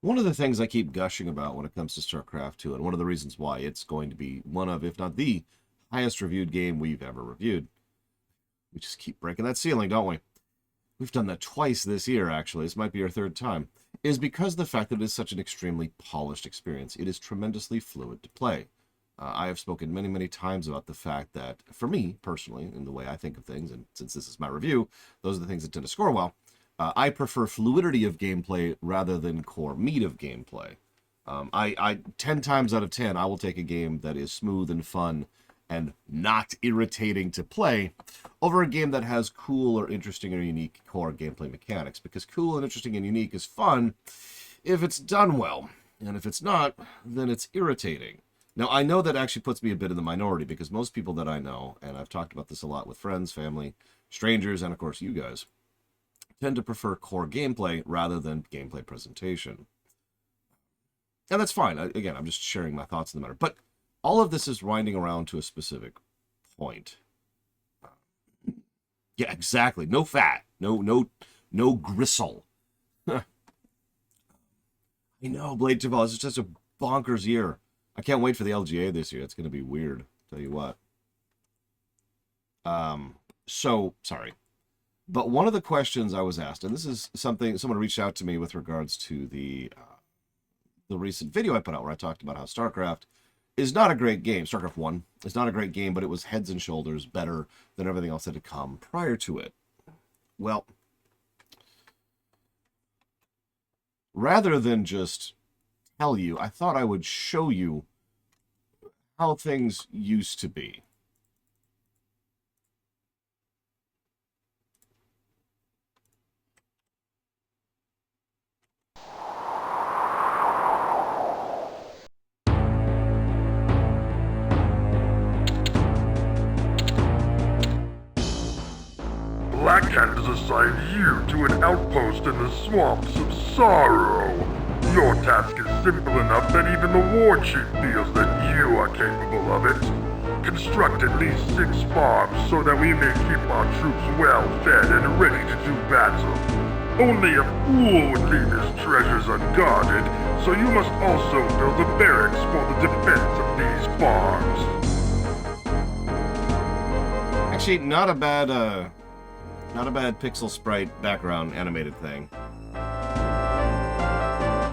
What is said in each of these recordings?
One of the things I keep gushing about when it comes to StarCraft 2, and one of the reasons why it's going to be one of, if not the highest reviewed game we've ever reviewed. We just keep breaking that ceiling, don't we? We've done that twice this year, actually. This might be our third time. Is because of the fact that it is such an extremely polished experience. It is tremendously fluid to play. I have spoken many, many times about the fact that, for me, personally, in the way I think of things, and since this is my review, those are the things that tend to score well. I prefer fluidity of gameplay rather than core meat of gameplay. I 10 times out of 10, I will take a game that is smooth and fun and not irritating to play over a game that has cool or interesting or unique core gameplay mechanics. Because cool and interesting and unique is fun if it's done well. And if it's not, then it's irritating. Now, I know that actually puts me a bit in the minority because most people that I know, and I've talked about this a lot with friends, family, strangers, and of course you guys, tend to prefer core gameplay rather than gameplay presentation. And that's fine. Again, I'm just sharing my thoughts on the matter. But all of this is winding around to a specific point. Yeah, exactly. No fat. No gristle. I know, Blade Javal, it's just a bonkers year. I can't wait for the LGA this year. It's going to be weird. Tell you what. Sorry. But one of the questions I was asked, and this is something someone reached out to me with regards to the recent video I put out where I talked about how StarCraft is not a great game. StarCraft 1 is not a great game, but it was heads and shoulders better than everything else that had come prior to it. Well, rather than just tell you, I thought I would show you how things used to be. Black Cat has assigned you to an outpost in the swamps of sorrow. Your task is simple enough that even the war chief feels that you are capable of it. Construct at least 6 farms so that we may keep our troops well fed and ready to do battle. Only a fool would leave his treasures unguarded, so you must also build a barracks for the defense of these farms. Actually, not a bad pixel sprite background animated thing.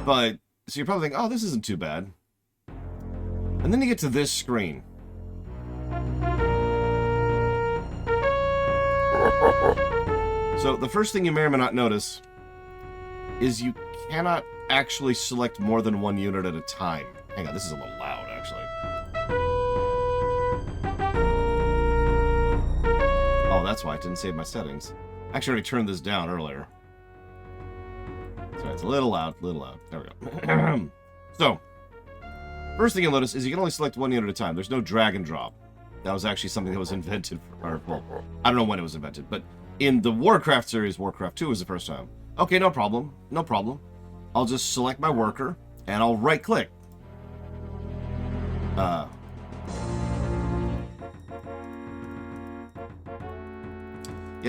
But, so you're probably thinking, oh, this isn't too bad. And then you get to this screen. So the first thing you may or may not notice is you cannot actually select more than one unit at a time. Hang on, this is a little loud, actually. Oh, that's why I didn't save my settings. I actually already turned this down earlier. Sorry, it's a little loud, There we go. So, first thing you'll notice is you can only select one unit at a time. There's no drag and drop. That was actually something that was invented, well, I don't know when it was invented, but in the Warcraft series, Warcraft 2 was the first time. Okay, no problem. I'll just select my worker, and I'll right-click. Yeah,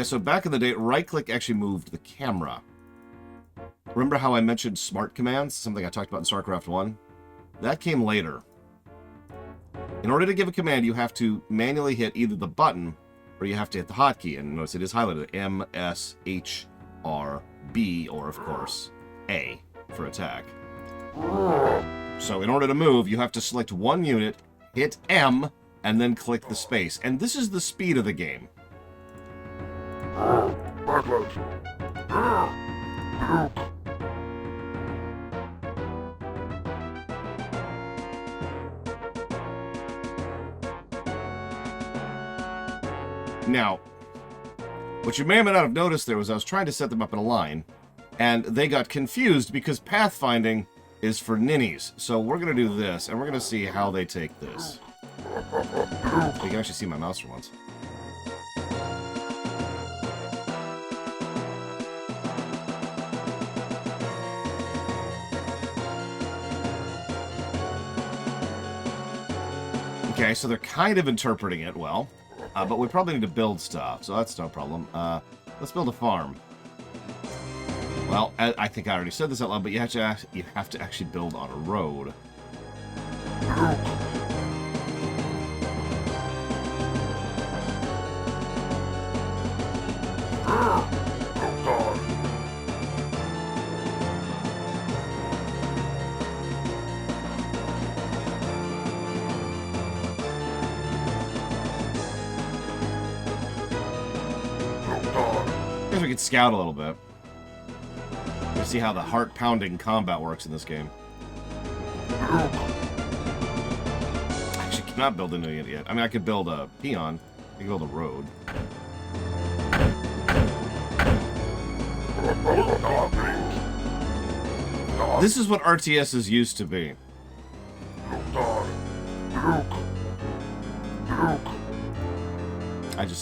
so back in the day, right-click actually moved the camera. Remember how I mentioned smart commands? Something I talked about in StarCraft 1? That came later. In order to give a command, you have to manually hit either the button or you have to hit the hotkey. And notice it is highlighted M, S, H, R, B, or of course, A for attack. So in order to move, you have to select one unit, hit M, and then click the space. And this is the speed of the game. Now, what you may or may not have noticed there was I was trying to set them up in a line, and they got confused because pathfinding is for ninnies. So we're going to do this, and we're going to see how they take this. You can actually see my mouse for once. Okay, so they're kind of interpreting it well. But we probably need to build stuff, so that's no problem. Let's build a farm. Well, I think I already said this out loud, but you have to actually build on a road. I guess we could scout a little bit. Let's see how the heart-pounding combat works in this game. I actually cannot build a unit yet. I mean, I could build a peon. I could build a road. This is what RTSs used to be.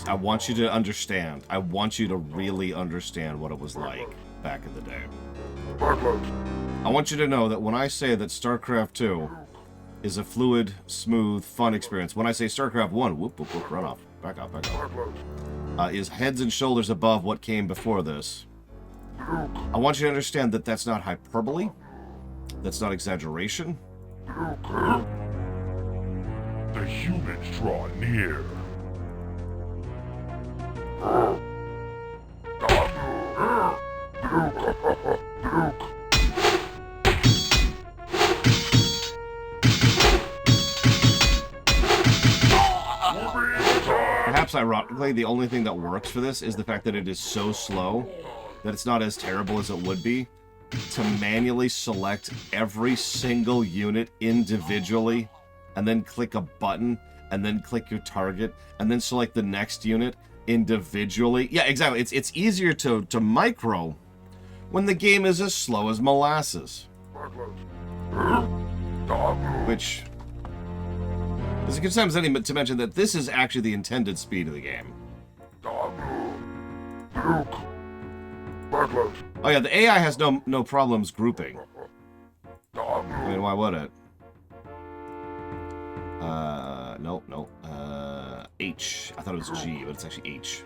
I want you to understand. I want you to really understand what it was like back in the day. I want you to know that when I say that StarCraft 2 is a fluid, smooth, fun experience, when I say StarCraft 1, whoop, whoop, whoop, run off, back off, is heads and shoulders above what came before this. I want you to understand that that's not hyperbole. That's not exaggeration. The humans draw near. Perhaps ironically, the only thing that works for this is the fact that it is so slow that it's not as terrible as it would be to manually select every single unit individually and then click a button and then click your target and then select the next unit individually. Yeah, exactly. It's easier to micro when the game is as slow as molasses. Which is a good time as any to mention that this is actually the intended speed of the game. Oh yeah, the AI has no problems grouping. I mean, why would it? No. H. I thought it was G, but it's actually H.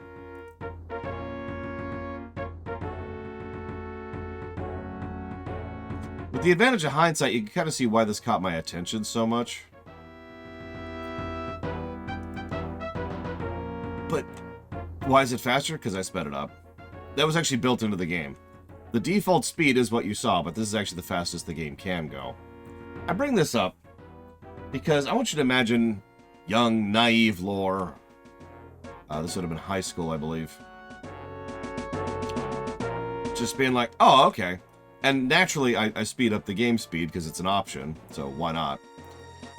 With the advantage of hindsight, you can kind of see why this caught my attention so much. But why is it faster? Because I sped it up. That was actually built into the game. The default speed is what you saw, but this is actually the fastest the game can go. I bring this up because I want you to imagine young, naive Lore. This would have been high school, I believe. Just being like, oh, okay. And naturally, I speed up the game speed because it's an option, so why not?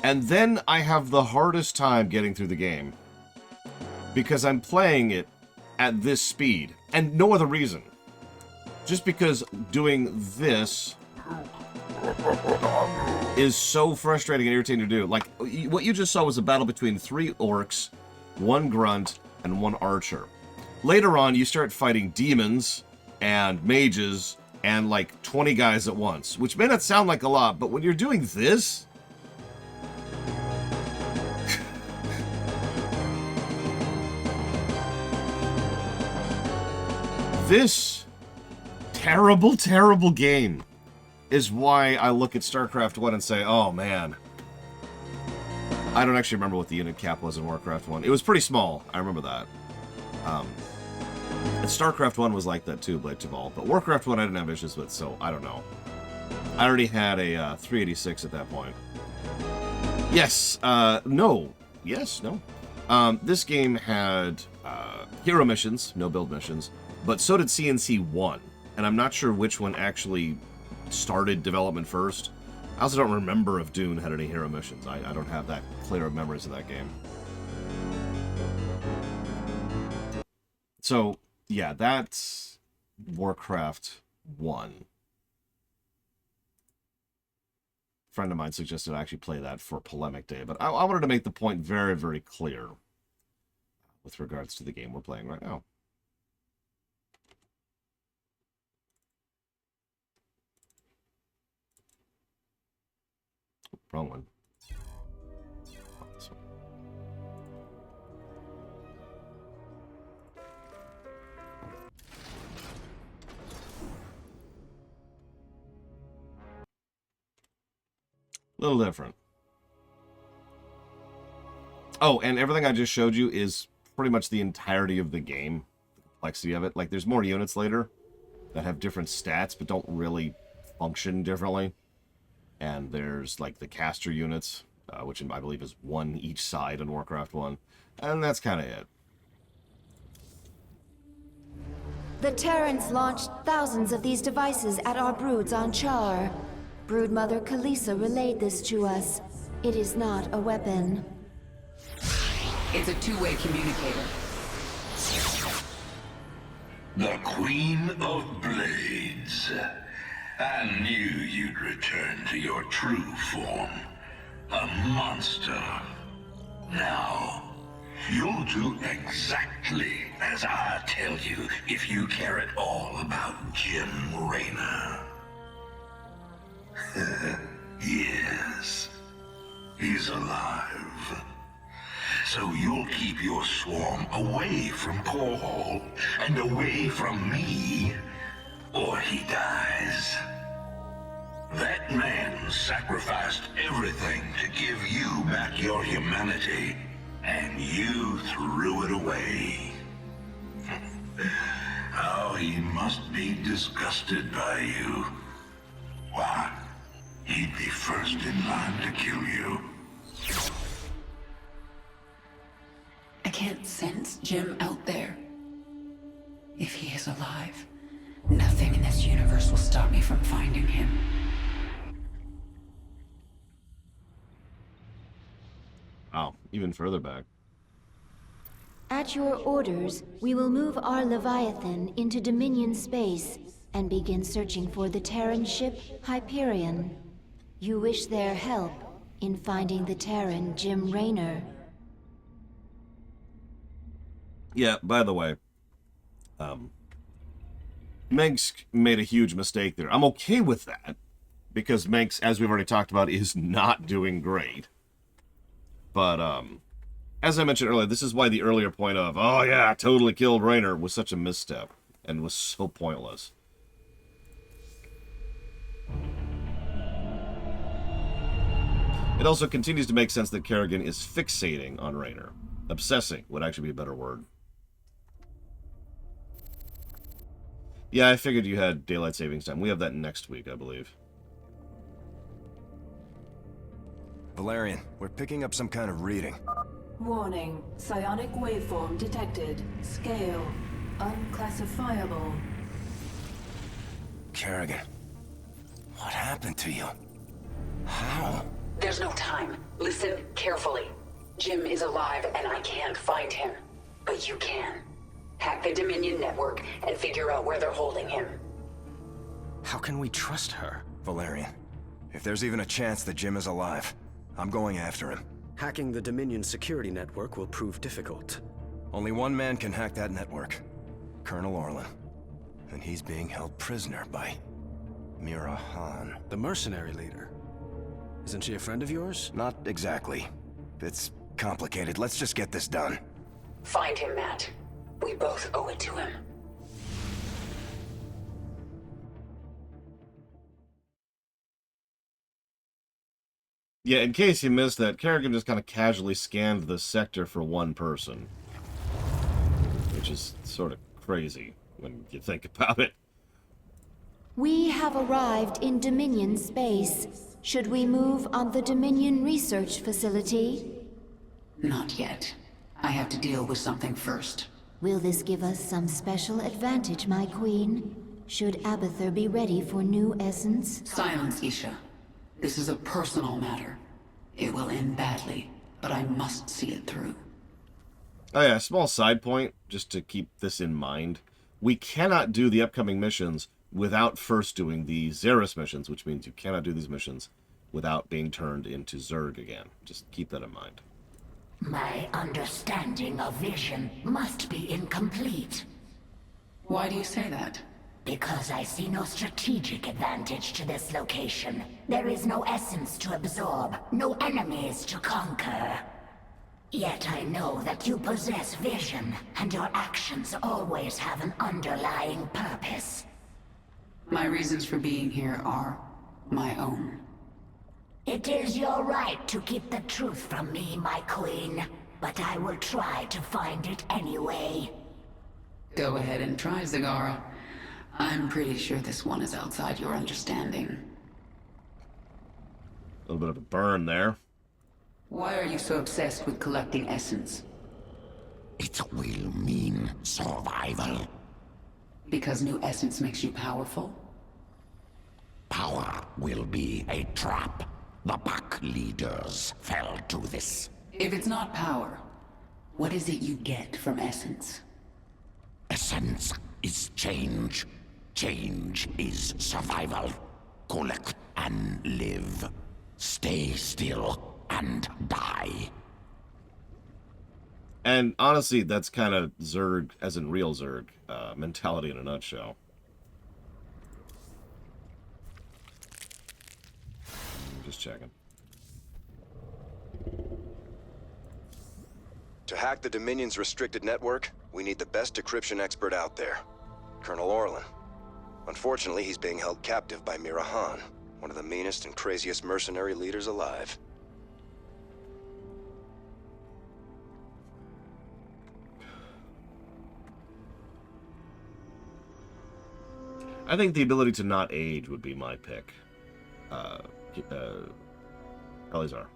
And then I have the hardest time getting through the game because I'm playing it at this speed, and no other reason. Just because doing this is so frustrating and irritating to do. Like, what you just saw was a battle between 3 orcs, 1 grunt, and 1 archer. Later on, you start fighting demons and mages and like 20 guys at once, which may not sound like a lot, but when you're doing this, this terrible, terrible game is why I look at StarCraft 1 and say, oh man. I don't actually remember what the unit cap was in Warcraft 1. It was pretty small. I remember that. And StarCraft 1 was like that too, Blade to Vault. But Warcraft 1 I didn't have issues with, so I don't know. I already had a 386 at that point. Yes, no. Yes, no. This game had hero missions, no build missions, but so did CNC 1. And I'm not sure which one actually started development first. I also don't remember if Dune had any hero missions. I don't have that clear of memories of that game. So, yeah, that's Warcraft 1. A friend of mine suggested I actually play that for Polemic Day, but I wanted to make the point very, very clear with regards to the game we're playing right now. Wrong one. Oh, this one. A little different. Oh, and everything I just showed you is pretty much the entirety of the game. The complexity of it. Like, there's more units later that have different stats, but don't really function differently. And there's, like, the caster units, which I believe is one each side in Warcraft 1. And that's kind of it. The Terrans launched thousands of these devices at our broods on Char. Broodmother Kalisa relayed this to us. It is not a weapon. It's a two-way communicator. The Queen of Blades. I knew you'd return to your true form. A monster. Now, you'll do exactly as I tell you if you care at all about Jim Raynor. Yes, he's alive. So you'll keep your swarm away from Paul and away from me, or he dies. That man sacrificed everything to give you back your humanity, and you threw it away. Oh, he must be disgusted by you. Why, he'd be first in line to kill you. I can't sense Jim out there. If he is alive, nothing in this universe will stop me from finding him. Oh, even further back. At your orders, we will move our Leviathan into Dominion space and begin searching for the Terran ship Hyperion. You wish their help in finding the Terran Jim Raynor. Yeah, by the way, Meg's made a huge mistake there. I'm okay with that, because Meg's, as we've already talked about, is not doing great. But, as I mentioned earlier, this is why the earlier point of, oh yeah, totally killed Raynor, was such a misstep, and was so pointless. It also continues to make sense that Kerrigan is fixating on Raynor. Obsessing would actually be a better word. Yeah, I figured you had daylight savings time. We have that next week, I believe. Valerian, we're picking up some kind of reading. Warning. Psionic waveform detected. Scale. Unclassifiable. Kerrigan, what happened to you? How? There's no time. Listen carefully. Jim is alive and I can't find him. But you can. Hack the Dominion network and figure out where they're holding him. How can we trust her? Valerian, if there's even a chance that Jim is alive, I'm going after him. Hacking the Dominion security network will prove difficult. Only one man can hack that network. Colonel Orlan. And he's being held prisoner by Mira Han. The mercenary leader. Isn't she a friend of yours? Not exactly. It's complicated. Let's just get this done. Find him, Matt. We both owe it to him. Yeah, in case you missed that, Kerrigan just kind of casually scanned the sector for one person. Which is sort of crazy when you think about it. We have arrived in Dominion space. Should we move on the Dominion research facility? Not yet. I have to deal with something first. Will this give us some special advantage, my queen? Should Abathur be ready for new essence? Silence, Isha. This is a personal matter. It will end badly, but I must see it through. Oh yeah, small side point, just to keep this in mind. We cannot do the upcoming missions without first doing the Xeris missions, which means you cannot do these missions without being turned into Zerg again. Just keep that in mind. My understanding of vision must be incomplete. Why do you say that? Because I see no strategic advantage to this location. There is no essence to absorb, no enemies to conquer. Yet I know that you possess vision, and your actions always have an underlying purpose. My reasons for being here are my own. It is your right to keep the truth from me, my queen. But I will try to find it anyway. Go ahead and try, Zagara. I'm pretty sure this one is outside your understanding. A little bit of a burn there. Why are you so obsessed with collecting essence? It will mean survival. Because new essence makes you powerful? Power will be a trap. The pack leaders fell to this. If it's not power, what is it you get from essence? Essence is change. Change is survival. Collect and live. Stay still and die. And honestly, that's kind of Zerg, as in real Zerg, mentality in a nutshell. Just checking. To hack the Dominion's restricted network, we need the best decryption expert out there, Colonel Orlan. Unfortunately, he's being held captive by Mira Han, one of the meanest and craziest mercenary leaders alive. I think the ability to not age would be my pick. Elizar.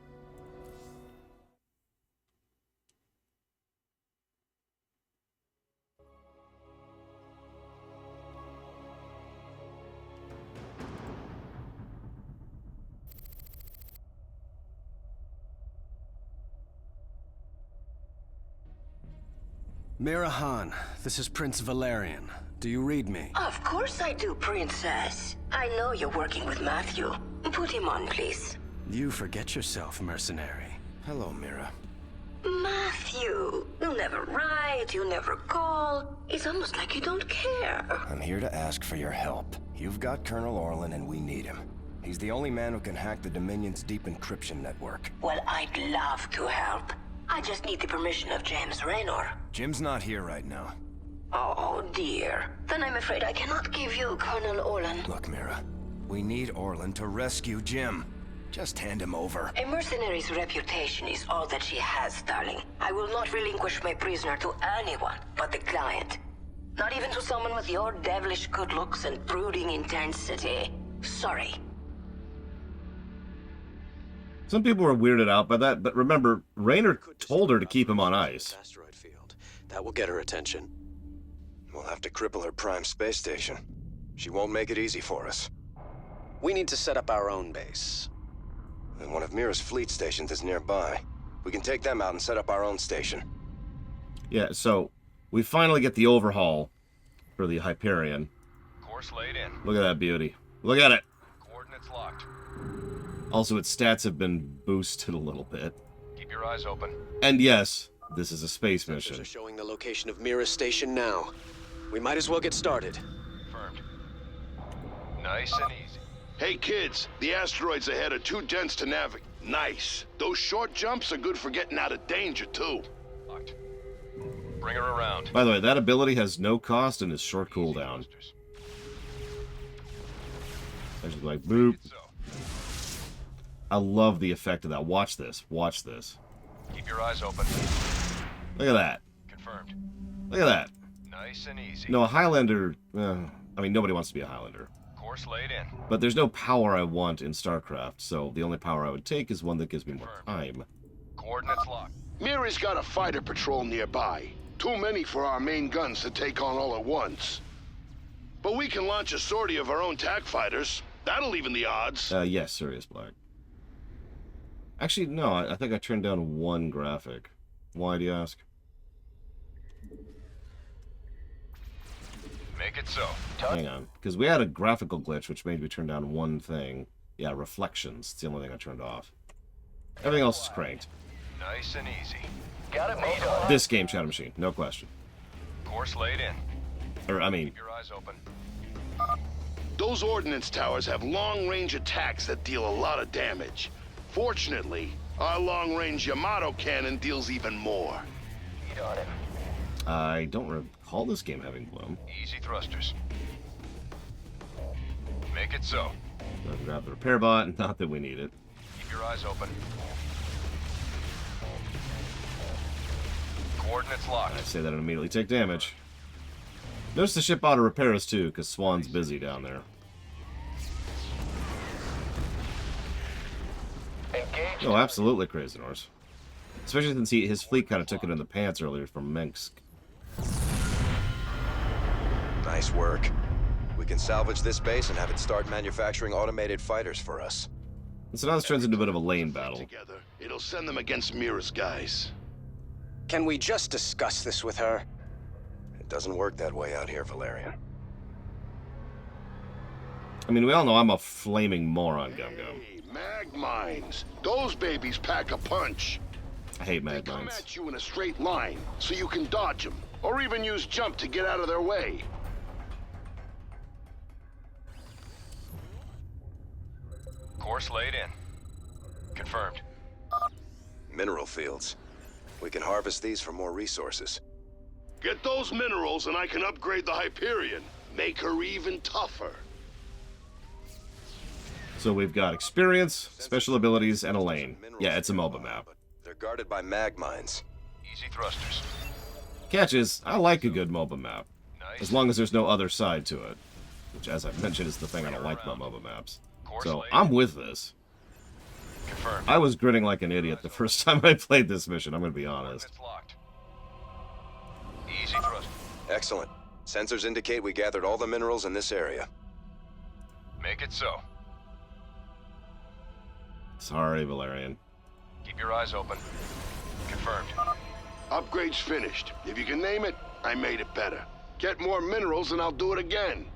Mira Han, this is Prince Valerian. Do you read me? Of course I do, Princess. I know you're working with Matthew. Put him on, please. You forget yourself, mercenary. Hello, Mira. Matthew, you never write, you never call. It's almost like you don't care. I'm here to ask for your help. You've got Colonel Orlan and we need him. He's the only man who can hack the Dominion's deep encryption network. Well, I'd love to help. I just need the permission of James Raynor. Jim's not here right now. Oh, dear. Then I'm afraid I cannot give you Colonel Orlan. Look, Mira, we need Orlan to rescue Jim. Just hand him over. A mercenary's reputation is all that she has, darling. I will not relinquish my prisoner to anyone but the client. Not even to someone with your devilish good looks and brooding intensity. Sorry. Some people were weirded out by that, but remember, Raynor told her to keep him on ice. Asteroid field. That will get her attention. We'll have to cripple her prime space station. She won't make it easy for us. We need to set up our own base. And one of Mira's fleet stations is nearby. We can take them out and set up our own station. Yeah, so we finally get the overhaul for the Hyperion. Course laid in. Look at that beauty. Look at it. Coordinates locked. Also, its stats have been boosted a little bit. Keep your eyes open. And yes, this is a space mission. Sensors are showing the location of Mira's station now. We might as well get started. Confirmed. Nice and easy. Hey kids, the asteroids ahead are too dense to navigate. Nice. Those short jumps are good for getting out of danger too. Locked. Bring her around. By the way, that ability has no cost and is short cooldown. I just like boop. I love the effect of that. Watch this. Watch this. Keep your eyes open. Look at that. Confirmed. Look at that. Nice and easy. No, a Highlander... I mean, nobody wants to be a Highlander. Course laid in. But there's no power I want in Starcraft, so the only power I would take is one that gives me more time. Coordinates locked. Mira's got a fighter patrol nearby. Too many for our main guns to take on all at once. But we can launch a sortie of our own TAC fighters. That'll even the odds. Yes, Sirius Black. Actually, no, I think I turned down one graphic. Why, do you ask? Make it so. Hang on, because we had a graphical glitch which made me turn down one thing. Yeah, reflections. It's the only thing I turned off. Everything else is cranked. Nice and easy. Got it made on. This game, Shadow Machine, no question. Course laid in. Or, I mean... Keep your eyes open. Those ordnance towers have long-range attacks that deal a lot of damage. Fortunately, our long-range Yamato cannon deals even more. Feed on him. I don't recall this game having bloom. Easy thrusters. Make it so. So I grab the repair bot, not that we need it. Keep Keep your eyes open. Coordinates locked. I say that and immediately take damage. Notice the ship auto repairs too, because Swan's busy down there. Engage. Oh, absolutely, Crazy Norse. Especially since his fleet kind of took it in the pants earlier from Minsk. Nice work. We can salvage this base and have it start manufacturing automated fighters for us. And so now this turns into a bit of a lane battle. Together, it'll send them against Mira's guys. Can we just discuss this with her? It doesn't work that way out here, Valerian. I mean, we all know I'm a flaming moron, Gum Gum. Hey, mag mines. Those babies pack a punch. I hate They mag come mines. at you in a straight line, so you can dodge them, or even use jump to get out of their way. Course laid in. Confirmed. Mineral fields. We can harvest these for more resources. Get those minerals and I can upgrade the Hyperion. Make her even tougher. So we've got experience, special abilities, and a lane. Yeah, it's a MOBA map. They're guarded by mag mines. Easy thrusters. Catch is, I like a good MOBA map. Nice. As long as there's no other side to it. Which, as I've mentioned, is the thing I don't like about MOBA maps. So, I'm with this. Confirmed. I was grinning like an idiot the first time I played this mission, I'm gonna be honest. Coordinates locked. Easy thrust. Excellent. Sensors indicate we gathered all the minerals in this area. Make it so. Sorry, Valerian. Keep your eyes open. Confirmed. Upgrade's finished. If you can name it, I made it better. Get more minerals and I'll do it again.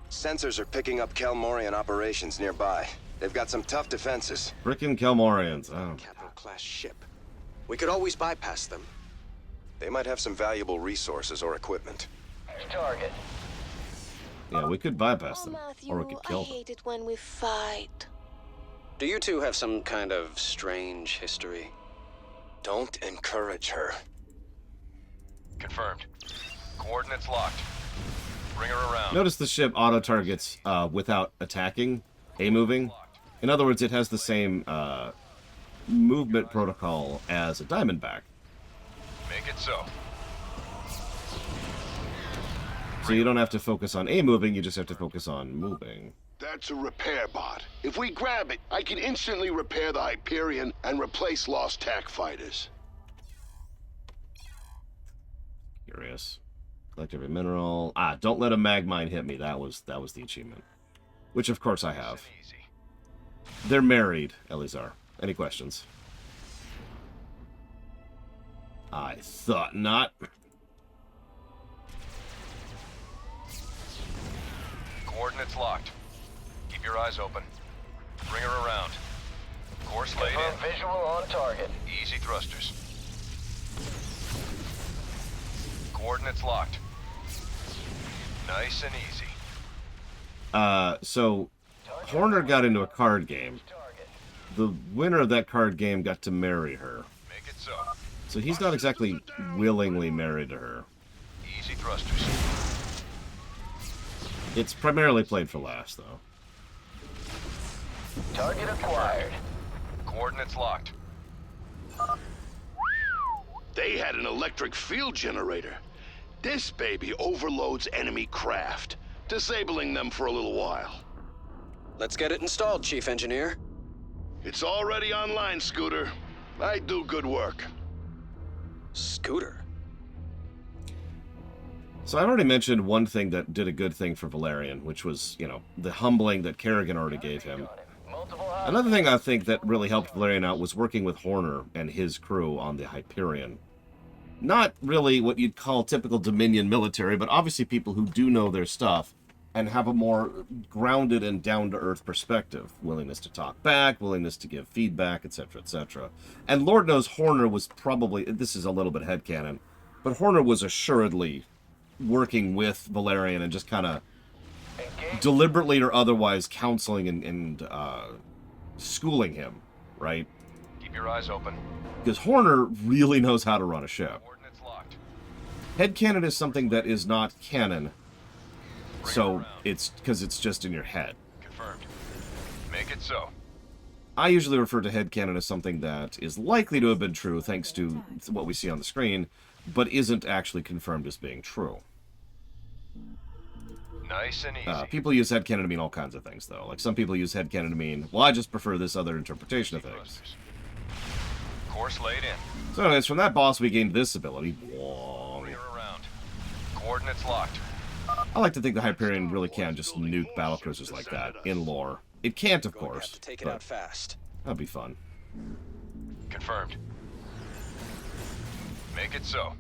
Sensors are picking up Kelmorian operations nearby. They've got some tough defenses. Frickin' Kelmorians. Oh. Capital-class ship. We could always bypass them. They might have some valuable resources or equipment. Target. Yeah, we could bypass them. Matthew, Or we could kill I them. hate it when we fight. Do you two have some kind of strange history? Don't encourage her. Confirmed. Coordinates locked. Bring her around. Notice the ship auto-targets without attacking, A-moving. In other words, it has the same movement protocol as a Diamondback. Make it so. So you don't have to focus on A-moving, you just have to focus on moving. That's a repair bot. If we grab it, I can instantly repair the Hyperion and replace lost TAC fighters. Curious. Collect every mineral. Ah, don't let a mag mine hit me. That was the achievement. Which, of course, I have. Easy. They're married, Elizar. Any questions? I thought not. Coordinates locked. Keep your eyes open. Bring her around. Course laid in. Visual on target. Easy thrusters. Coordinates locked. Nice and easy. So Horner got into a card game. The winner of that card game got to marry her. Make it so. So he's not exactly willingly married to her. Easy thrusters. It's primarily played for laughs, though. Target acquired. Coordinates locked. They had an electric field generator. This baby overloads enemy craft, disabling them for a little while. Let's get it installed, Chief Engineer. It's already online, Scooter. I do good work. Scooter? So I've already mentioned one thing that did a good thing for Valerian, which was, you know, the humbling that Kerrigan already gave him. Another thing I think that really helped Valerian out was working with Horner and his crew on the Hyperion. Not really what you'd call typical Dominion military, but obviously people who do know their stuff and have a more grounded and down-to-earth perspective. Willingness to talk back, willingness to give feedback, etc., etc. And Lord knows Horner was probably, this is a little bit headcanon, but Horner was assuredly working with Valerian and just kind of deliberately or otherwise counseling and schooling him, right? Keep your eyes open. Because Horner really knows how to run a ship. Coordinates locked. Headcanon is something that is not canon, so it's because it's just in your head. Confirmed. Make it so. I usually refer to headcanon as something that is likely to have been true thanks to what we see on the screen, but isn't actually confirmed as being true. Nice and easy. People use headcanon to mean all kinds of things, though. Like, some people use headcanon to mean, well, I just prefer this other interpretation of things. Course laid in. So anyways, from that boss we gained this ability. Whoa. Bring her around. Coordinates locked. I like to think the Hyperion really can just nuke battlecruisers like that, in lore. It can't, of course. To take it out fast. That'd be fun. Confirmed. Make it so.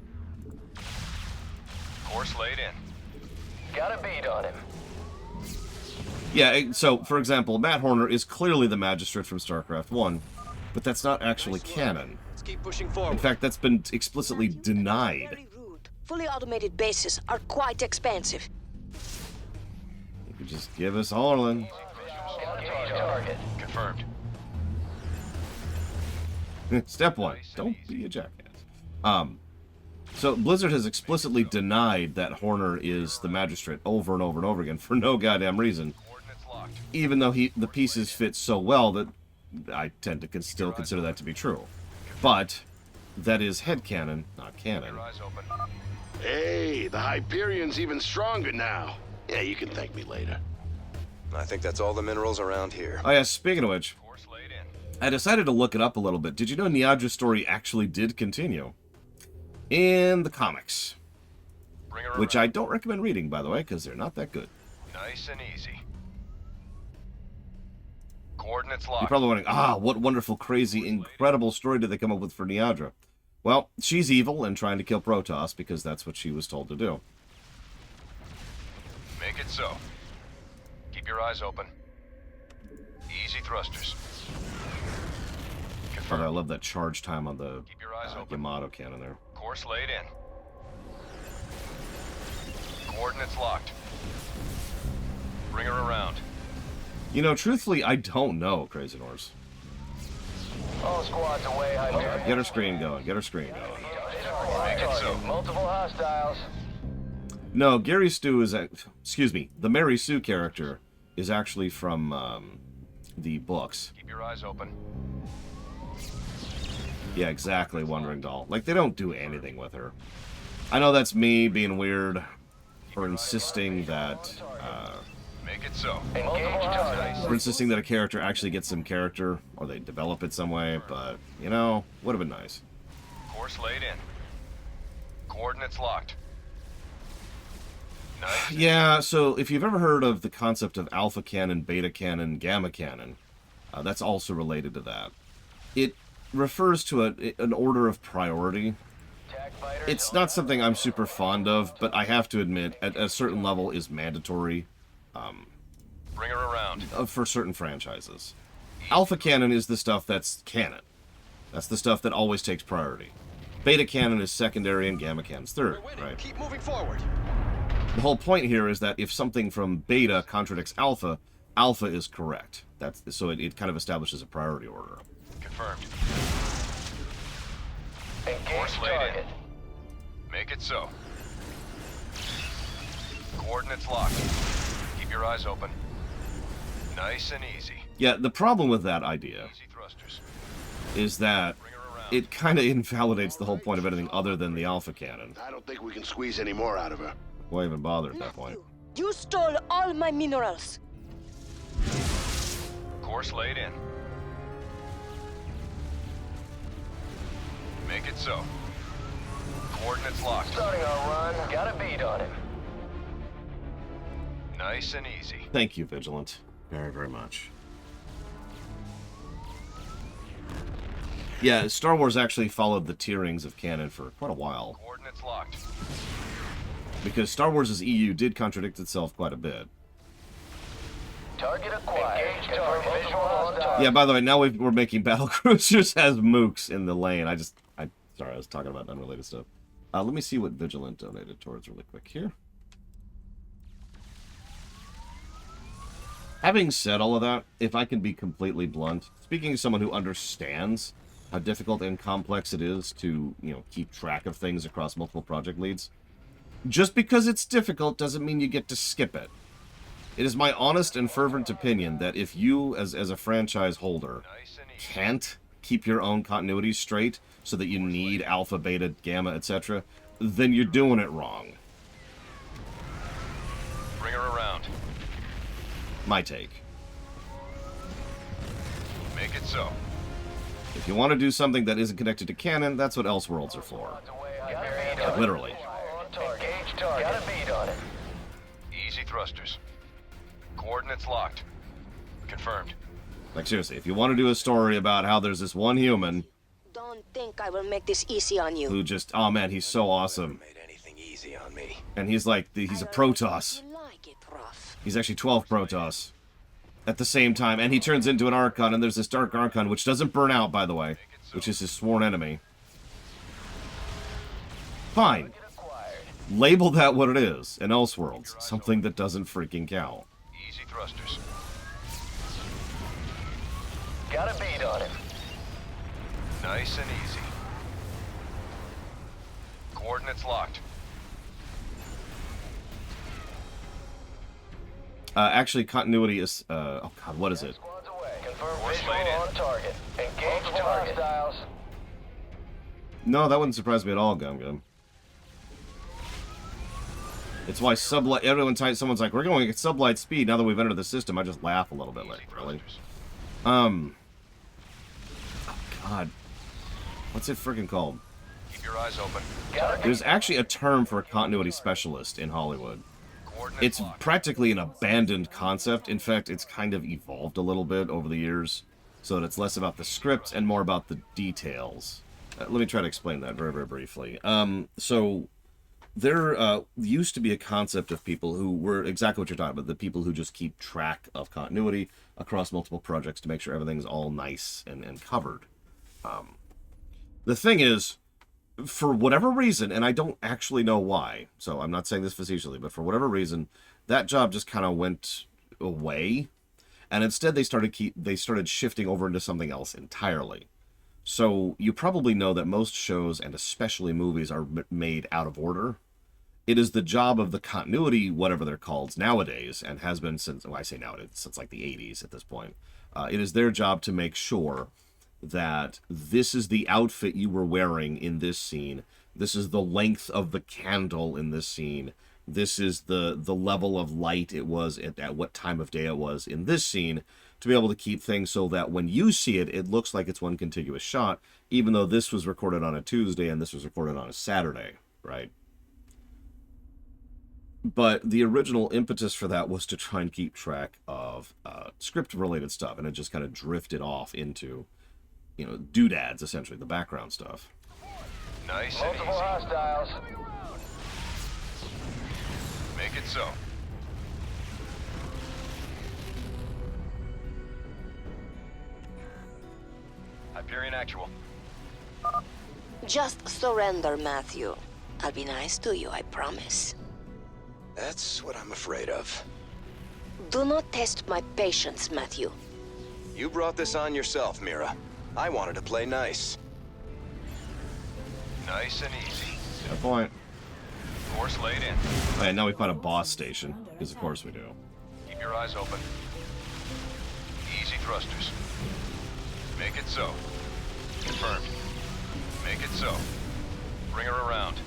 Course laid in. Got a bead on him. Yeah, so, for example, Matt Horner is clearly the Magistrate from Starcraft 1, but that's not actually canon. Let's keep pushing forward. In fact, that's been explicitly denied. Very rude. Fully automated bases are quite expensive. You could just give us Orlin. Target. Confirmed. Step 1. Don't be a jackass. So Blizzard has explicitly denied that Horner is the Magistrate over and over and over again for no goddamn reason. Even though the pieces fit so well that I tend to still consider that to be true. But that is headcanon, not canon. Hey, the Hyperion's even stronger now. Yeah, you can thank me later. I think that's all the minerals around here. Oh yeah, speaking of which, I decided to look it up a little bit. Did you know Niadra's story actually did continue? In the comics. Which I don't recommend reading, by the way, because they're not that good. Nice and easy. Coordinates locked. You're probably wondering, what wonderful, crazy, incredible story did they come up with for Niadra? Well, she's evil and trying to kill Protoss because that's what she was told to do. Make it so. Keep your eyes open. Easy thrusters. But I love that charge time on the Yamato cannon there. Course laid in. Coordinates locked. Bring her around. You know, truthfully, I don't know, Crazy Norse. All squads away, Hyperion. Get her screen going. Get her screen going. Make it so. Multiple hostiles. No, Gary Stu is... Excuse me. The Mary Sue character is actually from the books. Keep your eyes open. Yeah, exactly, Wandering Doll. Like, they don't do anything with her. I know that's me being weird for insisting that... Make it so. For insisting that a character actually gets some character, or they develop it some way, but, you know, would have been nice. Course laid in. Coordinates locked. Nice. Yeah, so if you've ever heard of the concept of alpha cannon, beta cannon, gamma cannon, that's also related to that. It refers to an order of priority. It's not something I'm super fond of, but I have to admit, at a certain level, is mandatory. Bring her around. For certain franchises. Alpha canon is the stuff that's canon. That's the stuff that always takes priority. Beta canon is secondary and gamma canon's third, right? Keep moving forward. The whole point here is that if something from beta contradicts alpha, alpha is correct. So it kind of establishes a priority order. Confirmed. Course laid in. Make it so. Coordinates locked. Keep your eyes open. Nice and easy. Yeah, the problem with that idea is that it kind of invalidates the whole point of anything other than the alpha cannon. I don't think we can squeeze any more out of her. Why even bother at that point? You stole all my minerals. Course laid in. Make it so. Coordinates locked. Starting our run. Got a bead on him. Nice and easy. Thank you, Vigilant. Very, very much. Yeah, Star Wars actually followed the tierings of canon for quite a while. Coordinates locked. Because Star Wars' EU did contradict itself quite a bit. Target acquired. Visual. Yeah, by the way, now we're making battle cruisers as mooks in the lane. Sorry, I was talking about unrelated stuff. Let me see what Vigilant donated towards really quick here. Having said all of that, if I can be completely blunt, speaking as someone who understands how difficult and complex it is to, keep track of things across multiple project leads, just because it's difficult doesn't mean you get to skip it. It is my honest and fervent opinion that if you, as a franchise holder, can't keep your own continuity straight so that you need alpha, beta, gamma, etc., then you're doing it wrong. Bring her around. My take. Make it so. If you want to do something that isn't connected to canon, that's what Elseworlds are for. Literally. Got a bead on it. Easy thrusters. Coordinates locked. Confirmed. Like, seriously, if you want to do a story about how there's this one human... Don't think I will make this easy on you. Who just, oh man, he's so awesome. Made anything easy on me. And he's like, he's a Protoss. He's actually 12 Protoss. At the same time, and he turns into an Archon, and there's this Dark Archon, which doesn't burn out, by the way, which is his sworn enemy. Fine. Label that what it is in Elseworlds. Something that doesn't freaking count. Easy thrusters. Got a bead on it. Nice and easy. Coordinates locked. Actually, continuity is, oh god, what is it? Confirm visual on target. Engage target. Hostiles. No, that wouldn't surprise me at all, Gum Gum. It's why sublight, someone's like, we're going at sublight speed now that we've entered the system. I just laugh a little bit, like, really? Oh god. What's it freaking called? Keep your eyes open. There's actually a term for a continuity specialist in Hollywood. It's practically an abandoned concept. In fact, it's kind of evolved a little bit over the years, so that it's less about the script and more about the details. Let me try to explain that very, very briefly. So there used to be a concept of people who were exactly what you're talking about, the people who just keep track of continuity across multiple projects to make sure everything's all nice and covered. The thing is, for whatever reason, and I don't actually know why, so I'm not saying this facetiously, but for whatever reason, that job just kind of went away, and instead they started shifting over into something else entirely. So you probably know that most shows, and especially movies, are made out of order. It is the job of the continuity, whatever they're called nowadays, and has been since, well, I say nowadays, since like the 80s at this point. It is their job to make sure that this is the outfit you were wearing in this scene. This is the length of the candle in this scene. This is the level of light it was at what time of day it was in this scene, to be able to keep things so that when you see it, it looks like it's one contiguous shot, even though this was recorded on a Tuesday and this was recorded on a Saturday, right? But the original impetus for that was to try and keep track of script-related stuff, and it just kind of drifted off into, you know, doodads, essentially, the background stuff. Nice and easy. Multiple hostiles. Make it so. Hyperion actual. Just surrender, Matthew. I'll be nice to you, I promise. That's what I'm afraid of. Do not test my patience, Matthew. You brought this on yourself, Mira. I wanted to play nice. Nice and easy. Good point. Course laid in. And now we find a boss station, because of course we do. Keep your eyes open. Easy thrusters. Make it so. Confirmed. Make it so. Bring her around.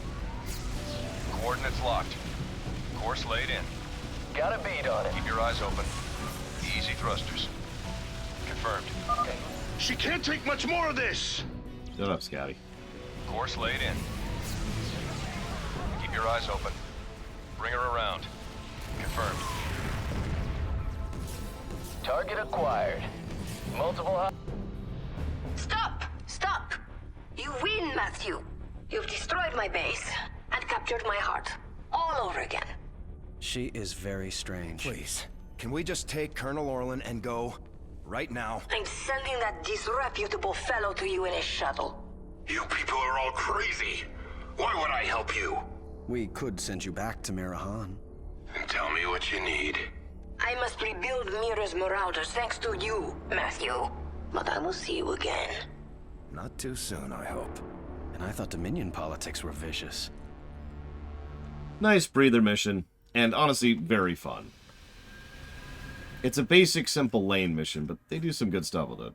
Coordinates locked. Course laid in. Got a bead on it. Keep your eyes open. Easy thrusters. Confirmed. She can't take much more of this! Shut up, Scotty. Course laid in. Keep your eyes open. Bring her around. Confirmed. Target acquired. Multiple Stop! Stop! You win, Matthew. You've destroyed my base and captured my heart. All over again. She is very strange. Please, can we just take Colonel Orlan and go? Right now. I'm sending that disreputable fellow to you in a shuttle. You people are all crazy. Why would I help you? We could send you back to Mirahan. And tell me what you need. I must rebuild Mira's Marauders thanks to you, Matthew. But I will see you again. Not too soon, I hope. And I thought Dominion politics were vicious. Nice breather mission, and honestly, very fun. It's a basic, simple lane mission, but they do some good stuff with it.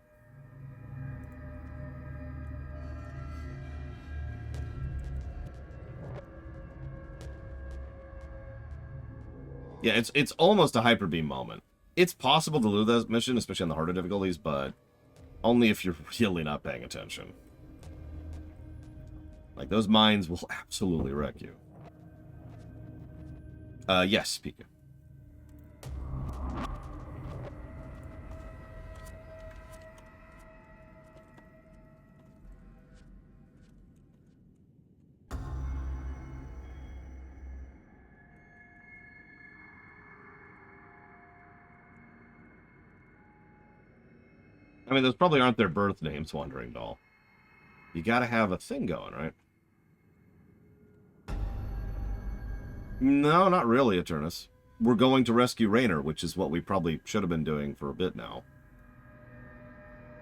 Yeah, it's almost a hyper beam moment. It's possible to lose that mission, especially on the harder difficulties, but only if you're really not paying attention. Like, those mines will absolutely wreck you. Yes, Pika. I mean, those probably aren't their birth names, Wandering Doll. You gotta have a thing going, right? No, not really, Eternus. We're going to rescue Raynor, which is what we probably should have been doing for a bit now.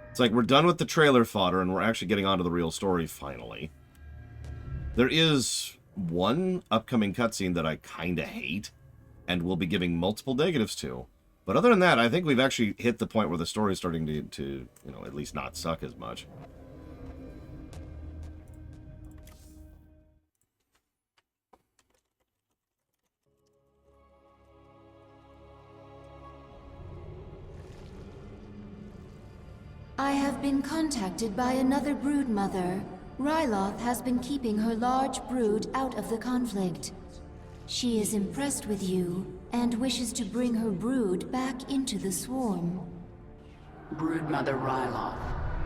It's like we're done with the trailer fodder, and we're actually getting onto the real story, finally. There is one upcoming cutscene that I kinda hate, and will be giving multiple negatives to. But other than that, I think we've actually hit the point where the story is starting to you know, at least not suck as much. I have been contacted by another brood mother. Ryloth has been keeping her large brood out of the conflict. She is impressed with you and wishes to bring her brood back into the swarm. Broodmother Ryloth,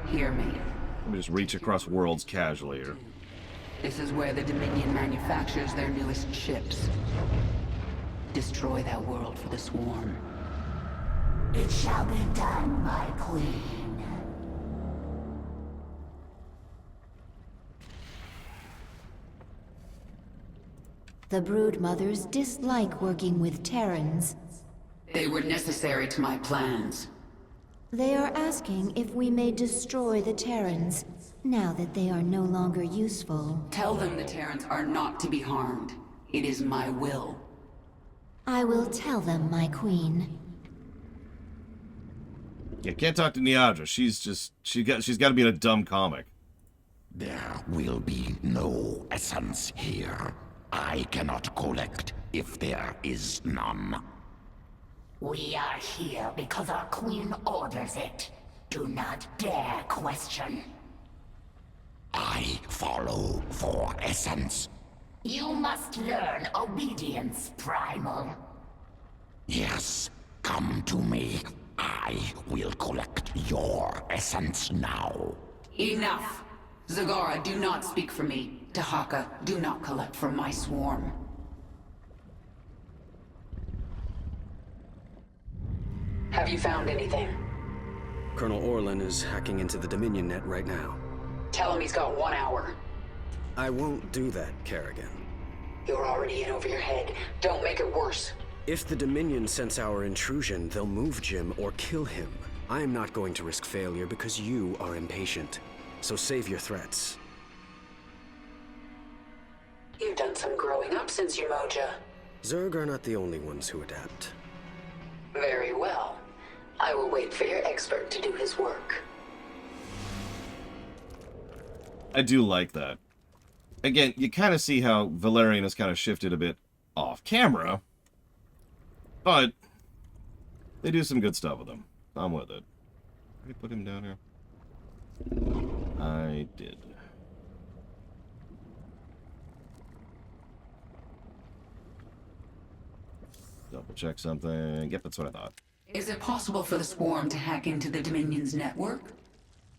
hear me. Let me just reach across worlds casually here. This is where the Dominion manufactures their newest ships. Destroy that world for the swarm. It shall be done, my queen. The brood mothers dislike working with Terrans. They were necessary to my plans. They are asking if we may destroy the Terrans, now that they are no longer useful. Tell them the Terrans are not to be harmed. It is my will. I will tell them, my queen. Yeah, can't talk to Niadra. She's got to be in a dumb comic. There will be no essence here. I cannot collect if there is none. We are here because our queen orders it. Do not dare question. I follow for essence. You must learn obedience, Primal. Yes, come to me. I will collect your essence now. Enough! Zagara, do not speak for me. Tahaka, do not collect from my swarm. Have you found anything? Colonel Orlan is hacking into the Dominion net right now. Tell him he's got 1 hour. I won't do that, Kerrigan. You're already in over your head. Don't make it worse. If the Dominion sense our intrusion, they'll move Jim or kill him. I am not going to risk failure because you are impatient. So save your threats. You've done some growing up since Umoja. Zerg are not the only ones who adapt. Very well. I will wait for your expert to do his work. I do like that. Again, you kind of see how Valerian has kind of shifted a bit off camera, but they do some good stuff with him. I'm with it. Did I put him down here? I did. Double check something. Yep, that's what I thought. Is it possible for the swarm to hack into the Dominion's network?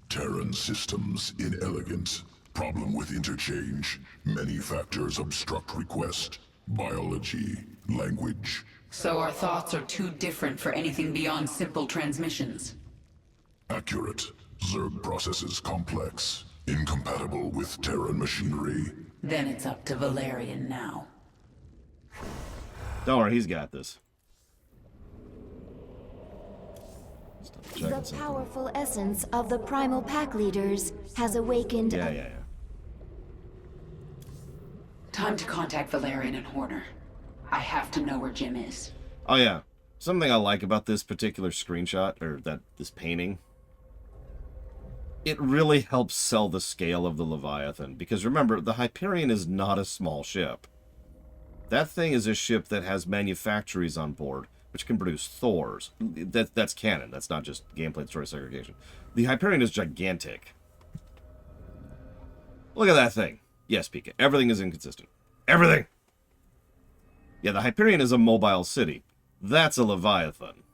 Terran systems inelegant. Problem with interchange. Many factors obstruct request. Biology, language. So our thoughts are too different for anything beyond simple transmissions. Accurate. Zerg processes complex. Incompatible with Terran machinery. Then it's up to Valerian now. Don't worry, he's got this. The powerful essence of the primal pack leaders has awakened. Yeah. Time to contact Valerian and Horner. I have to know where Jim is. Oh yeah. Something I like about this particular screenshot, or this painting, it really helps sell the scale of the Leviathan. Because remember, the Hyperion is not a small ship. That thing is a ship that has manufactories on board, which can produce Thors. That's canon. That's not just gameplay and story segregation. The Hyperion is gigantic. Look at that thing. Yes, Pika. Everything is inconsistent. Everything! Yeah, the Hyperion is a mobile city. That's a Leviathan.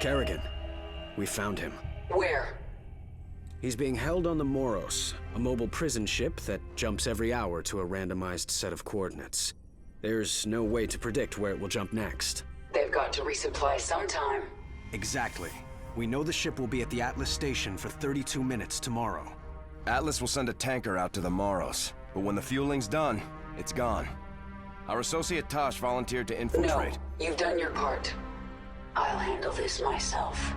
Kerrigan, we found him. Where? He's being held on the Moros, a mobile prison ship that jumps every hour to a randomized set of coordinates. There's no way to predict where it will jump next. They've got to resupply sometime. Exactly. We know the ship will be at the Atlas station for 32 minutes tomorrow. Atlas will send a tanker out to the Moros, but when the fueling's done, it's gone. Our associate Tosh volunteered to infiltrate. No, you've done your part. I'll handle this myself.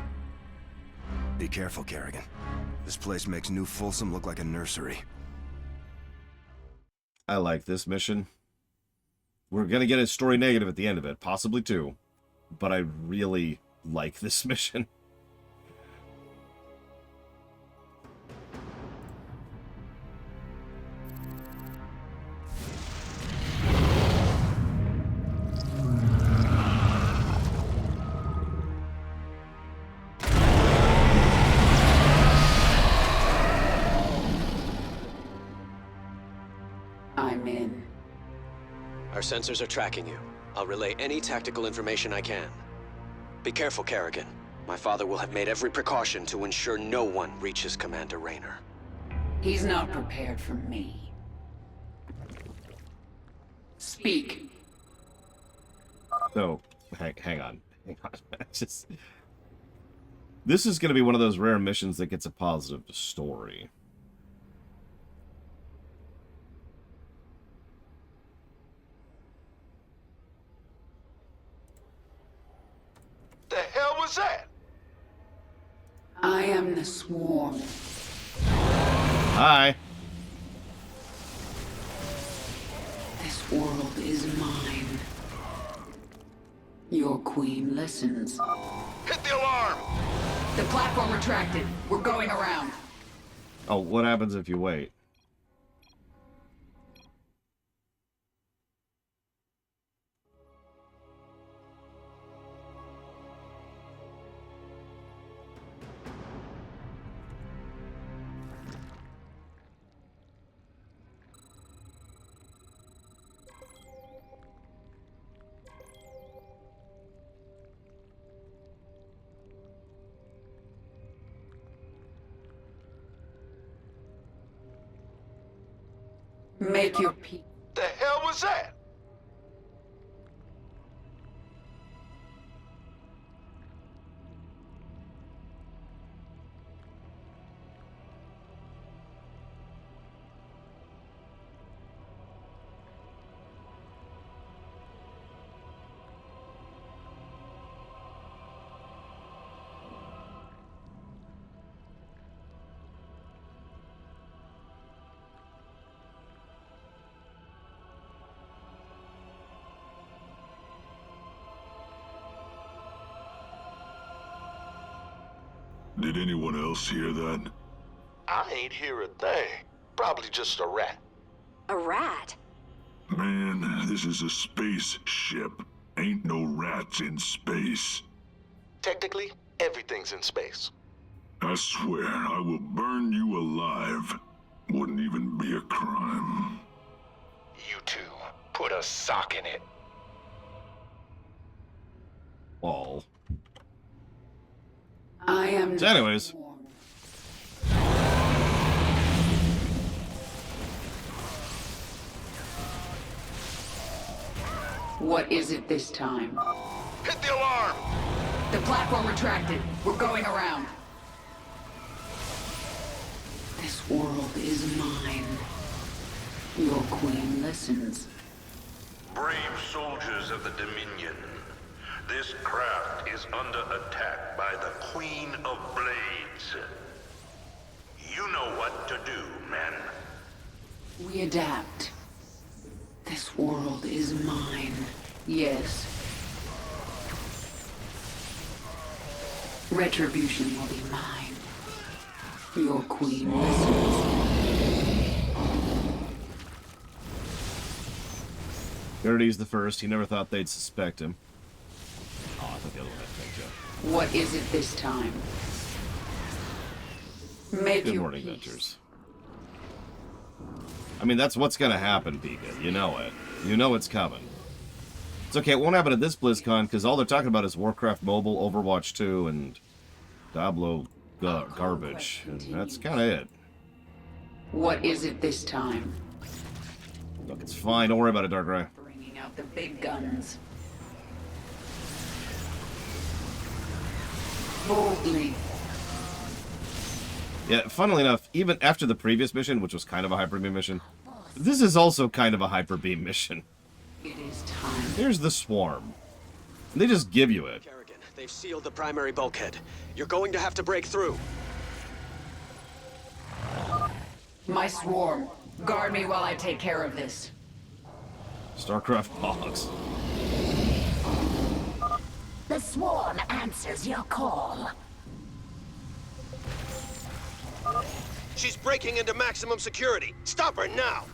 Be careful, Kerrigan. This place makes New Folsom look like a nursery. I like this mission. We're going to get a story negative at the end of it, possibly two. But I really like this mission. I'm in. Our sensors are tracking you. I'll relay any tactical information I can. Be careful, Kerrigan. My father will have made every precaution to ensure no one reaches Commander Raynor. He's not prepared for me. Speak. So, hang on. This is going to be one of those rare missions that gets a positive story. The hell was that? I am the Swarm. Hi. This world is mine. Your queen listens. Hit the alarm! The platform retracted. We're going around. Oh, what happens if you wait? Make your peace. The hell was that? Did anyone else hear that? I ain't hear a thing. Probably just a rat. A rat? Man, this is a spaceship. Ain't no rats in space. Technically, everything's in space. I swear, I will burn you alive. Wouldn't even be a crime. You two, put a sock in it. Wall. I am. So anyways. What is it this time? Hit the alarm! The platform retracted. We're going around. This world is mine. Your queen listens. Brave soldiers of the Dominion, this craft is under attack by the Queen of Blades. You know what to do, men. We adapt. This world is mine. Yes. Retribution will be mine. Your queen listens. Gertie's the first. He never thought they'd suspect him. Oh, I thought the other one had fake Joe. What is it this time? Make Good your morning, peace. Ventures. I mean, that's what's going to happen, Pika. You know it. You know it's coming. It's okay, it won't happen at this BlizzCon, because all they're talking about is Warcraft Mobile, Overwatch 2, and Diablo garbage. And that's kind of it. What is it this time? Look, it's fine. Don't worry about it, Darkrai. Bringing out the big guns. Boldly. Yeah, funnily enough, even after the previous mission, which was kind of a Hyper Beam mission, this is also kind of a Hyper Beam mission. It is time. Here's the Swarm. They just give you it. Kerrigan, they've sealed the primary bulkhead. You're going to have to break through. My swarm. Guard me while I take care of this. Starcraft Pogs. The swarm answers your call. She's breaking into maximum security. Stop her now!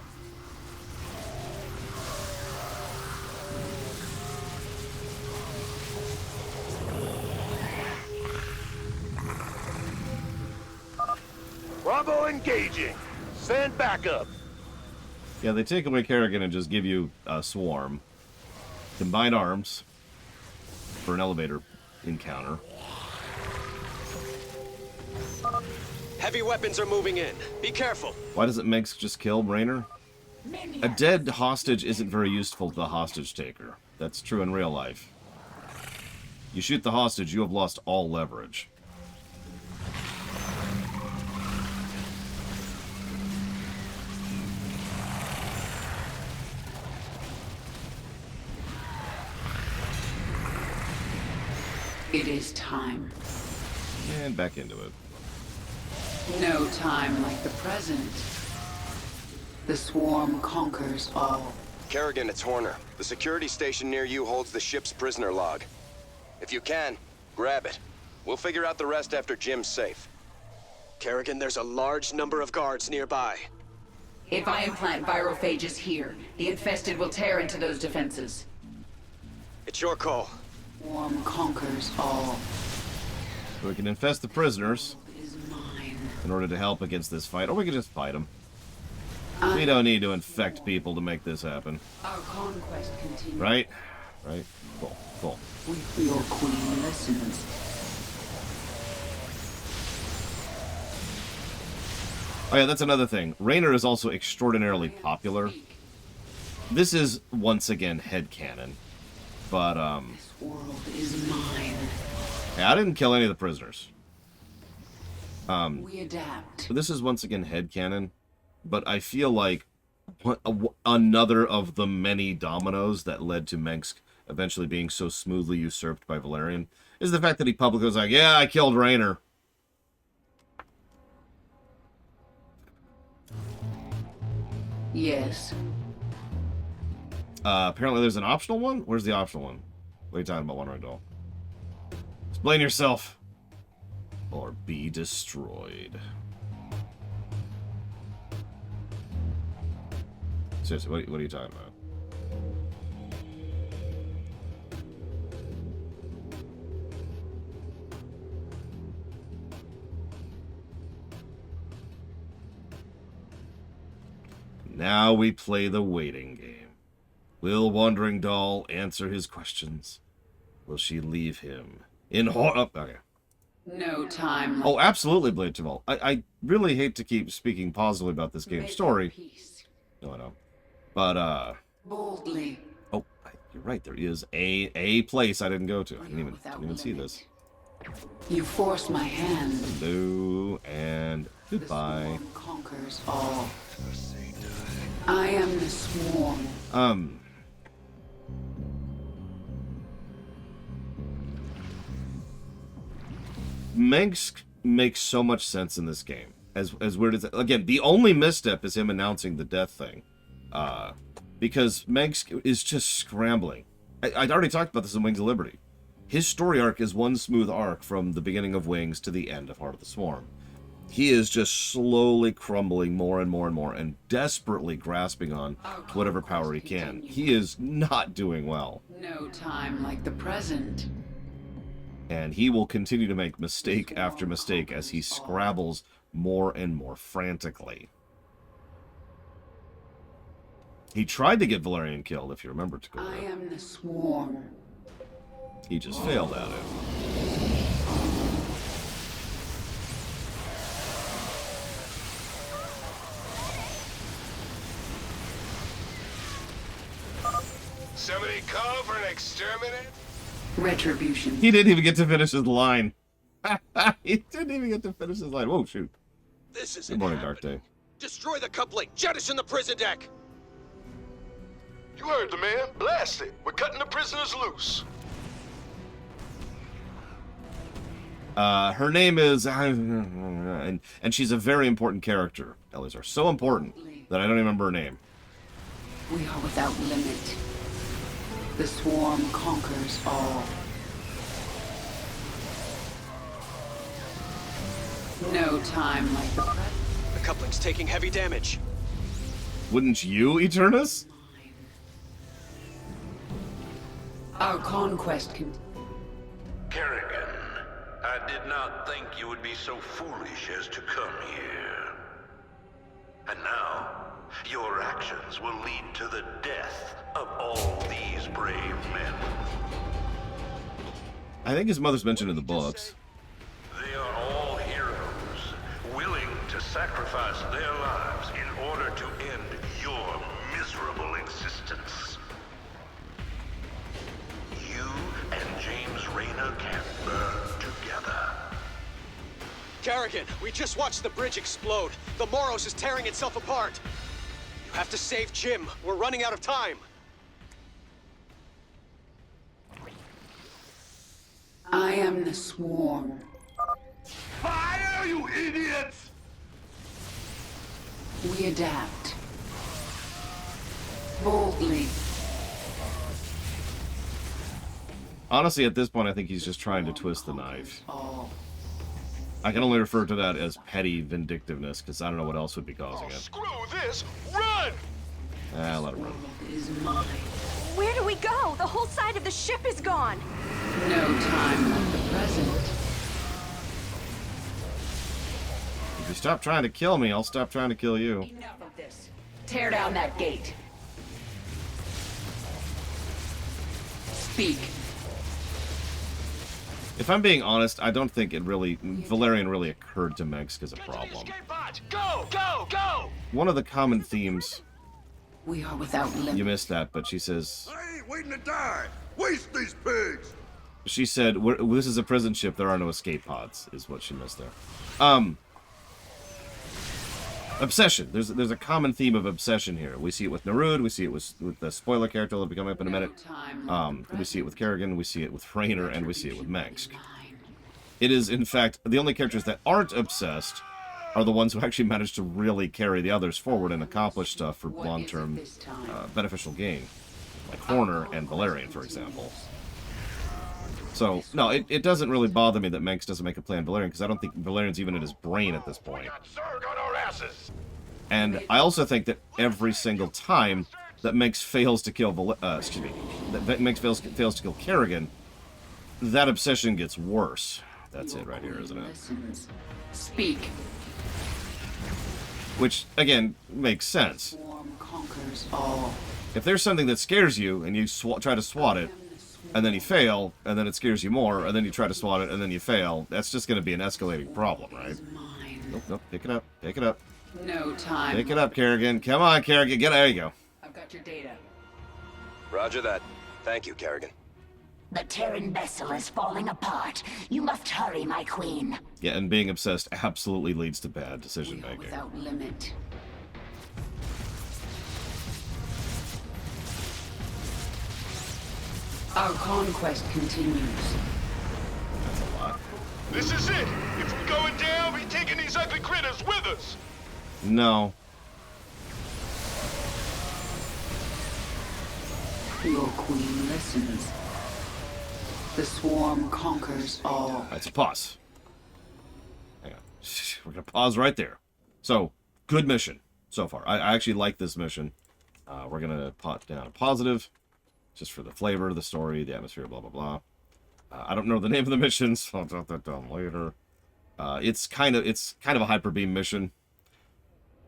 Bravo engaging. Send backup. Yeah, they take away Kerrigan and just give you a Swarm. Combined arms for an elevator encounter. Heavy weapons are moving in. Be careful. Why doesn't Meg's just kill Raynor? A dead hostage isn't very useful to the hostage taker. That's true in real life. You shoot the hostage, you have lost all leverage. It is time. And back into it. No time like the present. The swarm conquers all. Kerrigan, it's Horner. The security station near you holds the ship's prisoner log. If you can, grab it. We'll figure out the rest after Jim's safe. Kerrigan, there's a large number of guards nearby. If I implant virophages here, the infested will tear into those defenses. It's your call. Swarm conquers all. So we can infest the prisoners Is mine. in order to help against this fight, or we can just fight them. We don't need to infect people to make this happen. Our conquest continues. Right? Right? Cool. Cool. Your queen listens. Oh yeah, that's another thing. Raynor is also extraordinarily popular. This is, once again, headcanon. But, This world is mine. yeah, I didn't kill any of the prisoners. We adapt. This is, once again, headcanon. But I feel like another of the many dominoes that led to Mengsk eventually being so smoothly usurped by Valerian is the fact that he publicly was like, yeah, I killed Raynor. Yes. Apparently there's an optional one? Where's the optional one? What are you talking about, One Doll? Explain yourself. Or be destroyed. Seriously, what are you talking about? Now we play the waiting game. Will Wandering Doll answer his questions? Will she leave him in horror? Oh, okay. No time. Oh, absolutely, Blade Jamal. I really hate to keep speaking positively about this game's story. No, I know. But, Boldly. oh, you're right. There is a place I didn't go to. I didn't even see this. You force my hand. Hello, and goodbye. The swarm conquers all. I am the swarm. Mengsk makes so much sense in this game. as weird as again, the only misstep is him announcing the death thing, because Mengsk is just scrambling. I'd already talked about this in Wings of Liberty. His story arc is one smooth arc from the beginning of Wings to the end of Heart of the Swarm. He is just slowly crumbling more and more and more, and desperately grasping on whatever power he can. He is not doing well. No time like the present. And he will continue to make mistake after mistake as he scrabbles more and more frantically. He tried to get Valerian killed, if you remember, to go I am the Swarm. He just failed at it. Somebody call for an exterminator? Retribution. He didn't even get to finish his line. He didn't even get to finish his line. Whoa, shoot. This is Good morning, Dark Day. Destroy the coupling. Jettison the prison deck. You heard the man. Blast it. We're cutting the prisoners loose. Her name is... and she's a very important character. Eleazar. So important that I don't even remember her name. We are without limit. The Swarm conquers all. No time like the present. The coupling's taking heavy damage. Wouldn't you, Eternus? Our conquest can... Kerrigan, I did not think you would be so foolish as to come here. And now, your actions will lead to the death of all these brave men. I think his mother's mentioned in the books. They are all heroes, willing to sacrifice their lives in order to end your miserable existence. You and James Rayner can burn together. Kerrigan, we just watched the bridge explode. The Moros is tearing itself apart. You have to save Jim. We're running out of time. I am the Swarm. Fire, you idiots! We adapt. Boldly. Honestly, at this point, I think he's just trying to twist the knife. I can only refer to that as petty vindictiveness, because I don't know what else would be causing it. Screw this! Run! Let it run. Is mine. Where do we go? The whole side of the ship is gone. No time like the present. If you stop trying to kill me, I'll stop trying to kill you. Enough of this. Tear down that gate. Speak. If I'm being honest, I don't think it really... Valerian really occurred to Mengsk as a problem. Go! Go! Go! One of the common themes... We are without limit. You missed that, but she says... I ain't waiting to die. Waste these pigs. She said, this is a prison ship, there are no escape pods, is what she missed there. Obsession. There's a common theme of obsession here. We see it with Narud, we see it with the spoiler character that'll be coming up in a minute. We see it with Kerrigan, we see it with Rayner, and we see it with Mengsk. It is, in fact, the only characters that aren't obsessed are the ones who actually manage to really carry the others forward and accomplish stuff for long-term beneficial gain. Like Horner and Valerian, for example. So, no, it doesn't really bother me that Mengsk doesn't make a play on Valerian, because I don't think Valerian's even in his brain at this point. And I also think that every single time that Mengsk fails to kill that Mengsk fails to kill Kerrigan, that obsession gets worse. That's it right here, isn't it? Speak. Which, again, makes sense. Swarm conquers all. If there's something that scares you, and you try to swat it, and then you fail, and then it scares you more, and then you try to swat it, and then you fail, that's just going to be an escalating problem, right? Nope, pick it up, pick it up. No time. Pick it up, Kerrigan. Come on, Kerrigan, there you go. I've got your data. Roger that. Thank you, Kerrigan. The Terran vessel is falling apart. You must hurry, my queen. Yeah, and being obsessed absolutely leads to bad decision-making. Without limit. Our conquest continues. That's a lot. This is it! If we're going down, we're taking these these ugly critters with us. No. Your queen listens. The swarm conquers all. That's a pause. Hang on. We're going to pause right there. So, good mission so far. I actually like this mission. We're going to put down a positive, just for the flavor of the story, the atmosphere, blah, blah, blah. I don't know the name of the missions, so I'll jot that down later. It's kind of a hyper beam mission.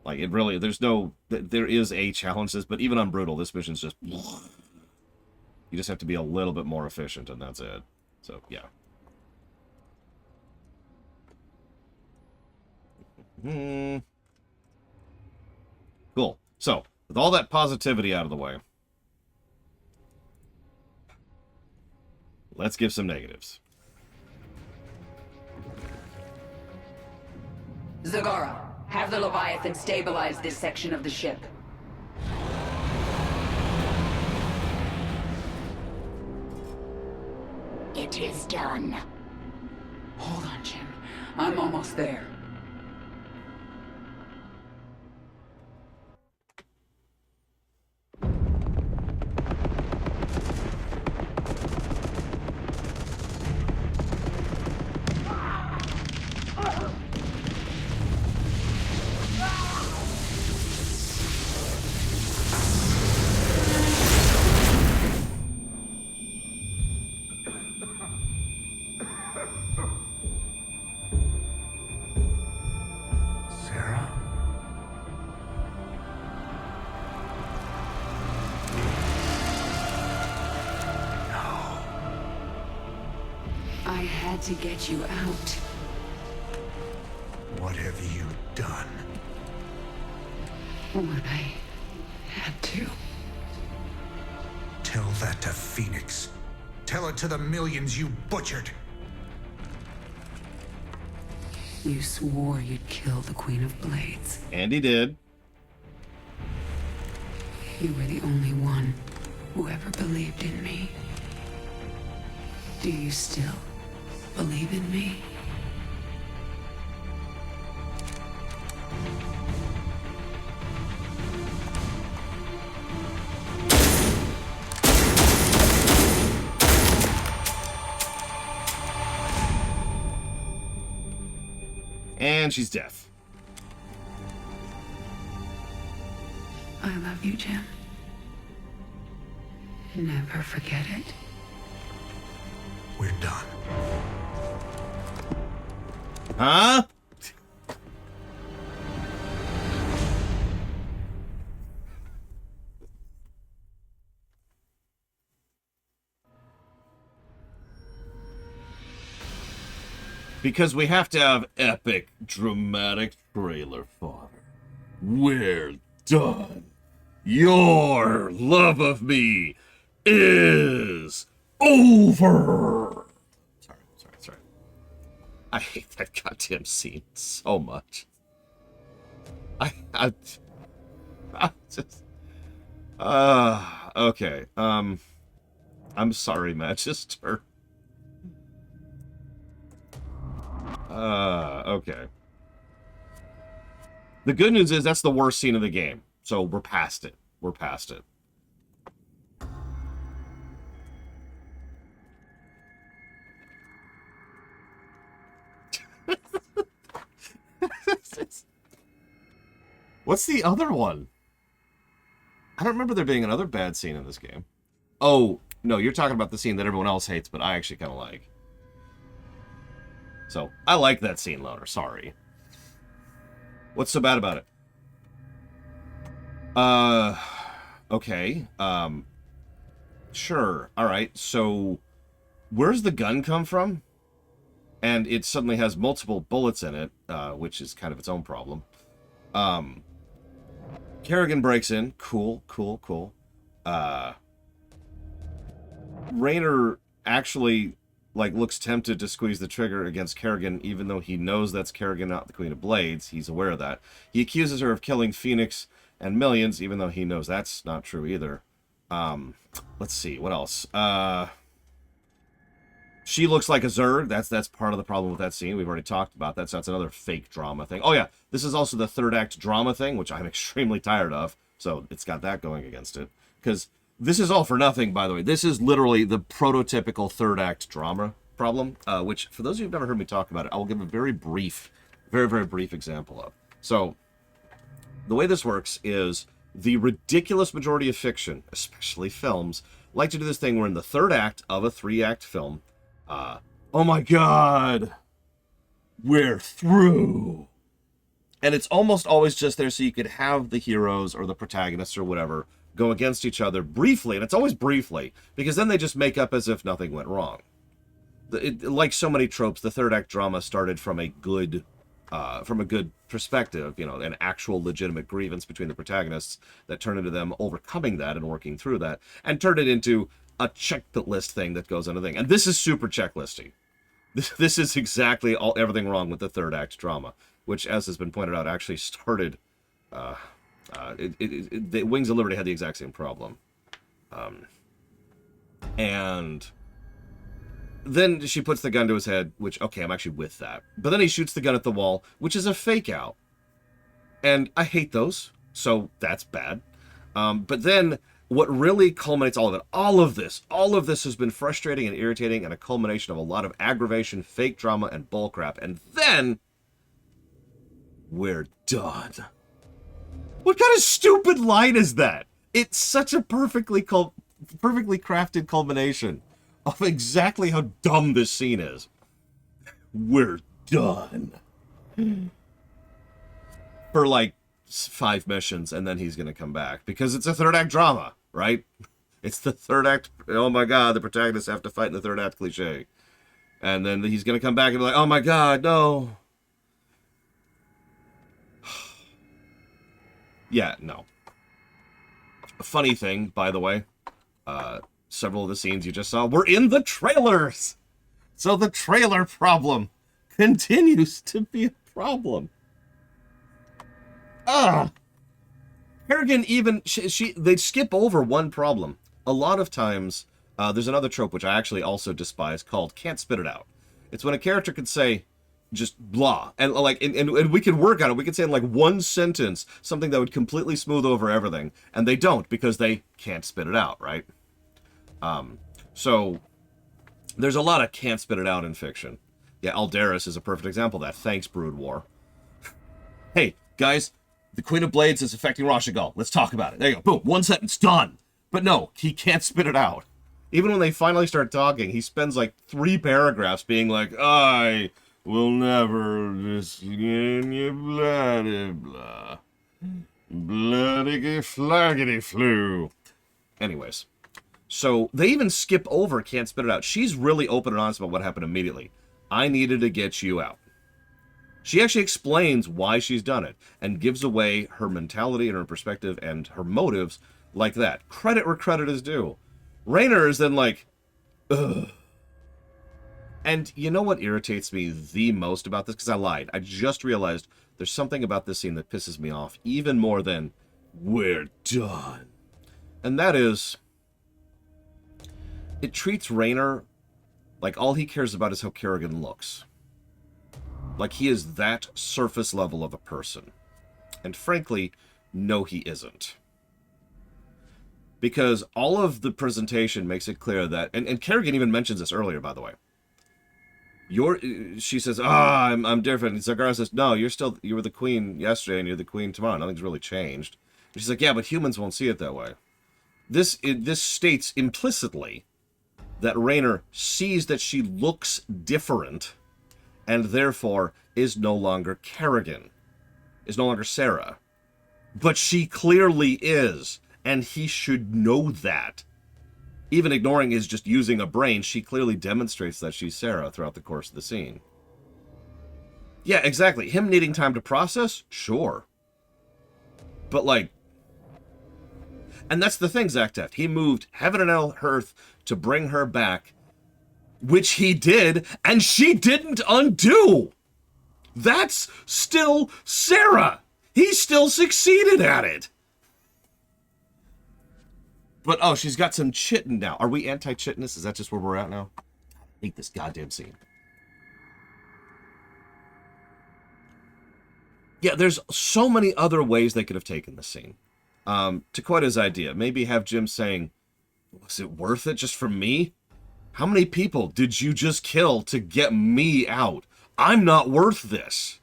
Like, it really, there is a challenge, but even on brutal, this mission's just, you just have to be a little bit more efficient, and that's it. So, yeah. Cool. So, with all that positivity out of the way, let's give some negatives. Zagara, have the Leviathan stabilize this section of the ship. It is done. Hold on, Jim. I'm almost there. I had to get you out. What have you done? What I had to. Tell that to Phoenix. Tell it to the millions you butchered. You swore you'd kill the Queen of Blades. And he did. You were the only one who ever believed in me. Do you still believe in me? And she's deaf. I love you, Jim. Never forget it. We're done. Huh? Because we have to have epic, dramatic trailer fodder. We're done. Your love of me is over. Sorry. I hate that goddamn scene so much. I just... okay. I'm sorry, Magister. Okay. The good news is that's the worst scene of the game. So we're past it. We're past it. What's the other one? I don't remember there being another bad scene in this game. Oh, no, you're talking about the scene that everyone else hates, but I actually kind of like. So, I like that scene, Loner. Sorry. What's so bad about it? Okay. Sure. Alright, so where's the gun come from? And it suddenly has multiple bullets in it, which is kind of its own problem. Kerrigan breaks in. Cool. Raynor actually, like, looks tempted to squeeze the trigger against Kerrigan, even though he knows that's Kerrigan, not the Queen of Blades. He's aware of that. He accuses her of killing Phoenix and millions, even though he knows that's not true either. Let's see, what else? She looks like a Zerg. That's part of the problem with that scene. We've already talked about that, so that's another fake drama thing. Oh yeah, this is also the third act drama thing, which I'm extremely tired of. So it's got that going against it. Because this is all for nothing, by the way. This is literally the prototypical third act drama problem, which, for those of you who've never heard me talk about it, I will give a very brief, very, very brief example of. So the way this works is the ridiculous majority of fiction, especially films, like to do this thing where in the third act of a 3-act film, oh my god, we're through. And it's almost always just there so you could have the heroes or the protagonists or whatever go against each other briefly, and it's always briefly, because then they just make up as if nothing went wrong. Like so many tropes, the third act drama started from a good perspective, an actual legitimate grievance between the protagonists that turned into them overcoming that and working through that, and turned it into a checklist thing that goes on a thing. And this is super checklisty. This is exactly everything wrong with the third act drama, which, as has been pointed out, actually started. The Wings of Liberty had the exact same problem, and then she puts the gun to his head, which, okay, I'm actually with that. But then he shoots the gun at the wall, which is a fake out, and I hate those, so that's bad. But then what really culminates all of this has been frustrating and irritating and a culmination of a lot of aggravation, fake drama, and bullcrap. And then we're done. What kind of stupid line is that? It's such a perfectly crafted culmination of exactly how dumb this scene is. We're done. For like 5 missions, and then he's going to come back. Because it's a third act drama, right? It's the third act, oh my god, the protagonists have to fight in the third act cliche. And then he's going to come back and be like, oh my god, no. Yeah, no. A funny thing, by the way, several of the scenes you just saw were in the trailers. So the trailer problem continues to be a problem. Kerrigan even, they skip over one problem. A lot of times, there's another trope which I actually also despise called can't spit it out. It's when a character could say just blah, and like, and we could work on it. We could say in like one sentence something that would completely smooth over everything, and they don't because they can't spit it out, right? So there's a lot of can't spit it out in fiction. Yeah, Aldaris is a perfect example of that. Thanks, Brood War. Hey, guys, the Queen of Blades is affecting Rashagal. Let's talk about it. There you go. Boom. One sentence. Done. But no, he can't spit it out. Even when they finally start talking, he spends like 3 paragraphs being like, I will never skin you bloody blah. Bloody flaggity flu. Anyways. So they even skip over can't spit it out. She's really open and honest about what happened immediately. I needed to get you out. She actually explains why she's done it and gives away her mentality and her perspective and her motives like that. Credit where credit is due. Raynor is then like, ugh. And you know what irritates me the most about this? Because I lied. I just realized there's something about this scene that pisses me off even more than we're done. And that is, it treats Raynor like all he cares about is how Kerrigan looks. Like he is that surface level of a person. And frankly, no he isn't. Because all of the presentation makes it clear that, and Kerrigan even mentions this earlier, by the way. She says, I'm different. And Zagara says, no, you were the queen yesterday and you're the queen tomorrow. Nothing's really changed. And she's like, yeah, but humans won't see it that way. This states implicitly that Raynor sees that she looks different and therefore is no longer Kerrigan, is no longer Sarah. But she clearly is, and he should know that. Even ignoring his just using a brain, she clearly demonstrates that she's Sarah throughout the course of the scene. Yeah, exactly. Him needing time to process? Sure. But like, and that's the thing, Zach Deft. He moved heaven and earth to bring her back, which he did, and she didn't undo. That's still Sarah. He still succeeded at it. But, oh, she's got some chitin now. Are we anti-chitinous? Is that just where we're at now? hate this goddamn scene. Yeah, there's so many other ways they could have taken this scene. To quote his idea, maybe have Jim saying, was it worth it just for me? How many people did you just kill to get me out? I'm not worth this.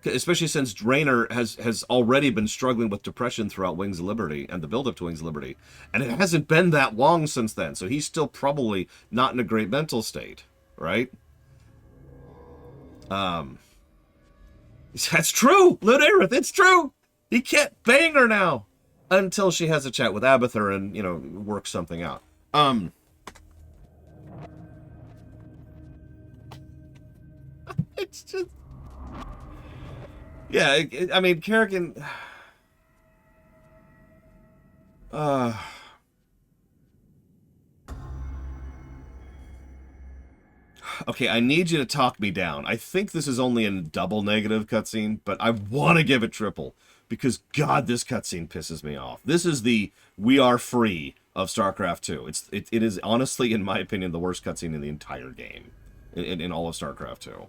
Especially since Raynor has already been struggling with depression throughout Wings of Liberty and the build-up to Wings of Liberty. And it hasn't been that long since then, so he's still probably not in a great mental state, right? That's true, Lud Aerith, it's true! He can't bang her now! Until she has a chat with Abathur and, you know, works something out. It's just... Yeah, I mean, Kerrigan... Okay, I need you to talk me down. I think this is only a double negative cutscene, but I want to give it triple. Because, God, this cutscene pisses me off. This is the "we are free" of StarCraft 2. It is, honestly, in my opinion, the worst cutscene in the entire game. In all of StarCraft 2.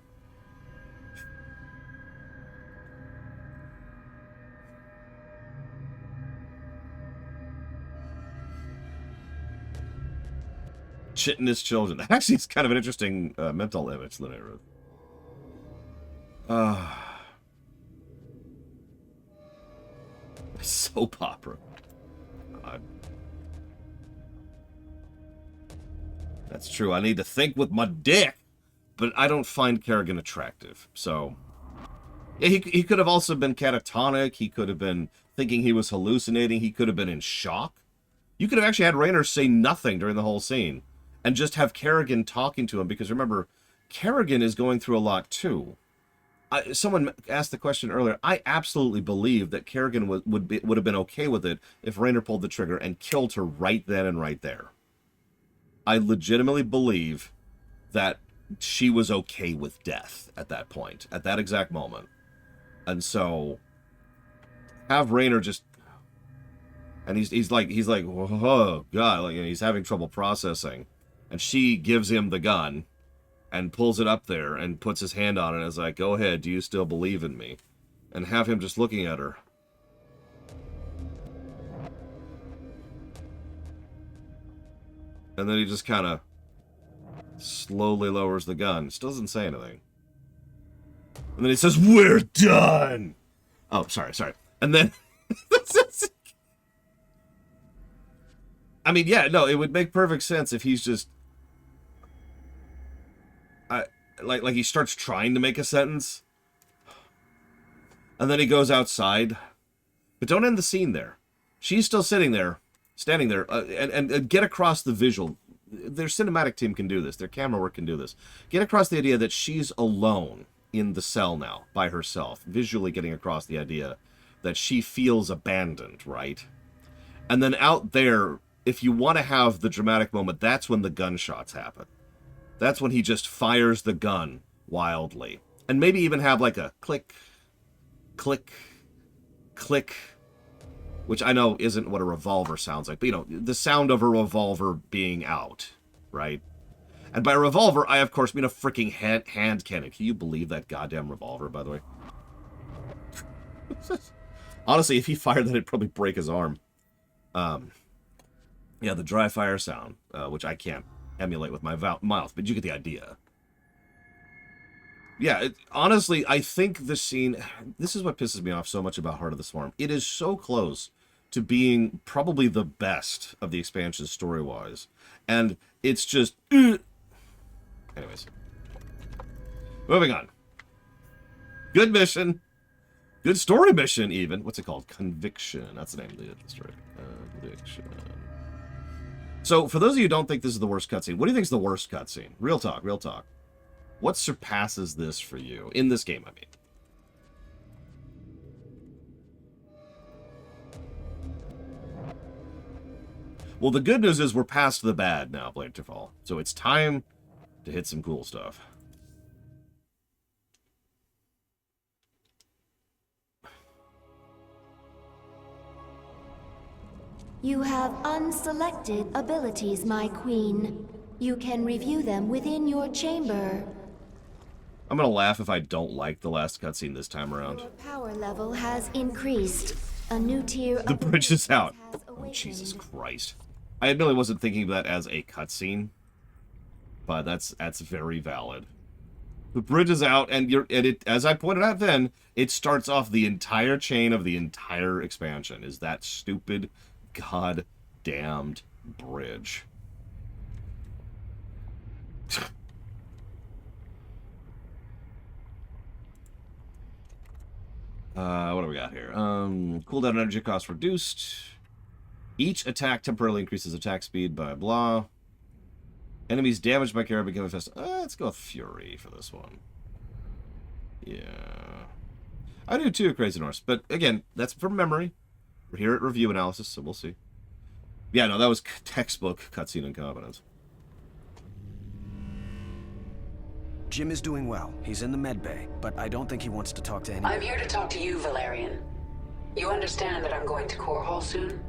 Chitinous children. That actually is kind of an interesting mental image, Linnea. Soap opera. That's true. I need to think with my dick. But I don't find Kerrigan attractive. So, yeah, he could have also been catatonic. He could have been thinking he was hallucinating. He could have been in shock. You could have actually had Raynor say nothing during the whole scene. And just have Kerrigan talking to him. Because remember, Kerrigan is going through a lot too. Someone asked the question earlier. I absolutely believe that Kerrigan would have been okay with it if Raynor pulled the trigger and killed her right then and right there. I legitimately believe that she was okay with death at that point, at that exact moment. And so, have Raynor just... And he's like, oh, God, like, he's having trouble processing. And she gives him the gun and pulls it up there and puts his hand on it and is like, go ahead, do you still believe in me? And have him just looking at her. And then he just kind of slowly lowers the gun. Still doesn't say anything. And then he says, we're done! Oh, sorry. And then... I mean, yeah, no, it would make perfect sense if he's just... Like he starts trying to make a sentence. And then he goes outside. But don't end the scene there. She's still sitting there, standing there, and get across the visual. Their cinematic team can do this. Their camera work can do this. Get across the idea that she's alone in the cell now, by herself. Visually getting across the idea that she feels abandoned, right? And then out there, if you want to have the dramatic moment, that's when the gunshots happen. That's when he just fires the gun wildly. And maybe even have like a click, click, click, which I know isn't what a revolver sounds like, but you know, the sound of a revolver being out, right? And by revolver, I of course mean a freaking hand cannon. Can you believe that goddamn revolver, by the way? Honestly, if he fired that, it'd probably break his arm. Yeah, the dry fire sound, which I can't emulate with my mouth, but you get the idea. Yeah, honestly, I think the scene... This is what pisses me off so much about Heart of the Swarm. It is so close to being probably the best of the expansions story-wise. And it's just... Anyways. Moving on. Good mission. Good story mission, even. What's it called? Conviction. That's the name of the story. Conviction. So, for those of you who don't think this is the worst cutscene, what do you think is the worst cutscene? Real talk, real talk. What surpasses this for you? In this game, I mean. Well, the good news is we're past the bad now, Blade to Fall. So it's time to hit some cool stuff. You have unselected abilities, my queen. You can review them within your chamber. I'm gonna laugh if I don't like the last cutscene this time around. Your power level has increased. A new tier The of bridge is out. has Oh, awakened. Jesus Christ. I admittedly wasn't thinking of that as a cutscene, but that's very valid. The bridge is out, and it, as I pointed out then, it starts off the entire chain of the entire expansion. Is that stupid, god-damned bridge. What do we got here? Cooldown energy cost reduced. Each attack temporarily increases attack speed by blah. Enemies damaged by Kara become infested. Let's go with Fury for this one. Yeah. I do too, Crazy Norse. But again, that's from memory. We're here at review analysis, so we'll see. Yeah, no, that was textbook cutscene incompetence. Jim is doing well. He's in the med bay, but I don't think he wants to talk to anyone. I'm here to talk to you, Valerian. You understand that I'm going to Core Hall soon?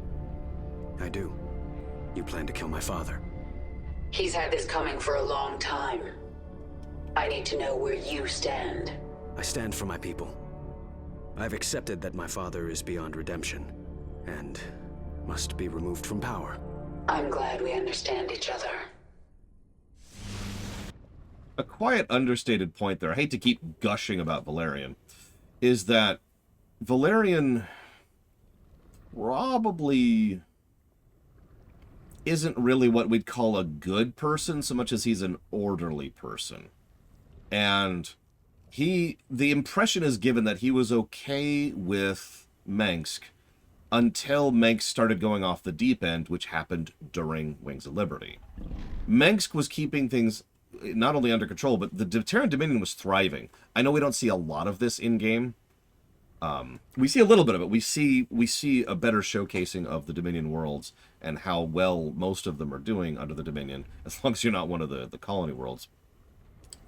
I do. You plan to kill my father. He's had this coming for a long time. I need to know where you stand. I stand for my people. I've accepted that my father is beyond redemption, and must be removed from power. I'm glad we understand each other. A quiet, understated point there, I hate to keep gushing about Valerian, is that Valerian probably isn't really what we'd call a good person so much as he's an orderly person. And the impression is given that he was okay with Mengsk until Mengsk started going off the deep end, which happened during Wings of Liberty. Mengsk was keeping things not only under control, but the Terran Dominion was thriving. I know we don't see a lot of this in-game. We see a little bit of it. We see a better showcasing of the Dominion worlds and how well most of them are doing under the Dominion, as long as you're not one of the colony worlds.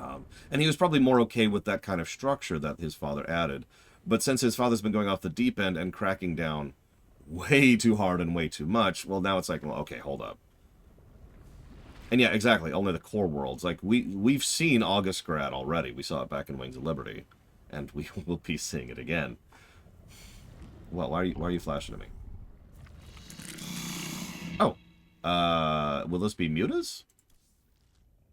And he was probably more okay with that kind of structure that his father added. But since his father's been going off the deep end and cracking down way too hard and way too much, well, now it's like, well, okay, hold up. And yeah, exactly, only the core worlds. Like, we've seen August Grad already. We saw it back in Wings of Liberty. And we will be seeing it again. Well, why are you flashing at me? Oh. Will this be Mutas?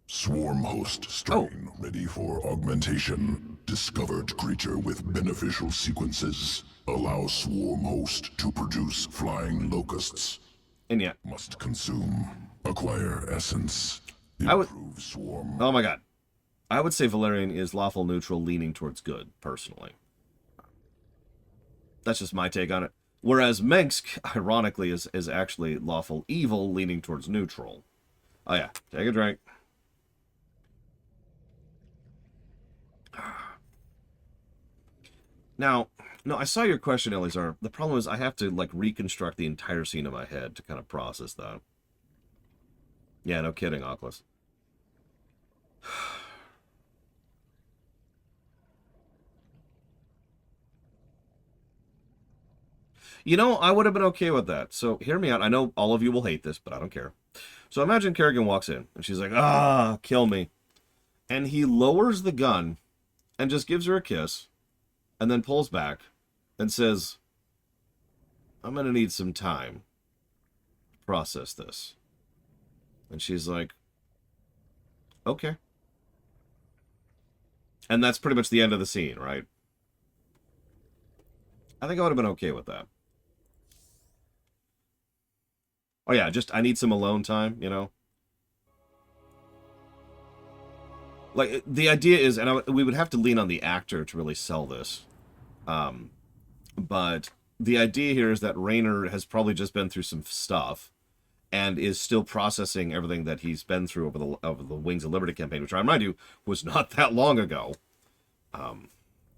Swarm host strain ready for augmentation. Discovered creature with beneficial sequences. Allow swarm host to produce flying locusts. And yeah. Must consume. Acquire essence. Improve swarm. Oh my god. I would say Valerian is lawful neutral leaning towards good, personally. That's just my take on it. Whereas Mengsk, ironically, is actually lawful evil leaning towards neutral. Oh yeah, take a drink. Now, no, I saw your question, Elizar. The problem is I have to, like, reconstruct the entire scene in my head to kind of process that. Yeah, no kidding, Oculus. You know, I would have been okay with that. So, hear me out. I know all of you will hate this, but I don't care. So, imagine Kerrigan walks in, and she's like, kill me. And he lowers the gun and just gives her a kiss, and then pulls back and says, I'm going to need some time to process this. And she's like, okay. And that's pretty much the end of the scene, right? I think I would have been okay with that. Oh yeah, just I need some alone time, you know? Like, the idea is, and we would have to lean on the actor to really sell this. But the idea here is that Raynor has probably just been through some stuff and is still processing everything that he's been through over the Wings of Liberty campaign, which I remind you was not that long ago.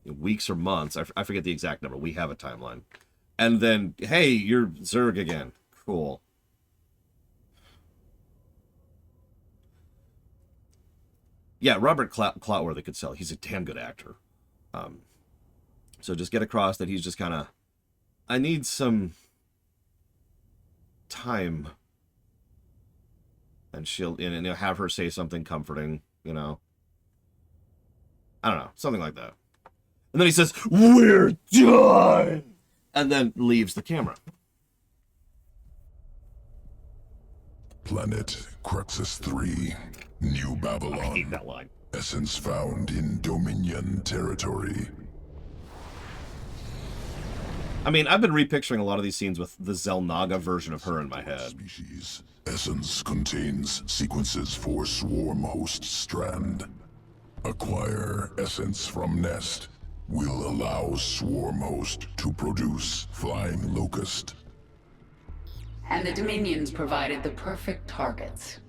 Weeks or months. I forget the exact number. We have a timeline. And then, hey, you're Zerg again. Cool. Yeah, Robert Cloutworthy could sell. He's a damn good actor. So just get across that he's just kind of, I need some time And and he'll have her say something comforting, you know. I don't know, something like that. And then he says, "We're done!" And then leaves the camera. Planet Cruxus 3, New Babylon. I hate that line. Essence found in Dominion territory. I mean, I've been repicturing a lot of these scenes with the Zelnaga version of her in my head. Species. Essence contains sequences for Swarm Host Strand. Acquire essence from Nest. Will allow Swarm Host to produce Flying Locust. And the Dominions provided the perfect targets.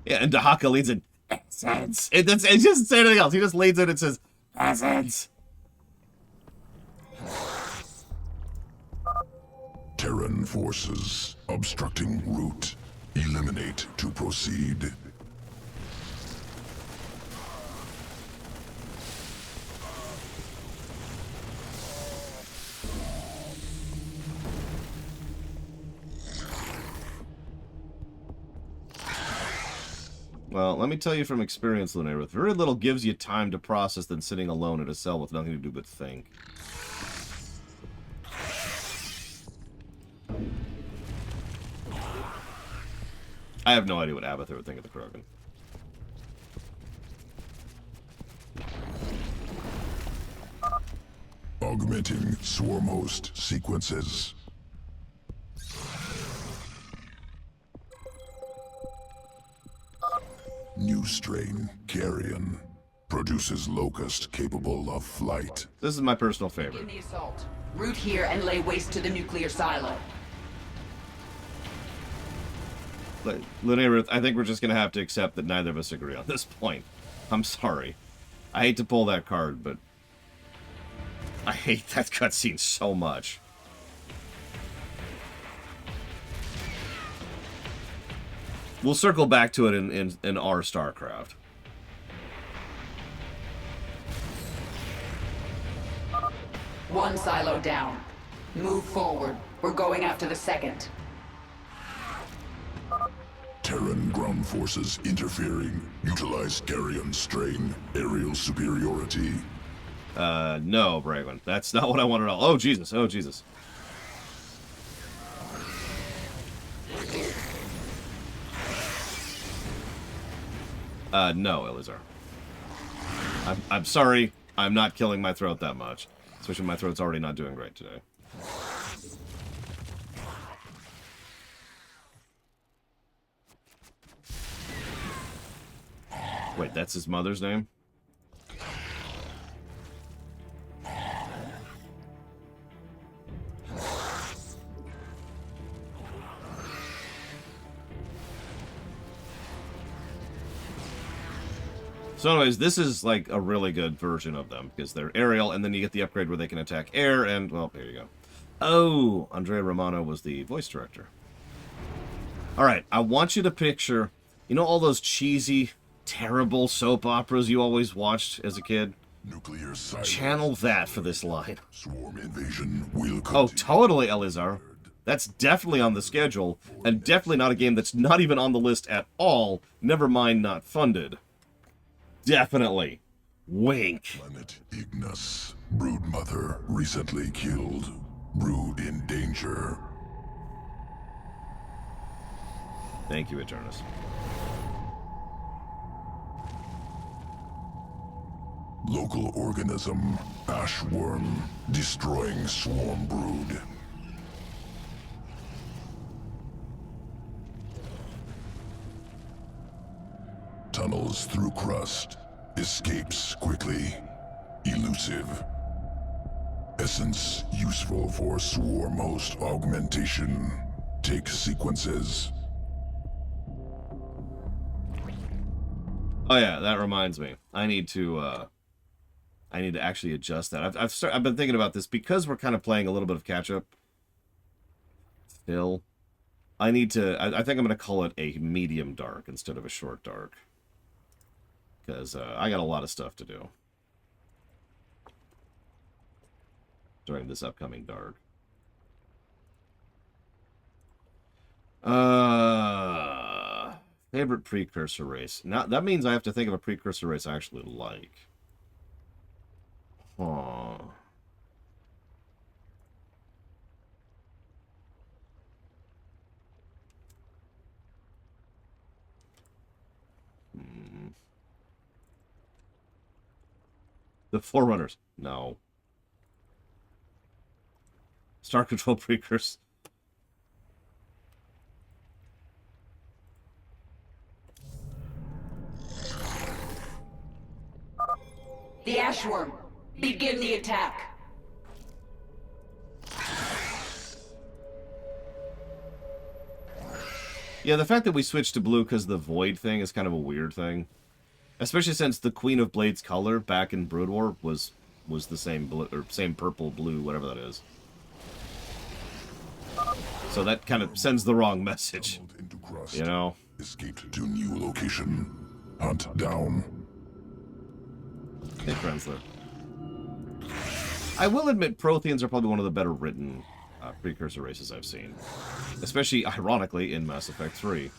Yeah, and Dahaka leads in essence. It doesn't say anything else. He just leads in and says essence. Terran forces obstructing route. Eliminate to proceed. Well, let me tell you from experience, Lunair, very little gives you time to process than sitting alone in a cell with nothing to do but think. I have no idea what Abathur would think of the Krogan. Augmenting Swarm Host sequences. New strain, Carrion. Produces locust capable of flight. This is my personal favorite. In the assault. Root here and lay waste to the nuclear silo. Lunair, I think we're just going to have to accept that neither of us agree on this point. I'm sorry. I hate to pull that card, but I hate that cutscene so much. We'll circle back to it in our Starcraft. One silo down. Move forward. We're going after the second. Terran ground forces interfering. Utilize Carrion strain. Aerial superiority. No, Bragwin. That's not what I want at all. Oh, Jesus. Oh, Jesus. No, Elizar. I'm sorry. I'm not killing my throat that much. Especially when my throat's already not doing great today. Wait, that's his mother's name? So anyways, this is like a really good version of them, because they're aerial, and then you get the upgrade where they can attack air, and, well, there you go. Oh, Andrea Romano was the voice director. Alright, I want you to picture, you know all those cheesy, terrible soap operas you always watched as a kid? Nuclear silence. Channel that for this line. Swarm invasion will continue. Oh, totally, Elizar. That's definitely on the schedule, and definitely not a game that's not even on the list at all, never mind not funded. Definitely. Wink. Planet Ignis. Broodmother recently killed. Brood in danger. Thank you, Eternus. Local organism. Ashworm. Destroying swarm brood. Tunnels through crust. Escapes quickly. Elusive. Essence useful for swarm host augmentation. Take sequences. Oh yeah, that reminds me. I need to actually adjust that. I've been thinking about this because we're kind of playing a little bit of catch up. Still, I need to. I think I'm going to call it a medium dark instead of a short dark. Because I got a lot of stuff to do during this upcoming dark. Favorite precursor race. Now that means I have to think of a precursor race I actually like. Huh. The Forerunners. No. Star Control precursor. The Ashworm. Begin the attack. Yeah, the fact that we switched to blue because the Void thing is kind of a weird thing. Especially since the Queen of Blades color back in Brood War was the same blue, or same purple, blue, whatever that is. So that kind of sends the wrong message. You know? Escaped to new location. Hunt down. Hey, friends there. I will admit Protheans are probably one of the better written precursor races I've seen. Especially, ironically, in Mass Effect 3.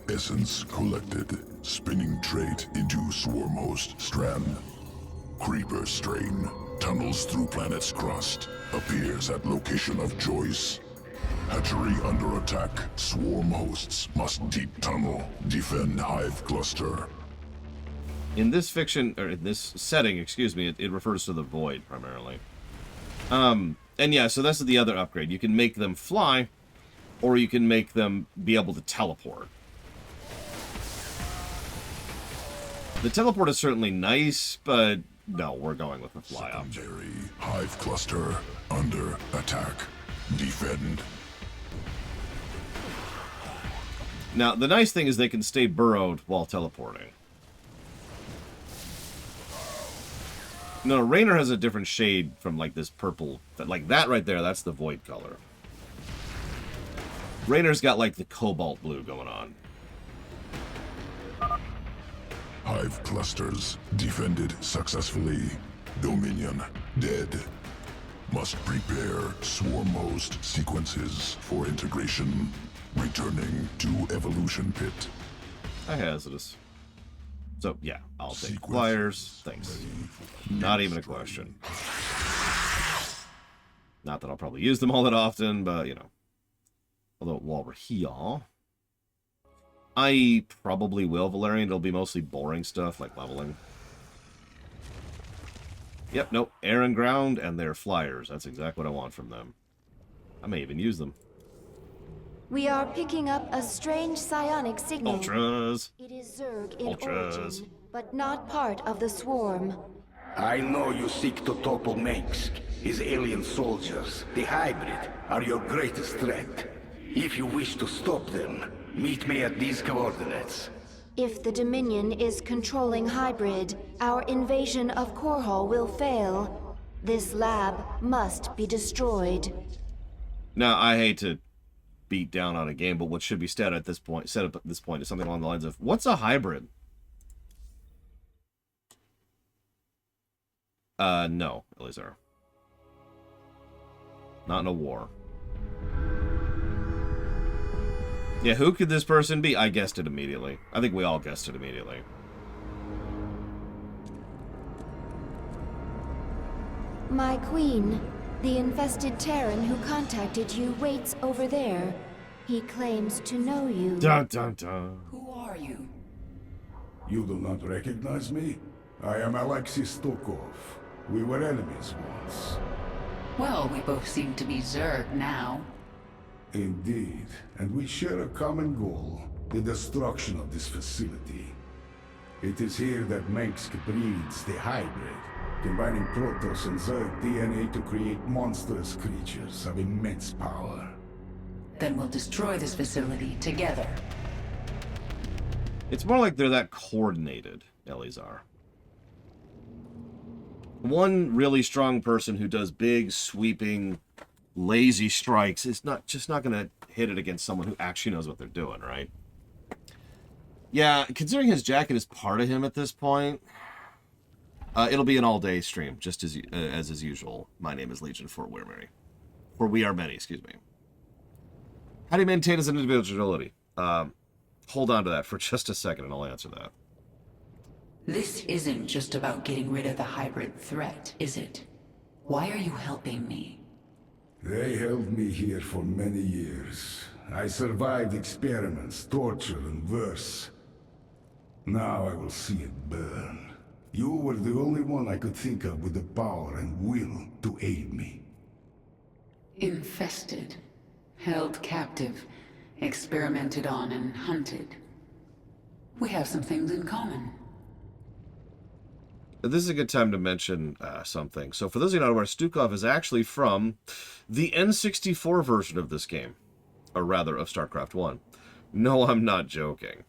Essence collected. Spinning trait into swarm host strand. Creeper strain. Tunnels through planet's crust. Appears at location of choice. Hatchery under attack. Swarm hosts must deep tunnel. Defend hive cluster. In this fiction, or in this setting, excuse me, it refers to the Void, primarily. And yeah, so that's the other upgrade. You can make them fly, or you can make them be able to teleport. The teleport is certainly nice, but no, we're going with the fly option. Hive cluster under attack. Defend. Now, the nice thing is they can stay burrowed while teleporting. No, Raynor has a different shade from, like, this purple. Like, that right there, that's the Void color. Raynor's got, like, the cobalt blue going on. Hive clusters defended successfully. Dominion dead. Must prepare swarm host sequences for integration. Returning to evolution pit. How hazardous. So, yeah, I'll take flyers. Thanks. Not even a question. Not that I'll probably use them all that often, but, you know. Although, while we're here, I probably will Valerian. It'll be mostly boring stuff, like leveling. Yep, nope. Air and ground, and they're flyers. That's exactly what I want from them. I may even use them. We are picking up a strange psionic signal. Ultras. It is Zerg in Ultras. origin, but not part of the swarm. I know you seek to topple Mengsk. His alien soldiers, the hybrid, are your greatest threat. If you wish to stop them, meet me at these coordinates. If the Dominion is controlling hybrid, our invasion of Korhal will fail. This lab must be destroyed. Now, I hate to beat down on a game, but what should be set up at this point is something along the lines of, what's a hybrid? No, Elizar. Not in a war. Yeah, who could this person be? I guessed it immediately. I think we all guessed it immediately. My queen, the infested Terran who contacted you waits over there. He claims to know you. Dun dun dun. Who are you? You do not recognize me? I am Alexei Stokov. We were enemies once. Well, we both seem to be Zerg now. Indeed, and we share a common goal, the destruction of this facility. It is here that Mengsk breeds the hybrid, combining Protoss and Zerg DNA to create monstrous creatures of immense power. Then we'll destroy this facility together. It's more like they're that coordinated, Elizar. One really strong person who does big, sweeping, lazy strikes is just not going to hit it against someone who actually knows what they're doing, right? Yeah, considering his jacket is part of him at this point, it'll be an all-day stream, just as is usual. My name is Legion for We're Many. For We Are Many, excuse me. How do you maintain his individuality? Hold on to that for just a second, and I'll answer that. This isn't just about getting rid of the hybrid threat, is it? Why are you helping me? They held me here for many years. I survived experiments, torture, and worse. Now I will see it burn. You were the only one I could think of with the power and will to aid me. Infested, held captive, experimented on and hunted. We have some things in common. This is a good time to mention something. So for those of you not aware, Stukov is actually from the N64 version of this game. Or rather, of StarCraft 1. No, I'm not joking.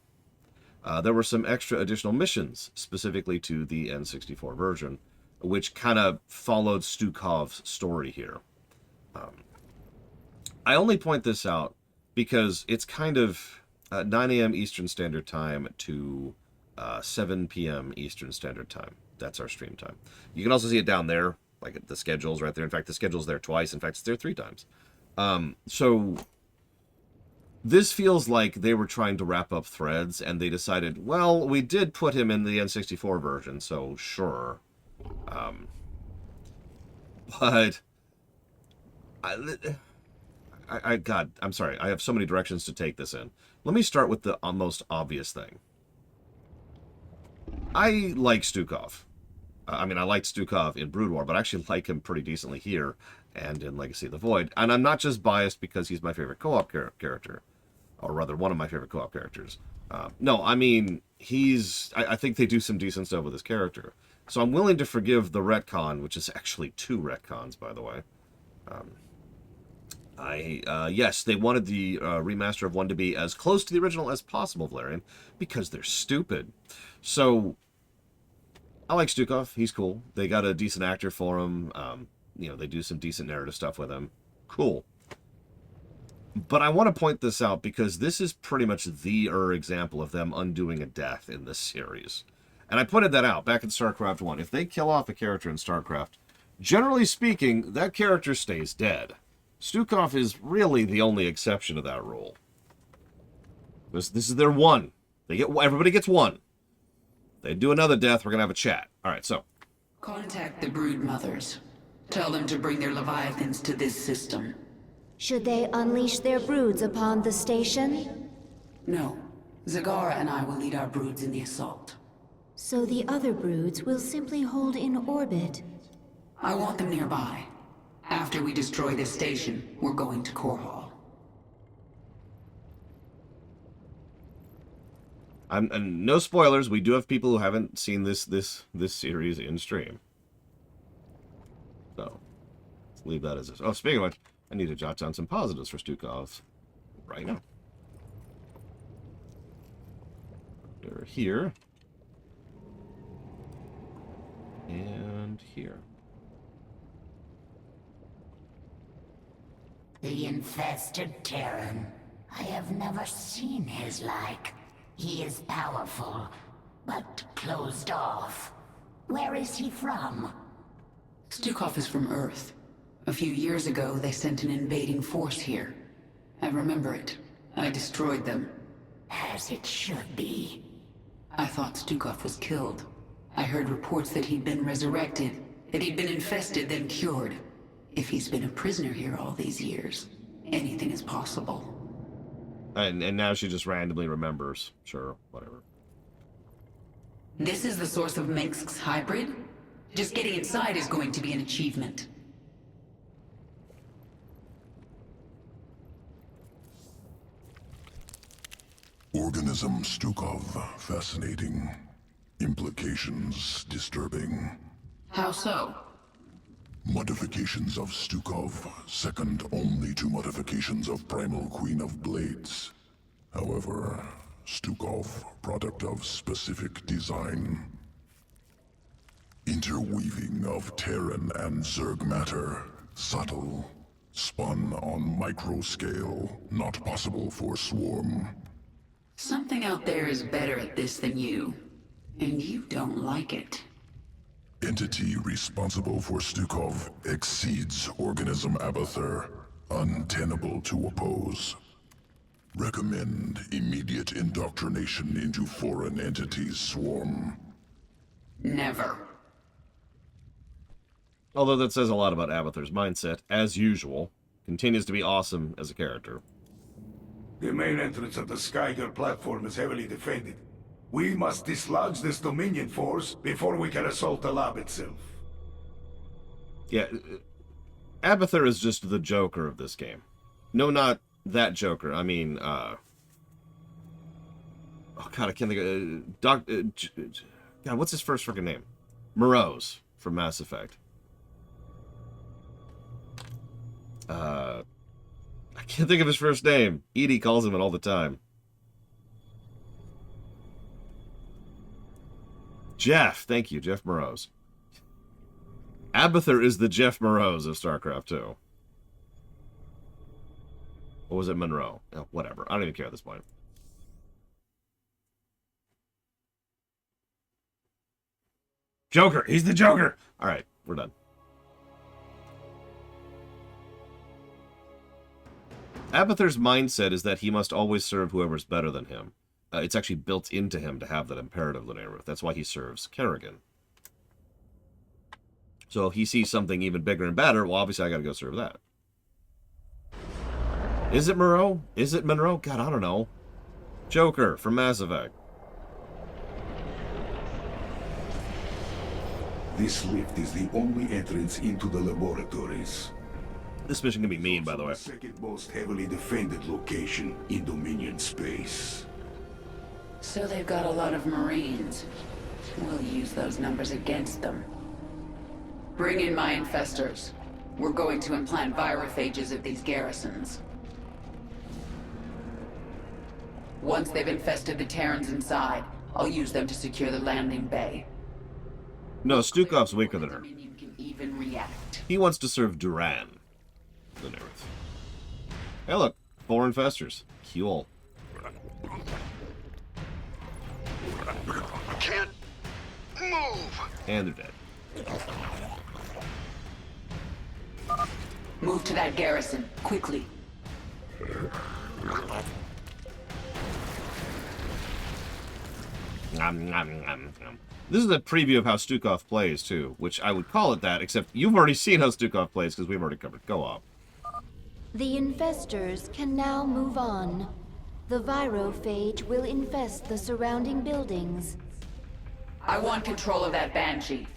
There were some extra additional missions, specifically to the N64 version, which kind of followed Stukov's story here. I only point this out because it's kind of 9 a.m. Eastern Standard Time to 7 p.m. Eastern Standard Time. That's our stream time. You can also see it down there, like the schedule's right there. In fact, the schedule's there twice. In fact, it's there 3 times. So this feels like they were trying to wrap up threads, and they decided, well, we did put him in the N64 version, so sure. But God, I'm sorry. I have so many directions to take this in. Let me start with the most obvious thing. I like Stukov. I mean, I liked Stukov in Brood War, but I actually like him pretty decently here and in Legacy of the Void. And I'm not just biased because he's my favorite co-op character, or rather, one of my favorite co-op characters. No, I mean, I think they do some decent stuff with his character. So I'm willing to forgive the retcon, which is actually 2 retcons, by the way. Yes, they wanted the remaster of 1 to be as close to the original as possible, Valerian, because they're stupid. So I like Stukov. He's cool. They got a decent actor for him. You know, they do some decent narrative stuff with him. Cool. But I want to point this out because this is pretty much the example of them undoing a death in this series. And I pointed that out back in StarCraft 1. If they kill off a character in StarCraft, generally speaking, that character stays dead. Stukov is really the only exception to that rule. This is their 1. Everybody gets 1. They do another death, we're going to have a chat. All right, so. Contact the brood mothers. Tell them to bring their Leviathans to this system. Should they unleash their broods upon the station? No. Zagara and I will lead our broods in the assault. So the other broods will simply hold in orbit. I want them nearby. After we destroy this station, we're going to Core Hall. And no spoilers, we do have people who haven't seen this series in stream. So, let's leave that as this. Oh, speaking of which, I need to jot down some positives for Stukov right now. They're here. And here. The infested Terran. I have never seen his like. He is powerful, but closed off. Where is he from? Stukov is from Earth. A few years ago, they sent an invading force here. I remember it. I destroyed them. As it should be. I thought Stukov was killed. I heard reports that he'd been resurrected, that he'd been infested, then cured. If he's been a prisoner here all these years, anything is possible. And now she just randomly remembers. Sure, whatever. This is the source of Mengsk's hybrid? Just getting inside is going to be an achievement. Organism Stukov, fascinating. Implications disturbing. How so? Modifications of Stukov, second only to modifications of Primal Queen of Blades. However, Stukov, product of specific design. Interweaving of Terran and Zerg matter, subtle, spun on micro scale, not possible for Swarm. Something out there is better at this than you, and you don't like it. Entity responsible for Stukov exceeds organism Abathur. Untenable to oppose. Recommend immediate indoctrination into foreign entities swarm. Never. Although that says a lot about Abathur's mindset, as usual. Continues to be awesome as a character. The main entrance of the Skyger platform is heavily defended. We must dislodge this Dominion force before we can assault the lab itself. Yeah, Abathur is just the Joker of this game. No, not that Joker. I mean, oh god, I can't think of... God, what's his first freaking name? Morose from Mass Effect. I can't think of his first name. Edie calls him it all the time. Jeff. Thank you, Jeff Morose. Abathur is the Jeff Morose of Starcraft 2. Or was it Monroe? Oh, whatever. I don't even care at this point. Joker! He's the Joker! Alright, we're done. Abathur's mindset is that he must always serve whoever's better than him. It's actually built into him to have that imperative, Lunaruth. That's why he serves Kerrigan. So if he sees something even bigger and better, well, obviously I gotta go serve that. Is it Monroe? Is it Monroe? God, I don't know. Joker from Mass Effect. This lift is the only entrance into the laboratories. This mission can be mean, by the way. The second most heavily defended location in Dominion space. So they've got a lot of Marines. We'll use those numbers against them. Bring in my infestors. We're going to implant virophages at these garrisons. Once they've infested the Terrans inside, I'll use them to secure the landing bay. No, Stukov's weaker than her. Can even react. He wants to serve Duran. Hey look, 4 infestors. Cool. Can't move. And they're dead. Move to that garrison, quickly. Nom, nom, nom, nom. This is a preview of how Stukov plays, too, which I would call it that, except you've already seen how Stukov plays, because we've already covered co-op. The infestors can now move on. The virophage will infest the surrounding buildings. I want control of that Banshee.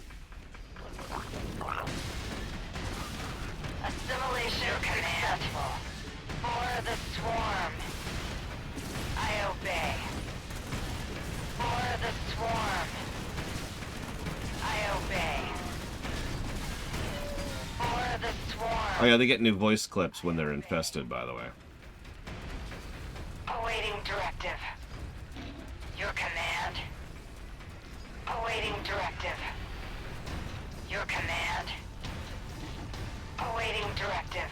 Assimilation successful. For the swarm. I obey. For the swarm. I obey. For the swarm. Oh yeah, they get new voice clips when they're infested, by the way. Awaiting directive. Your command. Awaiting directive. Your command. Awaiting directive.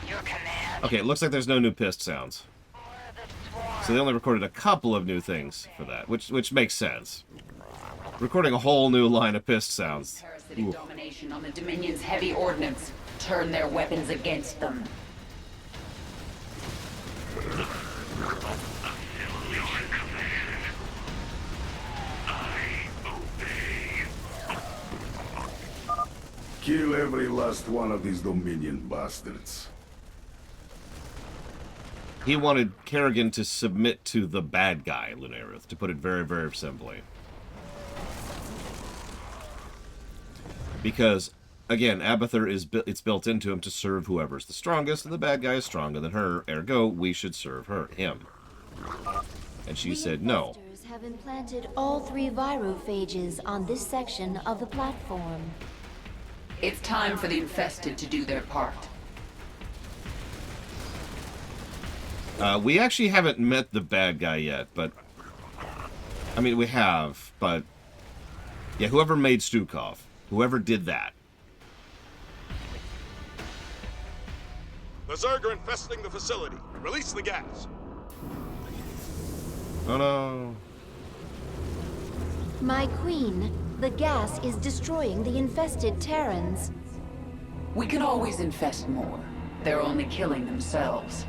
Your command. Okay, it looks like there's no new pissed sounds. So they only recorded a couple of new things for that, which makes sense. Recording a whole new line of pissed sounds. Parasitic domination on the Dominion's heavy ordnance. Turn their weapons against them. Kill every last one of these Dominion bastards. He wanted Kerrigan to submit to the bad guy, Lunaruth, to put it very, very simply. Because, again, Abathur it's built into him to serve whoever's the strongest, and the bad guy is stronger than her, ergo, we should serve him. And she said no. The have implanted all 3 virophages on this section of the platform. It's time for the infested to do their part. We actually haven't met the bad guy yet, but... I mean, we have, but... Yeah, whoever made Stukov. Whoever did that. The Zerg are infesting the facility. Release the gas. Oh no. My queen, the gas is destroying the infested Terrans. We can always infest more. They're only killing themselves.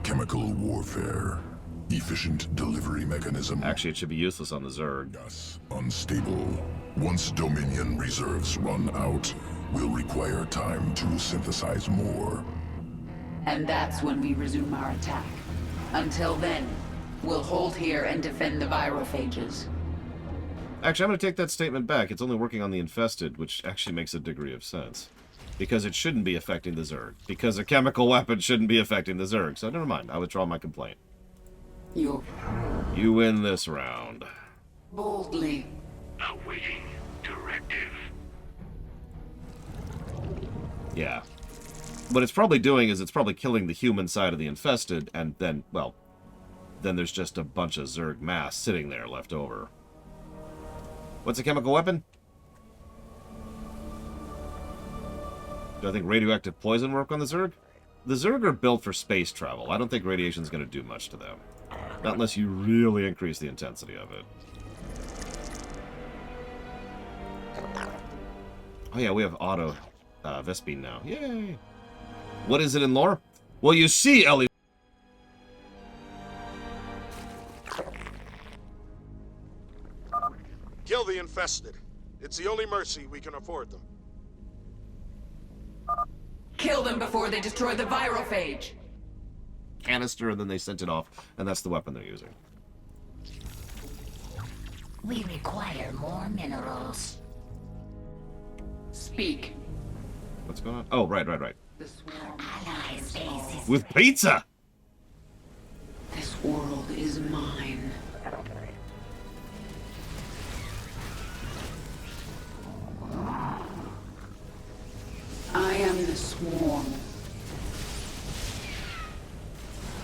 Chemical warfare. Efficient delivery mechanism. Actually, it should be useless on the Zerg. Gas unstable. Once Dominion reserves run out, we'll require time to synthesize more. And that's when we resume our attack. Until then, we'll hold here and defend the virophages. Actually, I'm going to take that statement back. It's only working on the infested, which actually makes a degree of sense. Because it shouldn't be affecting the Zerg. Because a chemical weapon shouldn't be affecting the Zerg. So never mind. I withdraw my complaint. You win this round. Boldly. Awaiting directive. Yeah. What it's probably doing is it's probably killing the human side of the infested, and then, well, then there's just a bunch of Zerg mass sitting there left over. What's a chemical weapon? Do I think radioactive poison work on the Zerg? The Zerg are built for space travel. I don't think radiation's going to do much to them. Not unless you really increase the intensity of it. Oh yeah, we have auto Vespine now. Yay! What is it in lore? Well, you see, Ellie. Kill the infested. It's the only mercy we can afford them. Kill them before they destroy the virophage. Canister, and then they sent it off, and that's the weapon they're using. We require more minerals. Speak. What's going on? Oh, right. The swarm. Allies base is With pizza! This world is mine. I am the swarm.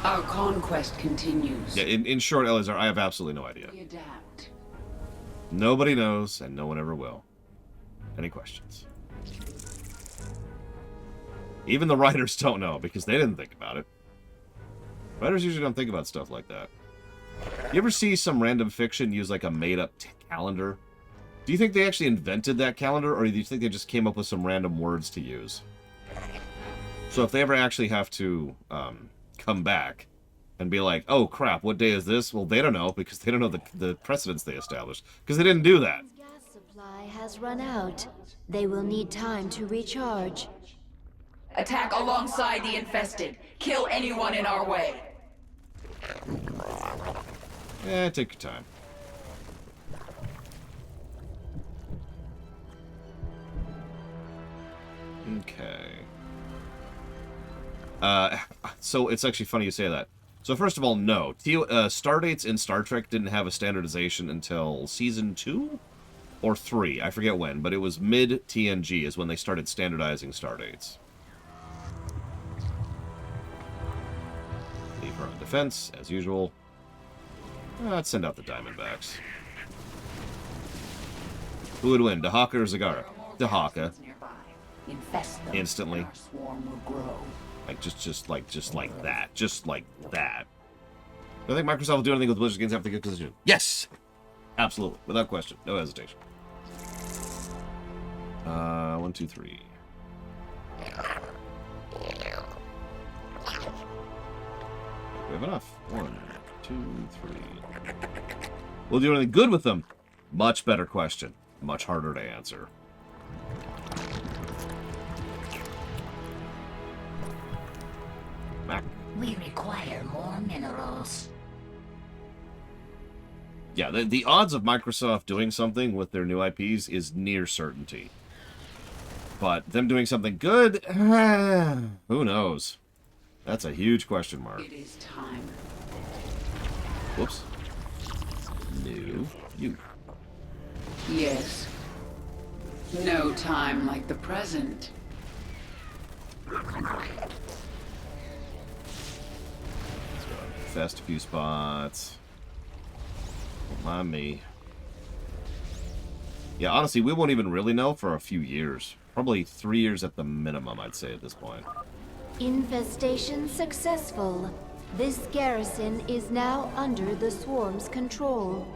Our conquest continues. Yeah, in short, Elazar, I have absolutely no idea. We adapt. Nobody knows, and no one ever will. Any questions? Even the writers don't know, because they didn't think about it. Writers usually don't think about stuff like that. You ever see some random fiction use, like, a made-up calendar? Do you think they actually invented that calendar, or do you think they just came up with some random words to use? So if they ever actually have to come back and be like, oh crap, what day is this? Well, they don't know, because they don't know the precedents they established, because they didn't do that. Gas supply has run out. They will need time to recharge. Attack alongside the infested. Kill anyone in our way. Yeah, take your time. Okay. So it's actually funny you say that. So first of all, no. Stardates in Star Trek didn't have a standardization until Season 2? Or 3, I forget when, but it was mid-TNG is when they started standardizing stardates. Leave her on defense, as usual. Let's send out the Diamondbacks. Who would win, Dahaka or Zagara? Dahaka. Instantly. Like, just like that. Just like that. Do I think Microsoft will do anything with Blizzard's games after the good decision? Yes! Absolutely. Without question. No hesitation. 1, 2, 3. We have enough. 1, 2, 3. Will do anything good with them? Much better question. Much harder to answer. Mac. We require more minerals. Yeah, the odds of Microsoft doing something with their new IPs is near certainty. But them doing something good, who knows? That's a huge question mark. It is time. Whoops. No, you. Yes. No time like the present. Infest a few spots. Don't mind me. Yeah, honestly, we won't even really know for a few years. Probably 3 years at the minimum, I'd say, at this point. Infestation successful. This garrison is now under the Swarm's control.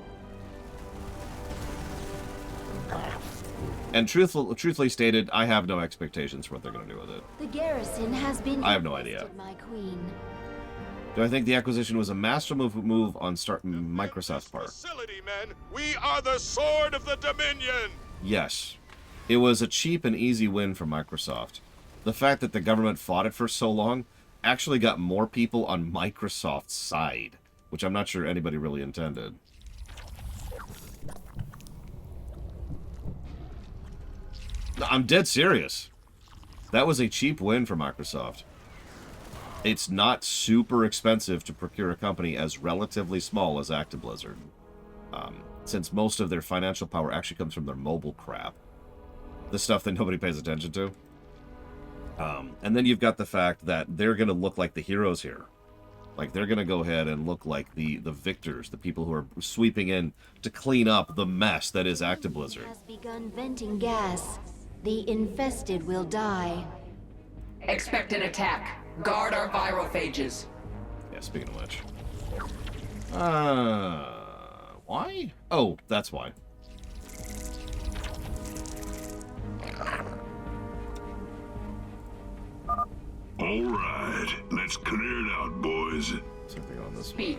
And truthfully stated, I have no expectations for what they're going to do with it. The garrison has been I have no idea. my queen. Do I think the acquisition was a master move on Microsoft's part? Facility, men. We are the sword of the Dominion. Yes. It was a cheap and easy win for Microsoft. The fact that the government fought it for so long actually got more people on Microsoft's side, which I'm not sure anybody really intended. I'm dead serious. That was a cheap win for Microsoft. It's not super expensive to procure a company as relatively small as Actiblizzard, since most of their financial power actually comes from their mobile crap. The stuff that nobody pays attention to. And then you've got the fact that they're going to look like the heroes here. Like, they're going to go ahead and look like the victors, the people who are sweeping in to clean up the mess that is Actiblizzard. Has begun venting gas. The infested will die. Expect an attack. Guard our virophages. Yeah, speaking of which. Why? Oh, that's why. All right, let's clear it out, boys. Something on this Speak.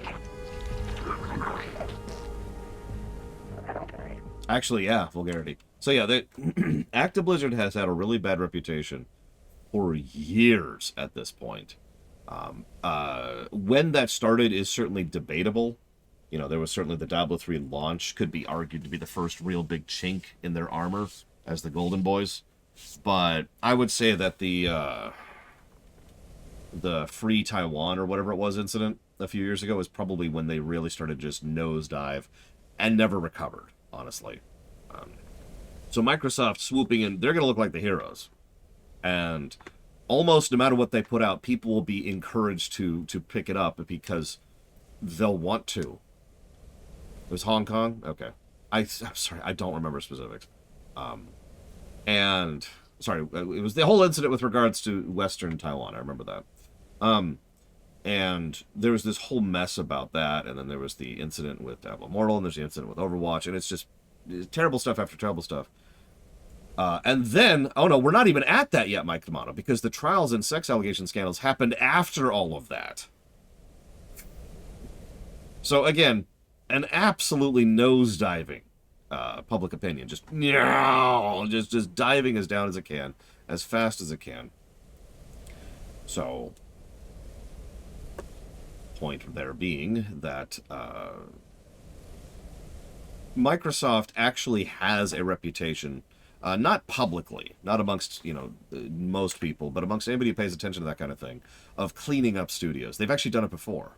Actually, yeah, vulgarity. So yeah, Actiblizzard has had a really bad reputation for years at this point. When that started is certainly debatable. You know, there was certainly the Diablo 3 launch, could be argued to be the first real big chink in their armor as the Golden Boys. But I would say that the Free Taiwan or whatever it was incident a few years ago was probably when they really started just nosedive and never recovered, honestly. So Microsoft swooping in, they're going to look like the heroes. And almost no matter what they put out, people will be encouraged to pick it up because they'll want to. It was Hong Kong? Okay. I'm sorry, I don't remember specifics. And, sorry, it was the whole incident with regards to Western Taiwan. I remember that. And there was this whole mess about that, and then there was the incident with Diablo Immortal, and there's the incident with Overwatch, and it's just terrible stuff after terrible stuff. And then, oh no, we're not even at that yet, Mike D'Amato, because the trials and sex allegation scandals happened after all of that. So again, an absolutely nosediving public opinion, just diving as down as it can, as fast as it can. So, point there being that Microsoft actually has a reputation, not publicly, not amongst, most people, but amongst anybody who pays attention to that kind of thing, of cleaning up studios. They've actually done it before.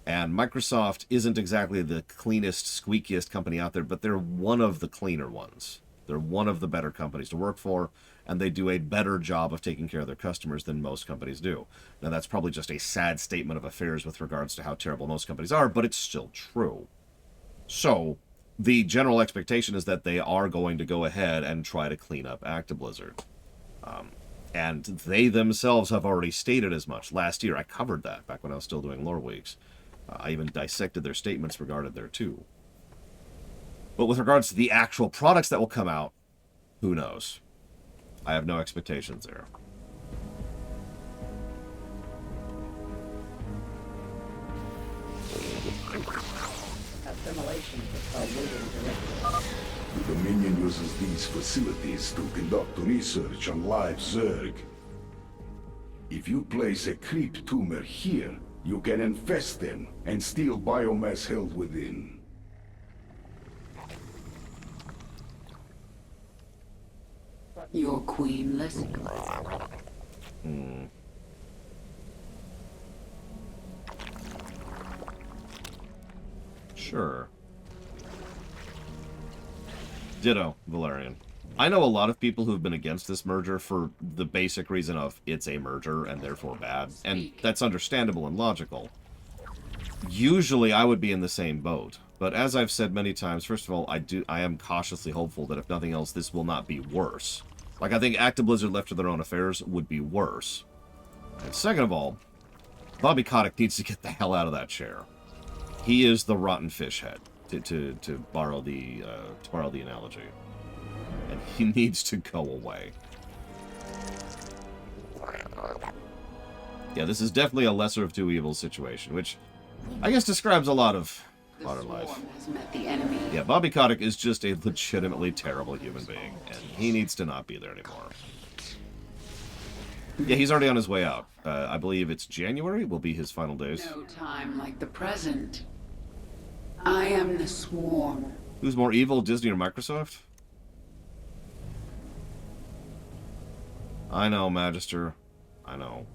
And Microsoft isn't exactly the cleanest, squeakiest company out there, but they're one of the cleaner ones. They're one of the better companies to work for, and they do a better job of taking care of their customers than most companies do. Now, that's probably just a sad statement of affairs with regards to how terrible most companies are, but it's still true. So, the general expectation is that they are going to go ahead and try to clean up Actiblizzard. And they themselves have already stated as much. Last year, I covered that back when I was still doing Lore Weeks. I even dissected their statements regarded there, too. But with regards to the actual products that will come out, who knows? I have no expectations there. The Dominion uses these facilities to conduct research on live Zerg. If you place a creep tumor here, you can infest them and steal biomass held within. Your queen listens. Sure. Ditto, Valerian. I know a lot of people who've been against this merger for the basic reason of it's a merger and therefore bad, and that's understandable and logical. Usually I would be in the same boat, but as I've said many times, first of all, I am cautiously hopeful that if nothing else, this will not be worse. Like, I think Actiblizzard left to their own affairs would be worse. And second of all, Bobby Kotick needs to get the hell out of that chair. He is the rotten fish head, to borrow the analogy, and he needs to go away. Yeah, this is definitely a lesser of two evils situation, which I guess describes a lot of modern life. Yeah, Bobby Kotick is just a legitimately terrible human being, and he needs to not be there anymore. Yeah, he's already on his way out. I believe it's January will be his final days. No time like the present. I am the Swarm. Who's more evil, Disney or Microsoft? I know, Magister. I know.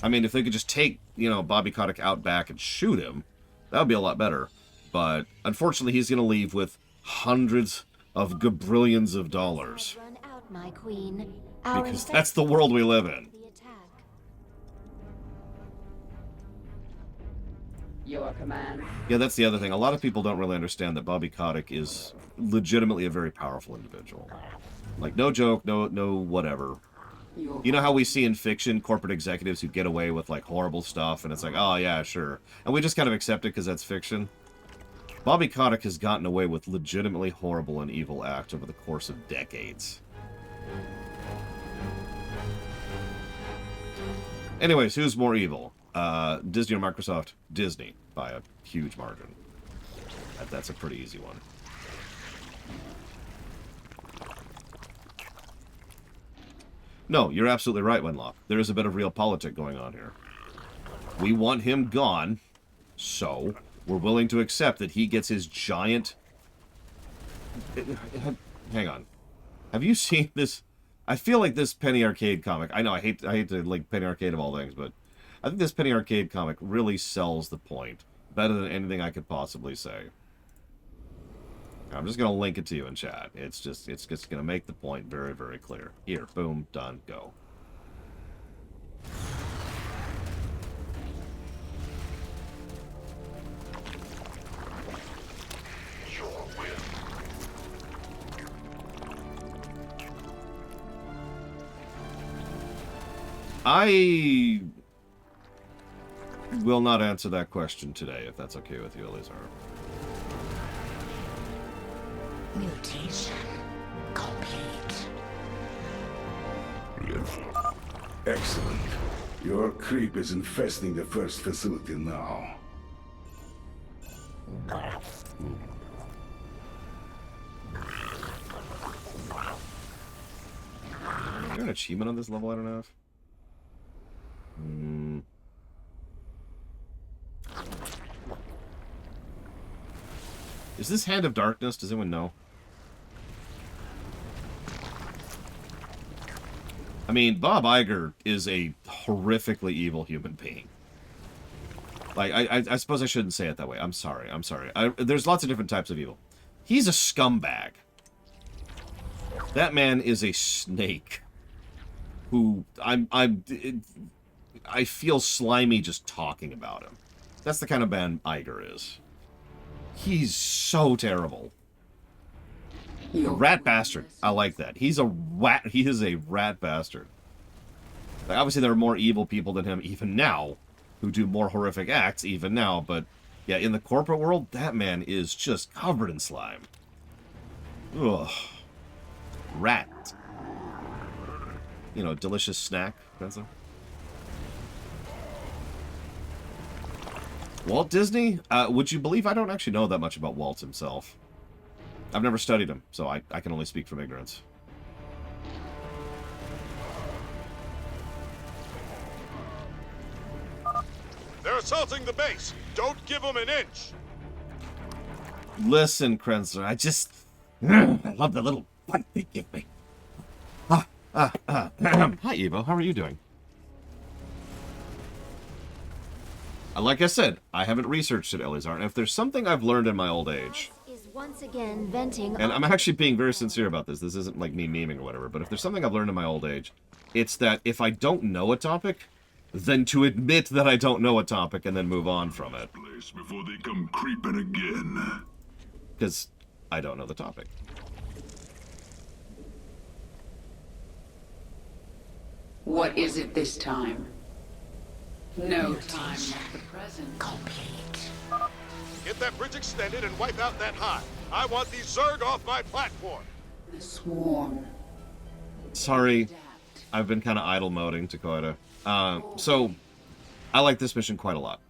I mean, if they could just take, you know, Bobby Kotick out back and shoot him, that would be a lot better. But unfortunately, he's going to leave with hundreds of gabrillions of dollars. Run out, my queen. Because that's the world we live in. Your command. Yeah, that's the other thing. A lot of people don't really understand that Bobby Kotick is legitimately a very powerful individual. Like, no joke, no whatever. You know how we see in fiction corporate executives who get away with, like, horrible stuff, and it's like, oh, yeah, sure. And we just kind of accept it because that's fiction. Bobby Kotick has gotten away with legitimately horrible and evil acts over the course of decades. Anyways, who's more evil? Disney or Microsoft? Disney, by a huge margin. That's a pretty easy one. No, you're absolutely right, Wenlock. There is a bit of realpolitik going on here. We want him gone, so we're willing to accept that he gets his giant... Hang on. Have you seen this? I feel like this Penny Arcade comic... I know, I hate to link Penny Arcade of all things, but I think this Penny Arcade comic really sells the point better than anything I could possibly say. I'm just going to link it to you in chat. It's just going to make the point very, very clear. Here, boom, done, go. I will not answer that question today, if that's okay with you, Elizar. Mutation complete. Excellent. Your creep is infesting the first facility now. Is there an achievement on this level I don't have? Is this Hand of Darkness? Does anyone know? I mean, Bob Iger is a horrifically evil human being. Like, I suppose I shouldn't say it that way. I'm sorry. I'm sorry. There's lots of different types of evil. He's a scumbag. That man is a snake. Who I feel slimy just talking about him. That's the kind of man Iger is. He's so terrible. A rat bastard. I like that. He is a rat bastard. Like, obviously, there are more evil people than him even now, who do more horrific acts even now, but yeah, in the corporate world, that man is just covered in slime. Ugh. Rat. You know, delicious snack. That's a... Walt Disney? Would you believe I don't actually know that much about Walt himself? I've never studied him, so I can only speak from ignorance. They're assaulting the base. Don't give them an inch. Listen, Krenzer, I just... I love the little bite they give me. Hi, Evo. How are you doing? Like I said, I haven't researched it, Elizar, and if there's something I've learned in my old age... Is once again venting... And I'm actually being very sincere about this. This isn't like me memeing or whatever, but if there's something I've learned in my old age, it's that if I don't know a topic, then to admit that I don't know a topic and then move on from it. Before they come creeping again. Because I don't know the topic. What is it this time? No time like the present. Complete. Get that bridge extended and wipe out that hive. I want these Zerg off my platform. The swarm. Sorry, I've been kind of idle moding, Dakota. So, I like this mission quite a lot.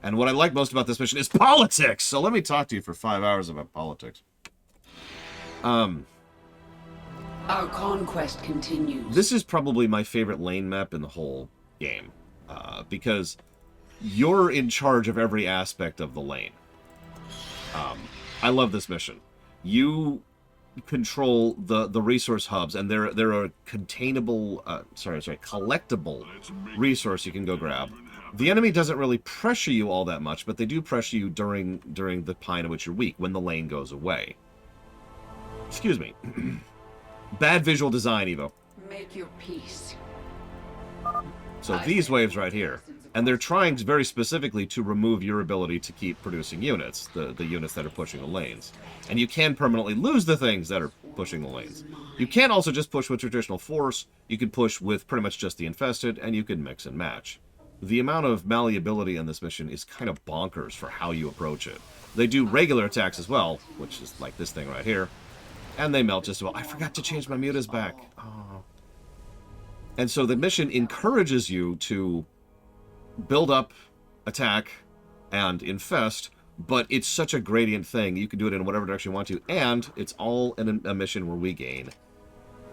And what I like most about this mission is politics! So let me talk to you for 5 hours about politics. Our conquest continues. This is probably my favorite lane map in the whole game. Because you're in charge of every aspect of the lane. I love this mission. You control the resource hubs, and they're a containable, collectible resource you can go grab. The enemy doesn't really pressure you all that much, but they do pressure you during the point at which you're weak, when the lane goes away. Excuse me. Bad visual design, Evo. Make your peace. So these waves right here, and they're trying very specifically to remove your ability to keep producing units, the units that are pushing the lanes. And you can permanently lose the things that are pushing the lanes. You can also just push with traditional force, you can push with pretty much just the infested, and you can mix and match. The amount of malleability in this mission is kind of bonkers for how you approach it. They do regular attacks as well, which is like this thing right here, and they melt just about. I forgot to change my mutas back. Oh. And so the mission encourages you to build up, attack, and infest, but it's such a gradient thing. You can do it in whatever direction you want to, and it's all in a mission where we gain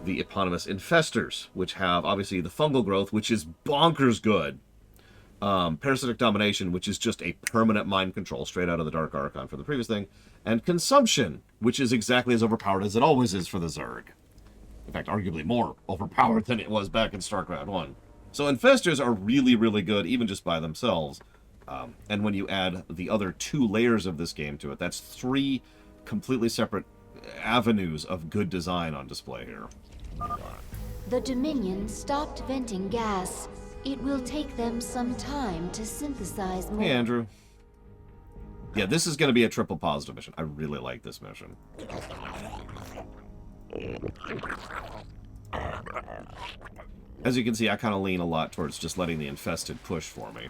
the eponymous infestors, which have, obviously, the fungal growth, which is bonkers good. Parasitic domination, which is just a permanent mind control, straight out of the Dark Archon for the previous thing, and consumption, which is exactly as overpowered as it always is for the Zerg. In fact, arguably more overpowered than it was back in Starcraft 1. So infestors are really, really good, even just by themselves. And when you add the other 2 layers of this game to it, that's 3 completely separate avenues of good design on display here. The Dominion stopped venting gas. It will take them some time to synthesize more. Hey, Andrew. Yeah, this is going to be a triple positive mission. I really like this mission. As you can see, I kind of lean a lot towards just letting the infested push for me.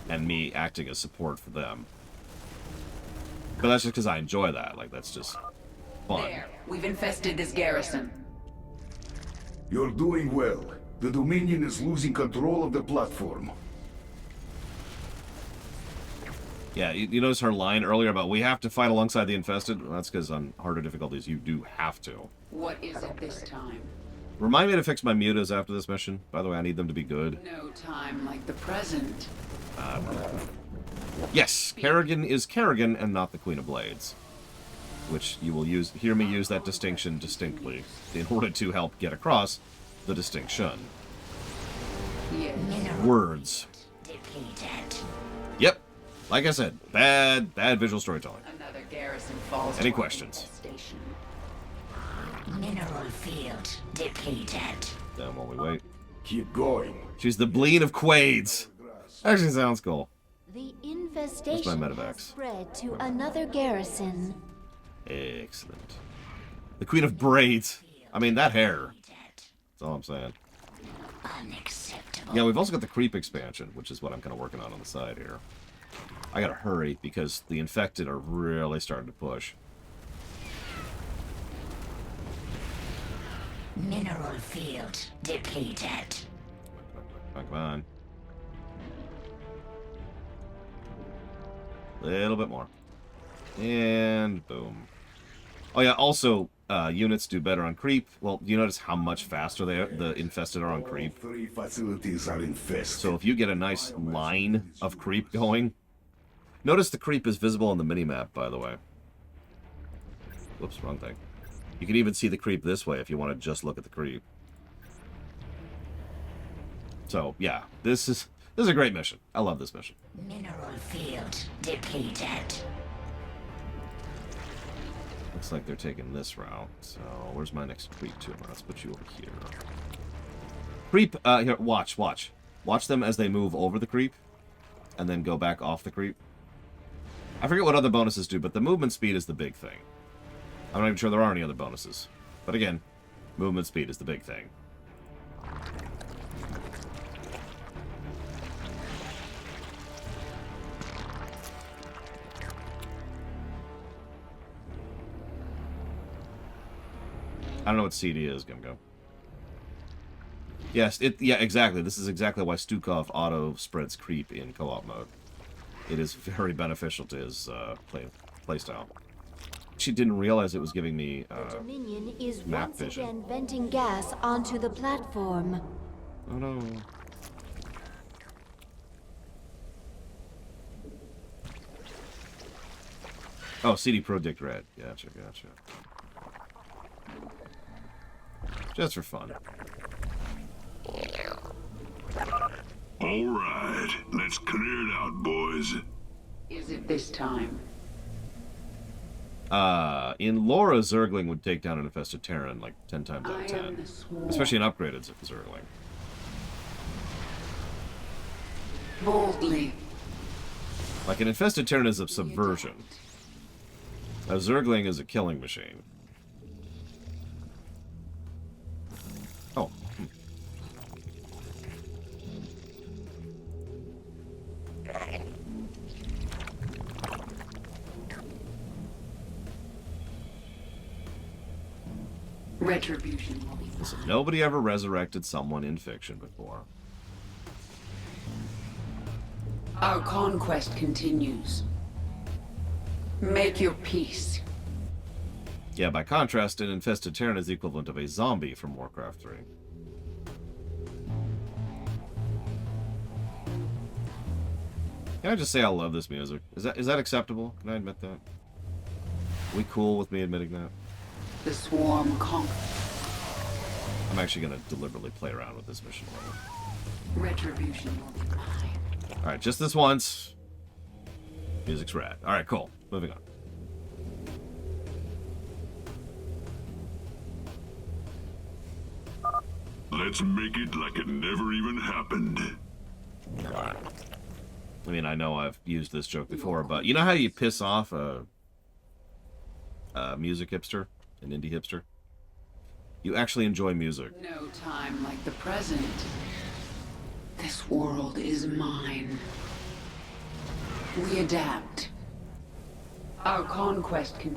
And me acting as support for them. But that's just because I enjoy that. Like, that's just fun. There, we've infested this garrison. You're doing well. The Dominion is losing control of the platform. Yeah, you notice her line earlier about we have to fight alongside the infested? Well, that's because on harder difficulties you do have to. What is it this time? Remind me to fix my mutas after this mission. By the way, I need them to be good. No time like the present. Yes, Kerrigan is Kerrigan and not the Queen of Blades. Which you will hear me use that distinction distinctly in order to help get across the distinction. Yes. Words. Yep. Like I said, bad visual storytelling. Another garrison falls. Any questions? Mineral field depleted. Then while we wait. Keep going. She's the Bleen of Quades. Actually sounds cool. The infestation has spread to another garrison. Excellent. The Queen of Braids. I mean, that hair. That's all I'm saying. Unacceptable. Yeah, we've also got the creep expansion, which is what I'm kind of working on the side here. I gotta hurry because the infected are really starting to push. Mineral field depleted. Come on. A little bit more. And boom. Oh yeah, also, units do better on creep. Well, do you notice how much faster the infested are on creep? 3 facilities are infested. So if you get a nice line of creep going... Notice the creep is visible on the minimap, by the way. Whoops, wrong thing. You can even see the creep this way if you want to just look at the creep. So, yeah, this is a great mission. I love this mission. Mineral field depleted. Looks like they're taking this route. So, where's my next creep to? Let's put you over here. Creep, here, watch. Watch them as they move over the creep, and then go back off the creep. I forget what other bonuses do, but the movement speed is the big thing. I'm not even sure there are any other bonuses. But again, Movement speed is the big thing. I don't know what CD is, Gumgo. Yes, yeah, exactly. This is exactly why Stukov auto spreads creep in co-op mode. It is very beneficial to his playstyle. She didn't realize it was giving me The Dominion is map once vision. again venting gas onto the platform. Oh no. Oh, CD Prodict Red. Gotcha, gotcha. Just for fun. All right, let's clear it out, boys. Is it this time? In Laura, Zergling would take down an infested Terran like 10 times out of 10. Especially an upgraded Zergling. Boldly. Like, an infested Terran is a subversion. A Zergling is a killing machine. Oh. Retribution will be Listen, nobody ever resurrected someone in fiction before. Our conquest continues. Make your peace. Yeah, by contrast, an infested Terran is the equivalent of a zombie from Warcraft 3. Can I just say I love this music? Is that acceptable? Can I admit that? Are we cool with me admitting that? The swarm conquers. I'm actually going to deliberately play around with this mission level. Retribution will be mine. Alright, just this once. Music's rad. Alright, cool. Moving on. Let's make it like it never even happened. I mean, I know I've used this joke before, but you know how you piss off a music hipster? An indie hipster? You actually enjoy music. No time like the present. This world is mine. We adapt. Our conquest can...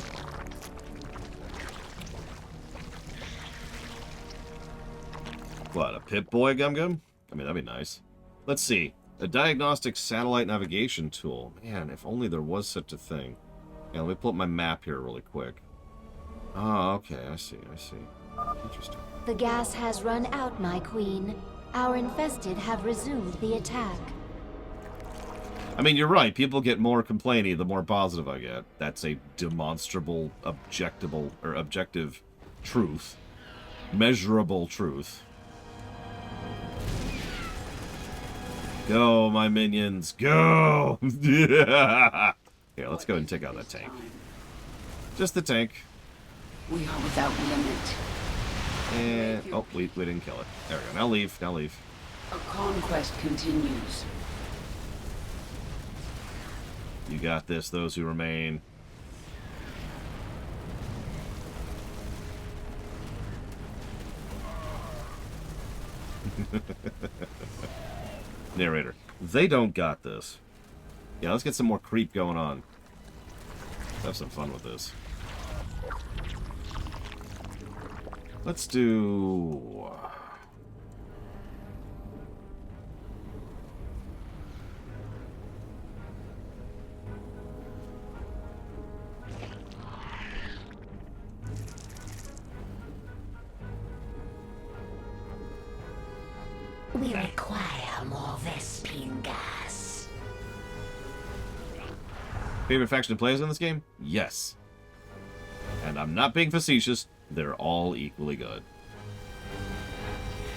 What, a Pip-Boy, Gum-Gum? I mean, that'd be nice. Let's see. A diagnostic satellite navigation tool. Man, if only there was such a thing. Yeah, let me pull up my map here really quick. Oh, okay, I see. Interesting. The gas has run out, my queen. Our infested have resumed the attack. I mean, you're right. People get more complainy the more positive I get. That's a demonstrable, objective truth. Measurable truth. Go, my minions, go! Yeah. Here, let's go and take out that tank. Just the tank. We are without limit. And oh, we didn't kill it. There we go. Now leave. Now leave. Our conquest continues. You got this. Those who remain. Narrator. They don't got this. Yeah, let's get some more creep going on. Let's have some fun with this. Let's do... We require more Vespine gas. Favorite faction to play as in this game? Yes. And I'm not being facetious. They're all equally good.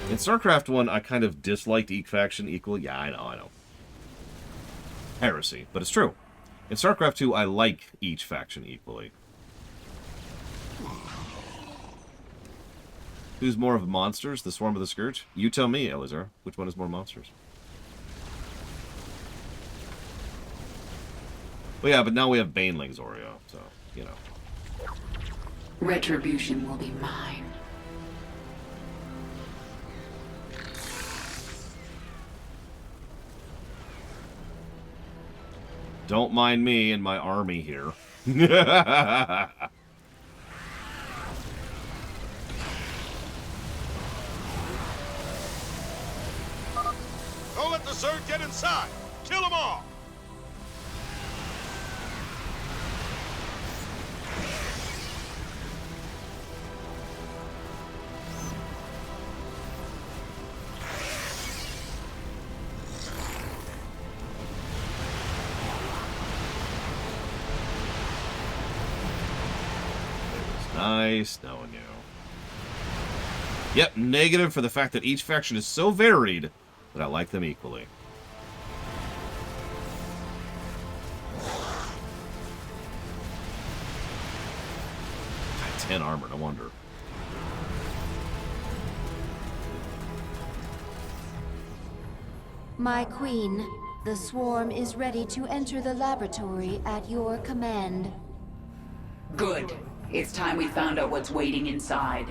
In StarCraft 1, I kind of disliked each faction equally. Yeah, I know. Heresy, but it's true. In StarCraft 2, I like each faction equally. Who's more of monsters, the Swarm or the Scourge? You tell me, Elazar. Which one is more monsters? Well, yeah, but now we have Banelings, Oreo, so, you know. Retribution will be mine. Don't mind me and my army here. Don't let the Zerg get inside. Kill them all. Nice knowing you. Yep, negative for the fact that each faction is so varied that I like them equally. God, 10 armor, no wonder. My queen, the swarm is ready to enter the laboratory at your command. Good. It's time we found out what's waiting inside.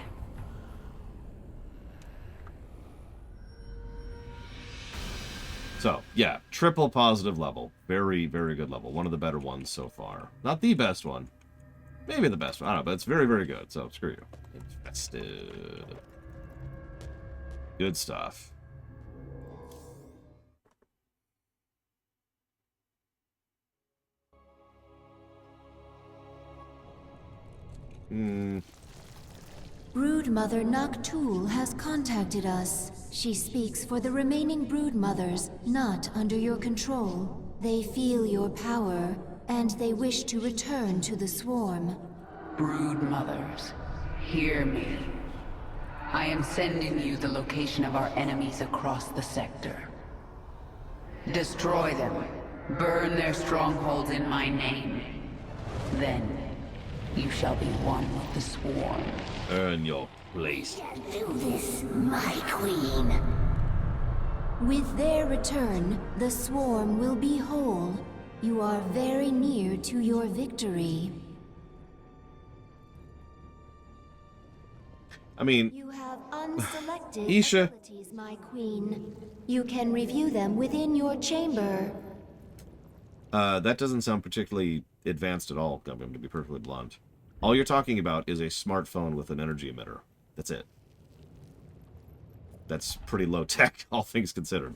So, yeah, triple positive level. Very, very good level. One of the better ones so far. Not the best one. Maybe the best one. I don't know, but it's very, very good. So, screw you. Infested. Good stuff. Broodmother Noctul has contacted us. She speaks for the remaining broodmothers not under your control. They feel your power, and they wish to return to the swarm. Broodmothers, hear me. I am sending you the location of our enemies across the sector. Destroy them. Burn their strongholds in my name. Then, you shall be one with the swarm. Earn your place. Do this, my queen. With their return, the swarm will be whole. You are very near to your victory. I mean, you have unselected Isha. abilities, my queen. You can review them within your chamber. That doesn't sound particularly advanced at all, I'm going to be perfectly blunt. All you're talking about is a smartphone with an energy emitter. That's it. That's pretty low tech, all things considered.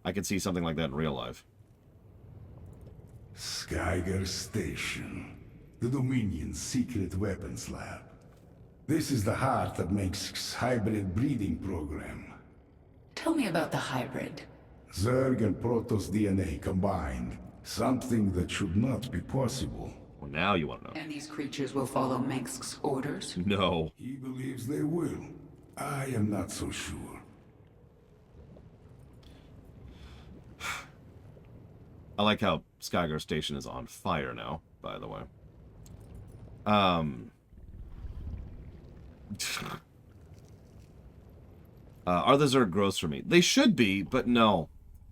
I can see something like that in real life. Skyger Station, the Dominion's secret weapons lab. This is the heart of Mengsk's hybrid breeding program. Tell me about the hybrid. Zerg and Protoss DNA combined. Something that should not be possible. Well, now you want to know. And these creatures will follow Mengsk's orders? No. He believes they will. I am not so sure. I like how Skygar Station is on fire now, by the way. Are the Zerg gross for me? They should be, but no.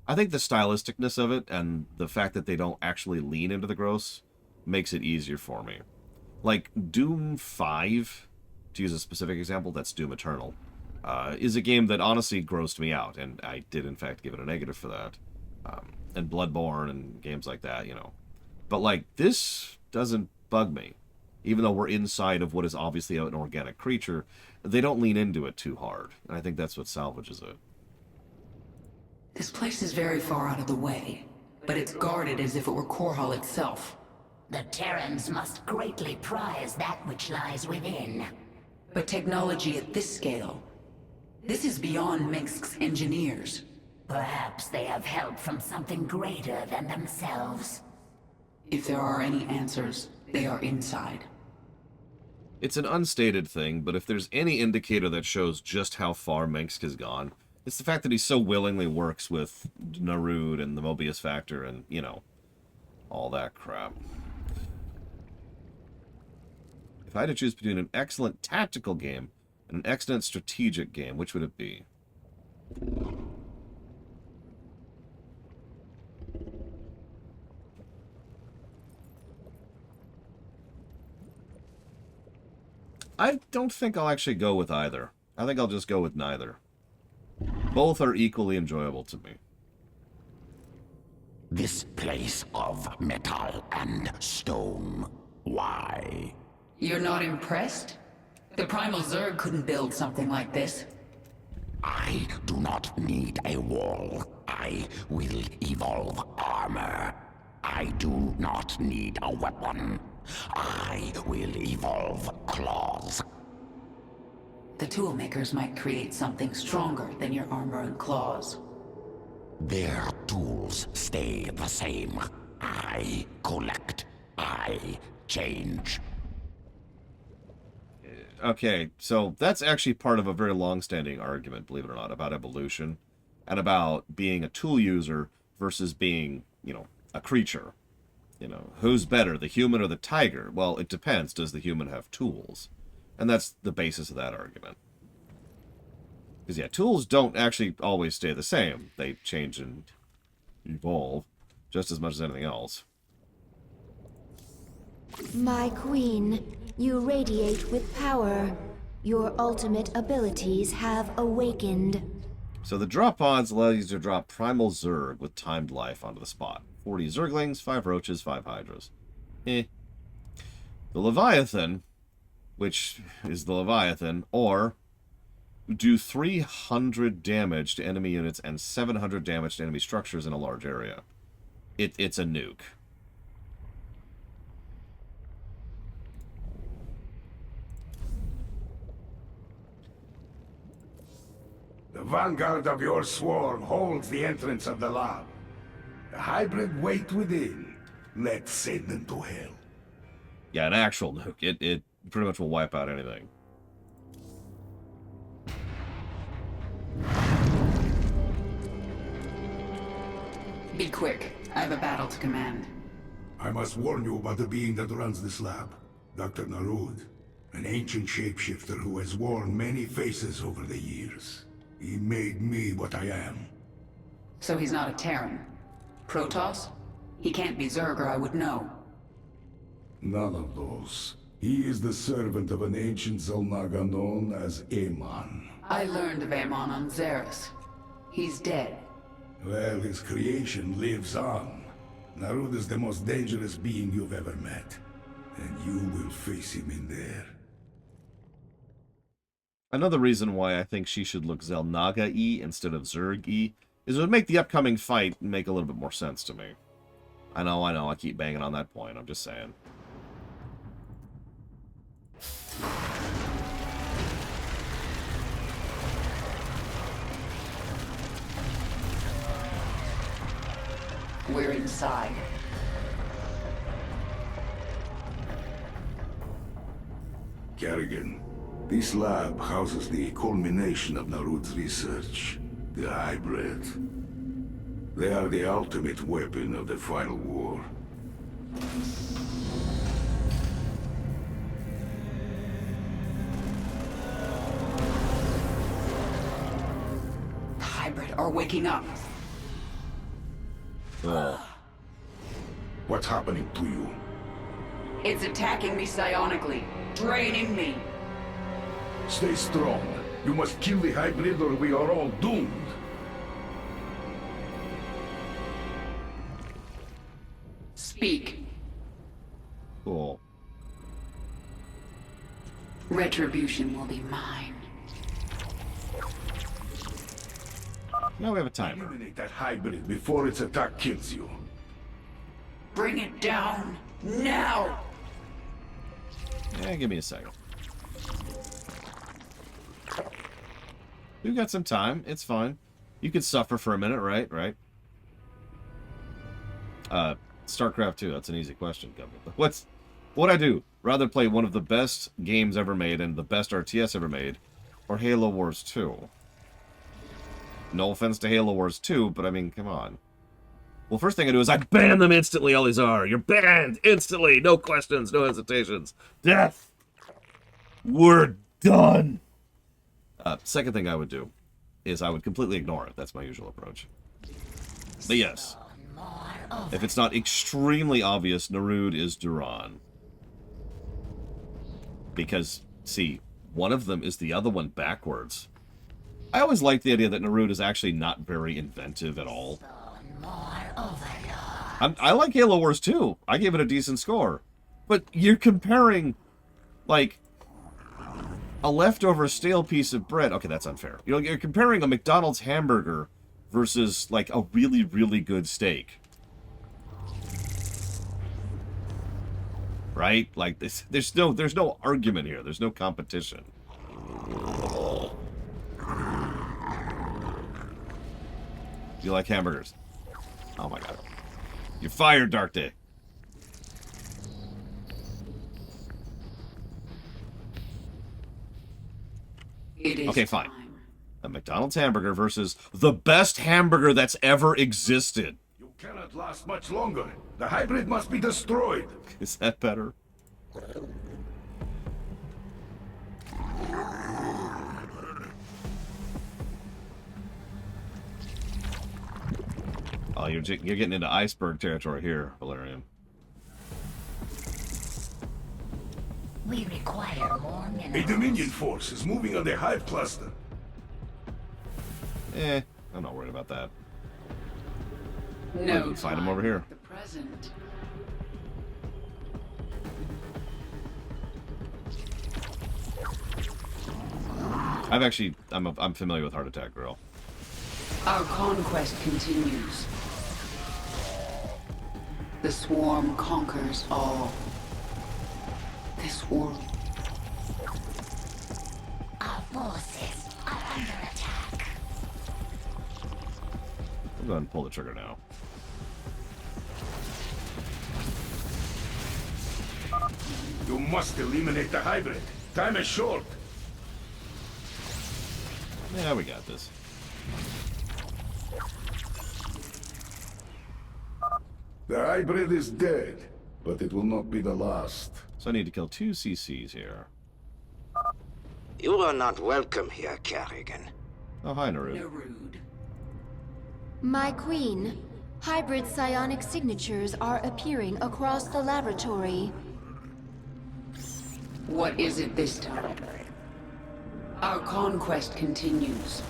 I think the stylisticness of it and the fact that they don't actually lean into the gross makes it easier for me. Like, Doom 5, to use a specific example, that's Doom Eternal, is a game that honestly grossed me out, and I did in fact give it a negative for that. And Bloodborne and games like that, you know. But, like, this doesn't bug me. Even though we're inside of what is obviously an organic creature, they don't lean into it too hard. And I think that's what salvages it. This place is very far out of the way, but it's guarded as if it were Korhal itself. The Terrans must greatly prize that which lies within. But technology at this scale, this is beyond Mengsk's engineers. Perhaps they have help from something greater than themselves. If there are any answers, they are inside. It's an unstated thing, but if there's any indicator that shows just how far Mengsk has gone, it's the fact that he so willingly works with Narud and the Mobius Factor and, you know, all that crap. If I had to choose between an excellent tactical game and an excellent strategic game, which would it be? I don't think I'll actually go with either. I think I'll just go with neither. Both are equally enjoyable to me. This place of metal and stone. Why? You're not impressed? The Primal Zerg couldn't build something like this. I do not need a wall. I will evolve armor. I do not need a weapon. I will evolve claws. The toolmakers might create something stronger than your armor and claws. Their tools stay the same. I collect. I change. Okay, so that's actually part of a very long-standing argument, believe it or not, about evolution and about being a tool user versus being, you know, a creature. You know, who's better, the human or the tiger? Well, it depends. Does the human have tools? And that's the basis of that argument. Because, yeah, tools don't actually always stay the same. They change and evolve just as much as anything else. My queen, you radiate with power. Your ultimate abilities have awakened. So the drop pods allow you to drop Primal Zerg with timed life onto the spot. 40 Zerglings, 5 Roaches, 5 Hydras. The Leviathan, which is the Leviathan, or do 300 damage to enemy units and 700 damage to enemy structures in a large area. It's a nuke. The vanguard of your swarm holds the entrance of the lab. The hybrid wait within. Let's send them to hell. Yeah, an actual nuke. It pretty much will wipe out anything. Be quick. I have a battle to command. I must warn you about the being that runs this lab. Dr. Narud, an ancient shapeshifter who has worn many faces over the years. He made me what I am. So he's not a Terran. Protoss? He can't be Zerg or I would know. None of those. He is the servant of an ancient Zelnaga known as Amon. I learned of Amon on Xeris. He's dead. Well, his creation lives on. Narud is the most dangerous being you've ever met. And you will face him in there. Another reason why I think she should look Zelnaga-y instead of Zerg-y is it would make the upcoming fight make a little bit more sense to me. I know, I keep banging on that point, I'm just saying. We're inside. Kerrigan, this lab houses the culmination of Narud's research. The hybrid. They are the ultimate weapon of the final war. The hybrid are waking up. What's happening to you? It's attacking me psionically, draining me. Stay strong. You must kill the hybrid or we are all doomed. Speak. Cool. Retribution will be mine. Now we have a timer. Eliminate that hybrid before its attack kills you. Bring it down, now! Yeah, give me a second. We've got some time. It's fine. You could suffer for a minute, right? Right. Starcraft 2. That's an easy question. What I do? Rather play one of the best games ever made and the best RTS ever made, or Halo Wars 2? No offense to Halo Wars 2, but I mean, come on. Well, first thing I do is I ban them instantly, Elizar. You're banned instantly. No questions, no hesitations. Death. We're done. Second thing I would do is I would completely ignore it. That's my usual approach. But yes, if it's not extremely obvious, Narud is Duran. Because, see, one of them is the other one backwards. I always liked the idea that Narud is actually not very inventive at all. I like Halo Wars 2. I gave it a decent score. But you're comparing, like, a leftover stale piece of bread. Okay, that's unfair. You're comparing a McDonald's hamburger versus, like, a really, really good steak. Right? Like, there's no argument here. There's no competition. Do you like hamburgers? Oh my god. You're fired, Dark Day. Okay, fine. A McDonald's hamburger versus the best hamburger that's ever existed. You cannot last much longer. The hybrid must be destroyed. Is that better? Oh, you're getting into iceberg territory here, Valerian. We require more minerals. A Dominion force is moving on the hive cluster. I'm not worried about that. No, find him over here. The present. I'm familiar with Heart Attack Grill. Our conquest continues. The swarm conquers all. This world. Our forces are under attack. We'll go ahead and pull the trigger now. You must eliminate the hybrid. Time is short. Yeah, we got this. The hybrid is dead, but it will not be the last. So I need to kill 2 CCs here. You are not welcome here, Kerrigan. Oh, hi, Narud. My queen, hybrid psionic signatures are appearing across the laboratory. What is it this time? Our conquest continues.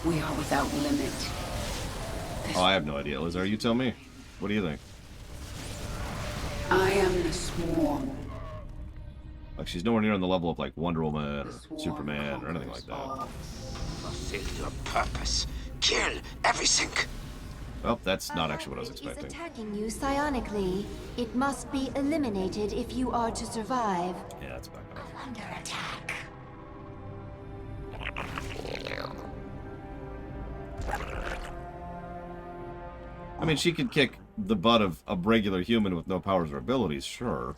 We are without limit. Oh, I have no idea. Lizard, you tell me. What do you think? I am the swarm. Like, she's nowhere near on the level of, like, Wonder Woman or Superman or anything like that. Fulfill your purpose. Kill everything. Well, that's not actually what I was expecting. Attacking you psionically. It must be eliminated if you are to survive. Yeah, that's back up. Under attack. I mean, she could kick the butt of a regular human with no powers or abilities, sure.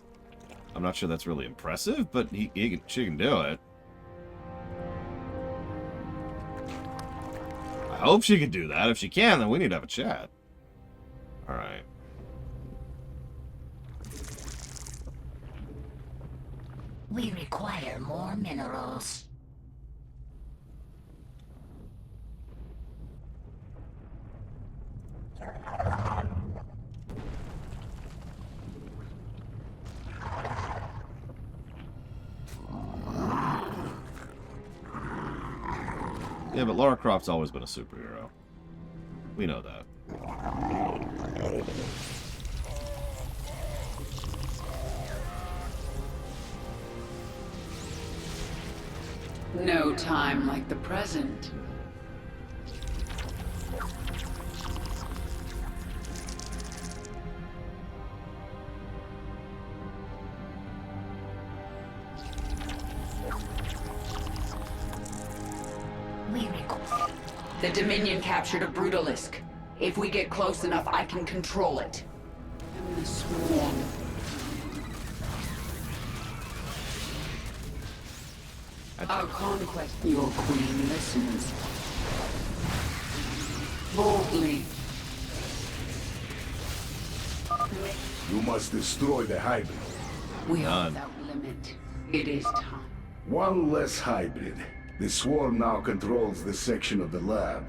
I'm not sure that's really impressive, but she can do it. I hope she can do that. If she can, then we need to have a chat. Alright. We require more minerals. Yeah, but Lara Croft's always been a superhero. We know that. No time like the present. The Dominion captured a Brutalisk. If we get close enough, I can control it. I'm the swarm. Our conquest. Your queen listens. Boldly. You must destroy the hybrid. We are without limit. It is time. One less hybrid. The swarm now controls this section of the lab.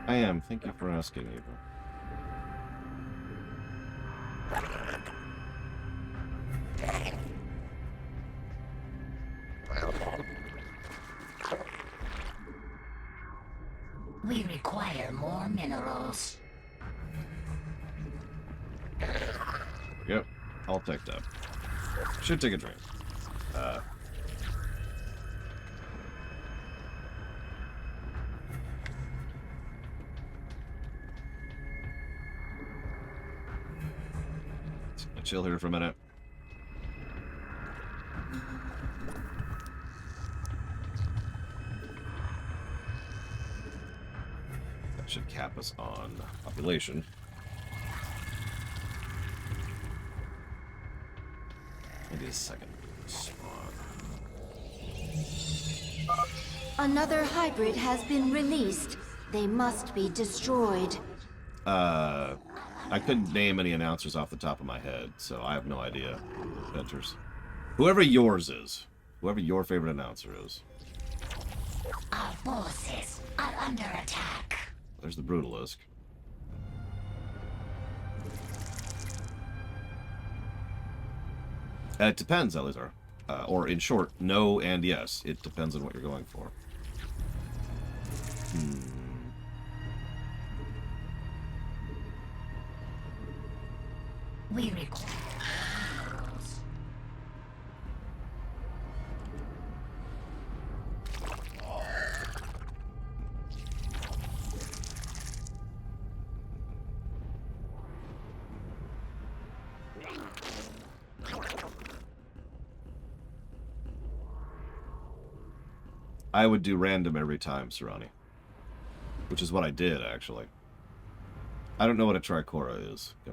I am. Thank you for asking, Eva. minerals. Yep, all picked up. Should take a drink. Chill here for a minute. That should cap us on population. Maybe a second spawn. Another hybrid has been released. They must be destroyed. I couldn't name any announcers off the top of my head, so I have no idea who enters. Whoever yours is. Whoever your favorite announcer is. Our forces are under attack. There's the Brutalisk. It depends, Elizar. Or in short, no and yes. It depends on what you're going for. We require. I would do random every time, Serrani. Which is what I did, actually. I don't know what a Tricora is. Go.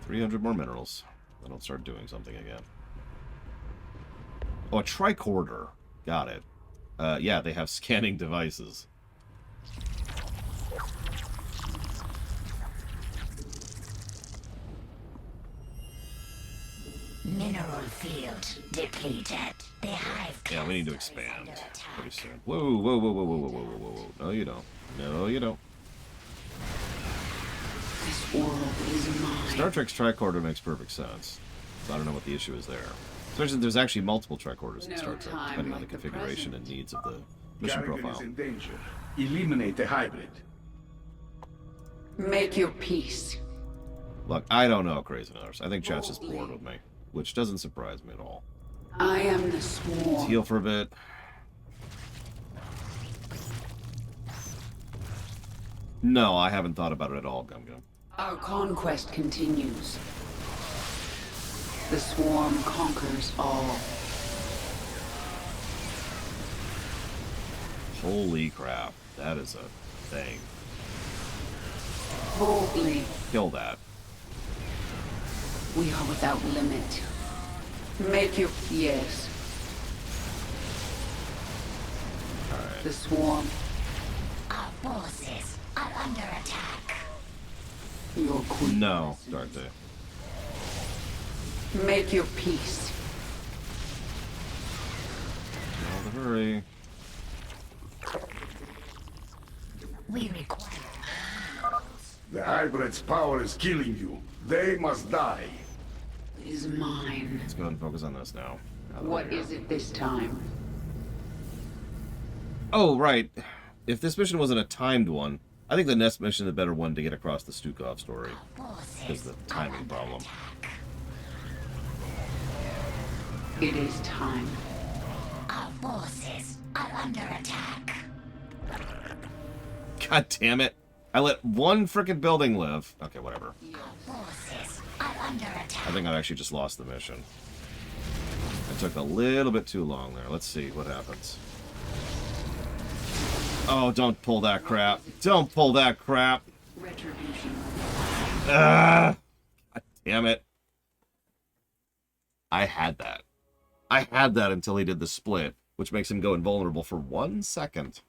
300 more minerals. Then I'll start doing something again. Oh, a tricorder. Got it. Yeah, they have scanning devices. Mineral field depleted. The hive. Yeah, we need to expand pretty soon. Whoa, whoa, whoa, whoa, whoa, whoa, whoa, whoa, whoa. No, you don't. No, you don't. This world is mine. Star Trek's tricorder makes perfect sense. So I don't know what the issue is there. Especially there's actually multiple tricorders in Star Trek, depending on the configuration and needs of the mission profile. Is in danger. Eliminate the hybrid. Make your peace. Look, I don't know, Crazy Nurse. I think chat's just bored with me, which doesn't surprise me at all. I am the swarm. Let's heal for a bit. No, I haven't thought about it at all, Gum Gum. Our conquest continues. The swarm conquers all. Holy crap, that is a thing. Boldly. Kill that. We are without limit. Make your yes. Alright. The swarm. Our forces are under attack. Your queen. No, Darthe. Make your peace. All the hurry. We require. The hybrid's power is killing you. They must die. Is mine. Let's go ahead and focus on this now. What is it this time? Oh, right. If this mission wasn't a timed one, I think the next mission is a better one to get across the Stukov story. Because the timing problem. It is time. Our forces are under attack. God damn it. I let one frickin' building live. Okay, whatever. Our forces are under attack. I think I actually just lost the mission. It took a little bit too long there. Let's see what happens. Oh, don't pull that crap. Don't pull that crap. Retribution. God damn it. I had that. I had that until he did the split, which makes him go invulnerable for 1 second.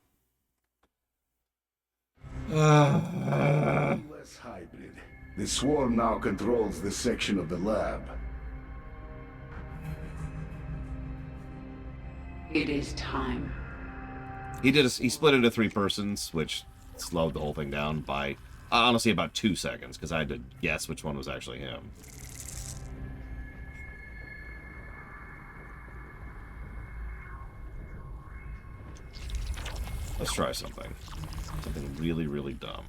Less hybrid. The swarm now controls this section of the lab. It is time. He split into 3 persons, which slowed the whole thing down by honestly about 2 seconds, because I had to guess which one was actually him. Let's try something. Something really, really dumb.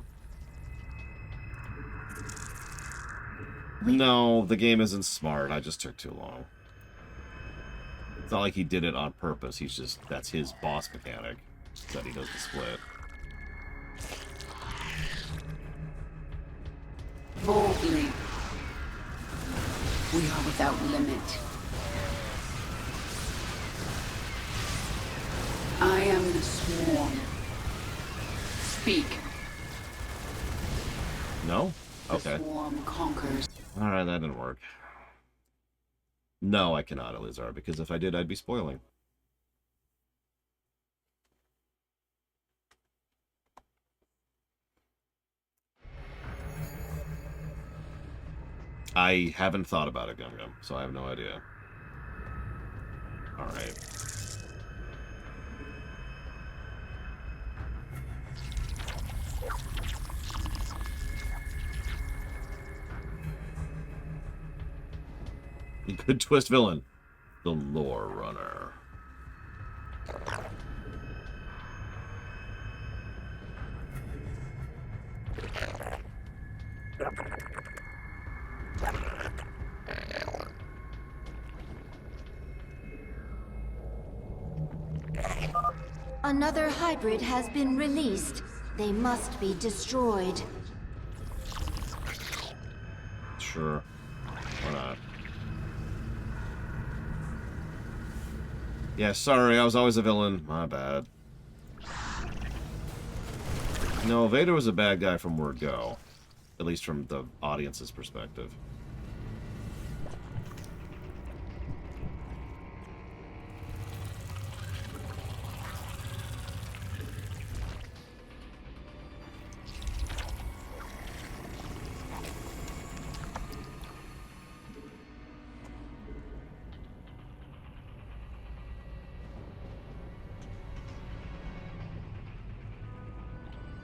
No, the game isn't smart. I just took too long. It's not like he did it on purpose. He's just, that's his boss mechanic. That he does the split. Boldly. We are without limit. I am the swarm. Speak. No? Okay. The swarm conquers. Alright, that didn't work. No, I cannot, Elizar, because if I did, I'd be spoiling. I haven't thought about it, Gum Gum, so I have no idea. Alright. Good twist villain. The Lore Runner. Another hybrid has been released. They must be destroyed. Sure. Why not? Yeah, sorry, I was always a villain. My bad. No, Vader was a bad guy from word go. At least from the audience's perspective.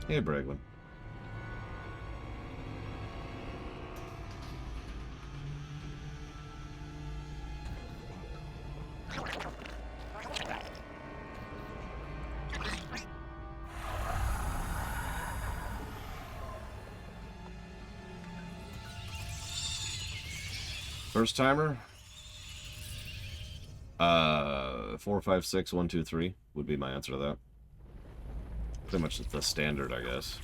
Hey, Bregman. First timer? 4, 5, 6, 1, 2, 3 would be my answer to that. Pretty much the standard, I guess.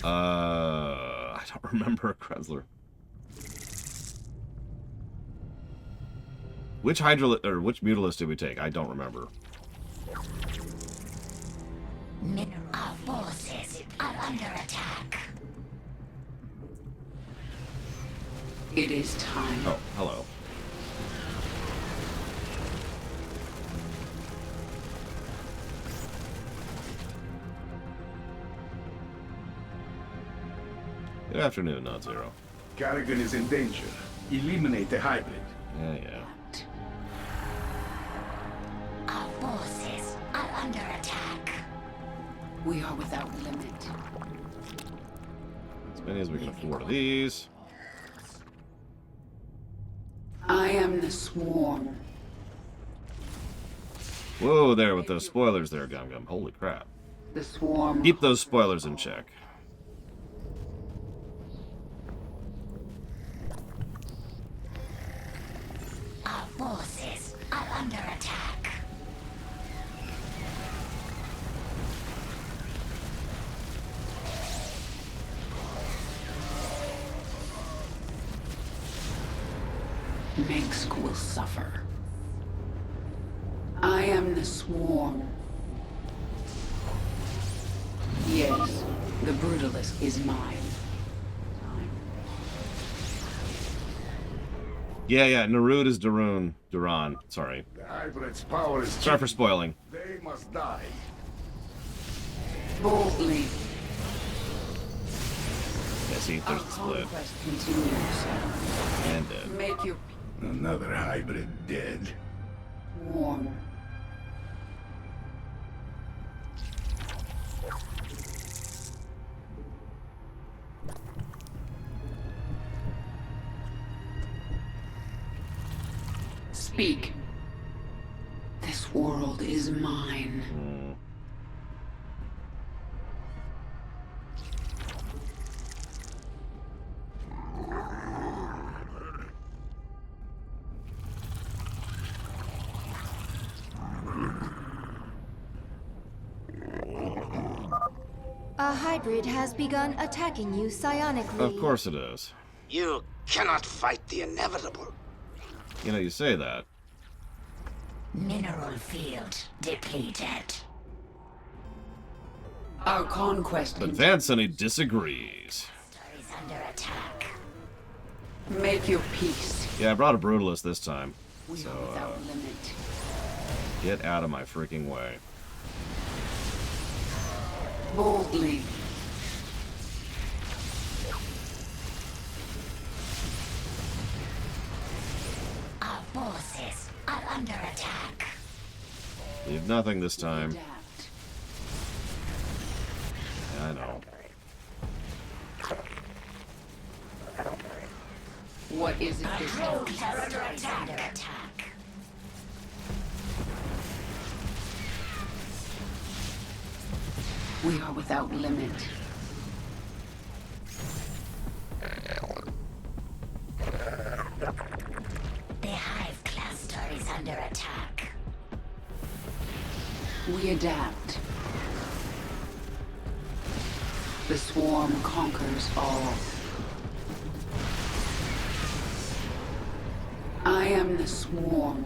I don't remember Kressler. Which which Mutalisk did we take? I don't remember. Our forces are under attack. It is time. Oh, hello. Good afternoon, Not Zero. Kerrigan is in danger. Eliminate the hybrid. Yeah. Our forces are under attack. We are without limit. As many as we can afford of these. I am the swarm. Whoa there with those spoilers there, Gum Gum. Holy crap. The swarm. Keep those spoilers in check. Our forces are under attack. Mengsk will suffer. I am the swarm. Yes, the Brutalisk is mine. Yeah, Narud is Duran. Sorry. The hybrid's power is... Sorry for spoiling. They must die. Boldly. Yeah, see, there's the split. Conquest continues. And dead. Make your Another hybrid dead. warm. Speak. This world is mine. A hybrid has begun attacking you psionically. Of course it is. You cannot fight the inevitable. You know, you say that. Mineral field depleted. Our conquest But Vansony disagrees. Is under attack. Make your peace. Yeah, I brought a Brutalist this time. We So, are without limit. get out of my freaking way. Boldly. Our forces are under attack. Leave nothing this time. Yeah, I know. What is it? Our troops are under attack. We are without limit. The hive cluster is under attack. We adapt. The swarm conquers all. I am the swarm.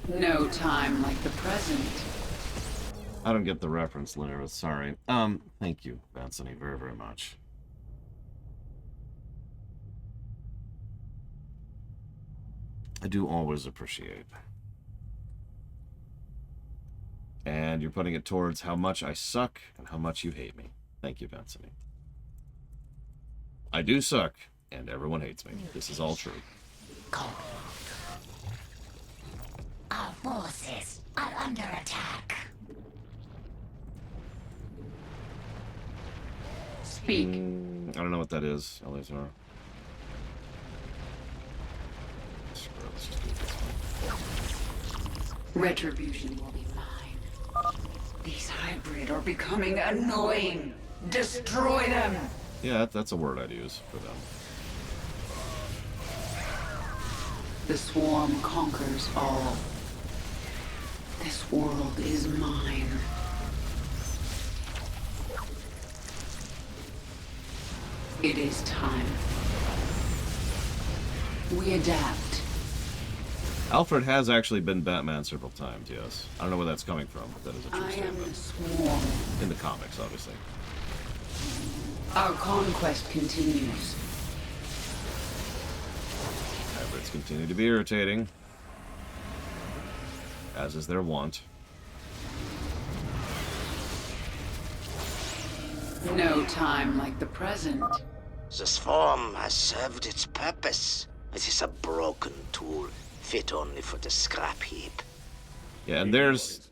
No time like the present. I don't get the reference, Lyra. Sorry. Thank you, Vansony, very, very much. I do always appreciate. And you're putting it towards how much I suck and how much you hate me. Thank you, Vansony. I do suck, and everyone hates me. This is all true. Our forces are under attack. Speak. I don't know what that is, Eleazar. Retribution will be mine. These hybrid are becoming annoying. Destroy them! Yeah, that's a word I'd use for them. The swarm conquers all. This world is mine. It is time. We adapt. Alfred has actually been Batman several times, yes. I don't know where that's coming from, but that is a true I am statement. the swarm. In the comics, obviously. Our conquest continues. Hybrids continue to be irritating, as is their wont. No time like the present. The swarm has served its purpose. It is a broken tool, fit only for the scrap heap. Yeah, and there's...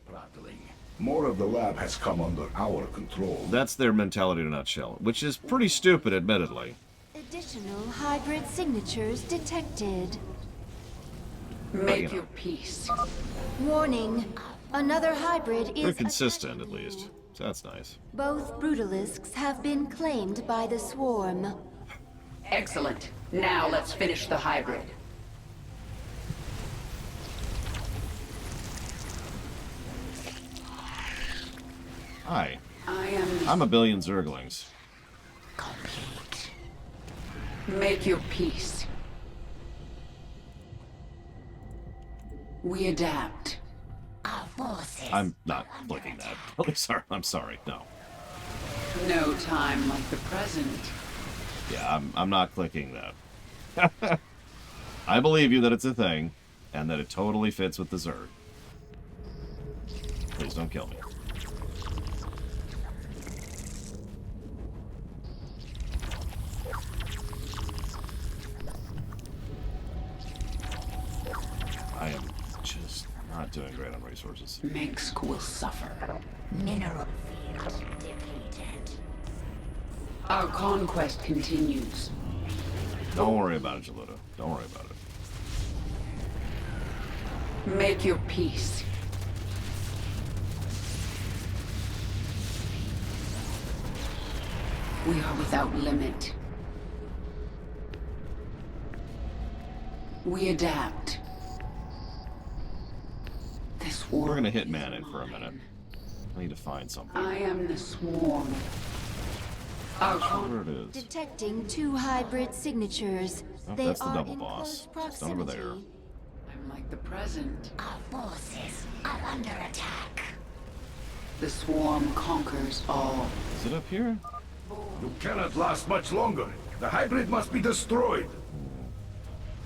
More of the lab has come under our control. That's their mentality in a nutshell, which is pretty stupid, admittedly. Additional hybrid signatures detected. Make your peace. Warning. Another hybrid is... They're consistent, at least. So that's nice. Both Brutalisks have been claimed by the swarm. Excellent. Now let's finish the hybrid. Hi. I'm a billion Zerglings. Complete. Make your peace. We adapt. Our forces. I'm not clicking that. Oh, sorry. I'm sorry. No. No time like the present. Yeah, I'm not clicking that. I believe you that it's a thing, and that it totally fits with the Zerg. Please don't kill me. I am just not doing great on resources. Minsk will suffer. Mineral field depleted. Our conquest continues. Don't worry about it, Jalota. Don't worry about it. Make your peace. We are without limit. We adapt. This war. We're gonna hit man in for a minute. I need to find something. I am the swarm. Our Where it is. Detecting 2 hybrid signatures. Oh, They that's the are double in boss. close It's down over there. proximity. I'm like the present. Our forces are under attack. The swarm conquers all. Is it up here? You cannot last much longer. The hybrid must be destroyed.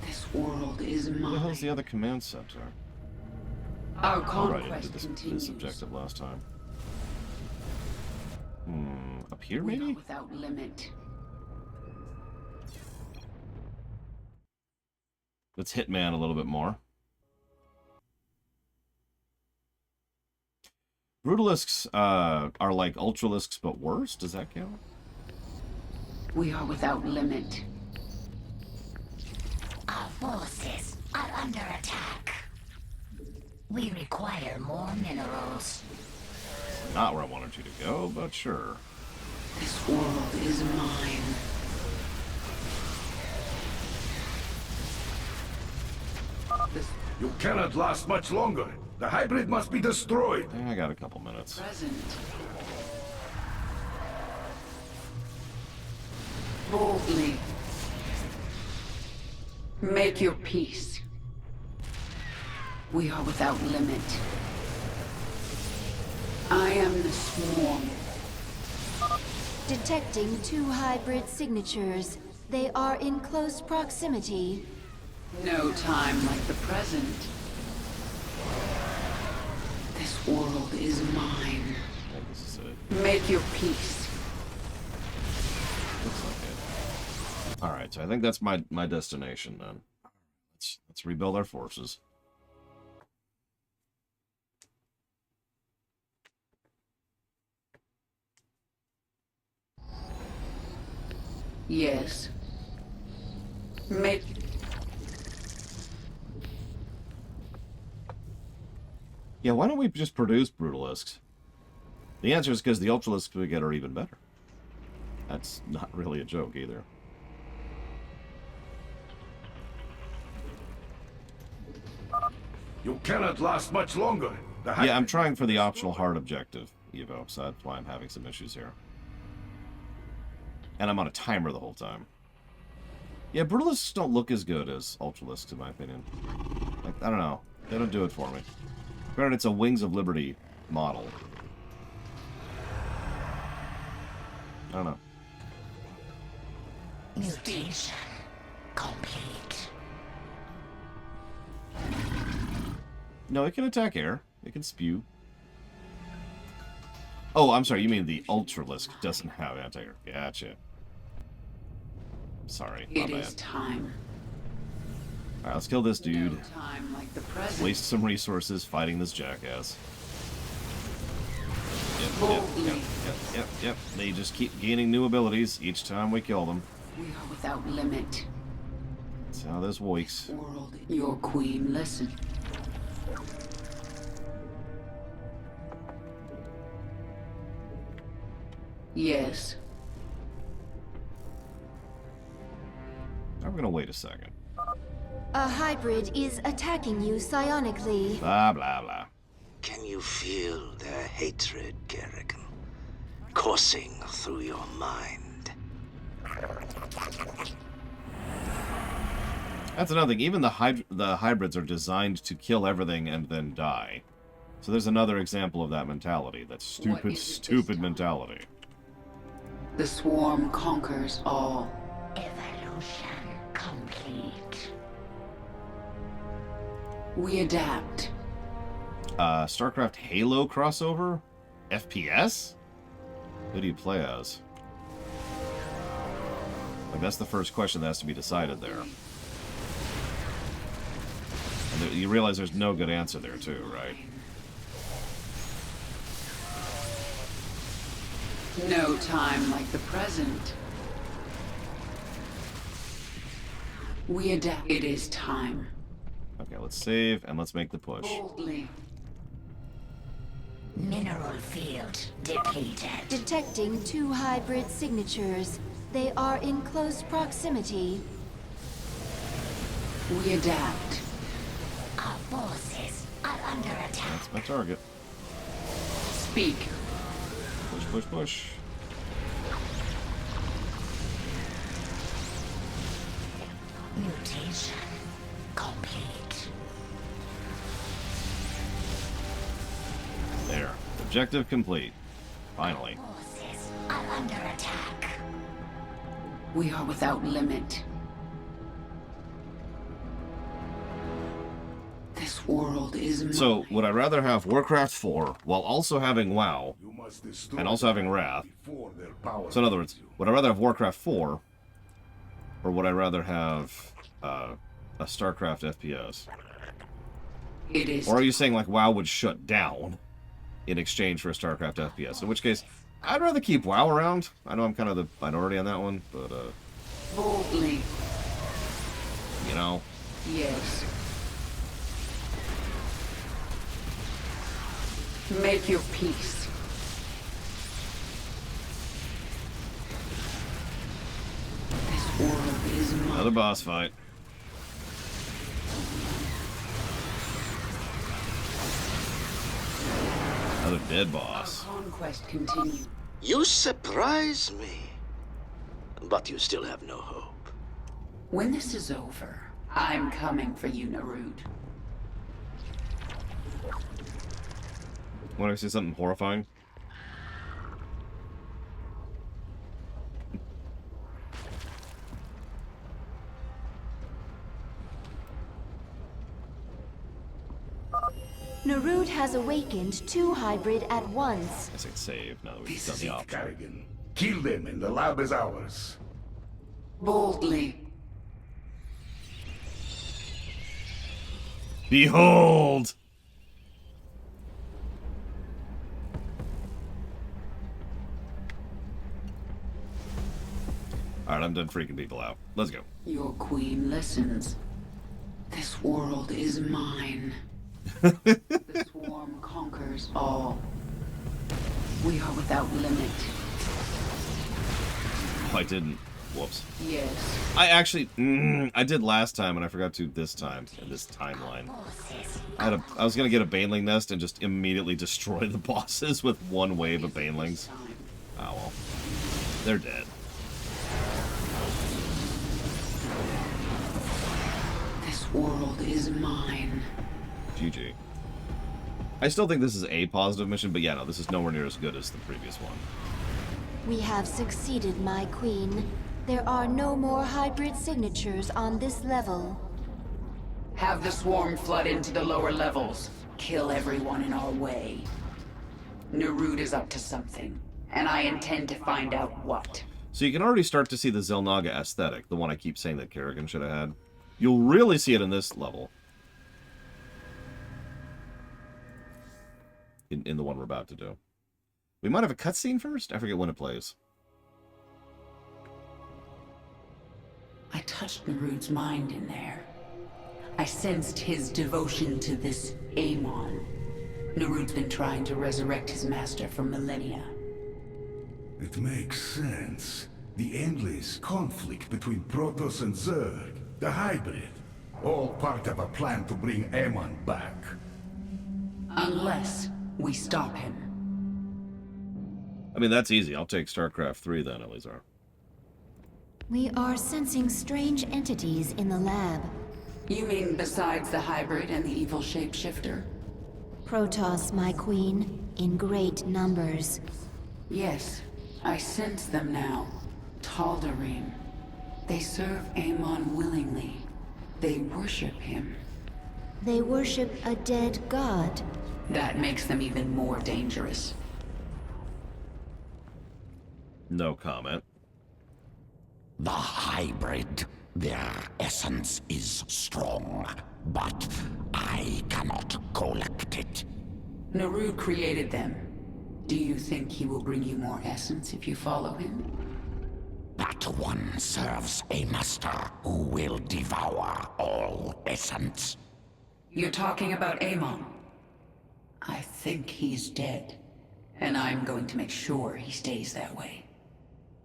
This world is Where the hell's mine. the other command center? Our Oh, right, I conquest did this continues. objective last time. Up here We are maybe? without limit. Let's Hitman a little bit more. Brutalisks are like Ultralisks, but worse? Does that count? We are without limit. Our forces are under attack. We require more minerals. Not where I wanted you to go, but sure. This world is mine. You cannot last much longer. The hybrid must be destroyed. I got a couple minutes. Present. Boldly. Make your peace. We are without limit. I am the swarm. Detecting 2 hybrid signatures. They are in close proximity. No time like the present. This world is mine. I think this is it. Make your peace. Looks like it. Alright, so I think that's my destination then. Let's rebuild our forces. Yes. Make... Yeah, why don't we just produce Brutalisks? The answer is because the Ultralisks we get are even better. That's not really a joke either. You cannot last much longer. Yeah, I'm trying for the optional hard objective, Evo, so that's why I'm having some issues here. And I'm on a timer the whole time. Yeah, Brutalisks don't look as good as Ultralisks, in my opinion. Like, I don't know. They don't do it for me. Granted, it's a Wings of Liberty model. I don't know. Mutation complete. No, it can attack air. It can spew. Oh, I'm sorry. You mean the Ultralisk doesn't have anti-air. Gotcha. Sorry. It is time. Alright, let's kill this dude. No time like the present. Waste some resources fighting this jackass. Yep. They just keep gaining new abilities each time we kill them. We are without limit. That's how this works. World, your queen, listen. Yes. Now we're gonna wait a second. A hybrid is attacking you psionically. Blah, blah, blah. Can you feel their hatred, Kerrigan? Coursing through your mind. That's another thing. Even the hybrids are designed to kill everything and then die. So there's another example of that mentality. That stupid mentality. The swarm conquers all. Evolution complete. We adapt. Starcraft Halo crossover? FPS? Who do you play as? Like, that's the first question that has to be decided there. And you realize there's no good answer there, too, right? No time like the present. We adapt. It is time. Okay, let's save, and let's make the push. Boldly. Mineral field depleted. Detecting 2 hybrid signatures. They are in close proximity. We adapt. Our forces are under attack. That's my target. speak. Push, push, push. Mutation complete. There. Objective complete. Finally. Forces are under attack. We are without limit. This world is mine. So, would I rather have Warcraft 4 while also having WoW and also having Wrath? So, in other words, would I rather have Warcraft 4 or would I rather have a Starcraft FPS? It is. Or are you saying like WoW would shut down in exchange for a Starcraft FPS? In which case, I'd rather keep WoW around. I know I'm kind of the minority on that one, but boldly. You know. Yes. Make your peace. This world is mine. Another boss fight. Another dead boss. Our conquest continues. You surprise me. But you still have no hope. When this is over, I'm coming for you, Narud. Want to see something horrifying? Narud has awakened 2 hybrid at once. I think save now that we've done the option. Carrigan. Kill them and the lab is ours. Boldly. Behold! Alright, I'm done freaking people out. Let's go. Your queen listens. This world is mine. The swarm conquers all. We are without limit. Oh, I didn't. Whoops. Yes. I actually, I did last time, and I forgot to this time, in this timeline. I was gonna get a baneling nest and just immediately destroy the bosses with one wave of banelings. Oh well. They're dead. This world is mine. GG. I still think this is a positive mission, but yeah, no, this is nowhere near as good as the previous one. We have succeeded, my queen. There are no more hybrid signatures on this level. Have the swarm flood into the lower levels. Kill everyone in our way. Narud is up to something, and I intend to find out what. So you can already start to see the Xel'Naga aesthetic, the one I keep saying that Kerrigan should have had. You'll really see it in this level. In the one we're about to do. We might have a cutscene first? I forget when it plays. I touched Narud's mind in there. I sensed his devotion to this Amon. Narud's been trying to resurrect his master for millennia. It makes sense. The endless conflict between Protoss and Zerg, the hybrid, all part of a plan to bring Amon back. Unless we stop him. I mean, that's easy. I'll take StarCraft 3 then, Elizar. We are sensing strange entities in the lab. You mean besides the hybrid and the evil shapeshifter? Protoss, my queen, in great numbers. Yes, I sense them now. Tal'Darim. They serve Amon willingly. They worship him. They worship a dead god. That makes them even more dangerous. No comment. The hybrid, their essence is strong, but I cannot collect it. Narud created them. Do you think he will bring you more essence if you follow him? That one serves a master who will devour all essence. You're talking about Amon. I think he's dead, and I'm going to make sure he stays that way.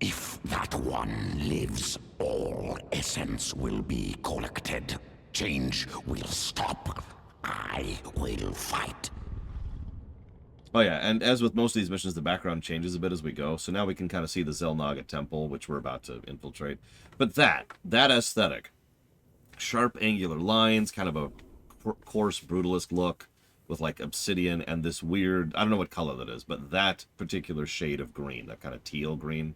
If that one lives, all essence will be collected. Change will stop. I will fight. Oh yeah, and as with most of these missions, the background changes a bit as we go. So now we can kind of see the Xel'Naga temple, which we're about to infiltrate. But that aesthetic, sharp angular lines, kind of a coarse brutalist look with like obsidian and this weird, I don't know what color that is, but that particular shade of green, that kind of teal green.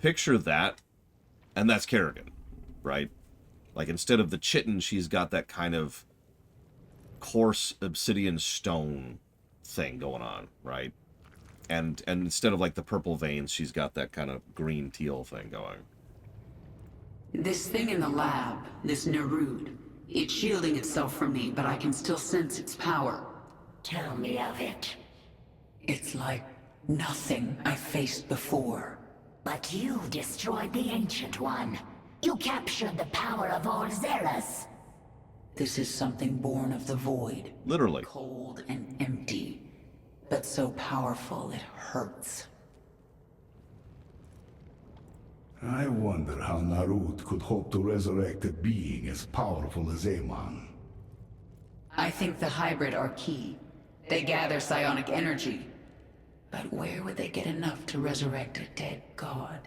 Picture that, and that's Kerrigan, right? Like instead of the chitin, she's got that kind of coarse obsidian stone thing going on, right? And instead of like the purple veins, she's got that kind of green teal thing going. This thing in the lab, this Nerud, it's shielding itself from me, but I can still sense its power. Tell me of it. It's like nothing I faced before. But you destroyed the Ancient One. You captured the power of all Zeras. This is something born of the void. Literally. Cold and empty, but so powerful it hurts. I wonder how Narud could hope to resurrect a being as powerful as Amon. I think the hybrid are key. They gather psionic energy. But where would they get enough to resurrect a dead god?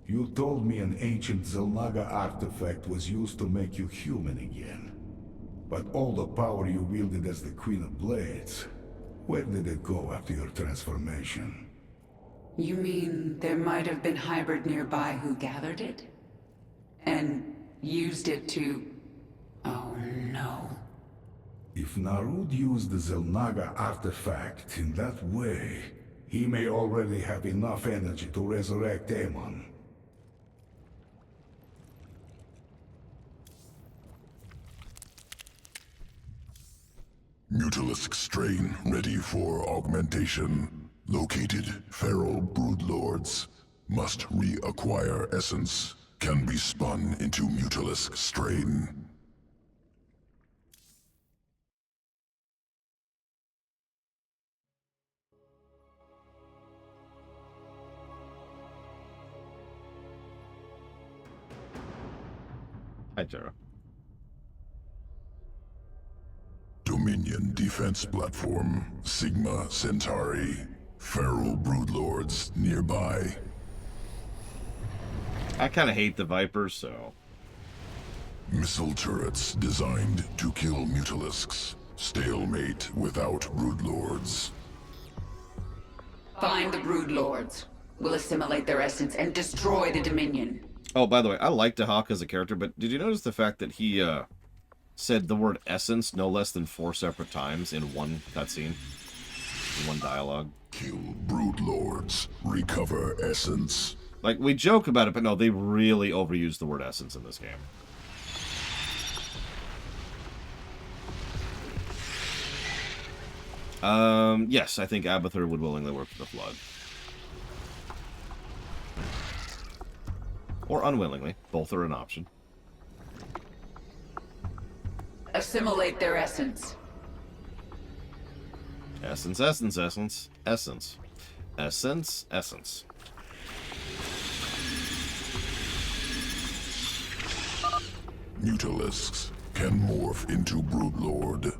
You told me an ancient Xel'Naga artifact was used to make you human again. But all the power you wielded as the Queen of Blades, where did it go after your transformation? You mean there might have been hybrid nearby who gathered it? And used it to... Oh no. If Narud used the Xel'Naga artifact in that way, he may already have enough energy to resurrect Amon. Mutalisk strain ready for augmentation. Located feral broodlords. Must reacquire essence. Can be spun into Mutalisk strain. Hi, Jera. Dominion defense platform. Sigma Centauri. Feral broodlords nearby. I kind of hate the Vipers, so... Missile turrets designed to kill Mutalisks. Stalemate without broodlords. Find the Broodlords. We'll assimilate their essence and destroy the Dominion. Oh, by the way, I like Dahak as a character, but did you notice the fact that he said the word essence no less than 4 separate times in one cutscene? In one dialogue? Kill broodlords. Recover essence. Like, we joke about it, but no, they really overuse the word essence in this game. Yes, I think Abathur would willingly work for the Flood. Or unwillingly. Both are an option. Assimilate their essence. Essence, essence, essence, essence. Essence, essence. Mutalisks can morph into broodlord.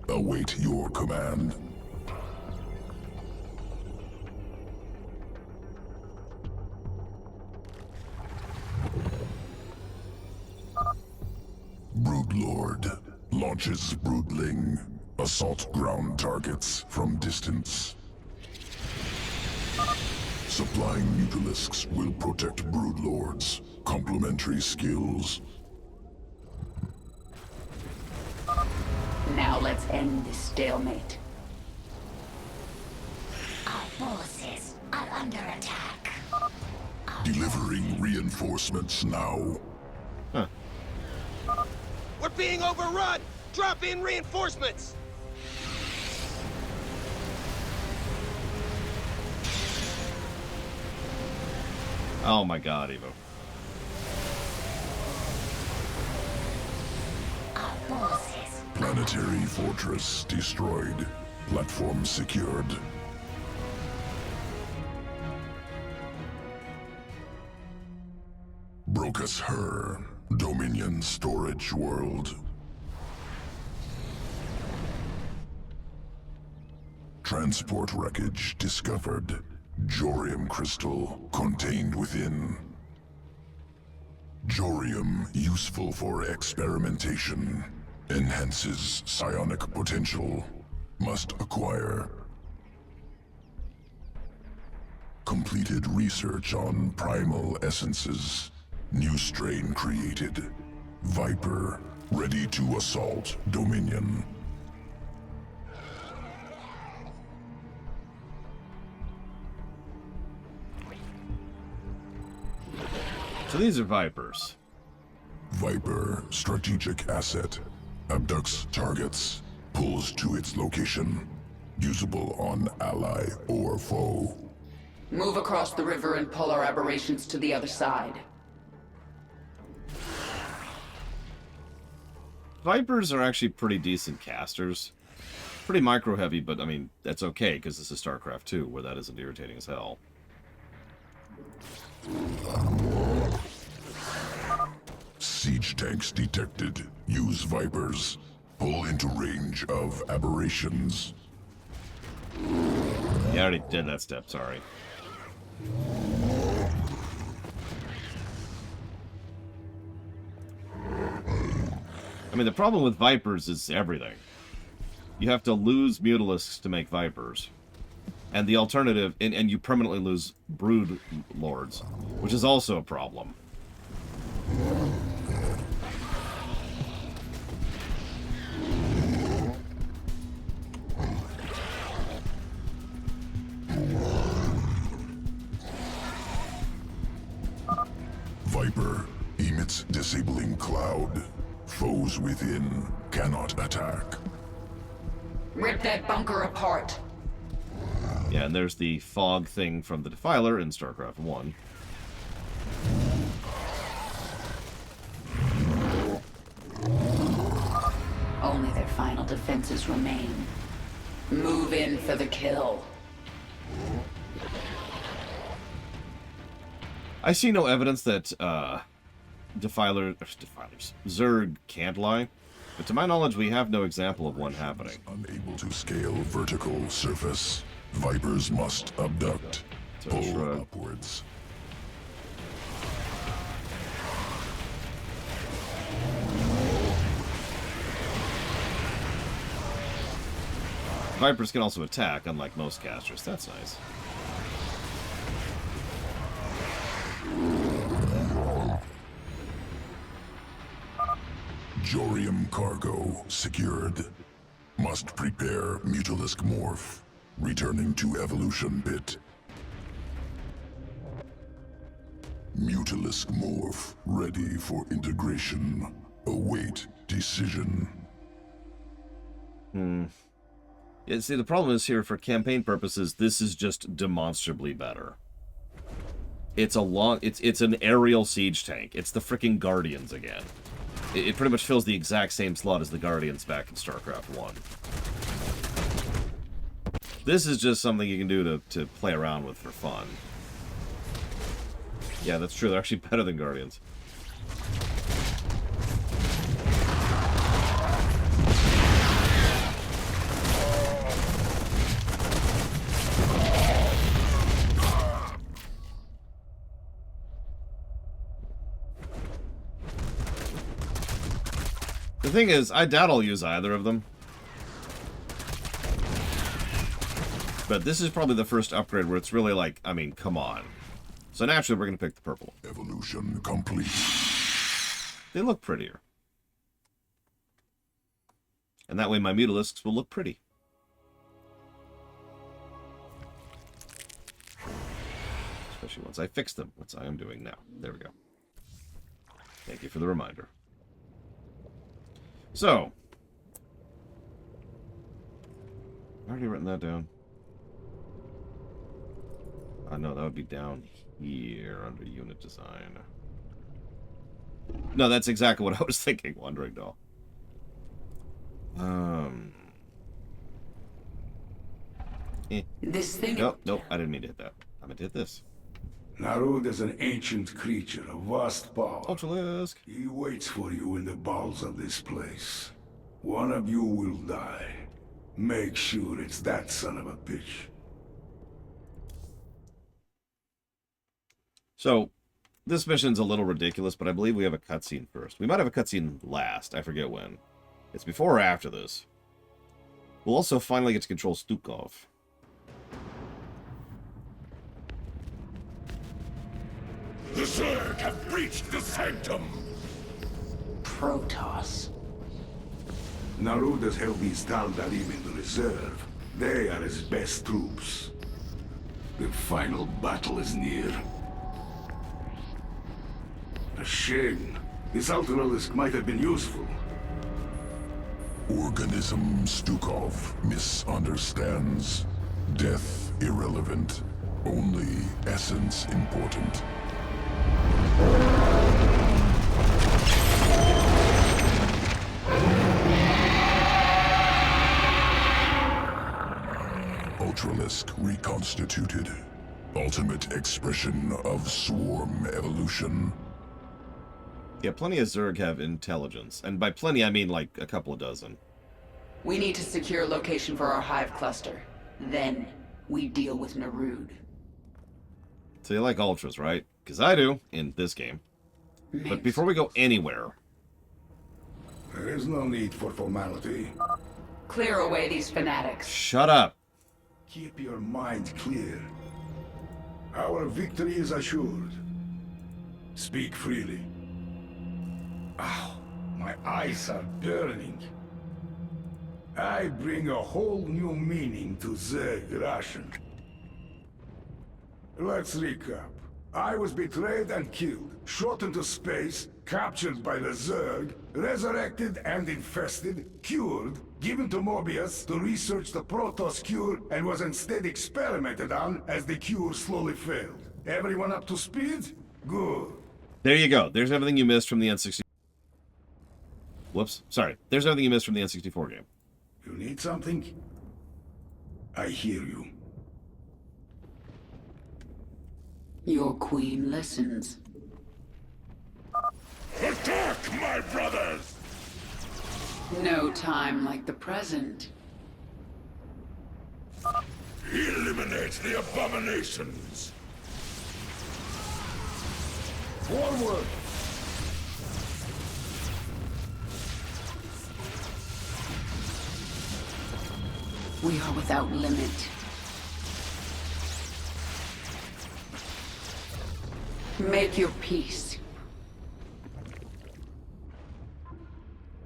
Await your command. Broodlord launches broodling. Assault ground targets from distance. Supplying Mutalisks will protect broodlords. Complementary skills. Now let's end this stalemate. Our forces are under attack. Delivering reinforcements now. Huh. We're being overrun! Drop in reinforcements! Oh my god, Evo. Our forces. Planetary fortress destroyed. Platform secured. Brocus Her. Dominion storage world. Transport wreckage discovered. Jorium crystal contained within. Jorium useful for experimentation. Enhances psionic potential. Must acquire. Completed research on primal essences. New strain created. Viper, ready to assault Dominion. So these are Vipers. Viper, strategic asset. Abducts targets. Pulls to its location. Usable on ally or foe. Move across the river and pull our aberrations to the other side. Vipers are actually pretty decent casters. Pretty micro-heavy, but I mean, that's okay, because this is Starcraft 2, where that isn't irritating as hell. Siege tanks detected. Use Vipers. Pull into range of aberrations. Yeah, I already did that step, sorry. I mean, the problem with Vipers is everything. You have to lose Mutalisks to make Vipers. And the alternative, and you permanently lose Brood Lords, which is also a problem. Viper emits disabling cloud. Foes within cannot attack. Rip that bunker apart. Yeah, and there's the fog thing from the Defiler in StarCraft 1. Only their final defenses remain. Move in for the kill. I see no evidence that Defilers, Zerg can't lie, but to my knowledge, we have no example of one happening. Unable to scale vertical surface. Vipers must abduct. Pull upwards. Vipers can also attack, unlike most casters. That's nice. Jorium cargo secured. Must prepare Mutalisk morph. Returning to evolution pit. Mutalisk morph ready for integration. Await decision. Yeah, see, the problem is here, for campaign purposes, this is just demonstrably better. It's an aerial siege tank. It's the freaking Guardians again. It pretty much fills the exact same slot as the Guardians back in StarCraft 1. This is just something you can do to play around with for fun. Yeah, that's true. They're actually better than Guardians. The thing is, I doubt I'll use either of them. But this is probably the first upgrade where it's really like, I mean, come on. So naturally, we're going to pick the purple. Evolution complete. They look prettier. And that way my Mutalisks will look pretty. Especially once I fix them, which I am doing now. There we go. Thank you for the reminder. So. I've already written that down. No, that would be down here under unit design. No, that's exactly what I was thinking, Wandering Doll. This thing... Nope, I didn't mean to hit that. I meant to hit this. Narud is an ancient creature of vast power. Ultralisk. He waits for you in the bowels of this place. One of you will die. Make sure it's that son of a bitch. So, this mission's a little ridiculous, but I believe we have a cutscene first. We might have a cutscene last. I forget when. It's before or after this. We'll also finally get to control Stukov. The Zerg have breached the sanctum! Protoss. Narud has held these Tal'Darim in the reserve. They are his best troops. The final battle is near. A shame. This Ultralisk might have been useful. Organism Stukov misunderstands. Death irrelevant. Only essence important. Ultralisk reconstituted. Ultimate expression of swarm evolution. Yeah, plenty of Zerg have intelligence. And by plenty, I mean like a couple of dozen. We need to secure location for our hive cluster. Then, we deal with Narud. So you like Ultras, right? Because I do, in this game. But before we go anywhere... There is no need for formality. Clear away these fanatics. Shut up. Keep your mind clear. Our victory is assured. Speak freely. Ow, my eyes are burning. I bring a whole new meaning to Zerg Russian. Let's recap. I was betrayed and killed, shot into space, captured by the Zerg, resurrected and infested, cured, given to Mobius to research the Protoss cure, and was instead experimented on as the cure slowly failed. Everyone up to speed? Good. There you go. There's everything you missed from the N64. Whoops. Sorry. There's everything you missed from the N64 game. You need something? I hear you. Your queen listens. Attack, my brothers! No time like the present. Eliminate the abominations! Forward! We are without limit. Make your peace.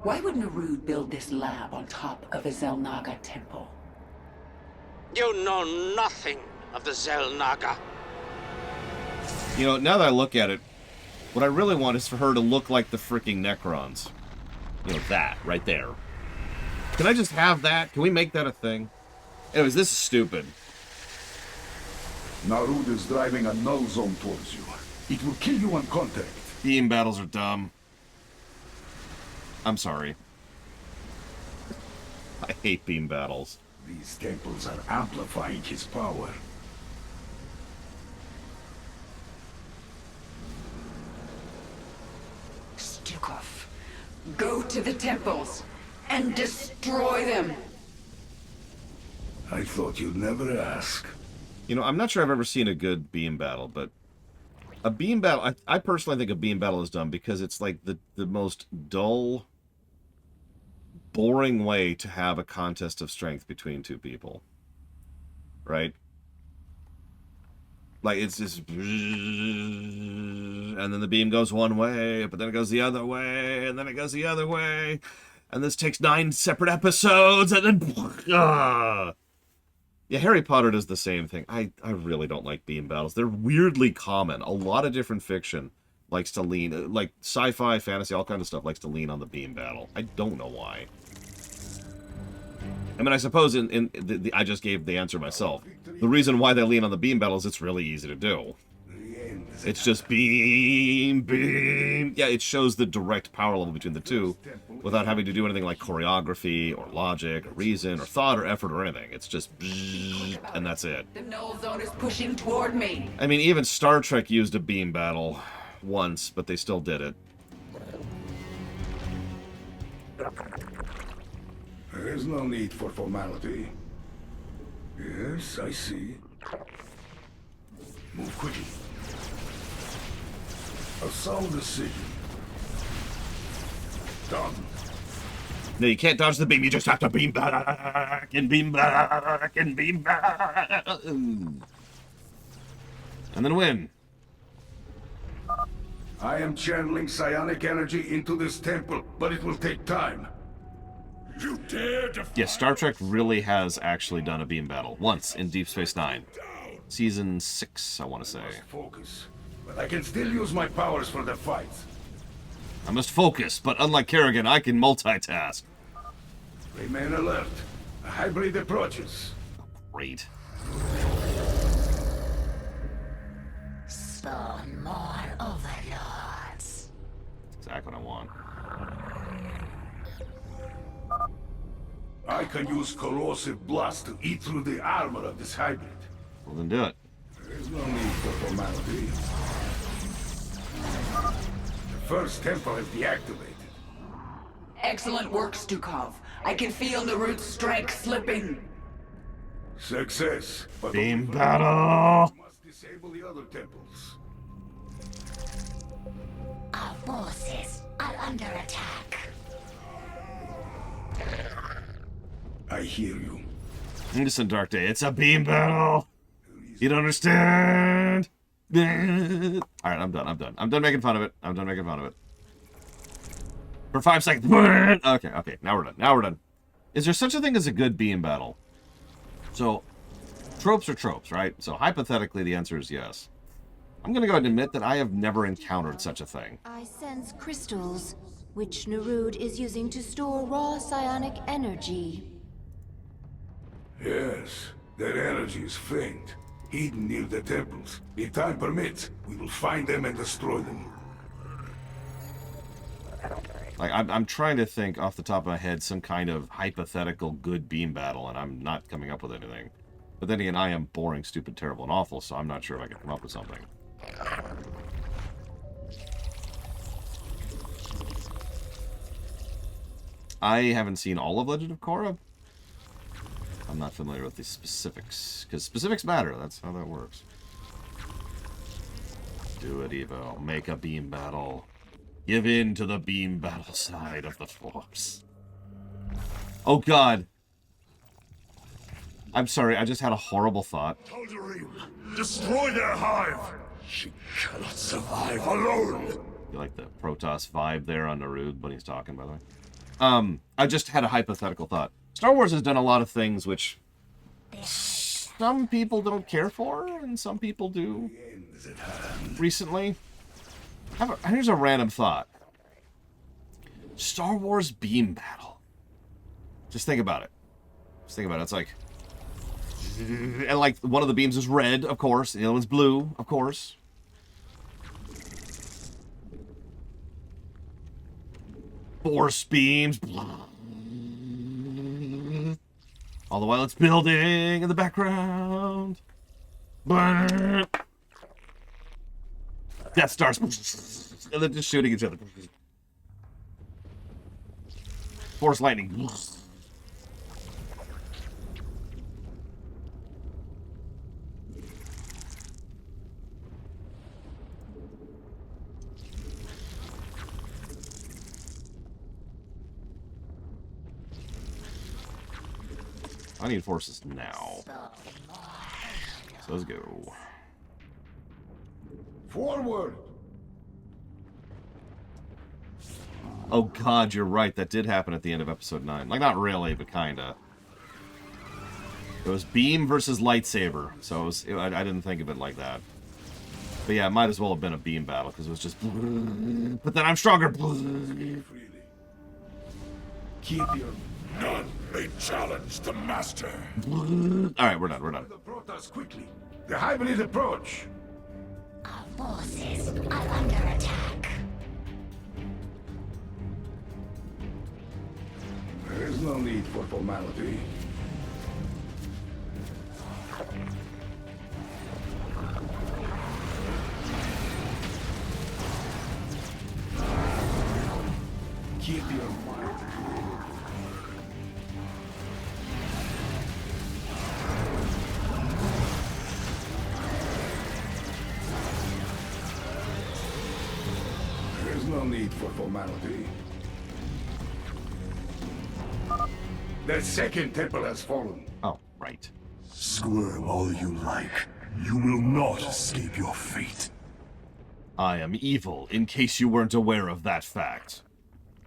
Why would Narud build this lab on top of a Zelnaga temple? You know nothing of the Zelnaga. You know, now that I look at it, what I really want is for her to look like the freaking Necrons. You know, that, right there. Can I just have that? Can we make that a thing? Anyways, this is stupid. Narud is driving a null zone towards you. It will kill you on contact. Beam battles are dumb. I'm sorry. I hate beam battles. These temples are amplifying his power. Stukov, go to the temples and destroy them. I thought you'd never ask. You know, I'm not sure I've ever seen a good beam battle, but a beam battle, I personally think a beam battle is dumb because it's like the most dull, boring way to have a contest of strength between two people. Right? Like, it's just... And then the beam goes one way, but then it goes the other way, and then it goes the other way. And this takes 9 separate episodes, and then... Yeah, Harry Potter does the same thing. I really don't like beam battles. They're weirdly common. A lot of different fiction likes to lean... Like, sci-fi, fantasy, all kinds of stuff likes to lean on the beam battle. I don't know why. I mean, I suppose I just gave the answer myself. The reason why they lean on the beam battle is it's really easy to do. It's just beam, beam. Yeah, it shows the direct power level between the two without having to do anything like choreography or logic or reason or thought or effort or anything. It's just and that's it. The null zone is pushing toward me. I mean, even Star Trek used a beam battle once, but they still did it. There is no need for formality. Yes, I see. Move quickly. A sound decision. Done. No, you can't dodge the beam. You just have to beam back and beam back and beam back. And then win. I am channeling psionic energy into this temple, but it will take time. You dare defy... Yeah, Star Trek really has actually done a beam battle. Once, in Deep Space Nine. Season 6, I want to say. Focus. But I can still use my powers for the fight. I must focus, but unlike Kerrigan, I can multitask. Remain alert. A hybrid approaches. Great. Spawn more overlords. That's exactly what I want. I can use corrosive blast to eat through the armor of this hybrid. Well, then do it. There is no need for formality. The first temple is deactivated. Excellent work, Stukov. I can feel the root strength slipping. Success. But beam battle! Must disable the other temples. Our forces are under attack. I hear you. Listen, Dark Day, it's a beam battle! You don't understand! Alright, I'm done. I'm done making fun of it. For 5 seconds. Okay, now we're done. Is there such a thing as a good beam battle? So, tropes are tropes, right? So, hypothetically, the answer is yes. I'm gonna go ahead and admit that I have never encountered such a thing. I sense crystals, which Narud is using to store raw psionic energy. Yes, that energy is faint, hidden near the temples. If time permits, we will find them and destroy them. Like, I'm trying to think off the top of my head some kind of hypothetical good beam battle, and I'm not coming up with anything. But then again, I am boring, stupid, terrible, and awful, so I'm not sure if I can come up with something. I haven't seen all of Legend of Korra. I'm not familiar with the specifics, because specifics matter. That's how that works. Do it, Evo. Make a beam battle. Give in to the beam battle side of the Force. Oh, God. I'm sorry, I just had a horrible thought. Tal'Darim, destroy their hive! She cannot survive alone! You like the Protoss vibe there on Narud when he's talking, by the way? I just had a hypothetical thought. Star Wars has done a lot of things which some people don't care for, and some people do. Recently. Here's a random thought. Star Wars beam battle. Just think about it. It's like... And like, one of the beams is red, of course. And the other one's blue, of course. Force beams. All the while it's building in the background. Death Stars. And they're just shooting each other. Force lightning. I need forces now. So let's go. Forward! Oh God, you're right. That did happen at the end of episode 9. Like, not really, but kinda. It was beam versus lightsaber, so I didn't think of it like that. But yeah, it might as well have been a beam battle, because it was just... But then I'm stronger! Keep your... None may challenge the master. Alright, we're done. The Protoss quickly. The hybrid approach. Our forces are under attack. There is no need for formality. Keep your mind clear. no need for formality. The second temple has fallen. Oh, right. Squirm all you like. You will not escape your fate. I am evil, in case you weren't aware of that fact.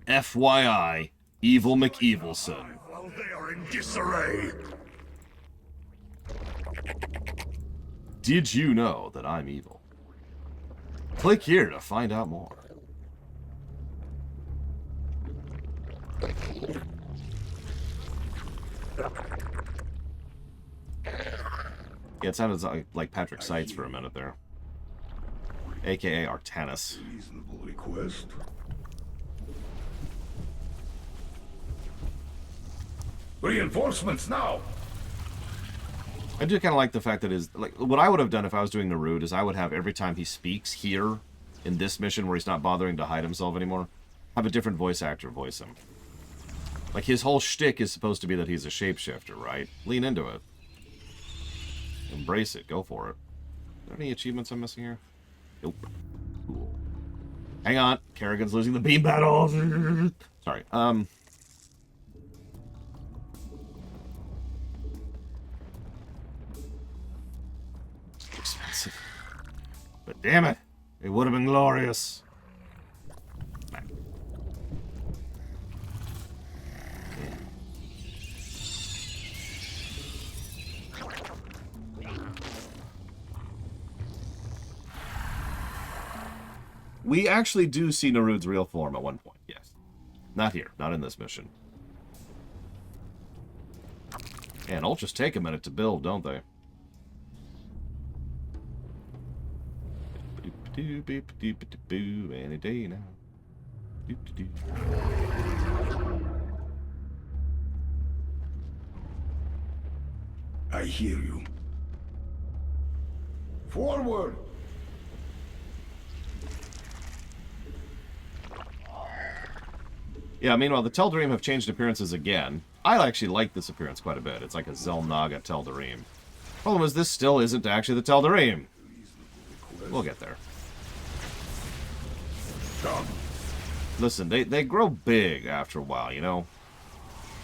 FYI, Evil McEvilson. Well, they are in disarray. Did you know that I'm evil? Click here to find out more. Yeah, it sounded like Patrick Seitz for a minute there. AKA Artanis. Reasonable request. Reinforcements now! I do kind of like the fact that what I would have done if I was doing Narud is I would have every time he speaks here in this mission where he's not bothering to hide himself anymore, have a different voice actor voice him. Like his whole shtick is supposed to be that he's a shapeshifter, right? Lean into it. Embrace it. Go for it. Are there any achievements I'm missing here? Nope. Cool. Hang on. Kerrigan's losing the beam battle. Sorry. Expensive. But damn it. It would have been glorious. We actually do see Narud's real form at one point, yes. Not here, not in this mission. And ultras take a minute to build, don't they? Any day now. I hear you. Forward! Yeah, meanwhile, the Teldarim have changed appearances again. I actually like this appearance quite a bit. It's like a Zelnaga Teldarim. Problem is, this still isn't actually the Teldarim. We'll get there. Listen, they grow big after a while, you know?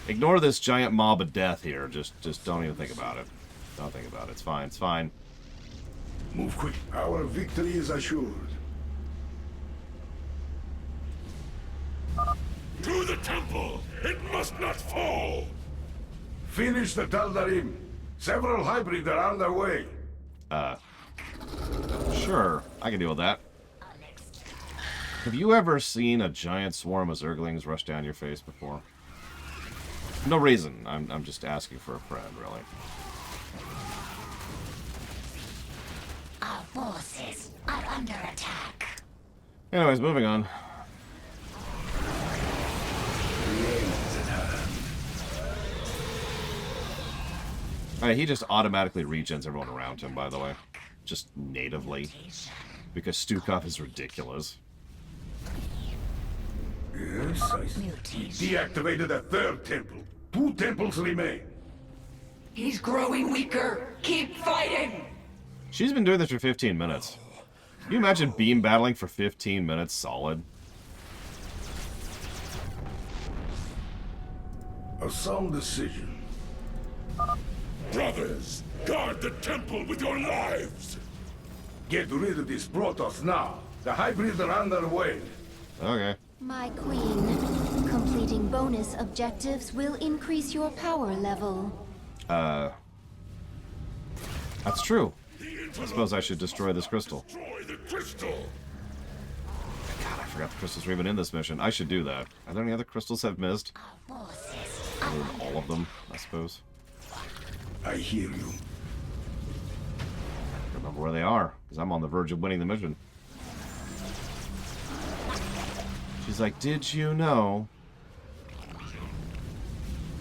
Ignore this giant mob of death here. Just don't even think about it. Don't think about it. It's fine. It's fine. Move quick. Our victory is assured. To the temple! It must not fall! Finish the Taldarim. Several hybrids are on their way. Sure. I can deal with that. Have you ever seen a giant swarm of Zerglings rush down your face before? No reason. I'm just asking for a friend, really. Our forces are under attack. Anyways, moving on. Alright, he just automatically regens everyone around him, by the way. Just natively. Because Stukov is ridiculous. Yes, I deactivated a third temple. 2 temples remain. He's growing weaker. Keep fighting! She's been doing this for 15 minutes. Can you imagine beam battling for 15 minutes solid? A sound decision. Brothers, guard the temple with your lives! Get rid of these Protoss now. The hybrids are on their way. Okay. My queen, completing bonus objectives will increase your power level. That's true. I suppose I should destroy this crystal. Destroy the crystal! God, I forgot the crystals were even in this mission. I should do that. Are there any other crystals I've missed? All of them, I suppose. I hear you. Remember where they are, because I'm on the verge of winning the mission. She's like, did you know?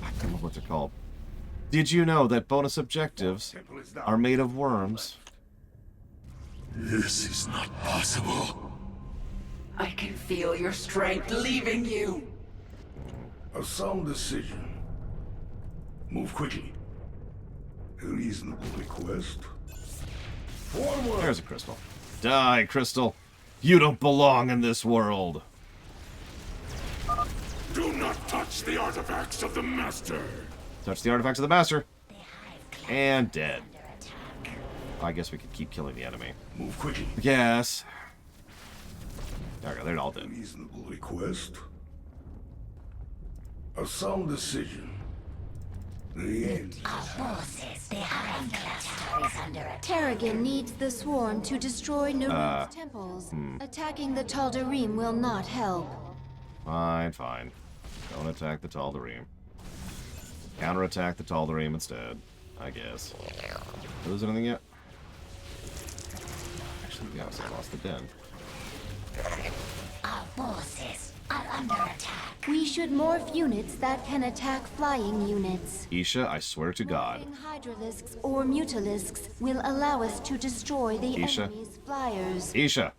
I don't remember what they're called. Did you know that bonus objectives are made of worms? This is not possible. I can feel your strength leaving you. A sound decision. Move quickly. A reasonable request. Forward! There's a crystal. Die, crystal. You don't belong in this world. Touch the artifacts of the Master. Touch the artifacts of the Master. And dead. I guess we could keep killing the enemy. Move quickly. Yes. Okay, they're all dead. Reasonable request. A sound decision. The end. Our forces behind cluster is under attack. Tarragon needs the swarm to destroy Naru's temples. Attacking the Tal'Darim will not help. Fine, fine. Don't attack the Tal'Darim. Counterattack the Tal'Darim instead, I guess. Lose anything yet? Actually, yes, I lost the den. Our forces are under attack. We should morph units that can attack flying units. Isha, I swear to God. Hydralisks or Mutalisks will allow us to destroy the Isha. enemy's flyers. Isha.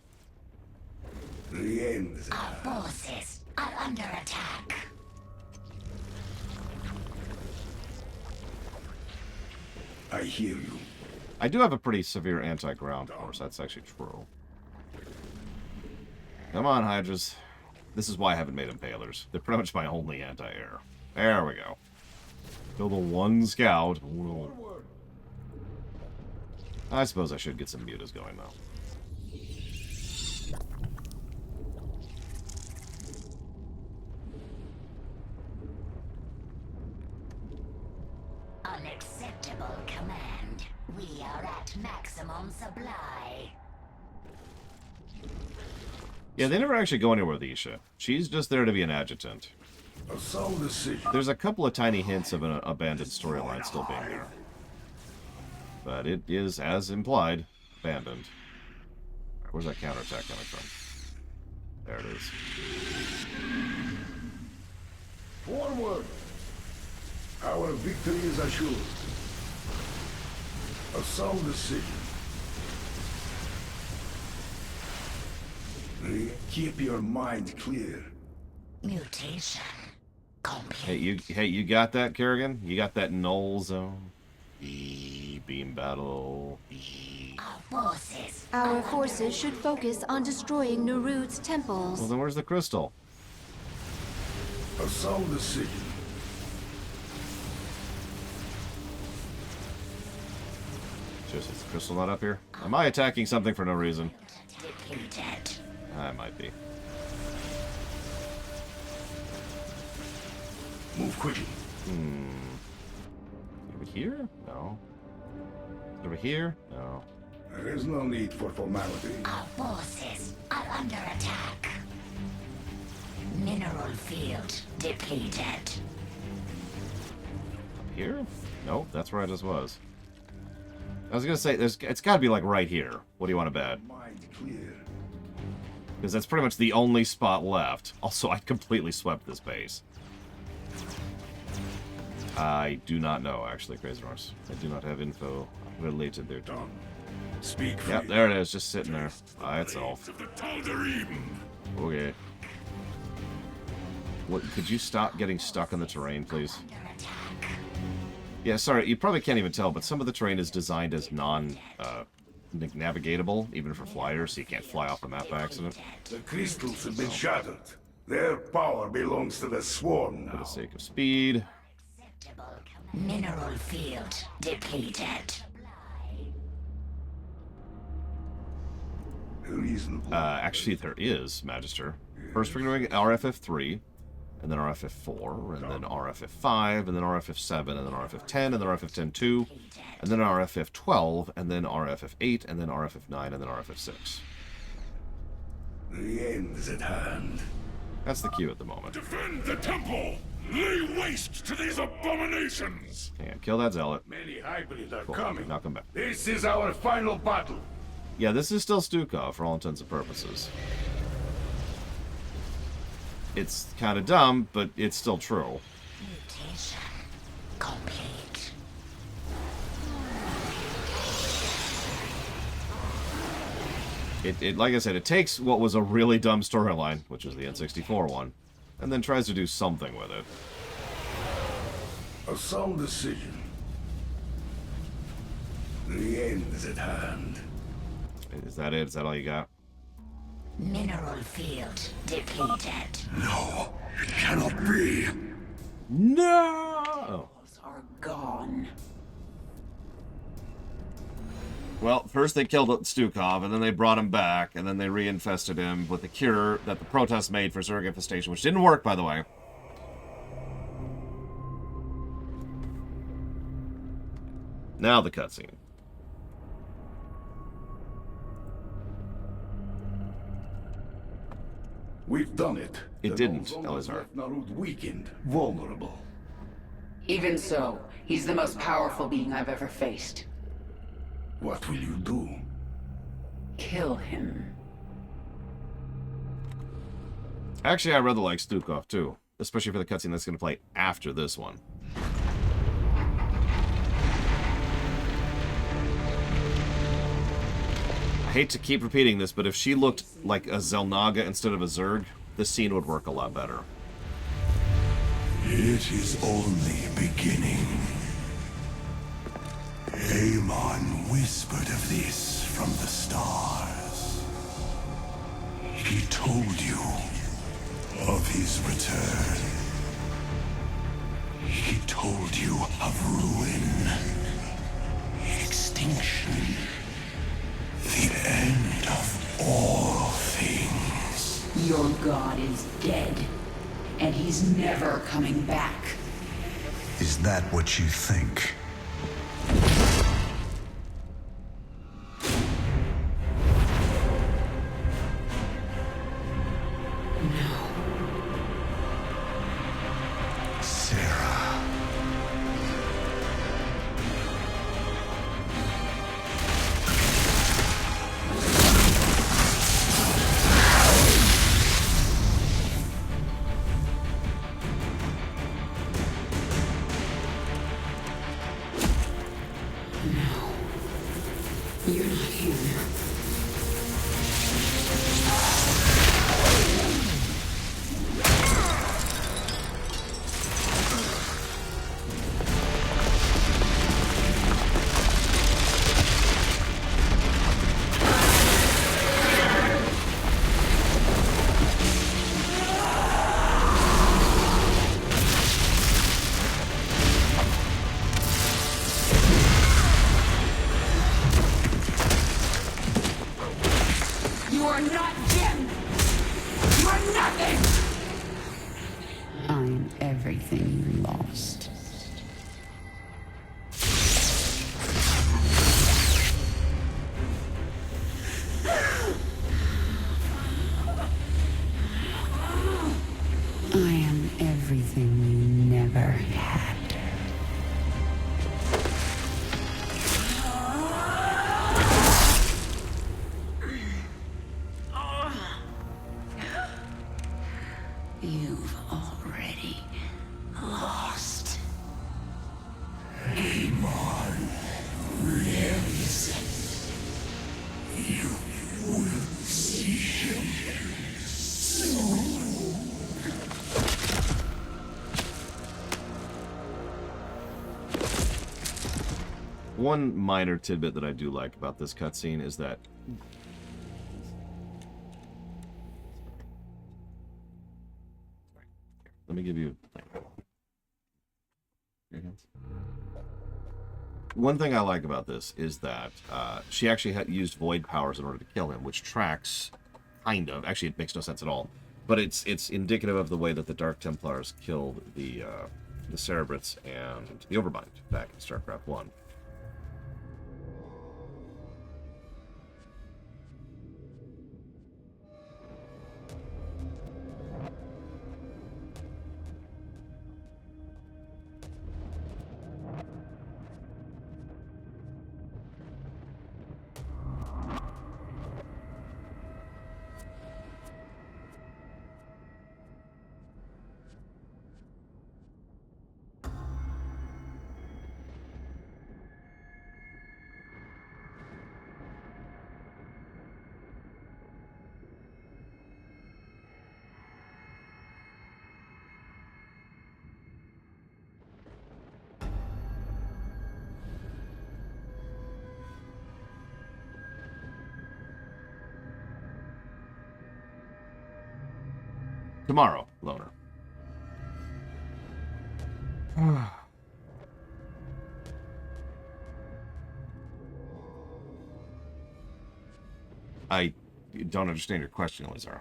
The end. Our forces are under attack. I hear you. I do have a pretty severe anti-ground force. That's actually true. Come on, Hydras. This is why I haven't made impalers. They're pretty much my only anti-air. There we go. Kill the one scout. I suppose I should get some mutas going, though. Unacceptable command. We are at maximum supply. Yeah, they never actually go anywhere with Isha. She's just there to be an adjutant. A sound decision. There's a couple of tiny hints of an abandoned storyline still being there. But it is, as implied, abandoned. Where's that counterattack coming from? There it is. Forward! Our victory is assured. A sound decision. Keep your mind clear. Mutation complete. Hey, you got that, Kerrigan? You got that null zone? Beam battle. Our forces should focus on destroying Naru's temples. Well, then where's the crystal? A sound decision. Seriously, is the crystal not up here? Am I attacking something for no reason? Depleted. I might be. Move quickly. Over here? No. Over here? No. There is no need for formality. Our forces are under attack. Mineral field depleted. Up here? Nope, that's where I just was. I was gonna say, it's gotta be like right here. What do you want to bet? Mind clear. Because that's pretty much the only spot left. Also, I completely swept this base. I do not know, actually, Crazy Horse. I do not have info related there to. Speak. Yep, there it is, just sitting there by itself. Tal'Darim. Okay. What? Could you stop getting stuck in the terrain, please? Yeah, sorry, you probably can't even tell, but some of the terrain is designed as navigatable, even for flyers, so you can't fly off the map by accident. The crystals have been shattered. Their power belongs to the swarm For the now. sake of speed. Mineral field depleted. Reasonable. Actually, there is, Magister. First, we're going to RFF3, and then RFF4, and then RFF5, and then RFF7, and then RFF10, and then RFF10-2, and then RFF12, and then RFF8, and then RFF9, and then RFF6. The end is at hand. That's the queue at the moment. Defend the temple! Lay waste to these abominations! And kill that zealot. Many hybrids are Cool. coming. Now come back. This is our final battle. Yeah, this is still Stukov for all intents and purposes. It's kind of dumb, but it's still true. Mutation complete. It like I said, it takes what was a really dumb storyline, which is the N64 one, and then tries to do something with it. A sound decision. The end is at hand. Is that it? Is that all you got? Mineral field depleted. No, it cannot be. No! Are gone. Well, first they killed Stukov, and then they brought him back, and then they reinfested him with the cure that the protests made for Zerg infestation, which didn't work, by the way. Now the cutscene. We've done it. It The didn't, Nozomas Elazar. left Narud weakened, vulnerable. Even so, he's the most powerful being I've ever faced. What will you do? Kill him. Actually, I rather like Stukov, too. Especially for the cutscene that's going to play after this one. I hate to keep repeating this, but if she looked like a Zelnaga instead of a Zerg, this scene would work a lot better. It is only beginning. Amon whispered of this from the stars. He told you of his return. He told you of ruin, extinction, the end of all things. Your god is dead, and he's never coming back. Is that what you think? You're not human. You are not Jim! You are nothing! I'm everything you lost. I am everything you never had. You've already lost. Amon lives. You will see him soon. One minor tidbit that I do like about this cutscene is that let me give you one thing I like about this is that she actually had used void powers in order to kill him, which tracks kind of. Actually, it makes no sense at all, but it's indicative of the way that the Dark Templars killed the Cerebrits and the Overmind back in Starcraft 1. Tomorrow, Loner. I don't understand your question, Elizar.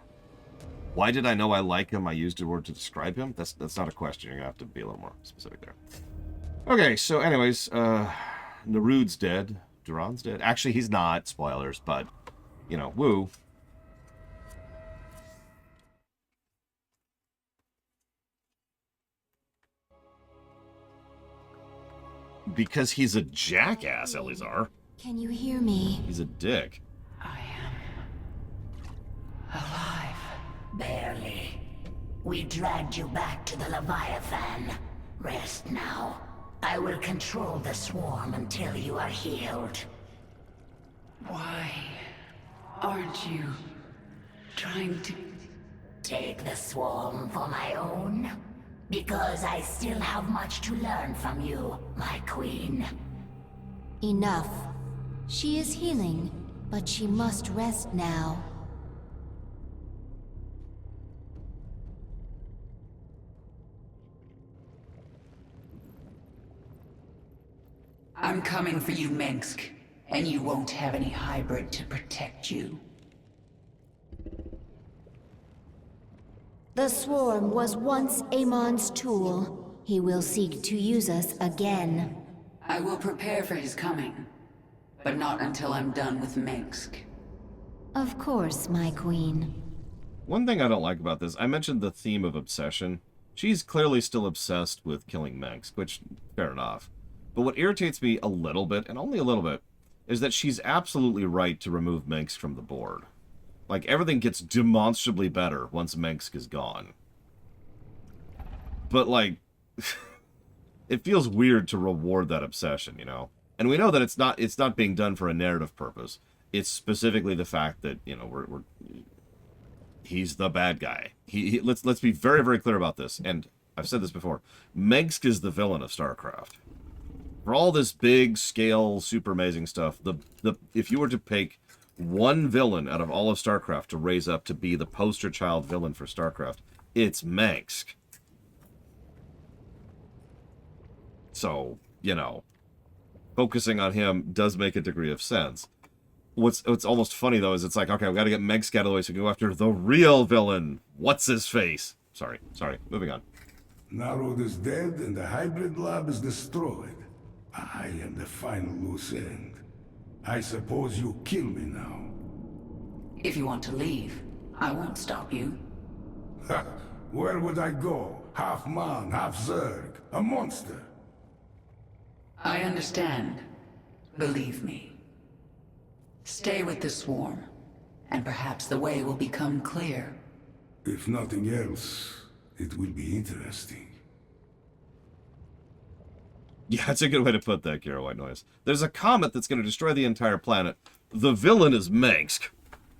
Why did I know I like him? I used a word to describe him? That's not a question. You're going to have to be a little more specific there. Okay, so anyways, Narud's dead. Duran's dead. Actually, he's not. Spoilers, but, you know, woo. Because he's a jackass, Elizar. Can you hear me? He's a dick. Alive. Barely. We dragged you back to the Leviathan. Rest now. I will control the swarm until you are healed. Why aren't you trying to take the swarm for my own? Because I still have much to learn from you, my queen. Enough. She is healing, but she must rest now. I'm coming for you, Minsk. And you won't have any hybrid to protect you. The swarm was once Amon's tool. He will seek to use us again. I will prepare for his coming, but not until I'm done with Minsk. Of course, my queen. One thing I don't like about this, I mentioned the theme of obsession. She's clearly still obsessed with killing Minsk, which, fair enough. But what irritates me a little bit, and only a little bit, is that she's absolutely right to remove Minsk from the board. Like, everything gets demonstrably better once Minsk is gone. But, like, it feels weird to reward that obsession, you know? And we know that it's not being done for a narrative purpose. It's specifically the fact that, you know, he's the bad guy. Let's be very, very clear about this. And I've said this before. Minsk is the villain of Starcraft. For all this big scale, super amazing stuff, if you were to pick one villain out of all of StarCraft to raise up to be the poster child villain for StarCraft, it's Minsk. So, you know, focusing on him does make a degree of sense. What's almost funny, though, is it's like, okay, we got to get Minsk out of the way so we can go after the real villain. What's his face? Sorry, moving on. Narod is dead and the hybrid lab is destroyed. I am the final loose end. I suppose you kill me now. If you want to leave, I won't stop you. Ha! Where would I go? Half man, half Zerg. A monster. I understand. Believe me. Stay with the swarm, and perhaps the way will become clear. If nothing else, it will be interesting. Yeah, that's a good way to put that, Kira White Noise. There's a comet that's going to destroy the entire planet. The villain is Minsk.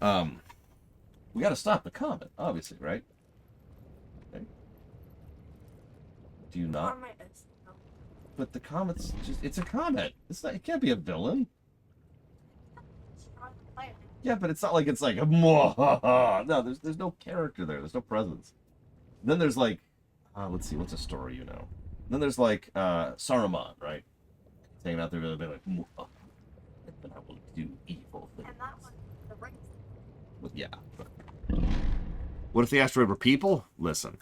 We got to stop the comet, obviously, right? Okay. Do you not? But the comet's just—it's a comet. It's not. It can't be a villain. Yeah, but it's not like it's like no. There's no character there. There's no presence. Then there's like, let's see, what's a story you know? Then there's like Saruman, right? He's hanging out there with a bit like, but I will do evil things. And that one, the right. Well, yeah. What if the asteroid were people? Listen.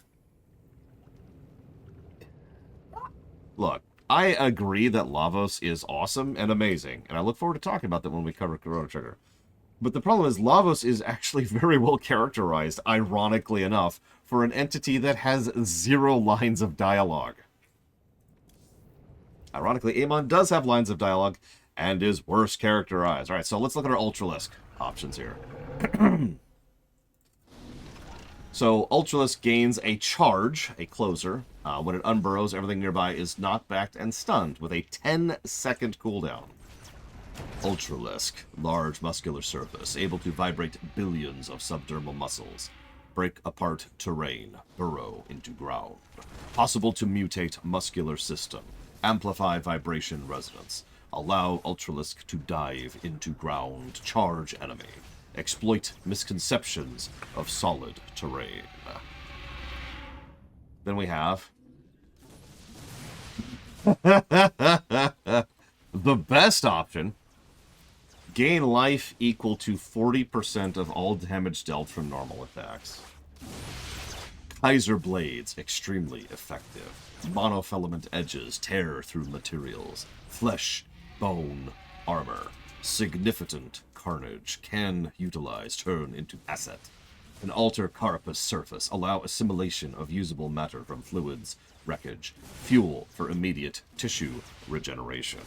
Look, I agree that Lavos is awesome and amazing, and I look forward to talking about that when we cover Chrono Trigger. But the problem is Lavos is actually very well characterized, ironically enough, for an entity that has 0 lines of dialogue. Ironically, Amon does have lines of dialogue and is worse characterized. All right, so let's look at our Ultralisk options here. So Ultralisk gains a charge, a closer. When it unburrows, everything nearby is knocked back and stunned with a 10-second cooldown. Ultralisk, large muscular surface, able to vibrate billions of subdermal muscles. Break apart terrain, burrow into ground. Possible to mutate muscular system. Amplify vibration resonance. Allow Ultralisk to dive into ground. Charge enemy. Exploit misconceptions of solid terrain. than we have. The best option, gain life equal to 40% of all damage dealt from normal attacks. Kaiser Blades, extremely effective. Monofilament edges tear through materials. Flesh, bone, armor. Significant carnage. Can utilize, turn into asset. An alter carapace surface. Allow assimilation of usable matter from fluids, wreckage. Fuel for immediate tissue regeneration.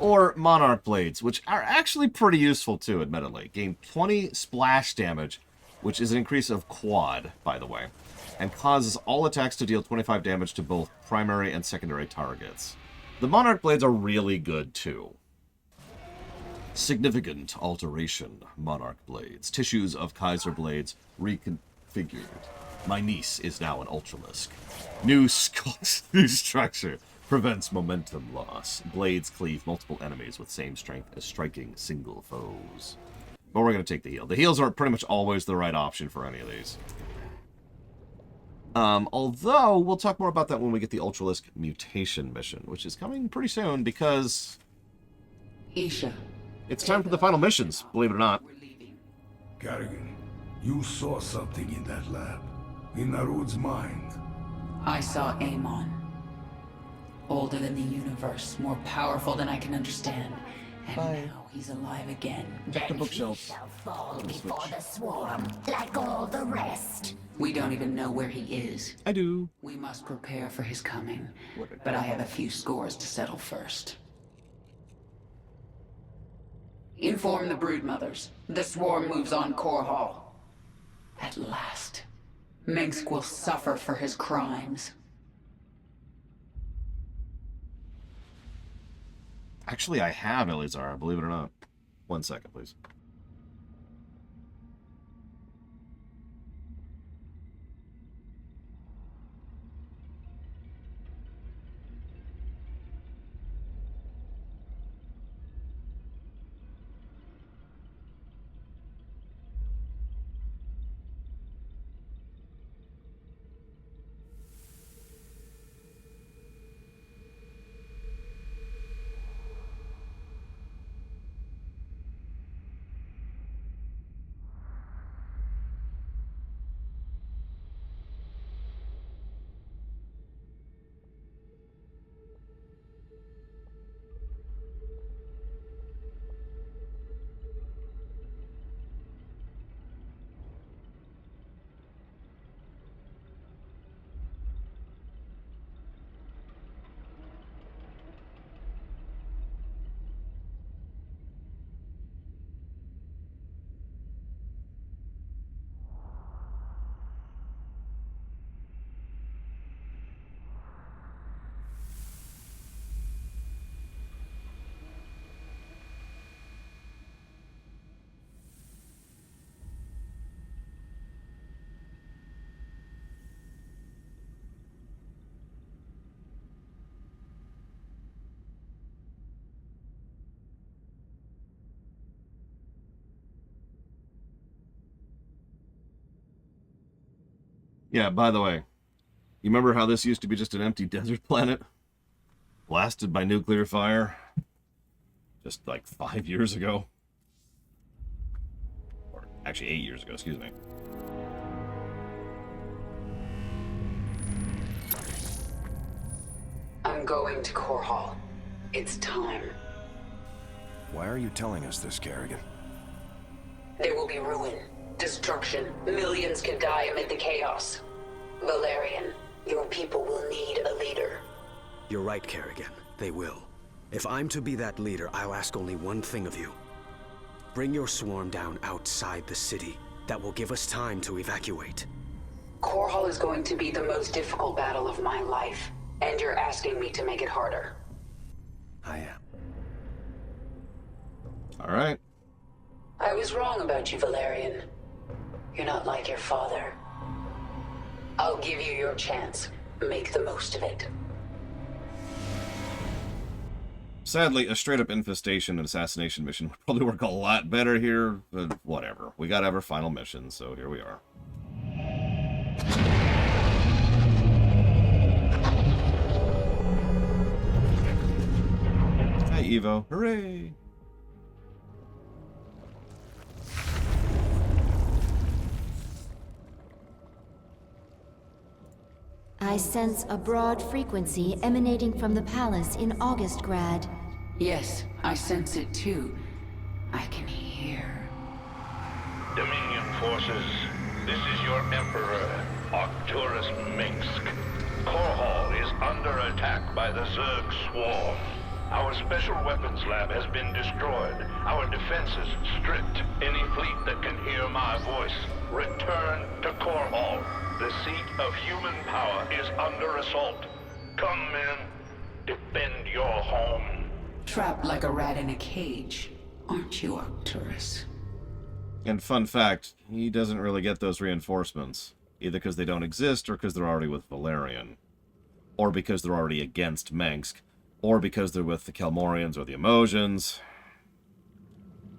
Or Monarch Blades, which are actually pretty useful too, admittedly. Gain 20 splash damage, which is an increase of quad, by the way, and causes all attacks to deal 25 damage to both primary and secondary targets. The Monarch Blades are really good too. Significant alteration, Monarch Blades. Tissues of Kaiser Blades reconfigured. My niece is now an Ultralisk. New structure. Prevents momentum loss. Blades cleave multiple enemies with same strength as striking single foes. But we're going to take the heal. The heals are pretty much always the right option for any of these. Although, we'll talk more about that when we get the Ultralisk mutation mission, which is coming pretty soon because... Isha. It's time for the final missions, believe it or not. Kerrigan, you saw something in that lab. In Narud's mind. I saw Amon. Older than the universe, more powerful than I can understand. And now he's alive again. Then he shall fall before the swarm, like all the rest. We don't even know where he is. I do. We must prepare for his coming. But I have a few scores to settle first. Inform the broodmothers. The swarm moves on Core Hall. At last, Minsk will suffer for his crimes. Actually, I have Elizar, believe it or not. 1 second, please. Yeah, by the way, you remember how this used to be just an empty desert planet? Blasted by nuclear fire? Just like 5 years ago? Or actually 8 years ago, excuse me. I'm going to Core Hall. It's time. Why are you telling us this, Kerrigan? There will be ruin, destruction. Millions can die amid the chaos. Valerian, your people will need a leader. You're right, Kerrigan. They will. If I'm to be that leader, I'll ask only one thing of you. Bring your swarm down outside the city. That will give us time to evacuate. Core Hall is going to be the most difficult battle of my life, and you're asking me to make it harder. I am. All right. I was wrong about you, Valerian. You're not like your father. I'll give you your chance. Make the most of it. Sadly, a straight-up infestation and assassination mission would probably work a lot better here, but whatever. We gotta have our final mission, so here we are. Evo. Hooray! I sense a broad frequency emanating from the palace in Augustgrad. Yes, I sense it too. I can hear. Dominion forces, this is your Emperor, Arcturus Minsk. Core Hall is under attack by the Zerg Swarm. Our special weapons lab has been destroyed. Our defenses stripped. Any fleet that can hear my voice, return to Core Hall. The seat of human power is under assault. Come, men. Defend your home. Trapped like a rat in a cage, aren't you, Arcturus? And fun fact, he doesn't really get those reinforcements. Either because they don't exist, or because they're already with Valerian. Or because they're already against Mengsk. Or because they're with the Kelmorians or the Emosians.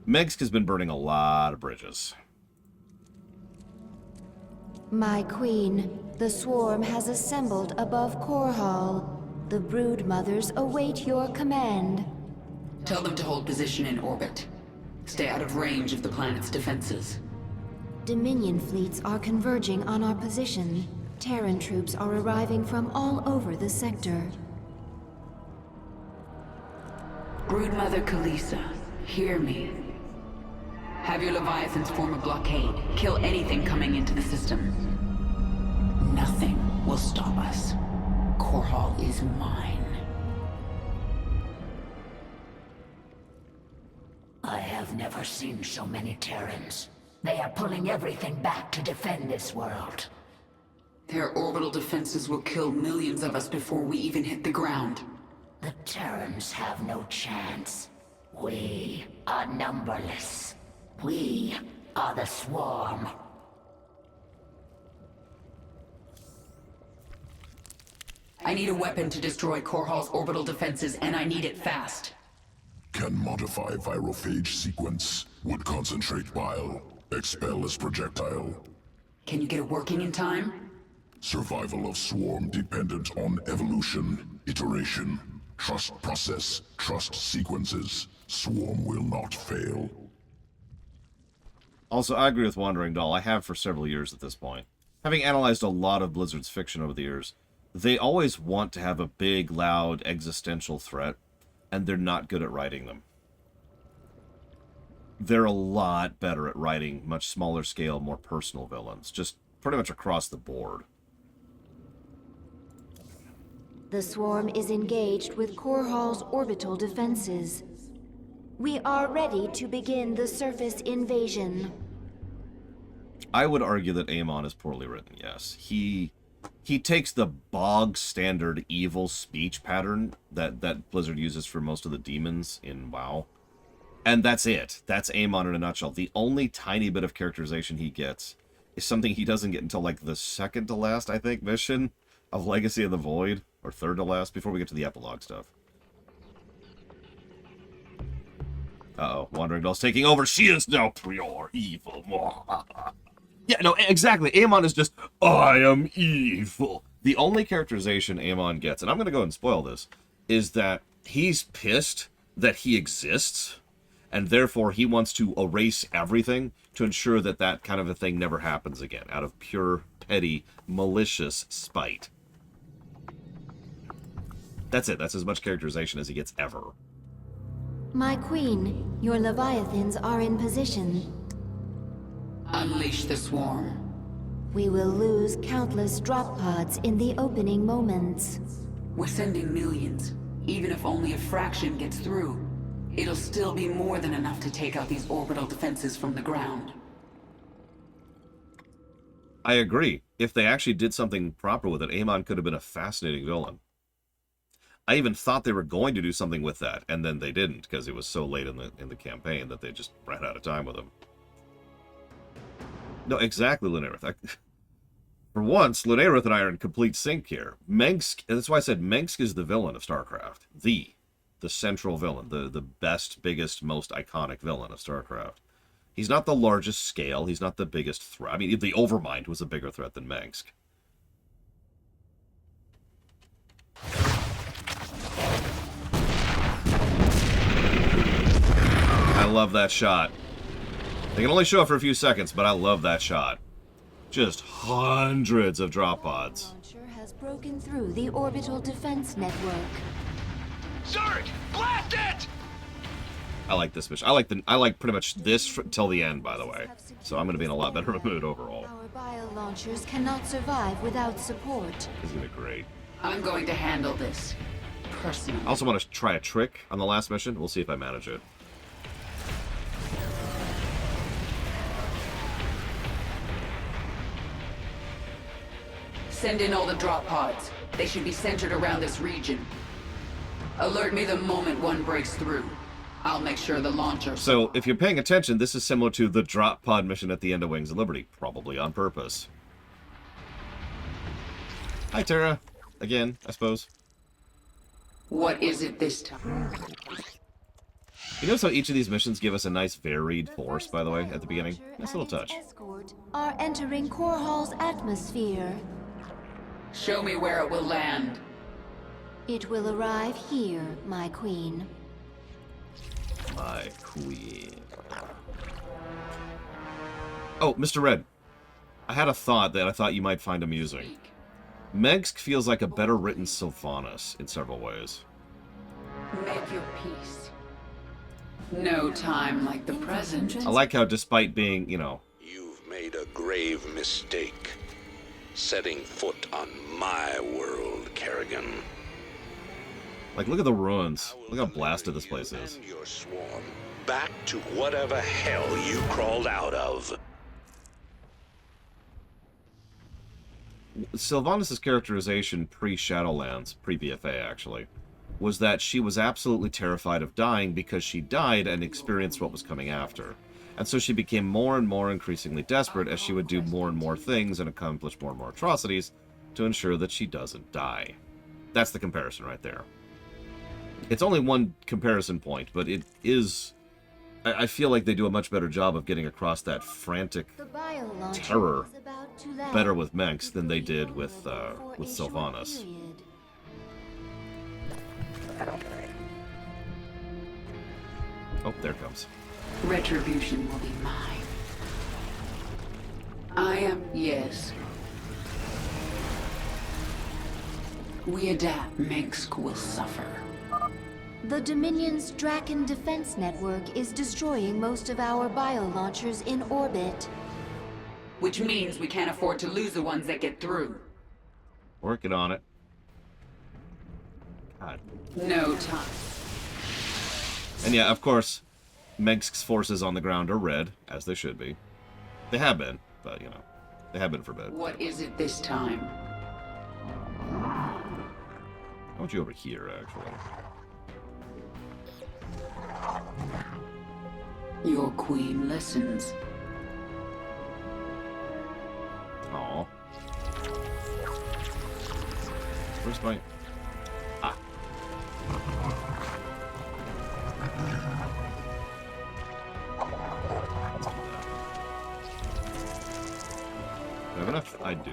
Mengsk has been burning a lot of bridges. My queen, the swarm has assembled above Core Hall. The brood mothers await your command. Tell them to hold position in orbit. Stay out of range of the planet's defenses. Dominion fleets are converging on our position. Terran troops are arriving from all over the sector. Broodmother Kalisa, hear me. Have your Leviathans form a blockade. Kill anything coming into the system. Nothing will stop us. Core Hall is mine. I have never seen so many Terrans. They are pulling everything back to defend this world. Their orbital defenses will kill millions of us before we even hit the ground. The Terrans have no chance. We are numberless. We are the Swarm. I need a weapon to destroy Core Hall's orbital defenses, and I need it fast. Can modify virophage sequence. Would concentrate bile. Expel as projectile. Can you get it working in time? Survival of swarm dependent on evolution, iteration, trust process, trust sequences. Swarm will not fail. Also, I agree with Wandering Doll. I have for several years at this point. Having analyzed a lot of Blizzard's fiction over the years, they always want to have a big, loud, existential threat, and they're not good at writing them. They're a lot better at writing much smaller scale, more personal villains, just pretty much across the board. The swarm is engaged with Core Hall's orbital defenses. We are ready to begin the surface invasion. I would argue that Amon is poorly written, yes. He takes the bog standard evil speech pattern that Blizzard uses for most of the demons in WoW. And that's it. That's Amon in a nutshell. The only tiny bit of characterization he gets is something he doesn't get until like the second to last, I think, mission of Legacy of the Void, or third to last, before we get to the epilogue stuff. Uh-oh, Wandering Doll's taking over. She is now pure evil. Yeah, no, exactly. Amon is just, I am evil. The only characterization Amon gets, and I'm going to go and spoil this, is that he's pissed that he exists, and therefore he wants to erase everything to ensure that that kind of a thing never happens again, out of pure, petty, malicious spite. That's it. That's as much characterization as he gets ever. My queen, your Leviathans are in position. Unleash the swarm. We will lose countless drop pods in the opening moments. We're sending millions. Even if only a fraction gets through, it'll still be more than enough to take out these orbital defenses from the ground. I agree. If they actually did something proper with it, Amon could have been a fascinating villain. I even thought they were going to do something with that, and then they didn't, because it was so late in the campaign that they just ran out of time with him. No, exactly, Lunareth. For once, Lunareth and I are in complete sync here. Mengsk, and that's why I said Mengsk is the villain of Starcraft. The central villain. The best, biggest, most iconic villain of Starcraft. He's not the largest scale. He's not the biggest threat. I mean, the Overmind was a bigger threat than Mengsk. love that shot. They can only show it for a few seconds, but I love that shot. Just hundreds of drop pods. Launcher has broken through the orbital defense network. Zerg, blast it! I like this mission. I like pretty much this till the end, by the way. So I'm going to be in a lot better mood overall. Our bio launchers cannot survive without support. This is going to be great. I'm going to handle this personally. I also want to try a trick on the last mission. We'll see if I manage it. Send in all the drop pods. They should be centered around this region. Alert me the moment one breaks through. I'll make sure the launcher... So, if you're paying attention, this is similar to the drop pod mission at the end of Wings of Liberty. Probably on purpose. Hi, Tara. Again, I suppose. What is it this time? You notice how each of these missions give us a nice varied force, by the way, at the beginning? Nice little touch. Escort are entering Core Hall's atmosphere. Show me where it will land. It will arrive here, my queen. My queen. Oh, Mr. Red. I had a thought that I thought you might find amusing. Megsk feels like a better written Sylvanas in several ways. Make your peace. No time like the present. I like how despite being, you know... You've made a grave mistake. Setting foot on my world, Kerrigan. Like, look at the ruins. Look how blasted this place is. Your swarm back to whatever hell you crawled out of. Sylvanas' characterization pre-Shadowlands, pre-BFA actually, was that she was absolutely terrified of dying because she died and experienced what was coming after. And so she became more and more increasingly desperate as she would do more and more things and accomplish more and more atrocities to ensure that she doesn't die. That's the comparison right there. It's only one comparison point, but it is... I feel like they do a much better job of getting across that frantic terror better with Megsk than they did with Sylvanas. Oh, there it comes. Retribution will be mine. I am... yes. We adapt, Megsk will suffer. The Dominion's Draken defense network is destroying most of our bio-launchers in orbit. Which means we can't afford to lose the ones that get through. Working on it. God. No time. And yeah, of course, Megsk's forces on the ground are red, as they should be. They have been, but, you know, they have been for a bit. What is it this time? I want you over here, actually. Your queen listens. Aww. Where's my... Ah. Do I have enough? I do.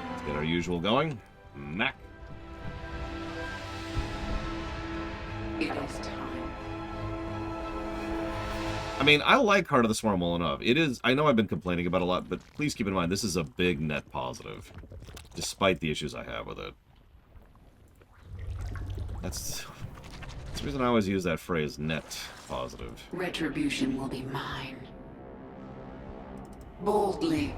Let's get our usual going. Mac. It is time. I mean, I like Heart of the Swarm well enough. It is... I know I've been complaining about it a lot, but please keep in mind, this is a big net positive. Despite the issues I have with it. That's the reason I always use that phrase, net positive. Retribution will be mine. Boldly.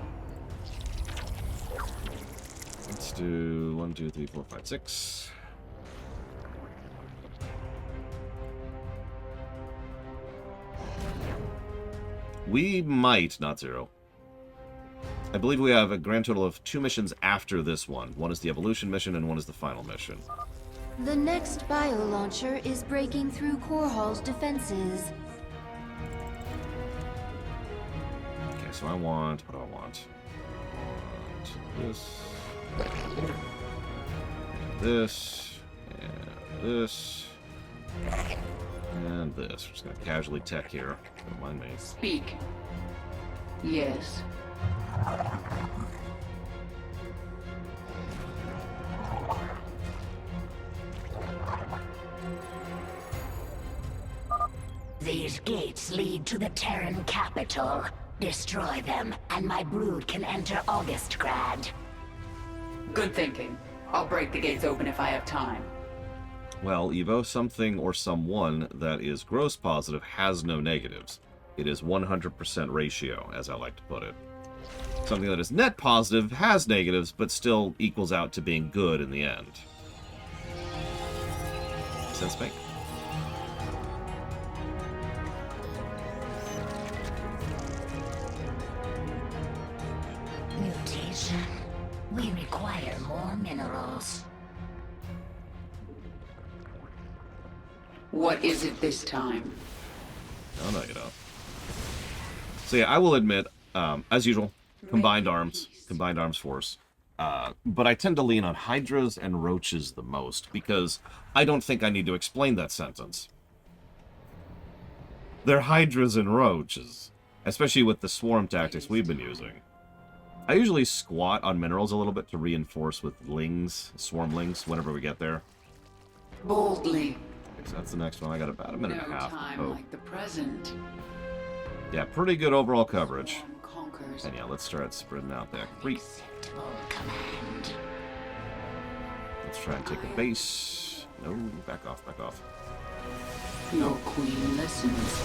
Let's do 1, 2, 3, 4, 5, 6. We might, not 0. I believe we have a grand total of 2 missions after this one. One is the evolution mission and one is the final mission. The next bio-launcher is breaking through Core Hall's defenses. Okay, so I want... What do I want? I want this... This... And this... And this. We're just gonna casually tech here. Don't mind me. Speak. Yes. These gates lead to the Terran capital. Destroy them, and my brood can enter Augustgrad. Good thinking. I'll break the gates open if I have time. Well, Evo, something or someone that is gross positive has no negatives. It is 100% ratio, as I like to put it. Something that is net positive has negatives, but still equals out to being good in the end. Sense make? Mutation. We require more minerals. What is it this time? Oh, no, you don't. So yeah, I will admit, as usual, combined arms force. But I tend to lean on hydras and roaches the most, because I don't think I need to explain that sentence. They're hydras and roaches, especially with the swarm tactics we've been using. I usually squat on minerals a little bit to reinforce with lings, swarm lings, whenever we get there. Boldly. Okay, so that's the next one. I got about a minute and a half. No time like the present. Yeah, pretty good overall coverage. Conquers. And yeah, let's start spreading out that creep. Let's try and take a base. No, back off, back off. Your queen listens.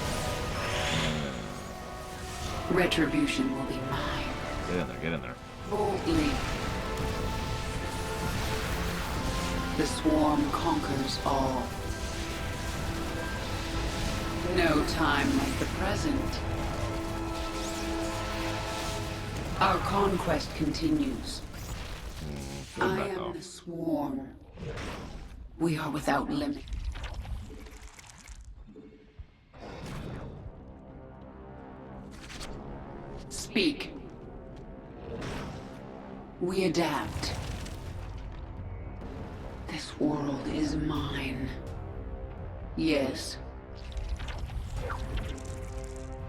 Retribution will be mine. Get in there, get in there. Boldly. The swarm conquers all. No time like the present. Our conquest continues. I am the swarm. We are without limit. Speak. We adapt. This world is mine. Yes.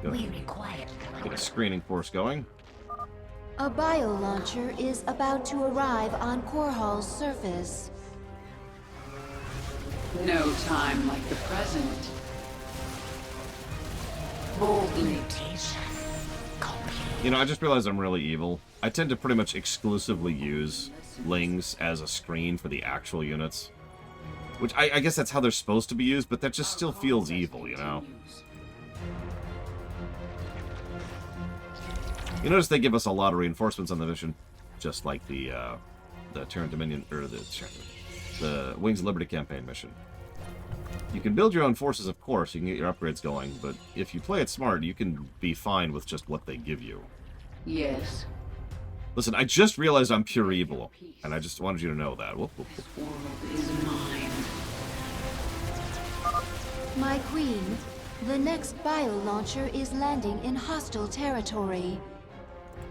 We require. Get a screening force going. A bio-launcher is about to arrive on Korhal's surface. No time like the present. Boldly. You know, I just realized I'm really evil. I tend to pretty much exclusively use lings as a screen for the actual units. Which, I guess that's how they're supposed to be used, but that just still feels evil, you know? You notice they give us a lot of reinforcements on the mission, just like the Terran Dominion, or the Wings of Liberty campaign mission. You can build your own forces, of course, you can get your upgrades going, but if you play it smart, you can be fine with just what they give you. Yes. Listen, I just realized I'm pure evil, and I just wanted you to know that. Whoop, whoop, whoop. This world is mine. My queen, the next bio-launcher is landing in hostile territory.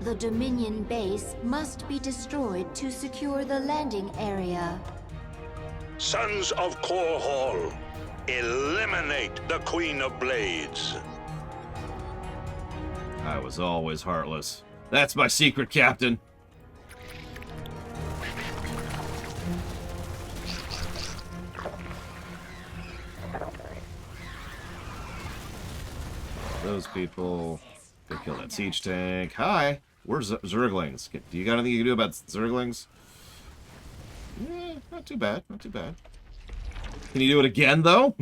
The Dominion base must be destroyed to secure the landing area. Sons of Korhal, eliminate the Queen of Blades. I was always heartless. That's my secret, Captain. Those people. Go kill that siege tank. Hi! Where's Zerglings? Do you got anything you can do about Zerglings? Not too bad, not too bad. Can you do it again, though?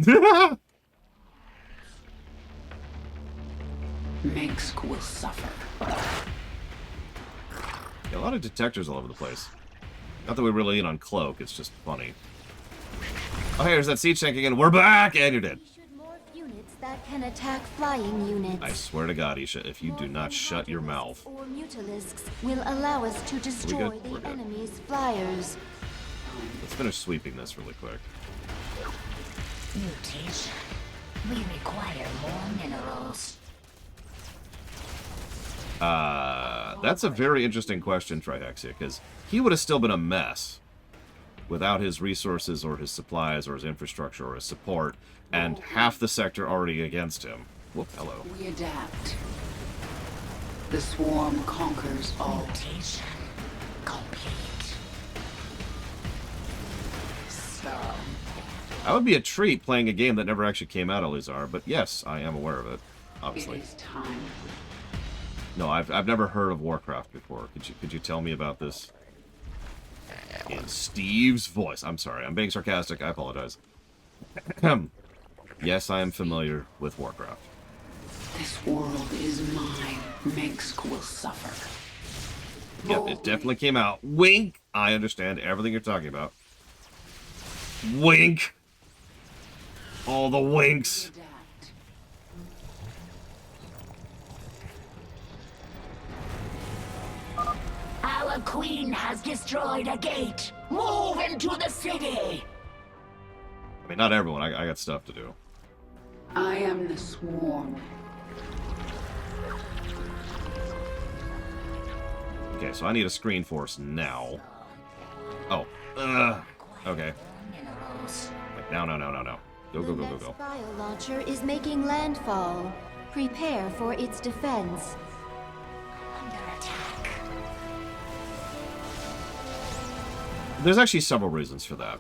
Minsk will suffer. Yeah, a lot of detectors all over the place. Not that we really lean on Cloak, it's just funny. Oh, hey, there's that siege tank again. We're back! And you're dead. Units that can attack flying units. I swear to God, Isha, if you do not shut your mouth. Or mutalisks will allow us to destroy the enemy's flyers. Let's finish sweeping this really quick. Mutation. We require more minerals. That's a very interesting question, Trihexia, because he would have still been a mess without his resources or his supplies or his infrastructure or his support, and half the sector already against him. Whoop, hello. We adapt. The swarm conquers all. Mutation complete. So, That would be a treat playing a game that never actually came out, Elizar, but yes, I am aware of it, obviously. It is time. No, I've never heard of Warcraft before. Could you tell me about this? In Steve's voice. I'm sorry, I'm being sarcastic, I apologize. Yes, I am familiar with Warcraft. This world is mine. Mengsk will suffer. Yep, it definitely came out. Wink! I understand everything you're talking about. Wink! All the winks! Our queen has destroyed a gate. Move into the city. I mean, not everyone. I got stuff to do. I am the swarm. Okay, so I need a screen force now. Oh. Okay. Wait, no. Go. The next bio-launcher is making landfall. Prepare for its defense. There's actually several reasons for that.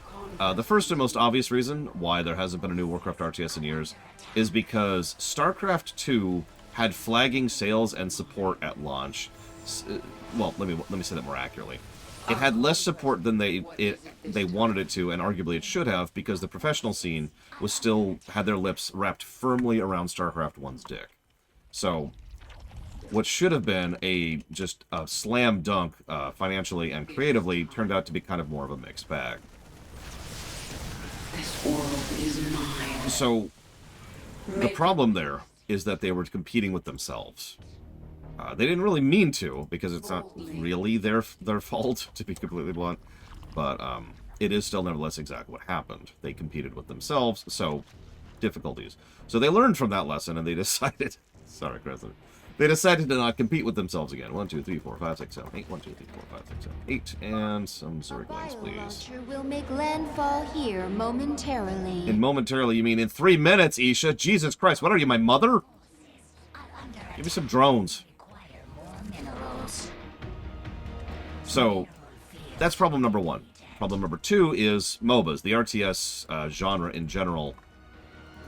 The first and most obvious reason why there hasn't been a new Warcraft RTS in years is because Starcraft 2 had flagging sales and support at launch. Well, let me say that more accurately. It had less support than they wanted it to, and arguably it should have, because the professional scene was still had their lips wrapped firmly around Starcraft 1's dick. So, what should have been just a slam dunk financially and creatively turned out to be kind of more of a mixed bag. This world is mine. So, the problem there is that they were competing with themselves. They didn't really mean to, because it's not really their fault, to be completely blunt. But it is still nevertheless exactly what happened. They competed with themselves, so difficulties. So they learned from that lesson, and they decided... Sorry, Chris. They decided to not compete with themselves again. 1, 2, 3, 4, 5, 6, 7, 8. 1, 2, 3, 4, 5, 6, 7, 8. And some circlings, please. Launcher will make landfall here momentarily. In momentarily, you mean in 3 minutes, Isha? Jesus Christ, what are you, my mother? Give me some drones. So, that's problem number 1. Problem number 2 is MOBAs. The RTS genre in general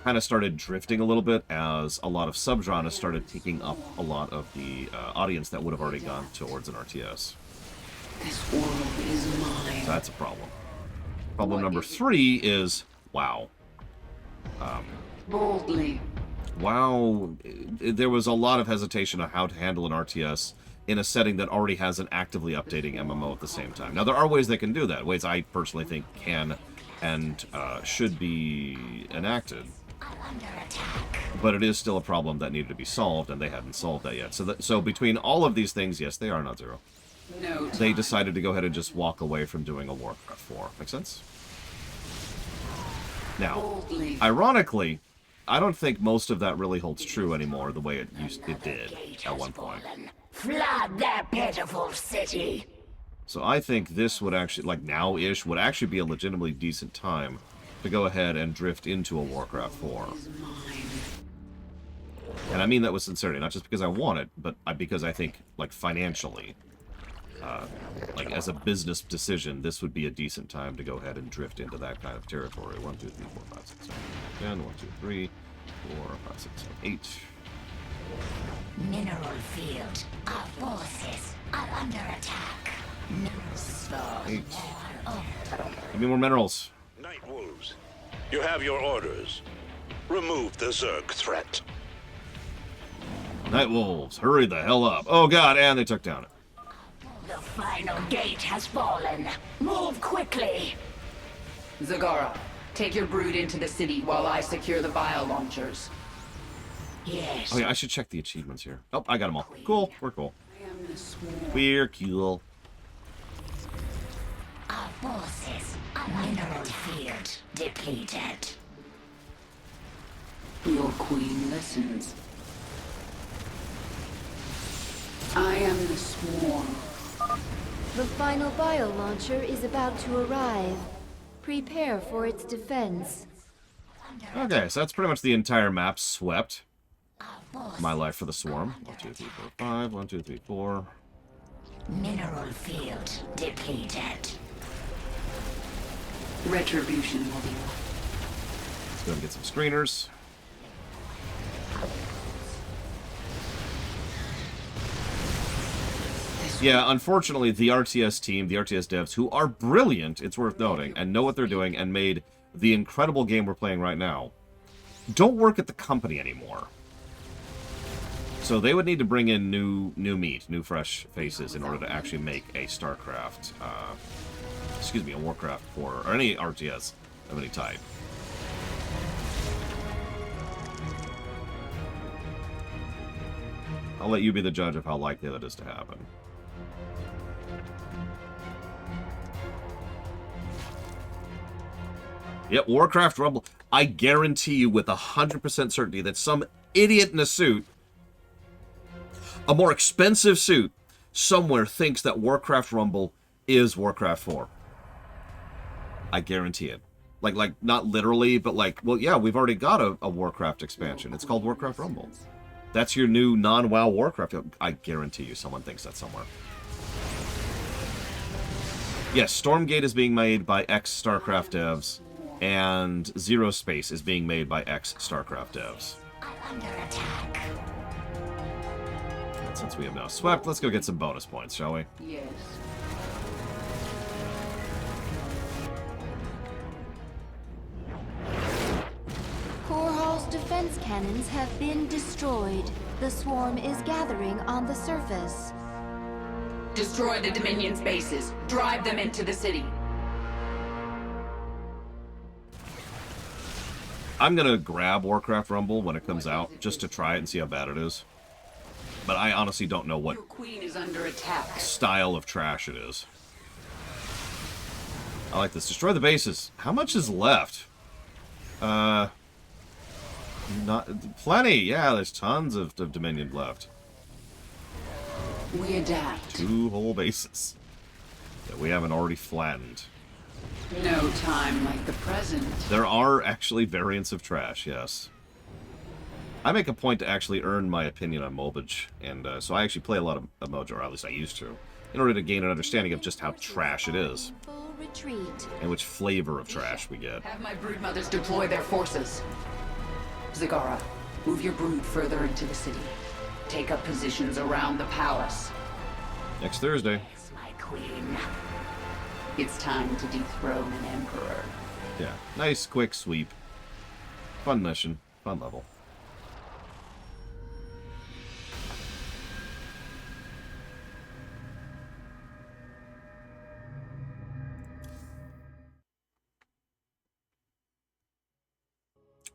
kind of started drifting a little bit as a lot of subgenres started taking up a lot of the audience that would have already gone towards an RTS. This world is mine. So that's a problem. Problem number 3 is WoW. Boldly. WoW, there was a lot of hesitation on how to handle an RTS in a setting that already has an actively updating MMO at the same time. Now, there are ways they can do that, ways I personally think can and should be enacted. But it is still a problem that needed to be solved, and they hadn't solved that yet. So between all of these things, yes, they are not zero. No. They decided to go ahead and just walk away from doing a Warcraft 4. Make sense? Now, ironically, I don't think most of that really holds true anymore the way it did at one point. Flood their pitiful city. So I think this would actually, like now-ish, would actually be a legitimately decent time to go ahead and drift into a Warcraft 4. And I mean that with sincerity, not just because I want it, but because I think, like, financially, like, as a business decision, this would be a decent time to go ahead and drift into that kind of territory. 1, 2, 3, 4, 5, 6, 7, 8, 10. 1, 2, 3, 4, 5, 6, 7, 8. Mineral field. Our forces are under attack. Minerals. 8. Give me more minerals. Night Wolves, you have your orders. Remove the Zerg threat. Night Wolves, hurry the hell up. Oh god, and they took down it. The final gate has fallen. Move quickly. Zagara, take your brood into the city while I secure the bio-launchers. Yes. Oh yeah, I should check the achievements here. Oh, I got them all. Cool, we're cool. I am the swarm. We're cool. Our forces are mineral field depleted. Your queen listens. I am the swarm. The final bio-launcher is about to arrive. Prepare for its defense. Okay, so that's pretty much the entire map swept. My life for the swarm. 1, 2, 3, 4, 5. 1, 2, 3, 4. Mineral field depleted. Retribution will be Go and get some screeners. Yeah, unfortunately, the RTS team, the RTS devs, who are brilliant, it's worth noting, and know what they're doing, and made the incredible game we're playing right now, don't work at the company anymore. So they would need to bring in new meat, new fresh faces, in order to actually make a Starcraft, excuse me, a Warcraft 4, or any RTS of any type. I'll let you be the judge of how likely that is to happen. Yep, Warcraft Rumble. I guarantee you with 100% certainty that some idiot in a suit, a more expensive suit, somewhere thinks that Warcraft Rumble is Warcraft 4. I guarantee it. Like not literally, but like, well, yeah, we've already got a Warcraft expansion. It's called Warcraft Rumble. That's your new non-WoW Warcraft. I guarantee you someone thinks that somewhere. Yes, Stormgate is being made by ex-Starcraft devs, and Zero Space is being made by ex-Starcraft devs. I'm under attack. And since we have now swept, let's go get some bonus points, shall we? Yes. Core Hall's defense cannons have been destroyed. The swarm is gathering on the surface. Destroy the Dominion's bases. Drive them into the city. I'm gonna grab Warcraft Rumble when it comes out, just to try it and see how bad it is. But I honestly don't know what Your queen is under attack. style of trash it is. I like this. Destroy the bases. How much is left? Not plenty. Yeah, there's tons of Dominion left. We adapt. 2 whole bases that we haven't already flattened. No time like the present. There are actually variants of trash, yes. I make a point to actually earn my opinion on Mobage, and so I actually play a lot of Mojo, or at least I used to, in order to gain an understanding of just how trash it is, Full retreat. and which flavor of trash we get. Have my broodmothers deploy their forces. Zagara, move your brood further into the city. Take up positions around the palace. Next Thursday. My queen. It's time to dethrone an emperor. Yeah, nice, quick sweep. Fun mission, fun level.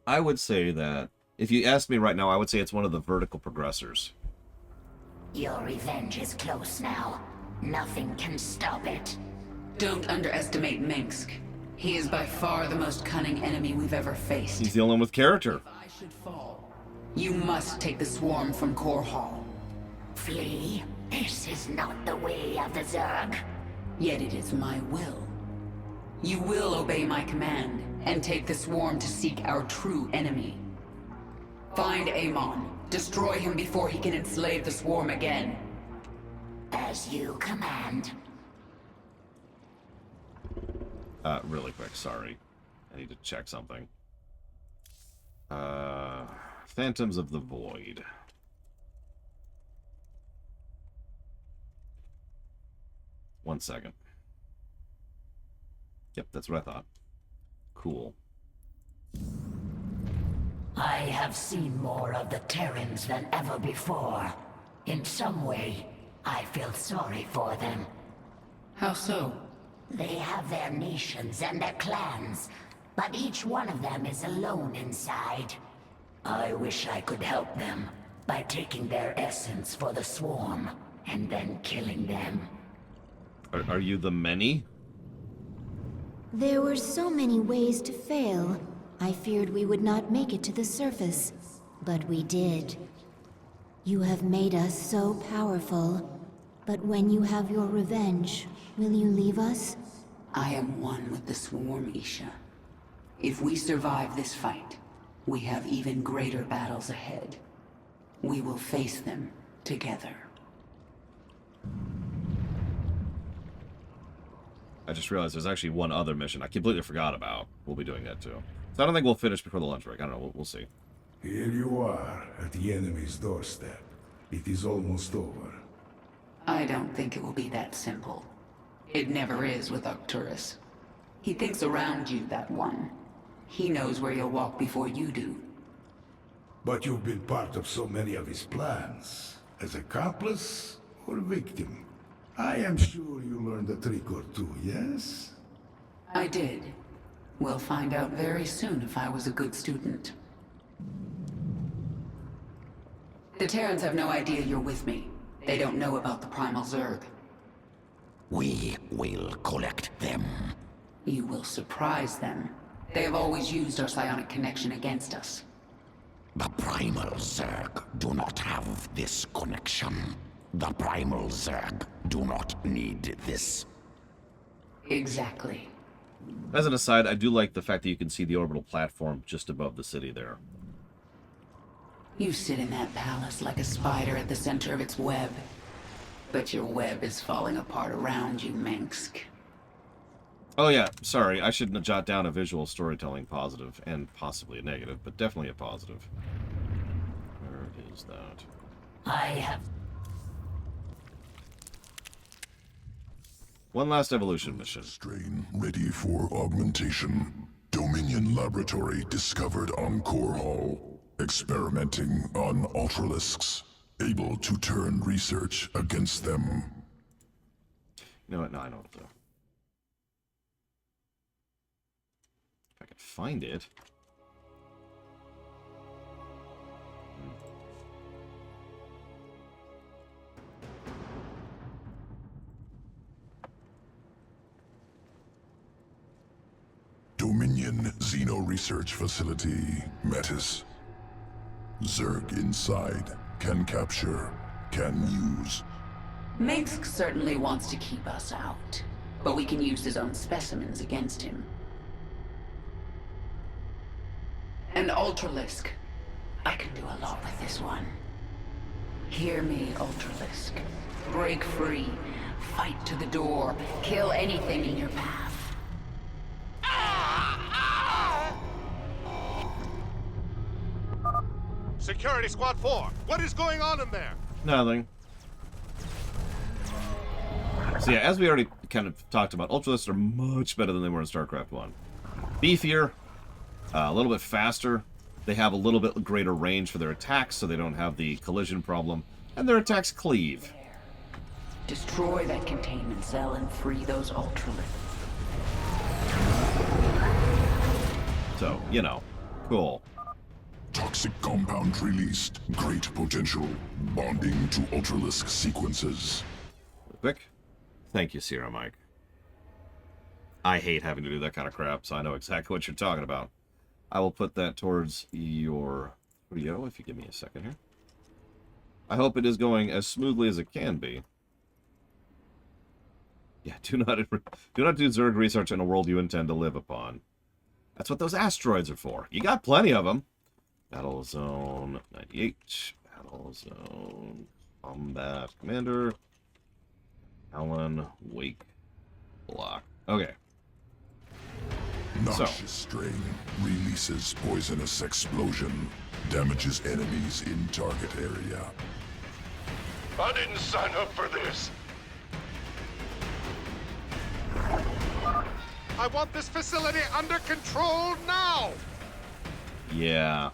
I would say that, if you ask me right now, I would say it's one of the vertical progressors. Your revenge is close now. Nothing can stop it. Don't underestimate Minsk. He is by far the most cunning enemy we've ever faced. He's the only one with character. If I should fall, you must take the swarm from Core Hall. Flee? This is not the way of the Zerg. Yet it is my will. You will obey my command, and take the swarm to seek our true enemy. Find Amon. Destroy him before he can enslave the swarm again. As you command. Really quick, sorry. I need to check something. Phantoms of the Void. One second. Yep, that's what I thought. Cool. I have seen more of the Terrans than ever before. In some way, I feel sorry for them. How so? They have their nations and their clans, but each one of them is alone inside. I wish I could help them by taking their essence for the swarm, and then killing them. Are you the many? There were so many ways to fail. I feared we would not make it to the surface, but we did. You have made us so powerful, but when you have your revenge, will you leave us? I am one with the swarm, Isha. If we survive this fight, we have even greater battles ahead. We will face them together. I just realized there's actually one other mission I completely forgot about. We'll be doing that too. It's So I don't think we'll finish before the lunch break. I don't know. We'll see. Here you are, at the enemy's doorstep. It is almost over. I don't think it will be that simple. It never is with Arcturus. He thinks around you, that one. He knows where you'll walk before you do. But you've been part of so many of his plans. As accomplice or victim? I am sure you learned a trick or two, yes? I did. We'll find out very soon if I was a good student. The Terrans have no idea you're with me. They don't know about the Primal Zerg. We will collect them. You will surprise them. They have always used our psionic connection against us. The Primal Zerg do not have this connection. The Primal Zerg do not need this. Exactly. As an aside, I do like the fact that you can see the orbital platform just above the city there. You sit in that palace like a spider at the center of its web. But your web is falling apart around you, Minsk. Oh yeah, sorry, I should jot down a visual storytelling positive, and possibly a negative, but definitely a positive. Where is that? I have... One last evolution mission. Strain ready for augmentation. Dominion Laboratory discovered on Core Hall. Experimenting on Ultralisks. Able to turn research against them. You know what? No, I know what to do. If I can find it. Dominion Xeno Research Facility, Metis. Zerg inside. Can capture. Can use. Minsk certainly wants to keep us out, but we can use his own specimens against him. An Ultralisk. I can do a lot with this one. Hear me, Ultralisk. Break free. Fight to the door. Kill anything in your path. Security Squad 4, what is going on in there? Nothing. So yeah, as we already kind of talked about, Ultralisks are much better than they were in Starcraft 1. Beefier, a little bit faster. They have a little bit greater range for their attacks, so they don't have the collision problem. And their attacks cleave. Destroy that containment cell and free those Ultralisks. So, you know, cool. Toxic compound released. Great potential. Bonding to Ultralisk sequences. Quick. Thank you, Sierra Mike. I hate having to do that kind of crap, so I know exactly what you're talking about. I will put that towards your video if you give me a second here. I hope it is going as smoothly as it can be. Yeah, do not do Zerg research in a world you intend to live upon. That's what those asteroids are for. You got plenty of them. Battle Zone 98. Battle Zone Combat Commander. Alan Wake Block. Okay. Noxious strain releases poisonous explosion. Damages enemies in target area. I didn't sign up for this. I want this facility under control now! Yeah.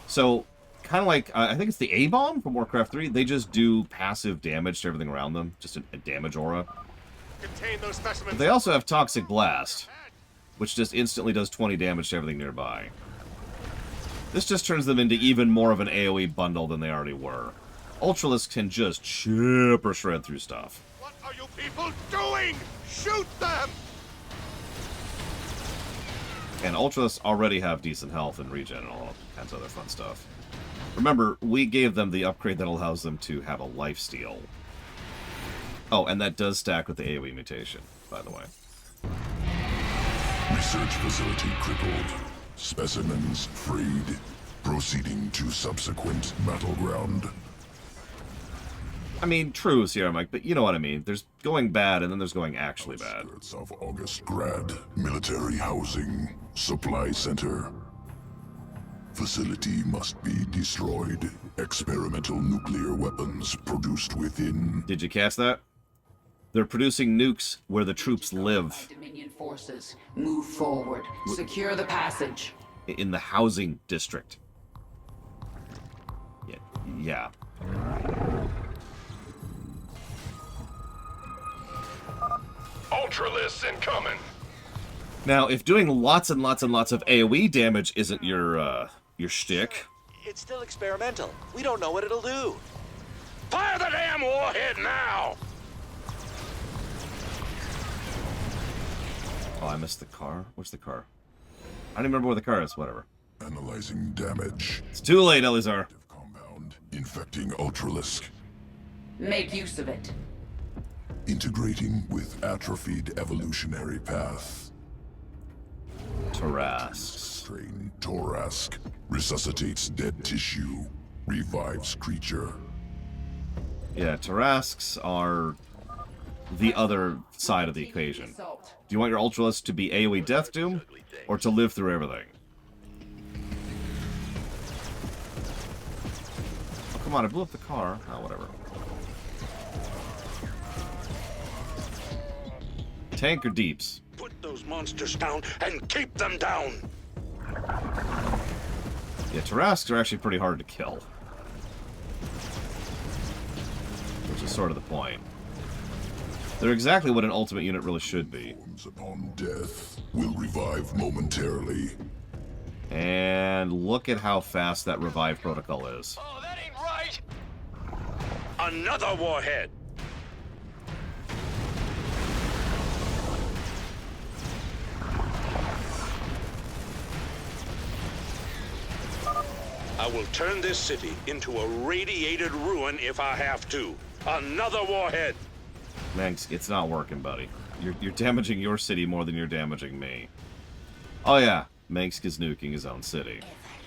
So, kind of like, I think it's the A-Bomb from Warcraft 3. They just do passive damage to everything around them. Just a damage aura. Contain those specimens. But they also have Toxic Blast, which just instantly does 20 damage to everything nearby. This just turns them into even more of an AoE bundle than they already were. Ultralisks can just chip or shred through stuff. What are you people doing? Shoot them! And Ultralisks already have decent health and regen and all kinds of other fun stuff. Remember, we gave them the upgrade that allows them to have a lifesteal. Oh, and that does stack with the AoE mutation, by the way. Research facility crippled. Specimens freed. Proceeding to subsequent battleground. I mean, true, Sierra Mike, but you know what I mean. There's going bad, and then there's going actually bad. Outskirts of August Grad. Military housing. Supply center. Facility must be destroyed. Experimental nuclear weapons produced within. Did you catch that? They're producing nukes where the troops live. Dominion forces, move forward. Secure the passage. In the housing district. Yeah. Ultralists incoming. Now, if doing lots and lots and lots of AoE damage isn't your shtick. It's still experimental. We don't know what it'll do. Fire the damn warhead now! Oh, I missed the car? Where's the car? I don't even remember where the car is. Whatever. Analyzing damage. It's too late, Elizar. Compound infecting Ultralisk. Make use of it. Integrating with atrophied evolutionary path. Tarrasque. Strain Tarrasque. Resuscitates dead tissue. Revives creature. Yeah, Tarrasques are the other side of the equation. Do you want your Ultralisk to be AoE Death Doom, or to live through everything? Oh, come on, I blew up the car. Oh, whatever. Tank or deeps? Put those monsters down and keep them down! Yeah, Tarrasques are actually pretty hard to kill. Which is sort of the point. They're exactly what an ultimate unit really should be. Upon death, will revive momentarily. And look at how fast that revive protocol is. Oh, that ain't right! Another warhead! I will turn this city into a radiated ruin if I have to. Another warhead! Manx, it's not working, buddy. You're damaging your city more than you're damaging me. Oh yeah, Manx is nuking his own city.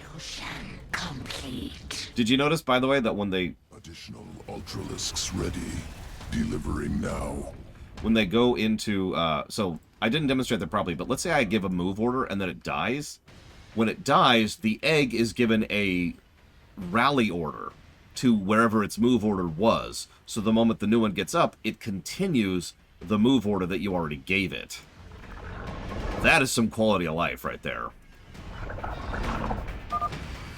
Evolution complete. Did you notice, by the way, that when they... Additional Ultralisks ready. Delivering now. When they go into... so, I didn't demonstrate that properly, but let's say I give a move order and then it dies. When it dies, the egg is given a rally order to wherever its move order was. So the moment the new one gets up, it continues the move order that you already gave it. That is some quality of life right there.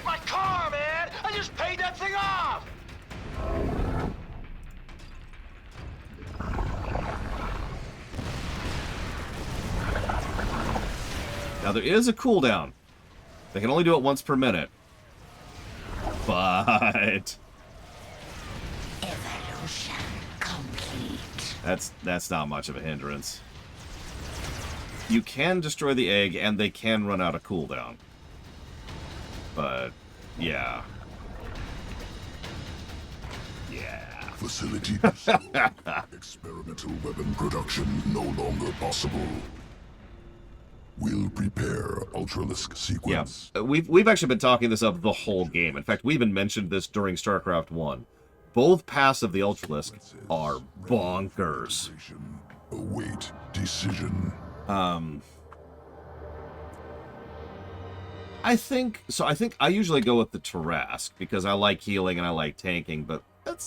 My car, man! I just paid that thing off! Now there is a cooldown. They can only do it once per minute. But... Evolution complete. That's not much of a hindrance. You can destroy the egg, and they can run out of cooldown. But, yeah. Yeah. Facility destroyed. Experimental weapon production no longer possible. We'll prepare Ultralisk sequence. Yeah, we've actually been talking this up the whole game. In fact, we even mentioned this during Starcraft 1. Both paths of the Ultralisk are bonkers. Await decision. I think I usually go with the Tarrasque because I like healing and I like tanking, but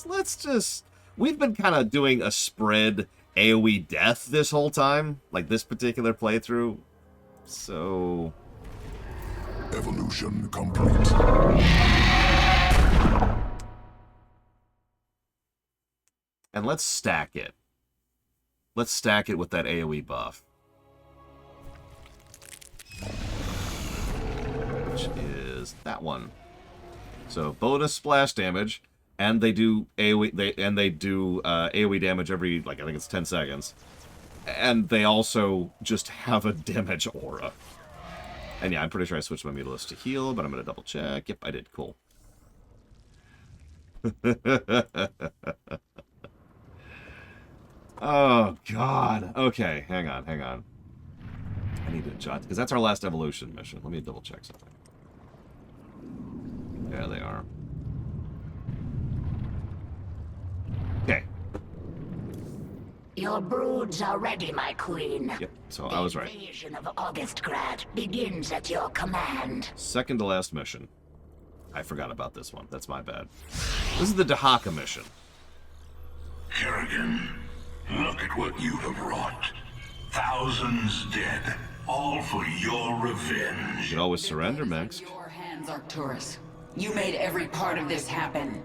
let's just... We've been kind of doing a spread AoE death this whole time, like this particular playthrough. So... Evolution complete. And let's stack it. Let's stack it with that AoE buff. Which is that one. So bonus splash damage, and they do AoE AoE damage every, like, I think it's 10 seconds. And they also just have a damage aura. And yeah, I'm pretty sure I switched my Mutalisk to heal, but I'm going to double check. Yep, I did. Cool. Oh, God. Okay, hang on. I need to adjust, because that's our last evolution mission. Let me double check something. There they are. Okay. Your broods are ready, my queen. Yep, so I was right. The invasion of Augustgrad begins at your command. Second to last mission. I forgot about this one. That's my bad. This is the Dahaka mission. Kerrigan, look at what you have wrought. Thousands dead, all for your revenge. You can always surrender, Mengsk. Your hands, Arcturus. You made every part of this happen.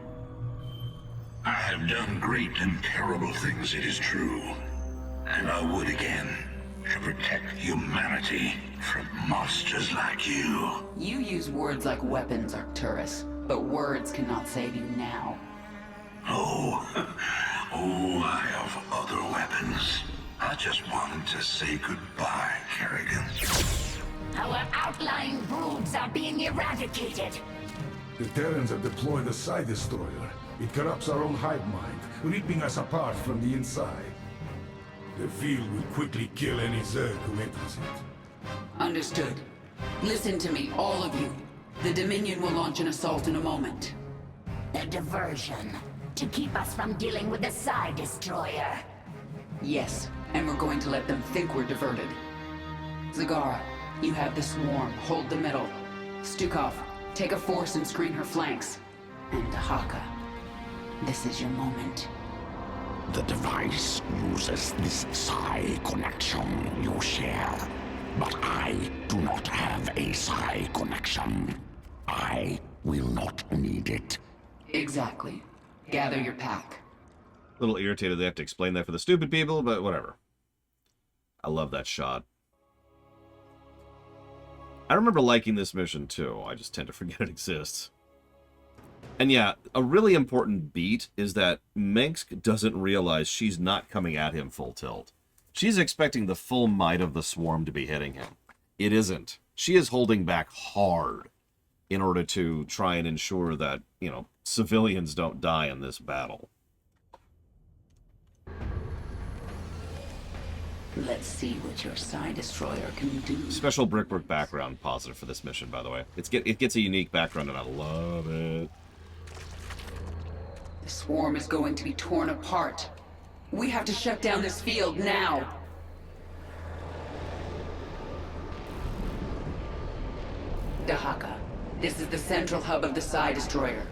I have done great and terrible things, it is true. And I would again, to protect humanity from monsters like you. You use words like weapons, Arcturus, but words cannot save you now. Oh, I have other weapons. I just wanted to say goodbye, Kerrigan. Our outlying broods are being eradicated. The Terrans have deployed a Psi Destroyer. It corrupts our own hive mind, ripping us apart from the inside. The field will quickly kill any Zerg who enters it. Understood. Listen to me, all of you. The Dominion will launch an assault in a moment. A diversion, to keep us from dealing with the Psi Destroyer. Yes, and we're going to let them think we're diverted. Zagara, you have the swarm. Hold the middle. Stukov, take a force and screen her flanks. And Dahaka, this is your moment. The device uses this Psi connection you share. But I do not have a Psi connection. I will not need it. Exactly. Gather your pack. A little irritated they have to explain that for the stupid people, but whatever. I love that shot. I remember liking this mission too. I just tend to forget it exists. And yeah, a really important beat is that Mengsk doesn't realize she's not coming at him full tilt. She's expecting the full might of the swarm to be hitting him. It isn't. She is holding back hard in order to try and ensure that, you know, civilians don't die in this battle. Let's see what your Psi Destroyer can do. Special brickwork background positive for this mission, by the way. It gets a unique background, and I love it. The swarm is going to be torn apart. We have to shut down this field now. Dahaka, this is the central hub of the Psi Destroyer.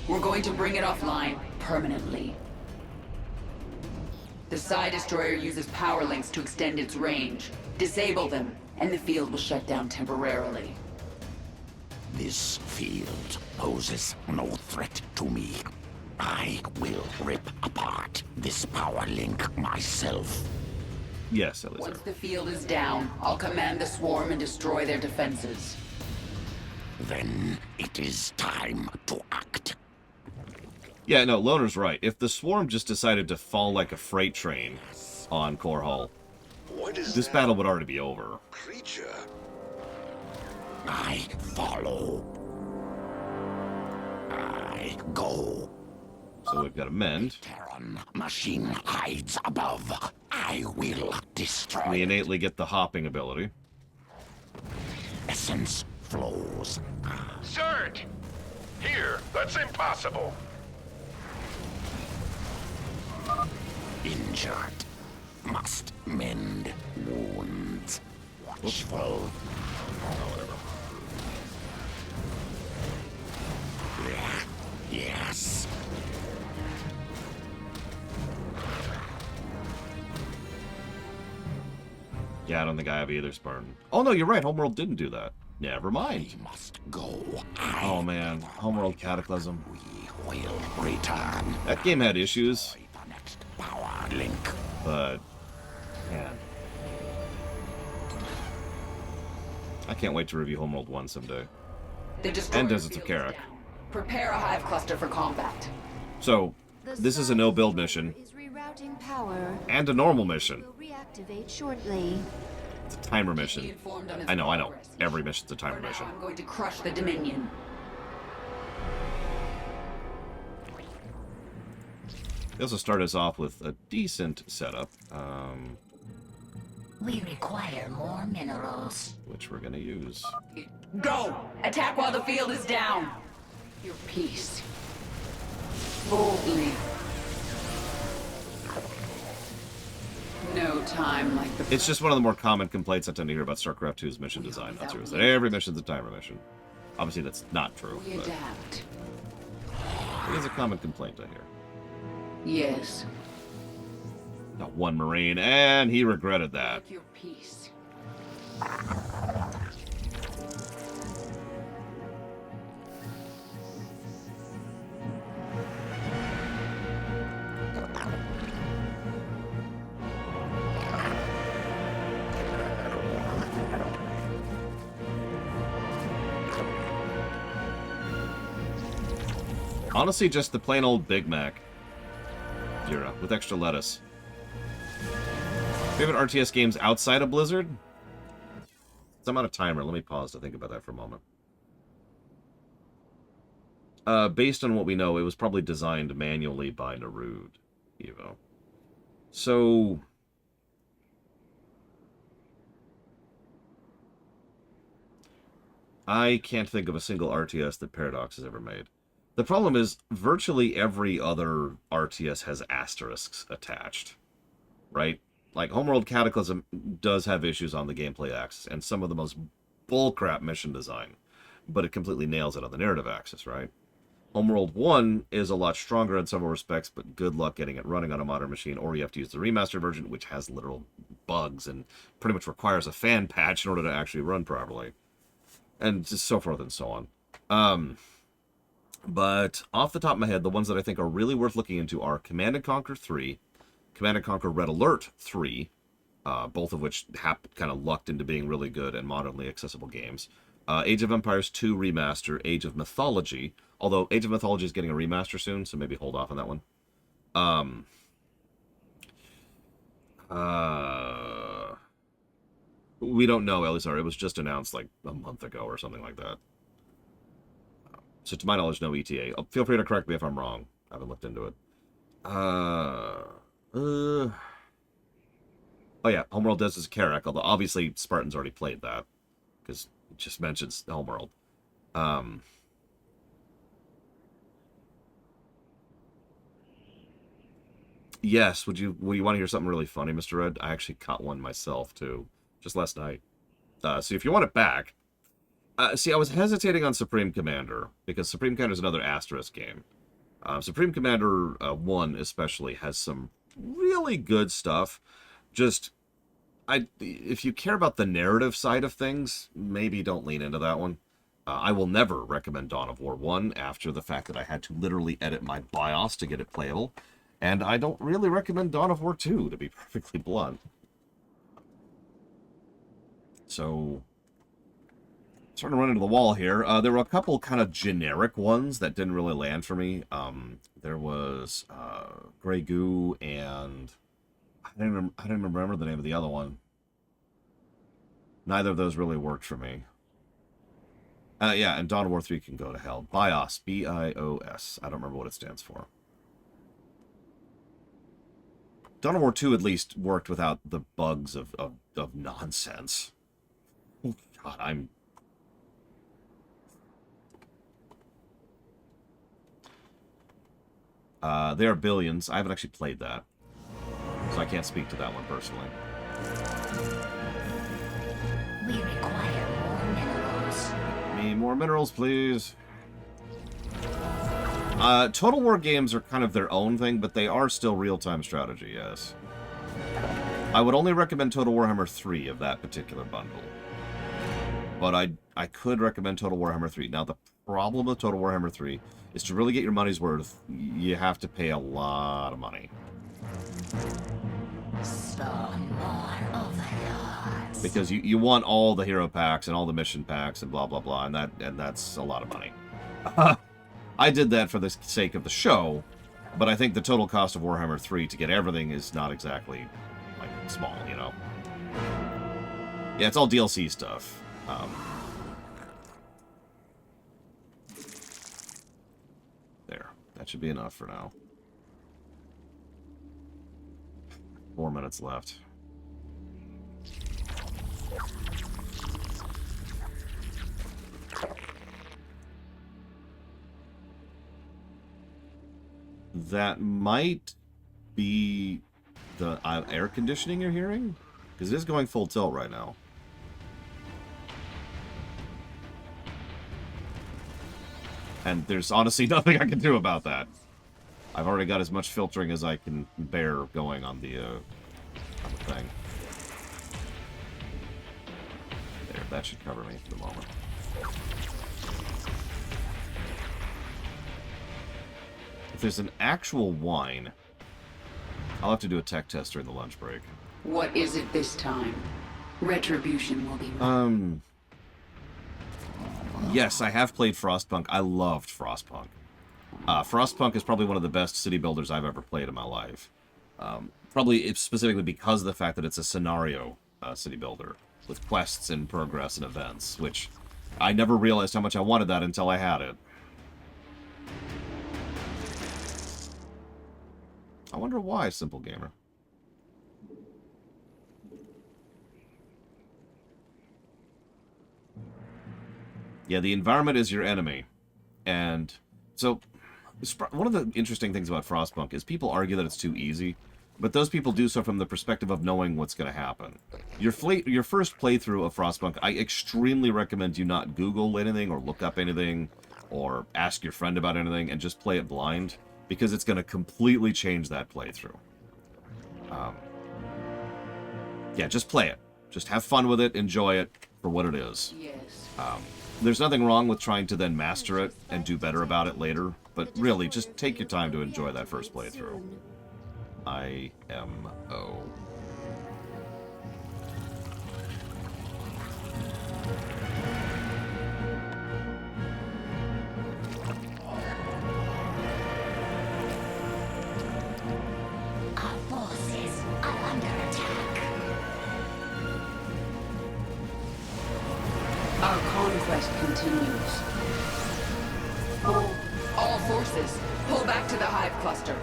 We're going to bring it offline permanently. The Psi Destroyer uses power links to extend its range. Disable them, and the field will shut down temporarily. This field poses no threat to me. I will rip apart this power link myself. Yes, Elizar. Once the field is down, I'll command the swarm and destroy their defenses. Then it is time to act. Yeah, no, Loner's right. If the swarm just decided to fall like a freight train on Korhal, this battle would already be over. Creature. I follow. I go. So we've got a mend. Terran machine hides above. I will destroy. We innately get the hopping ability. Essence flows. Zerg! Here, that's impossible. Injured. Must mend wounds. Watchful. Yes. Yeah, I don't think I have either, Spartan. Oh no, you're right. Homeworld didn't do that. Never mind. We must go. Oh man, Homeworld Cataclysm. We will return. That game had issues. The next power link. But man, I can't wait to review Homeworld 1 someday. And Deserts of Karak. Prepare a hive cluster for combat. So, this is a no-build mission. Is rerouting power. And a normal mission. Will reactivate shortly. It's a timer mission. I know. Every mission's a timer mission. I'm going to crush the Dominion. They also start us off with a decent setup, We require more minerals. which we're gonna use. Go! Attack while the field is down! Your peace. Boldly. No time like the... It's just one of the more common complaints I tend to hear about StarCraft 2's mission design. That's yours. That every mission's a timer mission. Obviously, that's not true. We But adapt. it is a common complaint, I hear. Yes. Got one Marine, and he regretted that. Make your peace. Honestly, just the plain old Big Mac. Jira, with extra lettuce. Favorite RTS games outside of Blizzard? I'm on a timer. Let me pause to think about that for a moment. Based on what we know, it was probably designed manually by Narud, Evo. So... I can't think of a single RTS that Paradox has ever made. The problem is, virtually every other RTS has asterisks attached, right? Like, Homeworld Cataclysm does have issues on the gameplay axis, and some of the most bullcrap mission design, but it completely nails it on the narrative axis, right? Homeworld 1 is a lot stronger in several respects, but good luck getting it running on a modern machine, or you have to use the remastered version, which has literal bugs and pretty much requires a fan patch in order to actually run properly. And just so forth and so on. But off the top of my head, the ones that I think are really worth looking into are Command & Conquer 3, Command & Conquer Red Alert 3, both of which kind of lucked into being really good and modernly accessible games. Age of Empires 2 Remaster, Age of Mythology, although Age of Mythology is getting a remaster soon, so maybe hold off on that one. We don't know, Elizar. It was just announced like a month ago or something like that. So to my knowledge, no ETA. Feel free to correct me if I'm wrong. I haven't looked into it. Oh yeah, Homeworld does as Carrack, although obviously Spartan's already played that, because it just mentions Homeworld. Yes, would you want to hear something really funny, Mr. Red? I actually caught one myself, too, just last night. So if you want it back... see, I was hesitating on Supreme Commander, because Supreme Commander is another asterisk game. Supreme Commander 1 especially has some really good stuff. Just, if you care about the narrative side of things, maybe don't lean into that one. I will never recommend Dawn of War 1 after the fact that I had to literally edit my BIOS to get it playable. And I don't really recommend Dawn of War 2, to be perfectly blunt. So... starting to run into the wall here. There were a couple kind of generic ones that didn't really land for me. There was Grey Goo and I didn't remember the name of the other one. Neither of those really worked for me. Yeah, and Dawn of War 3 can go to hell. BIOS, B-I-O-S. I don't remember what it stands for. Dawn of War 2 at least worked without the bugs of nonsense. Oh, God, I'm... There are Billions. I haven't actually played that, so I can't speak to that one personally. We require more minerals. Me more minerals, please. Total War games are kind of their own thing, but they are still real-time strategy, yes. I would only recommend Total Warhammer 3 of that particular bundle. But I could recommend Total Warhammer 3. Now, the problem with Total Warhammer 3 is to really get your money's worth, you have to pay a lot of money. Because you want all the hero packs and all the mission packs and blah blah blah, and that's a lot of money. I did that for the sake of the show, but I think the total cost of Warhammer 3 to get everything is not exactly like small, you know. Yeah, it's all DLC stuff. There. That should be enough for now. 4 minutes left. That might be the air conditioning you're hearing? Because it is going full tilt right now. And there's honestly nothing I can do about that. I've already got as much filtering as I can bear going on the thing. There, that should cover me for the moment. If there's an actual wine, I'll have to do a tech test during the lunch break. What is it this time? Retribution will be mine. Yes, I have played Frostpunk. I loved Frostpunk. Frostpunk is probably one of the best city builders I've ever played in my life. Probably specifically because of the fact that it's a scenario city builder with quests and progress and events, which I never realized how much I wanted that until I had it. I wonder why, Simple Gamer. Yeah, the environment is your enemy. And so, one of the interesting things about Frostpunk is people argue that it's too easy, but those people do so from the perspective of knowing what's going to happen. Your first playthrough of Frostpunk, I extremely recommend you not Google anything or look up anything or ask your friend about anything and just play it blind, because it's going to completely change that playthrough. Yeah, just play it. Just have fun with it, enjoy it for what it is. Yes. There's nothing wrong with trying to then master it and do better about it later, but really, just take your time to enjoy that first playthrough. IMO. Our forces are under attack. Our conquest continues. All forces, pull back to the hive cluster.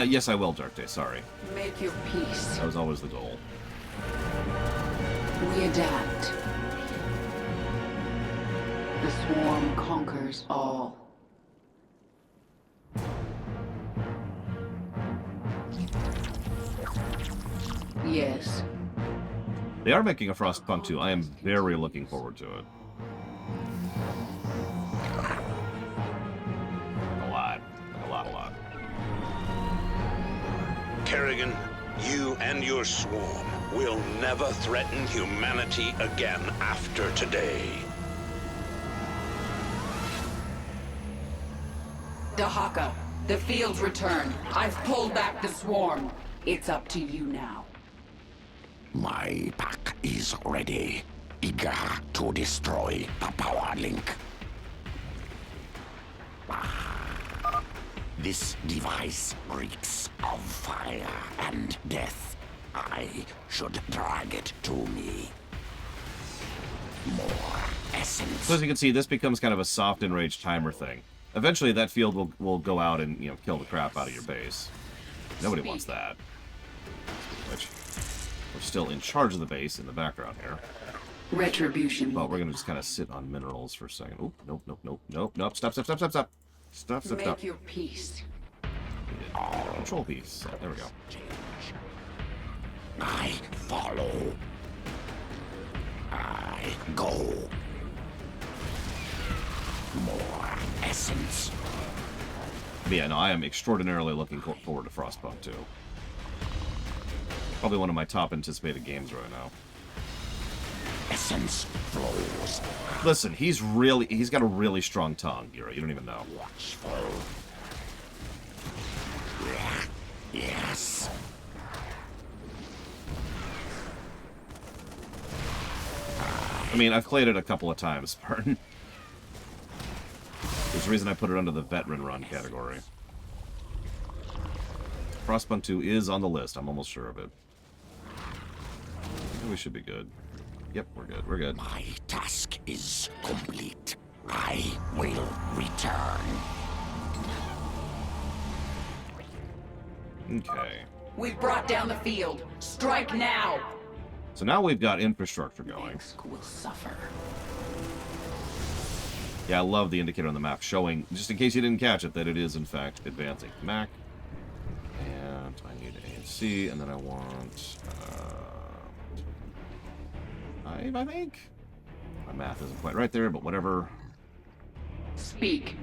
Yes, I will, Dark Day, sorry. Make your peace. That was always the goal. We adapt. The swarm conquers all. Yes. They are making a Frostpunk 2. I am very looking forward to it. A lot. A lot. Kerrigan, you and your swarm will never threaten humanity again after today. Dahaka, the field's returned. I've pulled back the swarm. It's up to you now. My pack is ready, eager to destroy the power link. This device reeks of fire and death. I should drag it to me. More essence. So as you can see, this becomes kind of a soft enraged timer thing. Eventually, that field will go out and, you know, kill the crap out of your base. Nobody wants that. Which, we're still in charge of the base in the background here. Retribution. But we're gonna just kind of sit on minerals for a second. Oop, nope. Stop. Stop. Make your peace. Control piece. There we go. I follow. I go. More essence. But yeah, no, I am extraordinarily looking forward to Frostpunk 2. Probably one of my top anticipated games right now. Essence flows. Listen, he's got a really strong tongue, Gira. You don't even know. Watchful. Yes. I mean, I've played it a couple of times, pardon. There's a reason I put it under the veteran run category. Frostpunk 2 is on the list. I'm almost sure of it. We should be good. Yep, we're good. My task is complete. I will return. Okay. We've brought down the field. Strike now. So now we've got infrastructure going. Will suffer. Yeah, I love the indicator on the map showing, just in case you didn't catch it, that it is in fact advancing. Mac. And I need A and C, and then I want... I think? My math isn't quite right there, but whatever. Speak.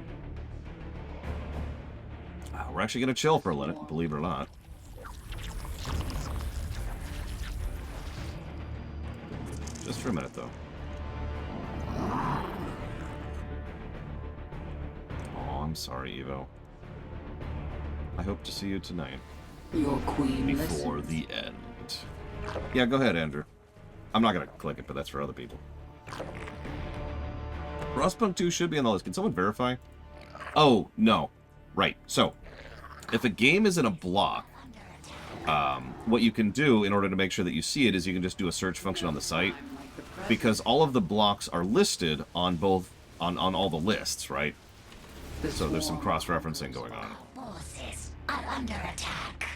We're actually going to chill for a minute, believe it or not. Just for a minute, though. Oh, I'm sorry, Evo. I hope to see you tonight. Your queen before listens. the end. Yeah, go ahead, Andrew. I'm not going to click it, but that's for other people. Frostpunk 2 should be on the list. Can someone verify? Oh, no. Right. So, if a game is in a block, what you can do in order to make sure that you see it is you can just do a search function on the site, because all of the blocks are listed on both on all the lists, right? So there's some cross-referencing going on. Forces are under attack.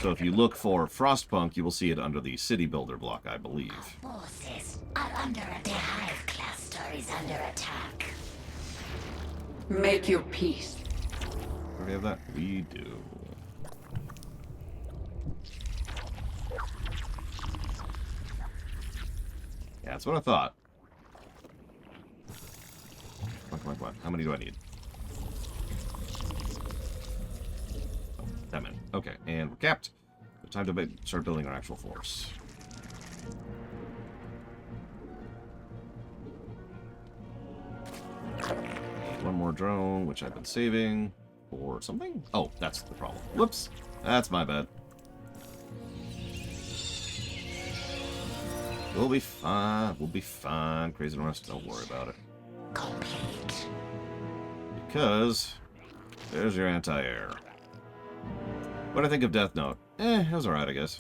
So if you look for Frostpunk, you will see it under the City Builder block, I believe. Forces are under attack. The Hive cluster is under attack. Make your peace. Do we have that? We do. Yeah, that's what I thought. Come on. How many do I need? Oh, that many. Okay, and we're capped. Time to start building our actual force. One more drone, which I've been saving for something. Oh, that's the problem. Whoops. That's my bad. We'll be fine. We'll be fine. Crazy Rust, don't worry about it. Complete. Because there's your anti-air. What do I think of Death Note? It was alright, I guess.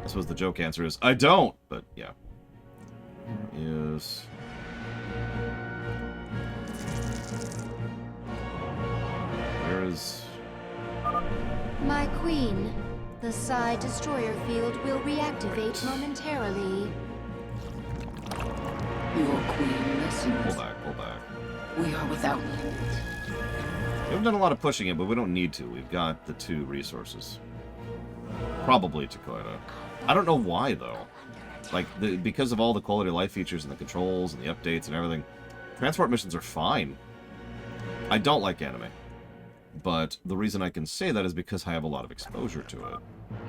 I suppose the joke answer is, I don't! But, yeah. Is... Where is... My queen, the Psi destroyer field will reactivate momentarily. Your queen listens. Pull back. We are without limit. We haven't done a lot of pushing it, but we don't need to. We've got the 2 resources. Probably Takoida. I don't know why, though. Like, because of all the quality of life features and the controls and the updates and everything, transport missions are fine. I don't like anime. But the reason I can say that is because I have a lot of exposure to it.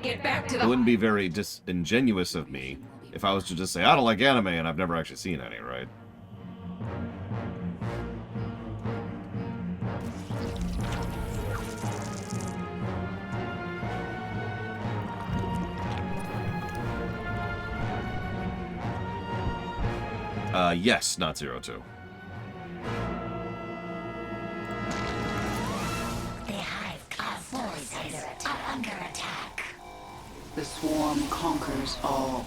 Get back to the... It wouldn't be very disingenuous of me if I was to just say, I don't like anime, and I've never actually seen any, right? Yes, not 02. The Hive forces are under attack. The swarm conquers all.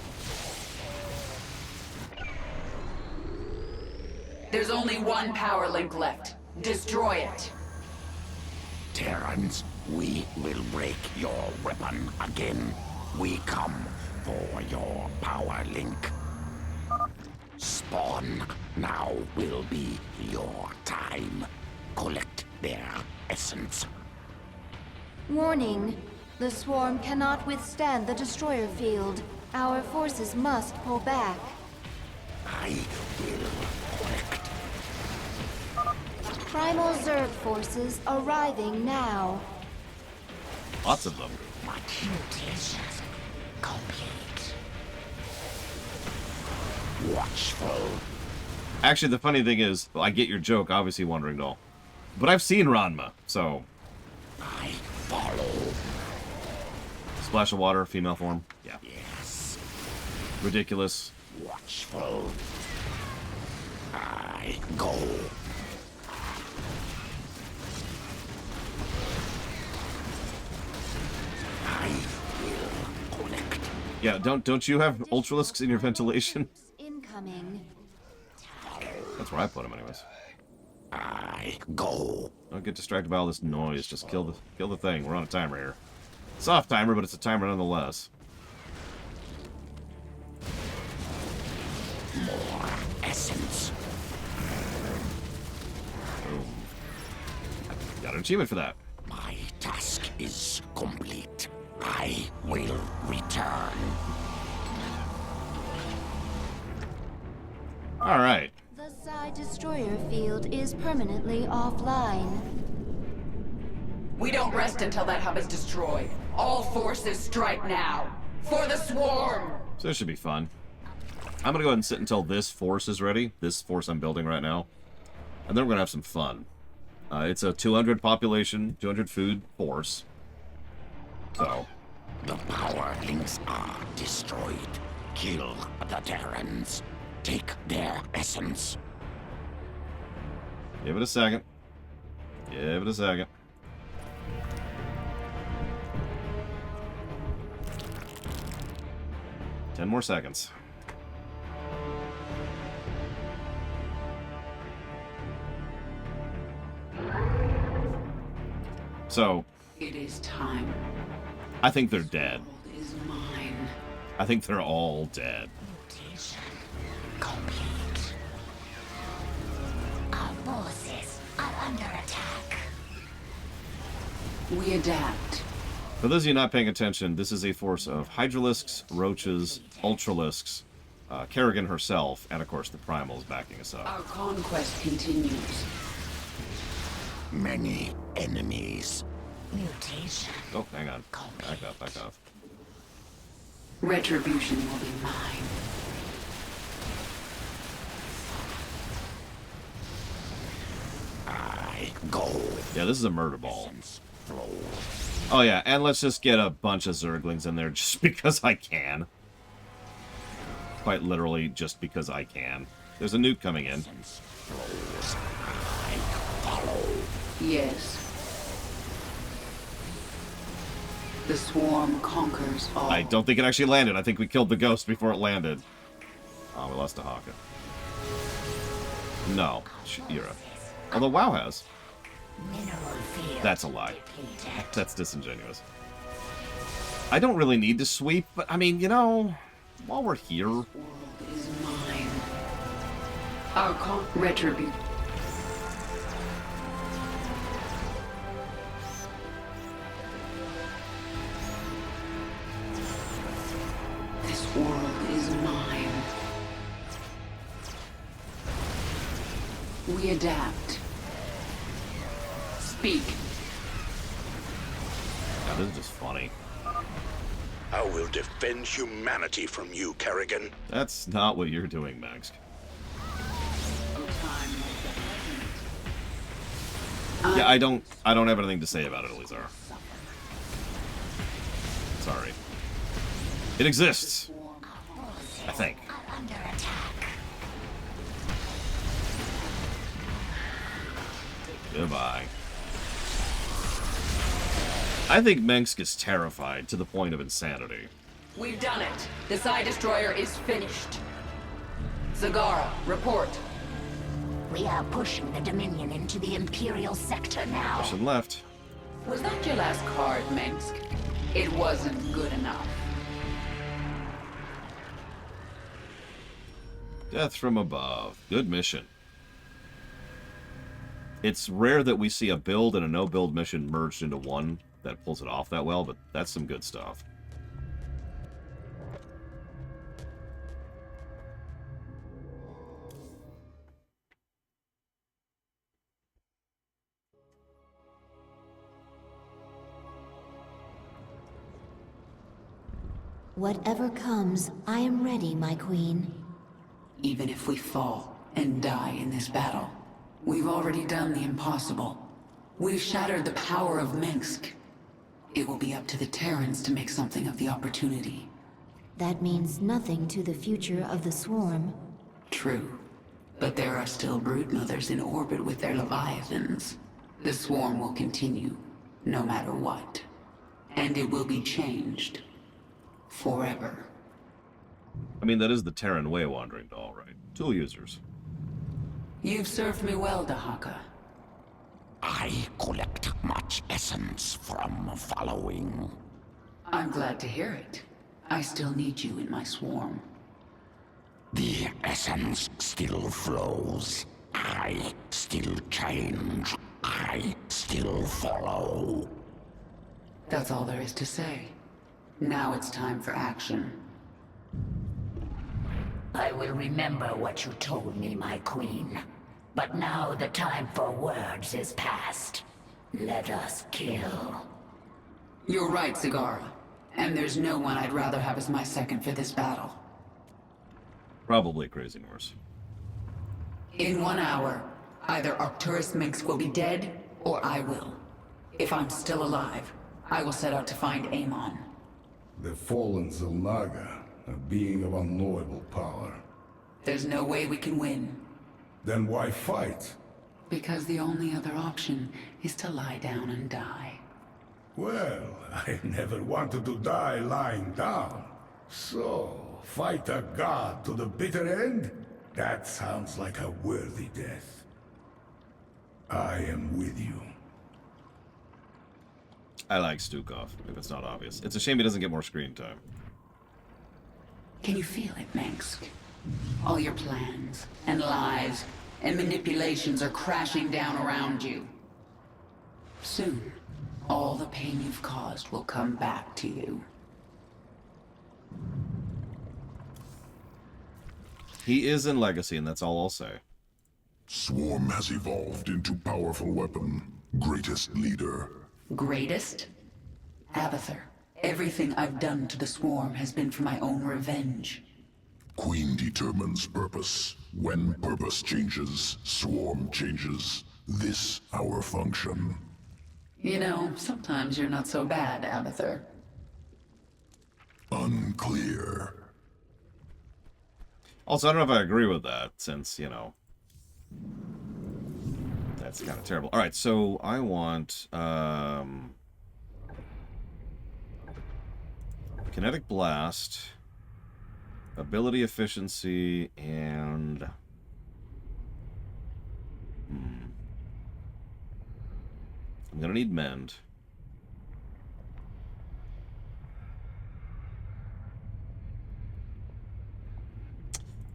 There's only one power link left. Destroy it. Terrans, we will break your weapon again. We come for your power link. Spawn, now will be your time. Collect their essence. Warning, the swarm cannot withstand the destroyer field. Our forces must pull back. I will collect. Primal Zerg forces arriving now. Lots of them. Mutation complete. Watchful. Actually, the funny thing is, well, I get your joke, obviously, Wandering Doll. But I've seen Ranma, so... I follow. Splash of water, female form. Yeah. Yes. Ridiculous. Watchful. I go. I will collect. Yeah, don't you have ultralisks in your ventilation? Incoming. That's where I put them, anyways. I go. Don't get distracted by all this noise. Just kill the thing. We're on a timer here. Soft timer, but it's a timer nonetheless. More essence. Boom. Got an achievement for that. My task is complete. I I will return. All right. The Psi Destroyer field is permanently offline. We don't rest until that hub is destroyed. All forces strike now. For the swarm! So this should be fun. I'm gonna go ahead and sit until this force is ready. This force I'm building right now. And then we're gonna have some fun. It's a 200 population, 200 food force. So. The power links are destroyed. Kill the Terrans. Take their essence. Give it a second. Give it a second. Ten more seconds. So, it is time. I think they're dead. Is mine. I think they're all dead. Complete. Our forces are under attack. We adapt. For those of you not paying attention, this is a force of Hydralisks, Roaches, Ultralisks, Kerrigan herself, and of course the Primals backing us up. Our conquest continues. Many enemies. Mutation. Oh, hang on. Back off, back off. Retribution will be mine. I go. Yeah, this is a murder ball. Oh yeah, and let's just get a bunch of Zerglings in there just because I can. Quite literally, just because I can. There's a nuke coming in. Yes. The swarm conquers all. I don't think it actually landed. I think we killed the ghost before it landed. Oh, we lost to Haka. No, Shira. Although WoW has. That's a lie. That's disingenuous. I don't really need to sweep, but I mean, you know, while we're here. World is mine. Our retribute. This world is mine. We adapt. Speak. God, this is just funny. I will defend humanity from you, Kerrigan. That's not what you're doing, Max. Yeah, I don't have anything to say about it, Elizar. Sorry. It exists. I think. Goodbye. I think Mengsk is terrified to the point of insanity. We've done it. The Psi Destroyer is finished. Zagara, report. We are pushing the Dominion into the Imperial sector now. Pushing left. Was that your last card, Mengsk? It wasn't good enough. Death from above. Good mission. It's rare that we see a build and a no-build mission merged into one that pulls it off that well, but that's some good stuff. Whatever comes, I am ready, my queen. Even if we fall and die in this battle, we've already done the impossible. We've shattered the power of Mengsk. It will be up to the Terrans to make something of the opportunity. That means nothing to the future of the swarm. True. But there are still broodmothers in orbit with their leviathans. The swarm will continue, no matter what. And it will be changed. Forever. I mean, that is the Terran way, Wandering Doll, right? Tool users. You've served me well, Dahaka. I collect much essence from following. I'm glad to hear it. I still need you in my swarm. The essence still flows. I still change. I still follow. That's all there is to say. Now it's time for action. I will remember what you told me, my queen. But now the time for words is past. Let us kill. You're right, Zagara. And there's no one I'd rather have as my second for this battle. Probably Crazy Norse. In 1 hour, either Arcturus Minsk will be dead, or I will. If I'm still alive, I will set out to find Amon. The fallen Zelnaga, a being of unknowable power. There's no way we can win. Then why fight? Because the only other option is to lie down and die. Well, I never wanted to die lying down. So, fight a god to the bitter end? That sounds like a worthy death. I am with you. I like Stukov, if it's not obvious. It's a shame he doesn't get more screen time. Can you feel it, Minsk? All your plans, and lies, and manipulations are crashing down around you. Soon, all the pain you've caused will come back to you. He is in Legacy, and that's all I'll say. Swarm has evolved into powerful weapon. Greatest leader. Greatest? Abathur, everything I've done to the Swarm has been for my own revenge. Queen determines purpose. When purpose changes, Swarm changes. This our function. You know, sometimes you're not so bad, Abathur. Unclear. Also, I don't know if I agree with that, since, you know, that's kind of terrible. Alright, so I want, Kinetic Blast, Ability Efficiency, and... I'm gonna need Mend.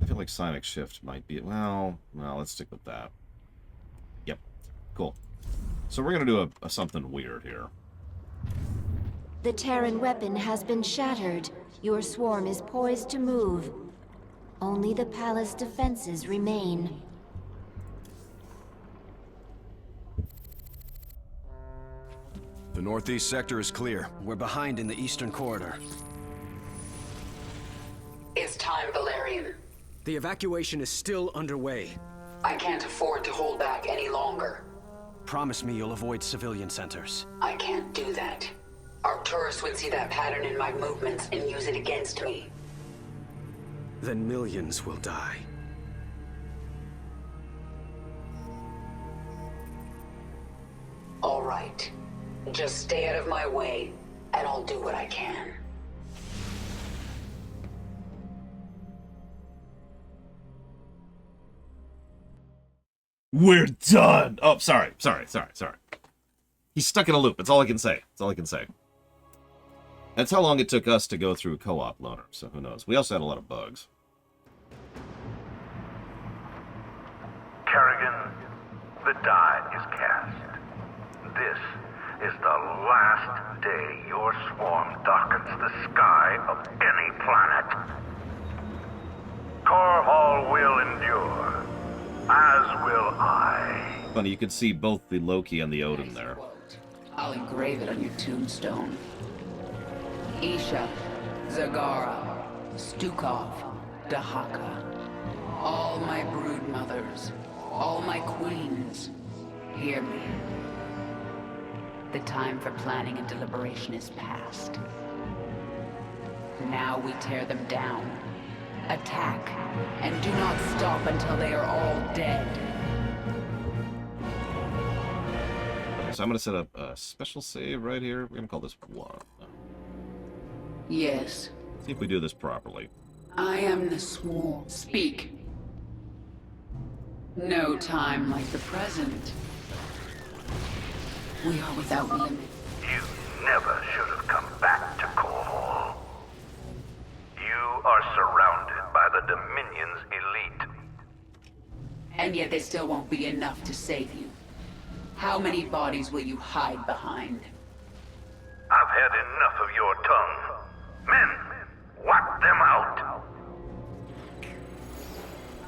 I feel like Sonic Shift might be... Well, let's stick with that. Yep. Cool. So we're going to do a something weird here. The Terran weapon has been shattered. Your swarm is poised to move. Only the palace defenses remain. The northeast sector is clear. We're behind in the eastern corridor. It's time, Valerian. The evacuation is still underway. I can't afford to hold back any longer. Promise me you'll avoid civilian centers. I can't do that. Arcturus would see that pattern in my movements and use it against me. Then millions will die. All right. Just stay out of my way, and I'll do what I can. We're done! Oh, sorry. He's stuck in a loop. That's all I can say. That's how long it took us to go through co-op loaner, so who knows. We also had a lot of bugs. Kerrigan, the die is cast. This is the last day your swarm darkens the sky of any planet. Korhal will endure, as will I. Funny, you could see both the Loki and the Odin there. I'll engrave it on your tombstone. Isha, Zagara, Stukov, Dahaka. All my brood mothers, all my queens, hear me. The time for planning and deliberation is past. Now we tear them down. Attack, and do not stop until they are all dead. Okay, so I'm going to set up a special save right here. We're going to call this 1. Yes. See if we do this properly. I am the Swarm. Speak. No time like the present. We are without limit. You never should have come back to Korhal. You are surrounded by the Dominion's elite. And yet there still won't be enough to save you. How many bodies will you hide behind? I've had enough of your tongue. Men, wipe them out.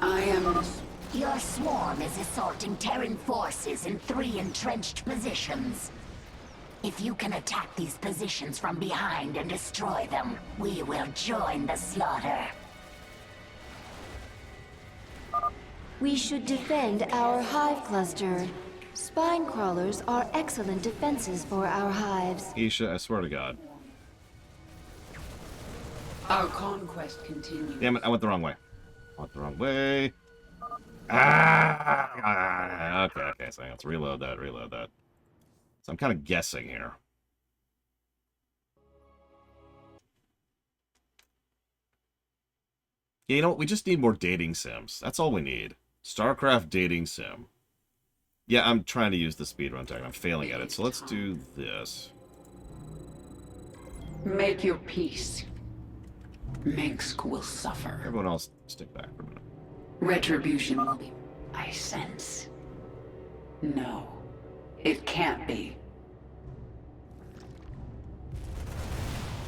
I am... Your swarm is assaulting Terran forces in 3 entrenched positions. If you can attack these positions from behind and destroy them, we will join the slaughter. We should defend our hive cluster. Spine crawlers are excellent defenses for our hives. Isha, I swear to God. Our conquest continues. Damn it, I went the wrong way. I went the wrong way. Ah! Okay, so let's reload that. So I'm kind of guessing here. Yeah, you know what? We just need more dating sims. That's all we need. Starcraft dating sim. Yeah, I'm trying to use the speedrun tech. I'm failing at it. So let's do this. Make your peace. Minsk will suffer. Everyone else, stick back for a minute. Retribution will be... I sense. No. It can't be.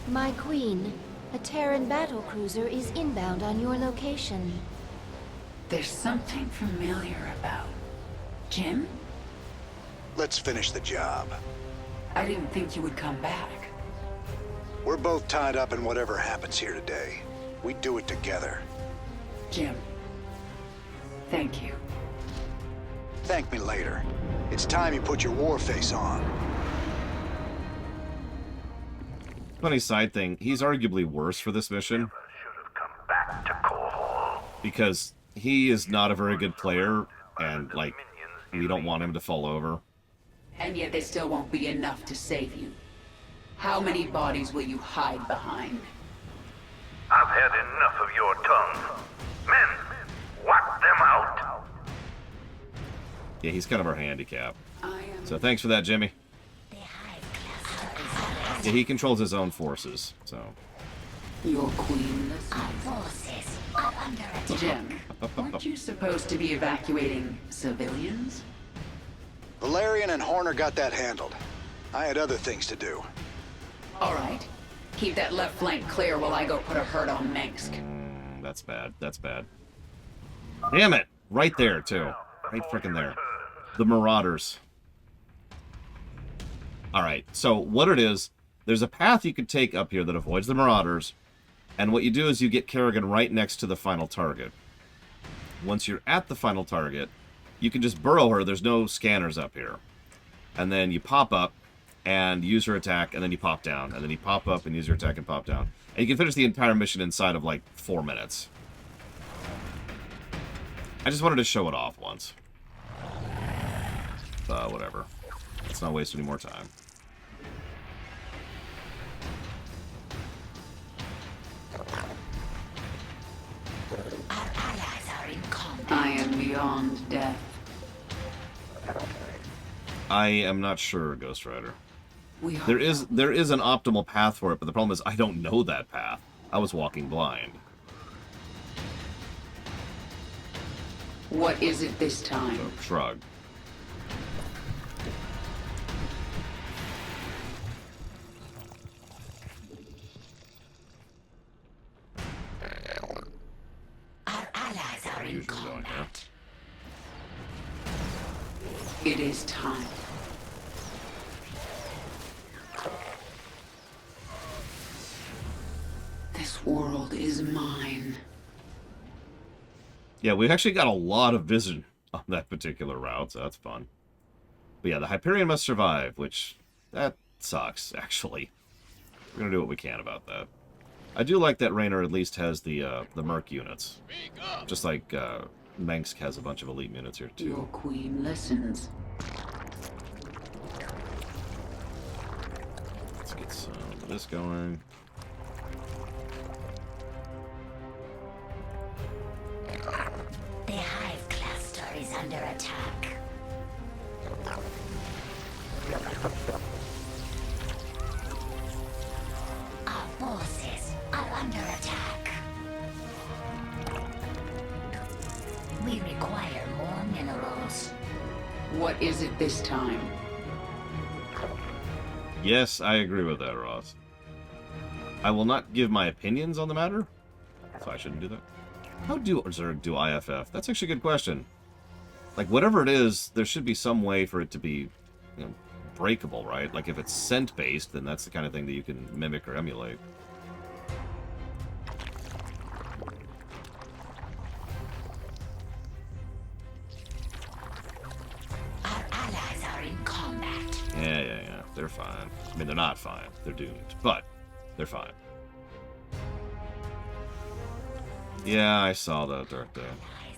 My queen, a Terran battlecruiser is inbound on your location. There's something familiar about... Jim? Let's finish the job. I didn't think you would come back. We're both tied up in whatever happens here today. We do it together. Jim. Thank you. Thank me later. It's time you put your war face on. Funny side thing, he's arguably worse for this mission. Because he is not a very good player, and, like, we don't want him to fall over. And yet there still won't be enough to save you. How many bodies will you hide behind? I've had enough of your tongue. Men, wipe them out. Yeah, he's kind of our handicap. So thanks for that, Jimmy. Yeah, he controls his own forces, so... Your queen listens. Jim, weren't you supposed to be evacuating civilians? Valerian and Horner got that handled. I had other things to do. All right. Keep that left flank clear while I go put a hurt on Minsk. That's bad. That's bad. Damn it! Right there, too. Right frickin' there. The Marauders. Alright, so what it is, there's a path you could take up here that avoids the Marauders, and what you do is you get Kerrigan right next to the final target. Once you're at the final target, you can just burrow her. There's no scanners up here. And then you pop up and use her attack, and then you pop down. And then you pop up and use your attack and pop down. And you can finish the entire mission inside of, like, 4 minutes. I just wanted to show it off once. Whatever. Let's not waste any more time. I am beyond death. I am not sure, Ghost Rider. There is an optimal path for it, but the problem is I don't know that path. I was walking blind. What is it this time? So, shrug. Our allies are in combat. It is time. This world is mine. Yeah, we've actually got a lot of vision on that particular route, so that's fun. But yeah, the Hyperion must survive, which, that sucks, actually. We're gonna do what we can about that. I do like that Raynor at least has the Merc units. Just like Minsk has a bunch of elite units here, too. Your queen listens. Let's get some of this going. The hive cluster is under attack. Our forces are under attack. We require more minerals. What is it this time? Yes, I agree with that, Ross. I will not give my opinions on the matter, so I shouldn't do that. How do Zerg do IFF? That's actually a good question. Like, whatever it is, there should be some way for it to be, you know, breakable, right? Like, if it's scent-based, then that's the kind of thing that you can mimic or emulate. Our allies are in combat. Yeah. They're fine. I mean, they're not fine. They're doomed. But they're fine. Yeah, I saw that Dark Day.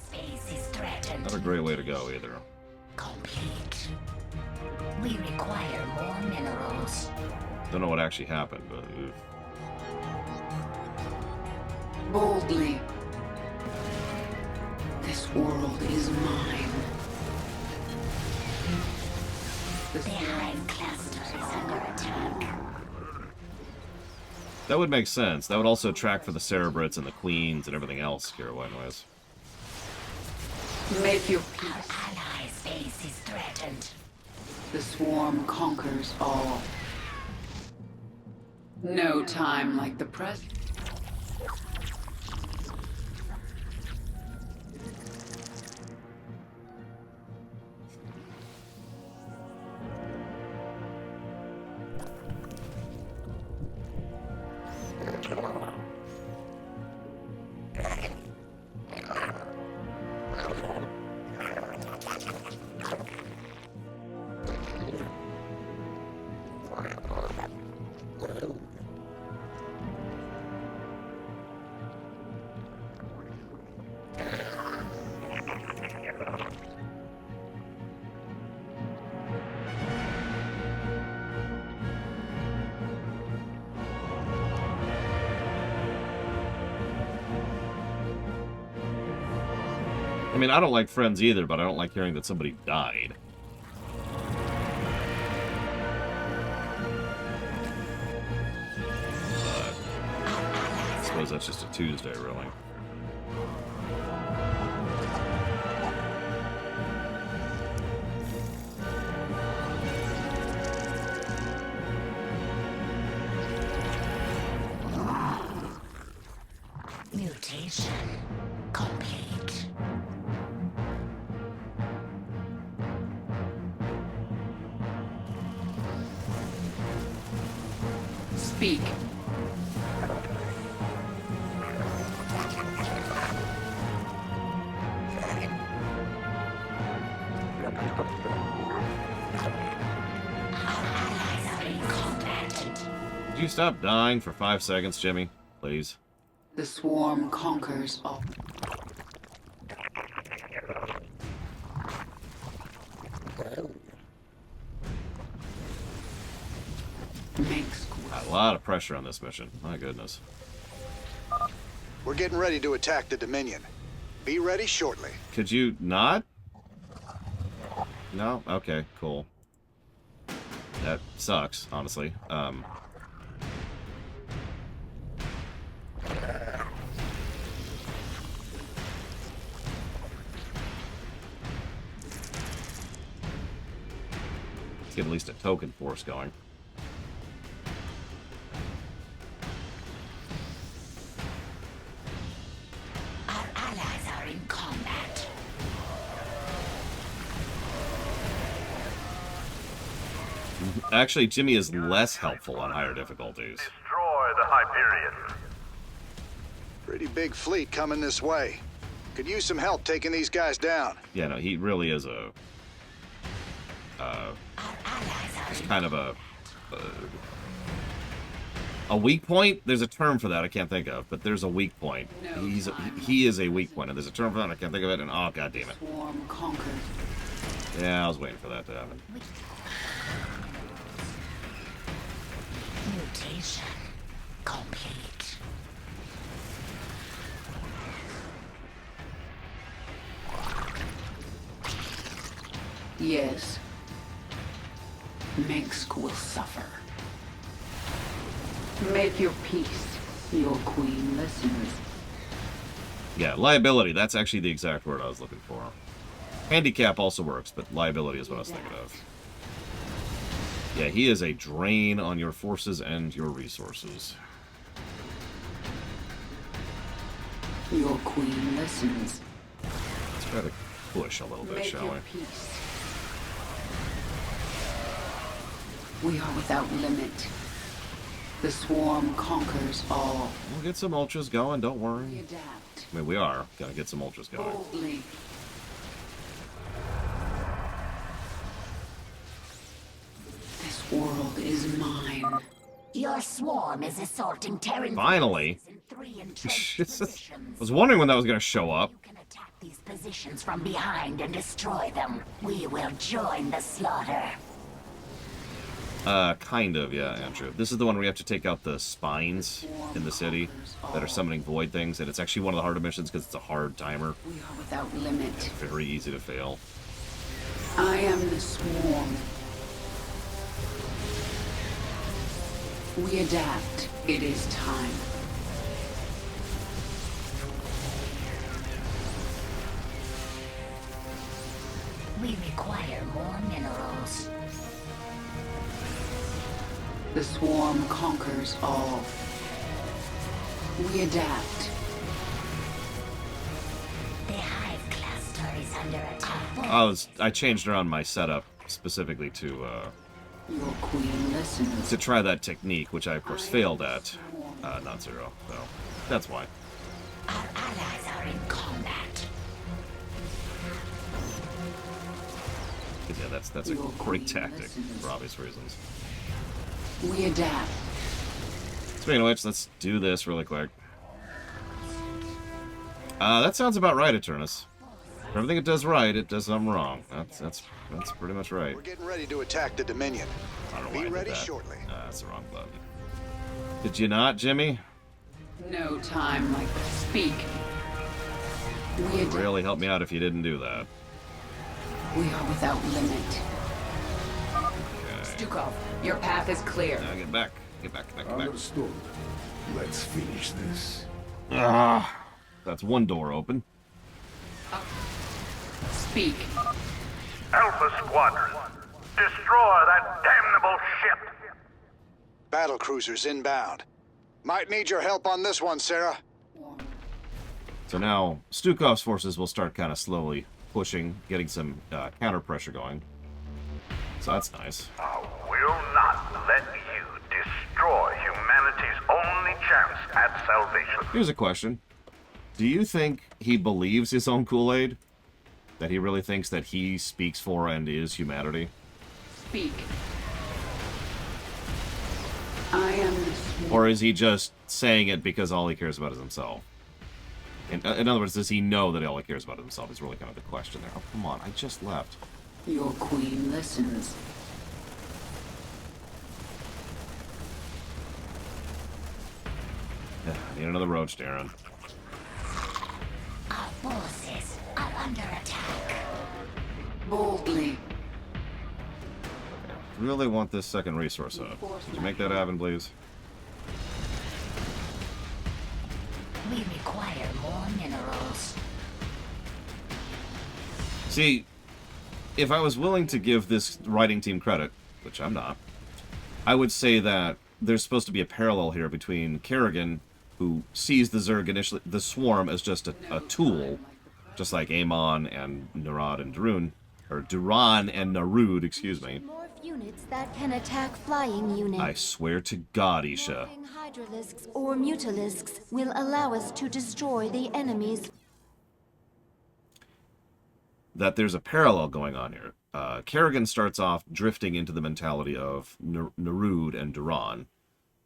Space is threatened. Not a great way to go, either. Complete. We require more minerals. Don't know what actually happened, but... Oof. Boldly. This world is mine. The hive cluster is under attack. That would make sense. That would also track for the Cerebrits and the Queens and everything else, Kira-Wise. Make your peace. Our allies' base is threatened. The swarm conquers all. No time like the present. I mean, I don't like Friends either, but I don't like hearing that somebody died. But I suppose that's just a Tuesday, really. Mutation complete. Speak. Could you stop dying for 5 seconds, Jimmy? Please. The swarm conquers all. A lot of pressure on this mission. My goodness. We're getting ready to attack the Dominion. Be ready shortly. Could you not? No? Okay, cool. That sucks, honestly. Let's get at least a token force going. Our allies are in combat. Actually, Jimmy is less helpful on higher difficulties. Destroy the Hyperion. Pretty big fleet coming this way. Could use some help taking these guys down. Yeah, no, he really is a... just kind of a weak point. There's a term for that I can't think of, but there's a weak point. He is a weak point, and there's a term for that I can't think of it. And oh god damn it! Swarm conquers. Yeah, I was waiting for that to happen. Mutation complete. Yes. Minsk will suffer. Make your peace, your queen listeners. Yeah, liability. That's actually the exact word I was looking for. Handicap also works, but liability is what I was thinking of. Yeah, he is a drain on your forces and your resources. Your queen listens. Let's try to push a little bit, Make shall your we? peace. We are without limit. The swarm conquers all. We'll get some ultras going, don't We worry. adapt. I mean, we are gonna get some ultras going. Boldly. This world is mine. Your swarm is assaulting Terran Finally. forces in 3 entrenched I was wondering when that was gonna show up. You can attack these positions from behind and destroy them. We will join the slaughter. Kind of, yeah, Andrew. This is the one where you have to take out the spines in the city that are summoning void things, and it's actually one of the harder missions because it's a hard timer. We are without limit. Very easy to fail. I am the swarm. We adapt. It is time. We require more minerals. The swarm conquers all. We adapt. The hive cluster is under attack. I changed around my setup specifically to Your queen listens. to try that technique, which I of course failed at. Not zero, so that's why. Our allies are in combat. 'Cause, yeah, that's a great tactic for obvious reasons. We adapt. Speaking of which, let's do this really quick. That sounds about right, Eternus. For everything it does right, it does something wrong. That's pretty much right. We're getting ready to attack the Dominion. I don't know why I Be did ready that. shortly. That's the wrong button. Did you not, Jimmy? No time like speak. We It would adapt. really help me out if you didn't do that. We are without limit. Okay. Stukov, your path is clear. Now get back. Get back, get back, get back. Understood. Let's finish this. That's one door open. Speak. Alpha Squadron, destroy that damnable ship! Battle cruisers inbound. Might need your help on this one, Sarah. So now Stukov's forces will start kind of slowly pushing, getting some counter pressure going. So that's nice. I will not let you destroy humanity's only chance at salvation. Here's a question. Do you think he believes his own Kool-Aid? That he really thinks that he speaks for and is humanity? Speak. I am the swarm. Or is he just saying it because all he cares about is himself? In other words, does he know that all he cares about is himself is really kind of the question there. Oh, come on, I just left. Your queen listens. Yeah, I need another roach, Darren. Our forces are under attack. Boldly. Really want this second resource hub. Could you make that happen, please? We require more minerals. See, if I was willing to give this writing team credit, which I'm not, I would say that there's supposed to be a parallel here between Kerrigan, who sees the Zerg initially, the swarm, as just a tool, just like Amon and Narad and Duran and Narud, excuse me. Morph units that can attack flying units. I swear to God, Isha. Morphing hydralisks or mutalisks will allow us to destroy the enemy's. That there's a parallel going on here. Kerrigan starts off drifting into the mentality of Narud and Duran,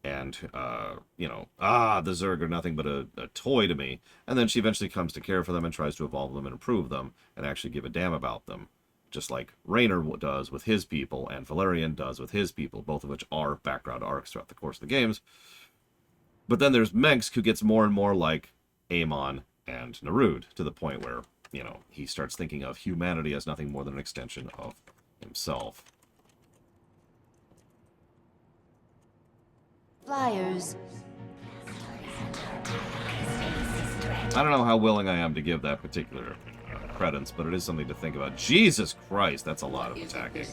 and, the Zerg are nothing but a toy to me. And then she eventually comes to care for them and tries to evolve them and improve them and actually give a damn about them. Just like Raynor does with his people and Valerian does with his people, both of which are background arcs throughout the course of the games. But then there's Mengsk, who gets more and more like Amon and Narud, to the point where, he starts thinking of humanity as nothing more than an extension of himself. Flyers. I don't know how willing I am to give that particular credence, but it is something to think about. Jesus Christ, that's a lot of attacking.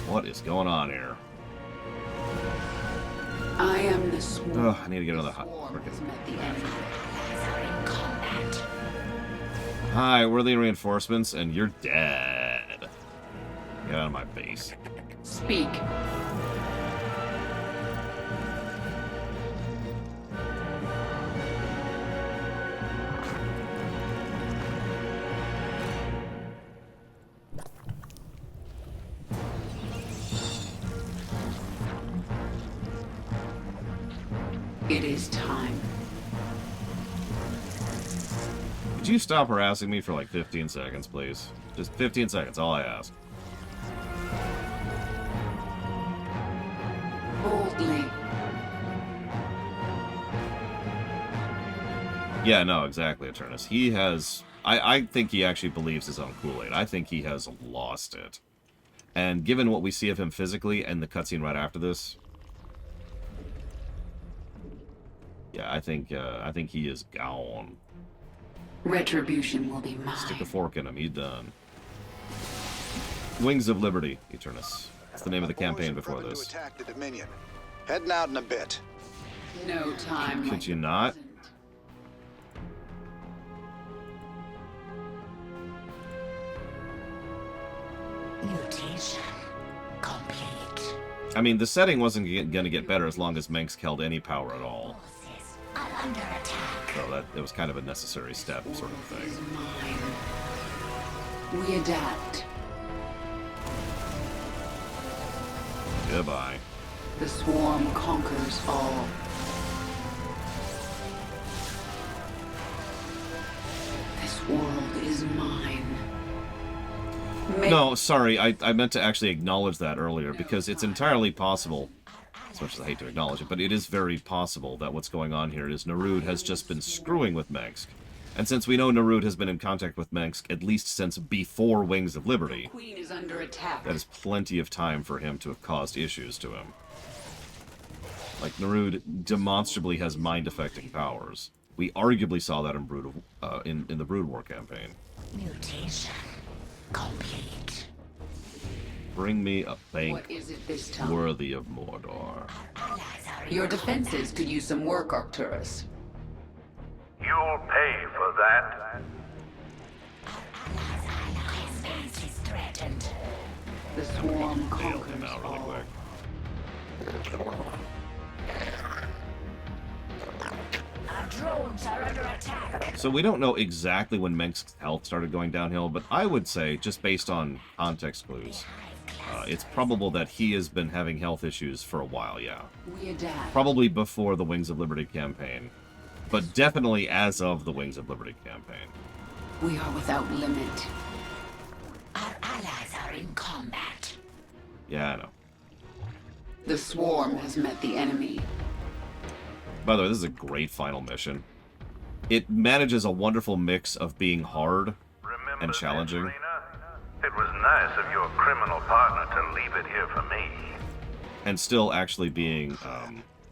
What is going on here? I am the swarm. Oh, I need to get another hot. Hi, we're the reinforcements, and you're dead. Get out of my base. Speak. It is time. Could you stop harassing me for like 15 seconds, please? Just 15 seconds, all I ask. Boldly. Yeah, no, exactly, Eternus. He has... I think he actually believes his own Kool-Aid. I think he has lost it. And given what we see of him physically and the cutscene right after this... Yeah, I think he is gone. Retribution will be mine. Stick a fork in him, he's done. Wings of Liberty, Eternus. That's the name of the campaign before this. To attack the Dominion. Heading out in a bit. No time. Could you not? Mutation complete. I mean, the setting wasn't going to get better as long as Mengsk held any power at all. Are under attack. So it was kind of a necessary step sort of thing. We adapt. Goodbye. The swarm conquers all. This world is mine. No, sorry, I meant to actually acknowledge that earlier, because it's entirely possible, as much as I hate to acknowledge it, but it is very possible that what's going on here is Narud has just been screwing with Mengsk. And since we know Narud has been in contact with Mengsk at least since before Wings of Liberty, Queen is under attack. that is plenty of time for him to have caused issues to him. Like, Narud demonstrably has mind-affecting powers. We arguably saw that in in the Brood War campaign. Mutation complete. Bring me a bank What is it this time? worthy of Mordor. Your defenses could use some work, Arcturus. You'll pay for that. Space is threatened. The swarm Nail him conquers out really all. quick. Our drones are under attack. So we don't know exactly when Mengsk's health started going downhill, but I would say, just based on context clues, it's probable that he has been having health issues for a while, yeah. We adapt. Probably before the Wings of Liberty campaign, but definitely as of the Wings of Liberty campaign. We are without limit. Our allies are in combat. Yeah, I know. The swarm has met the enemy. By the way, this is a great final mission. It manages a wonderful mix of being hard and challenging. It was nice of your criminal partner to leave it here for me. And still actually being,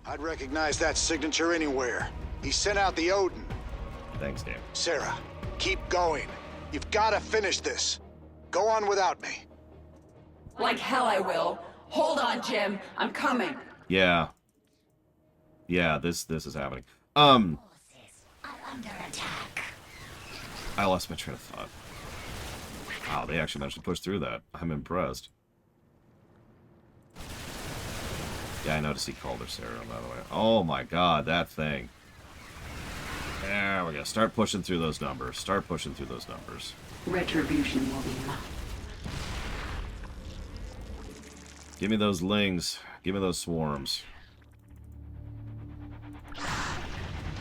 I'd recognize that signature anywhere. He sent out the Odin. Thanks, Dan. Sarah, keep going. You've got to finish this. Go on without me. Like hell I will. Hold on, Jim. I'm coming. Yeah. Yeah, this is happening. Under attack. I lost my train of thought. Wow, they actually managed to push through that. I'm impressed. Yeah, I noticed he called her Sarah, by the way. Oh my god, that thing. There we go. Start pushing through those numbers. Start pushing through those numbers. Retribution will be mine. Give me those lings. Give me those swarms.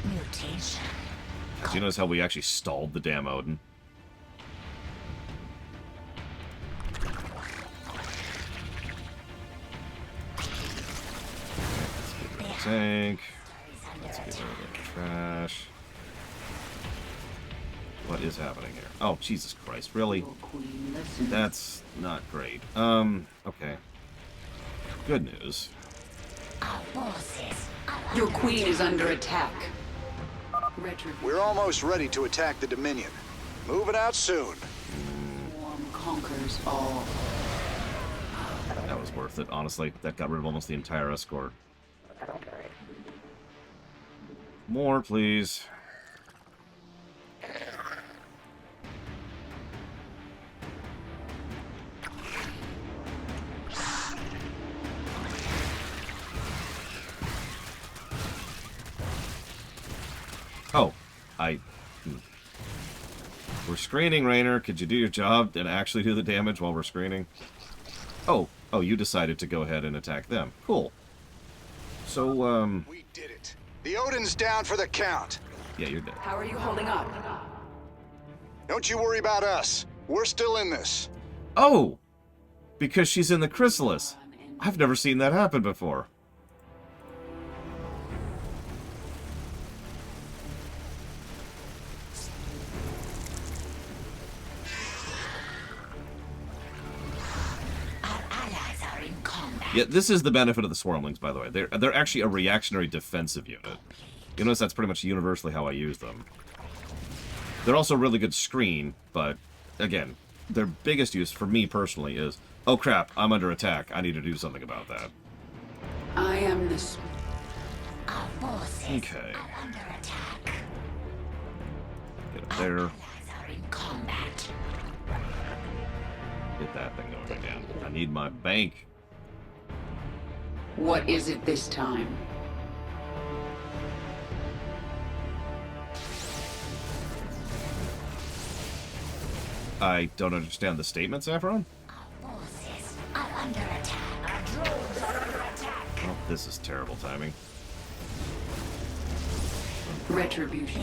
Mutation. Do you notice how we actually stalled the damn Odin? Let's get rid of the tank. Let's get rid of the trash. What is happening here? Oh, Jesus Christ, really? That's not great. Okay. Good news. Your queen is under attack. We're almost ready to attack the Dominion. Moving out soon. Swarm conquers all. That was worth it, honestly. That got rid of almost the entire escort. More, please. screening, Raynor. Could you do your job and actually do the damage while we're screening? Oh, you decided to go ahead and attack them. Cool. So, We did it. The Odin's down for the count. Yeah, you're dead. How are you holding up? Don't you worry about us. We're still in this. Oh! Because she's in the chrysalis. I've never seen that happen before. Yeah, this is the benefit of the Swarmlings, by the way. They're actually a reactionary defensive unit. You notice that's pretty much universally how I use them. They're also a really good screen, but, again, their biggest use, for me personally, is, oh crap, I'm under attack. I need to do something about that. I am this. Okay. Get up there. Get that thing going again. I need my bank. What is it this time? I don't understand the statement, Saffron? Oh, this is terrible timing. Retribution.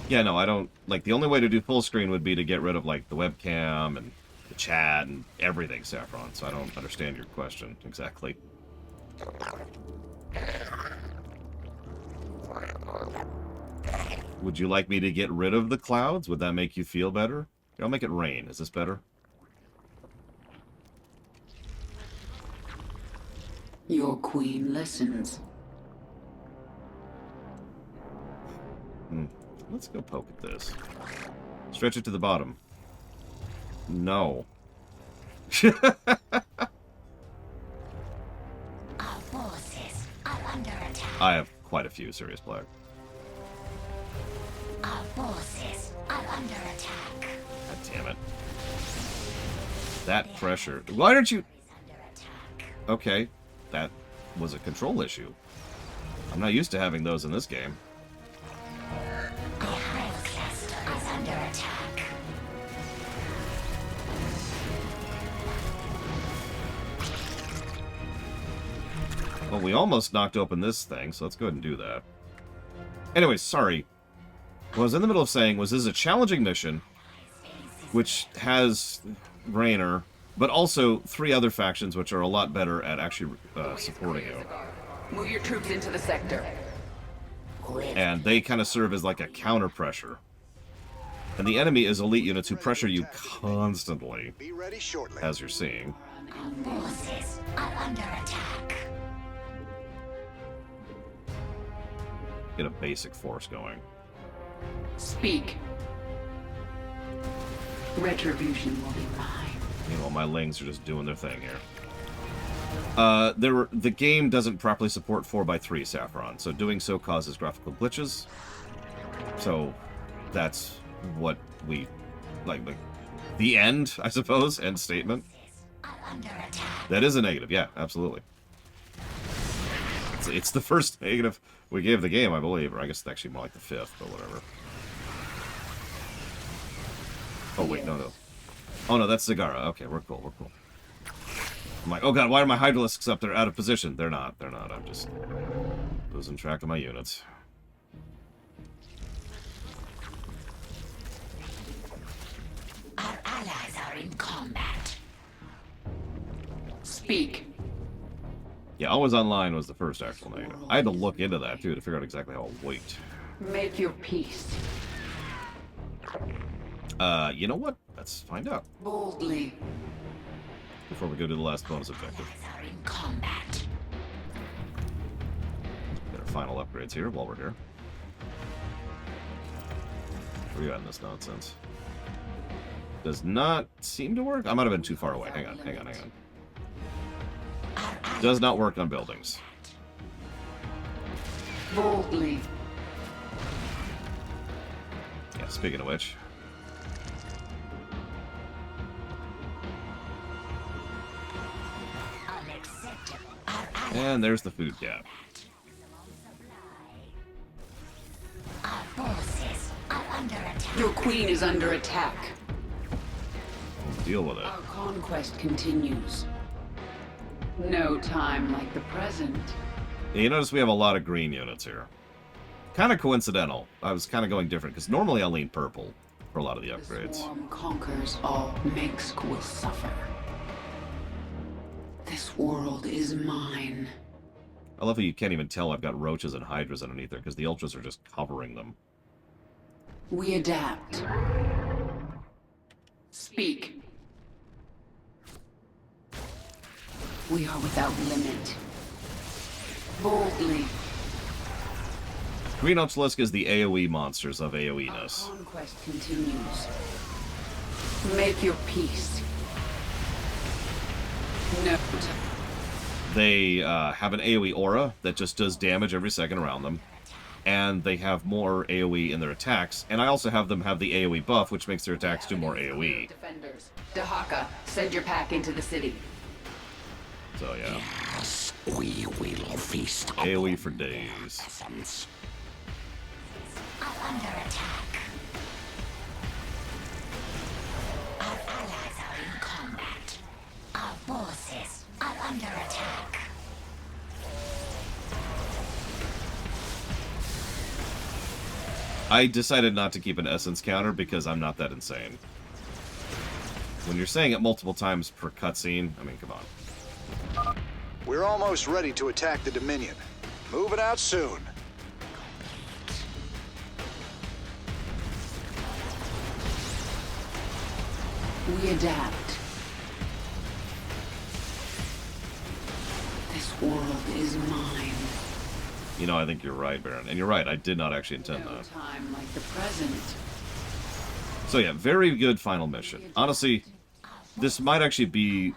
Yeah, no, I don't... Like, the only way to do full screen would be to get rid of, like, the webcam and the chat and everything, Saffron, so I don't understand your question exactly. Would you like me to get rid of the clouds? Would that make you feel better? Here, I'll make it rain. Is this better? Your queen listens. Let's go poke at this. Stretch it to the bottom. No. Our forces are under attack. I have quite a few, Sirius Black. Our forces are under attack. God damn it. That pressure. Why don't you... Okay. That was a control issue. I'm not used to having those in this game. The Hive Cluster is under attack. Well, we almost knocked open this thing, so let's go ahead and do that. Anyway, sorry. What I was in the middle of saying was this is a challenging mission, which has Raynor, but also 3 other factions which are a lot better at actually supporting you. Move your troops into the sector. And they kind of serve as like a counter pressure. And the enemy is elite units who pressure you constantly, Be ready shortly. as you're seeing. Our forces are under attack. Get a basic force going. Speak. Retribution will be mine. You know, my lings are just doing their thing here. The game doesn't properly support 4x3 Saffron, so doing so causes graphical glitches. So that's what we like the end, I suppose, end statement. That is a negative, yeah, absolutely. It's the first negative we gave the game, I believe, or I guess it's actually more like the 5th, but whatever. Oh wait, no. Oh no, that's Zagara. Okay, we're cool. I'm like, oh god, why are my Hydralisks up there out of position? They're not. I'm just losing track of my units. Our allies are in combat. Speak. Yeah, always online was the first actual negative. I had to look into that too to figure out exactly how it worked. Make your peace. You know what? Let's find out. Boldly. Before we go to the last bonus objective. Are in combat. Get our final upgrades here while we're here. Where are you at in this nonsense? Does not seem to work. I might have been too far away. Hang on. Does not work on buildings. Boldly. Yeah, speaking of which. And there's the food gap. Your queen is under attack. We'll deal with it. Our conquest continues. No time like the present. Yeah, you notice we have a lot of green units here. Kind of coincidental. I was kind of going different, because normally I lean purple for a lot of the upgrades. The swarm conquers all. Minsk will suffer. This world is mine. I love how you can't even tell I've got roaches and hydras underneath there, because the ultras are just covering them. We adapt. Speak. We are without limit. Boldly. Green Obelisk is the AoE monsters of AoE-ness. Our conquest continues. Make your peace. No. They have an AoE aura that just does damage every second around them. And they have more AoE in their attacks. And I also have them have the AoE buff, which makes their attacks do more AoE. Defenders. Dahaka, send your pack into the city. So, yeah. Yes, we will feast AoE for days. Essence. Are under attack. Our allies are in combat. Our forces are under attack. I decided not to keep an essence counter because I'm not that insane. When you're saying it multiple times per cutscene, I mean, come on. We're almost ready to attack the Dominion. Moving out soon. We adapt. This world is mine. You know, I think you're right, Baron. And you're right, I did not actually intend No that. time like the present. So yeah, very good final mission. Honestly, this might actually be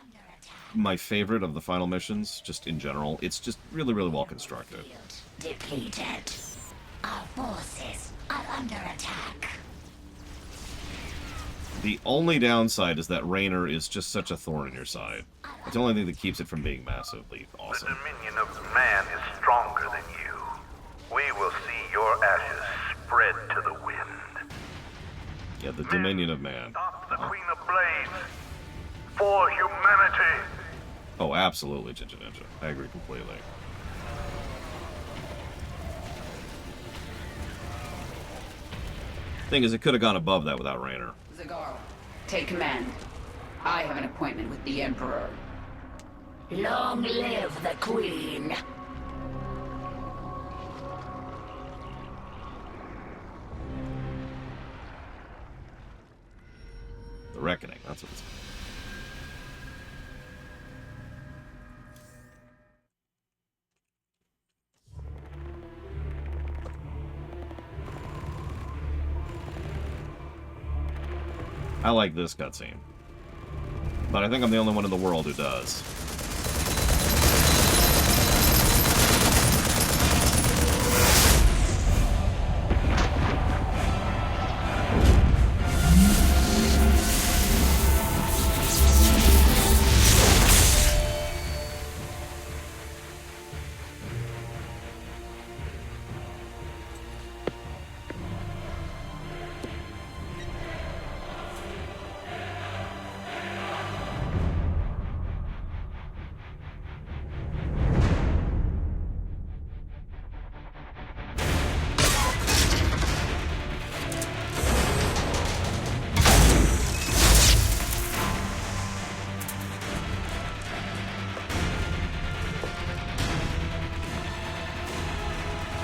my favorite of the final missions, just in general. It's just really, really well constructed. Depleted. Our forces are under attack. The only downside is that Raynor is just such a thorn in your side. It's the only thing that keeps it from being massively awesome. The dominion of man is stronger than you. We will see your ashes spread to the wind. Yeah, the Dominion of Man. Stop the Queen of Blades. For humanity. Oh, absolutely, Ginger Ninja. I agree completely. Thing is, it could have gone above that without Raynor. Zagaro, take command. I have an appointment with the Emperor. Long live the Queen. The Reckoning, that's what it's called. I like this cutscene. But I think I'm the only one in the world who does.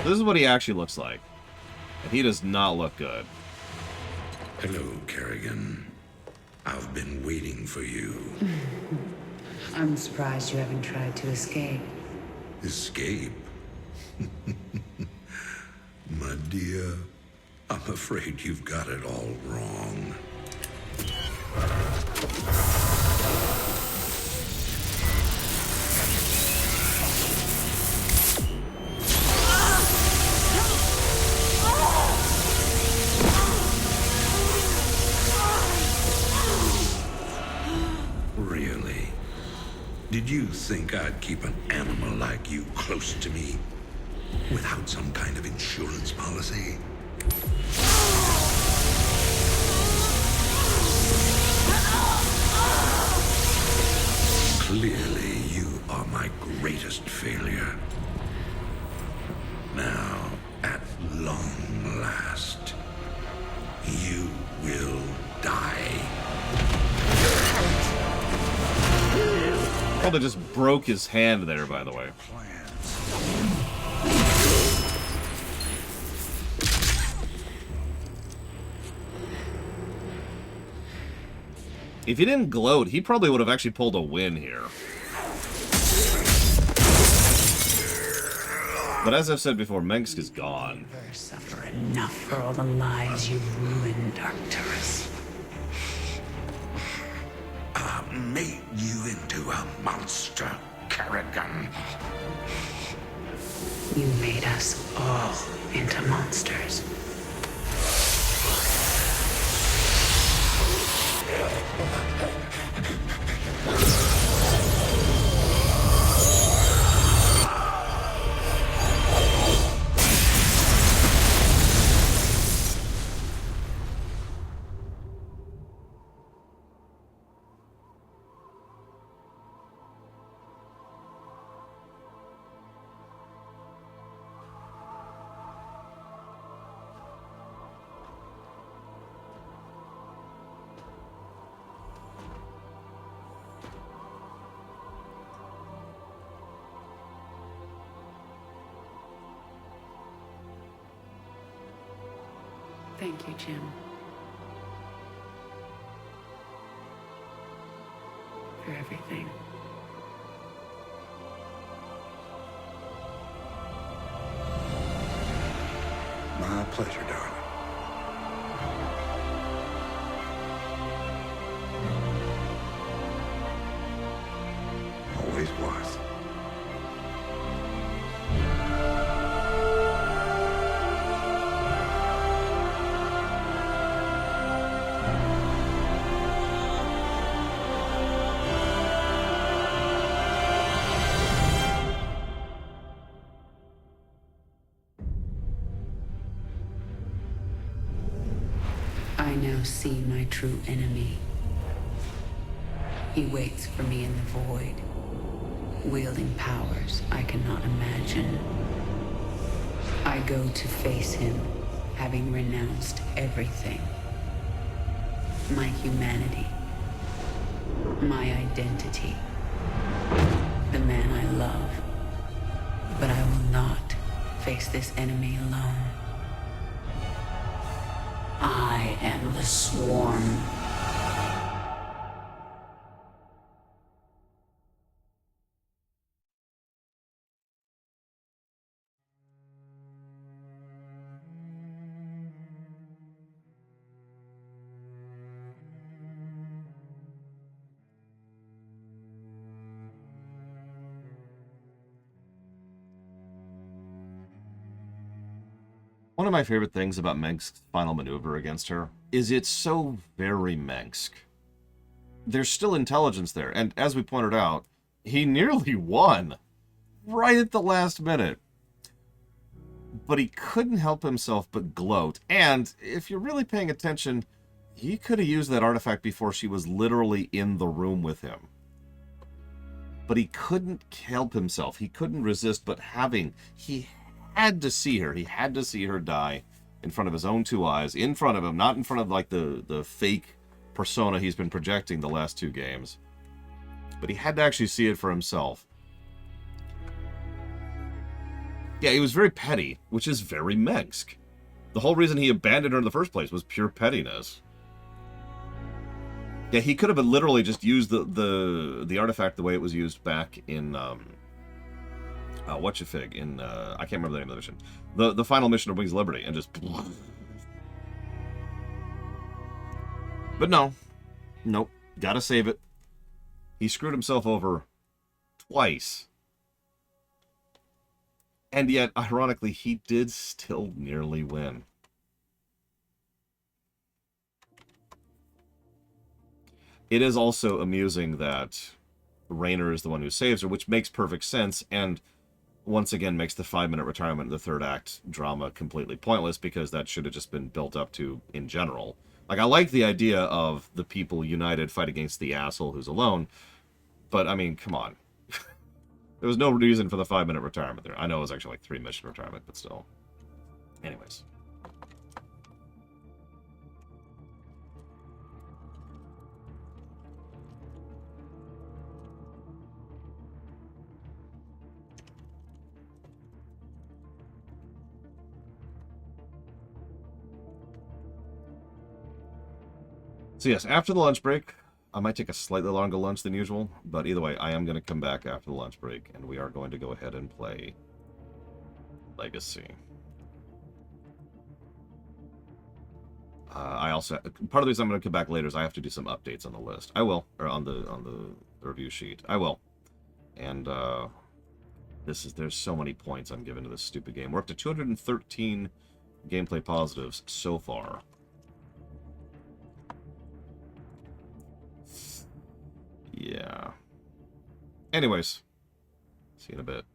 This is what he actually looks like. And he does not look good. Hello, Kerrigan. I've been waiting for you. I'm surprised you haven't tried to escape. Escape? My dear, I'm afraid you've got it all wrong. Really? Did you think I'd keep an animal like you close to me without some kind of insurance policy? Probably just broke his hand there, by the way. If he didn't gloat, he probably would have actually pulled a win here. But as I've said before, Mengsk is gone. Never suffer enough for all the lives you've ruined, Arcturus. Made you into a monster, Kerrigan. You made us all into monsters. Thank you, Jim. For everything. My pleasure, darling. Always was. I now see my true enemy. He waits for me in the void, wielding powers I cannot imagine. I go to face him, having renounced everything. My humanity, my identity, the man I love. But I will not face this enemy alone. I am the Swarm. One of my favorite things about Mengsk's final maneuver against her is it's so very Mengsk. There's still intelligence there, and as we pointed out, he nearly won right at the last minute. But he couldn't help himself but gloat, and if you're really paying attention, he could have used that artifact before she was literally in the room with him. But he couldn't help himself. He couldn't resist, but he had to see her. He had to see her die in front of his own two eyes, in front of him, not in front of like the fake persona he's been projecting the last two games. But he had to actually see it for himself. Yeah, he was very petty, which is very Mengsk. The whole reason he abandoned her in the first place was pure pettiness. Yeah, he could have literally just used the artifact the way it was used back in whatcha-fig in I can't remember the name of the mission. The final mission of Wings of Liberty, and just But no. Nope. Gotta save it. He screwed himself over twice. And yet, ironically, he did still nearly win. It is also amusing that Raynor is the one who saves her, which makes perfect sense, and once again makes the 5-minute retirement in the third act drama completely pointless, because that should have just been built up to in general. Like, I like the idea of the people united fight against the asshole who's alone, but, I mean, come on. There was no reason for the 5-minute retirement there. I know it was actually like 3-mission retirement, but still. Anyways. So yes, after the lunch break, I might take a slightly longer lunch than usual, but either way, I am going to come back after the lunch break, and we are going to go ahead and play Legacy. I also, part of the reason I'm going to come back later is I have to do some updates on the list. I will, or on the review sheet. I will. And there's so many points I'm giving to this stupid game. We're up to 213 gameplay positives so far. Yeah. Anyways, see you in a bit.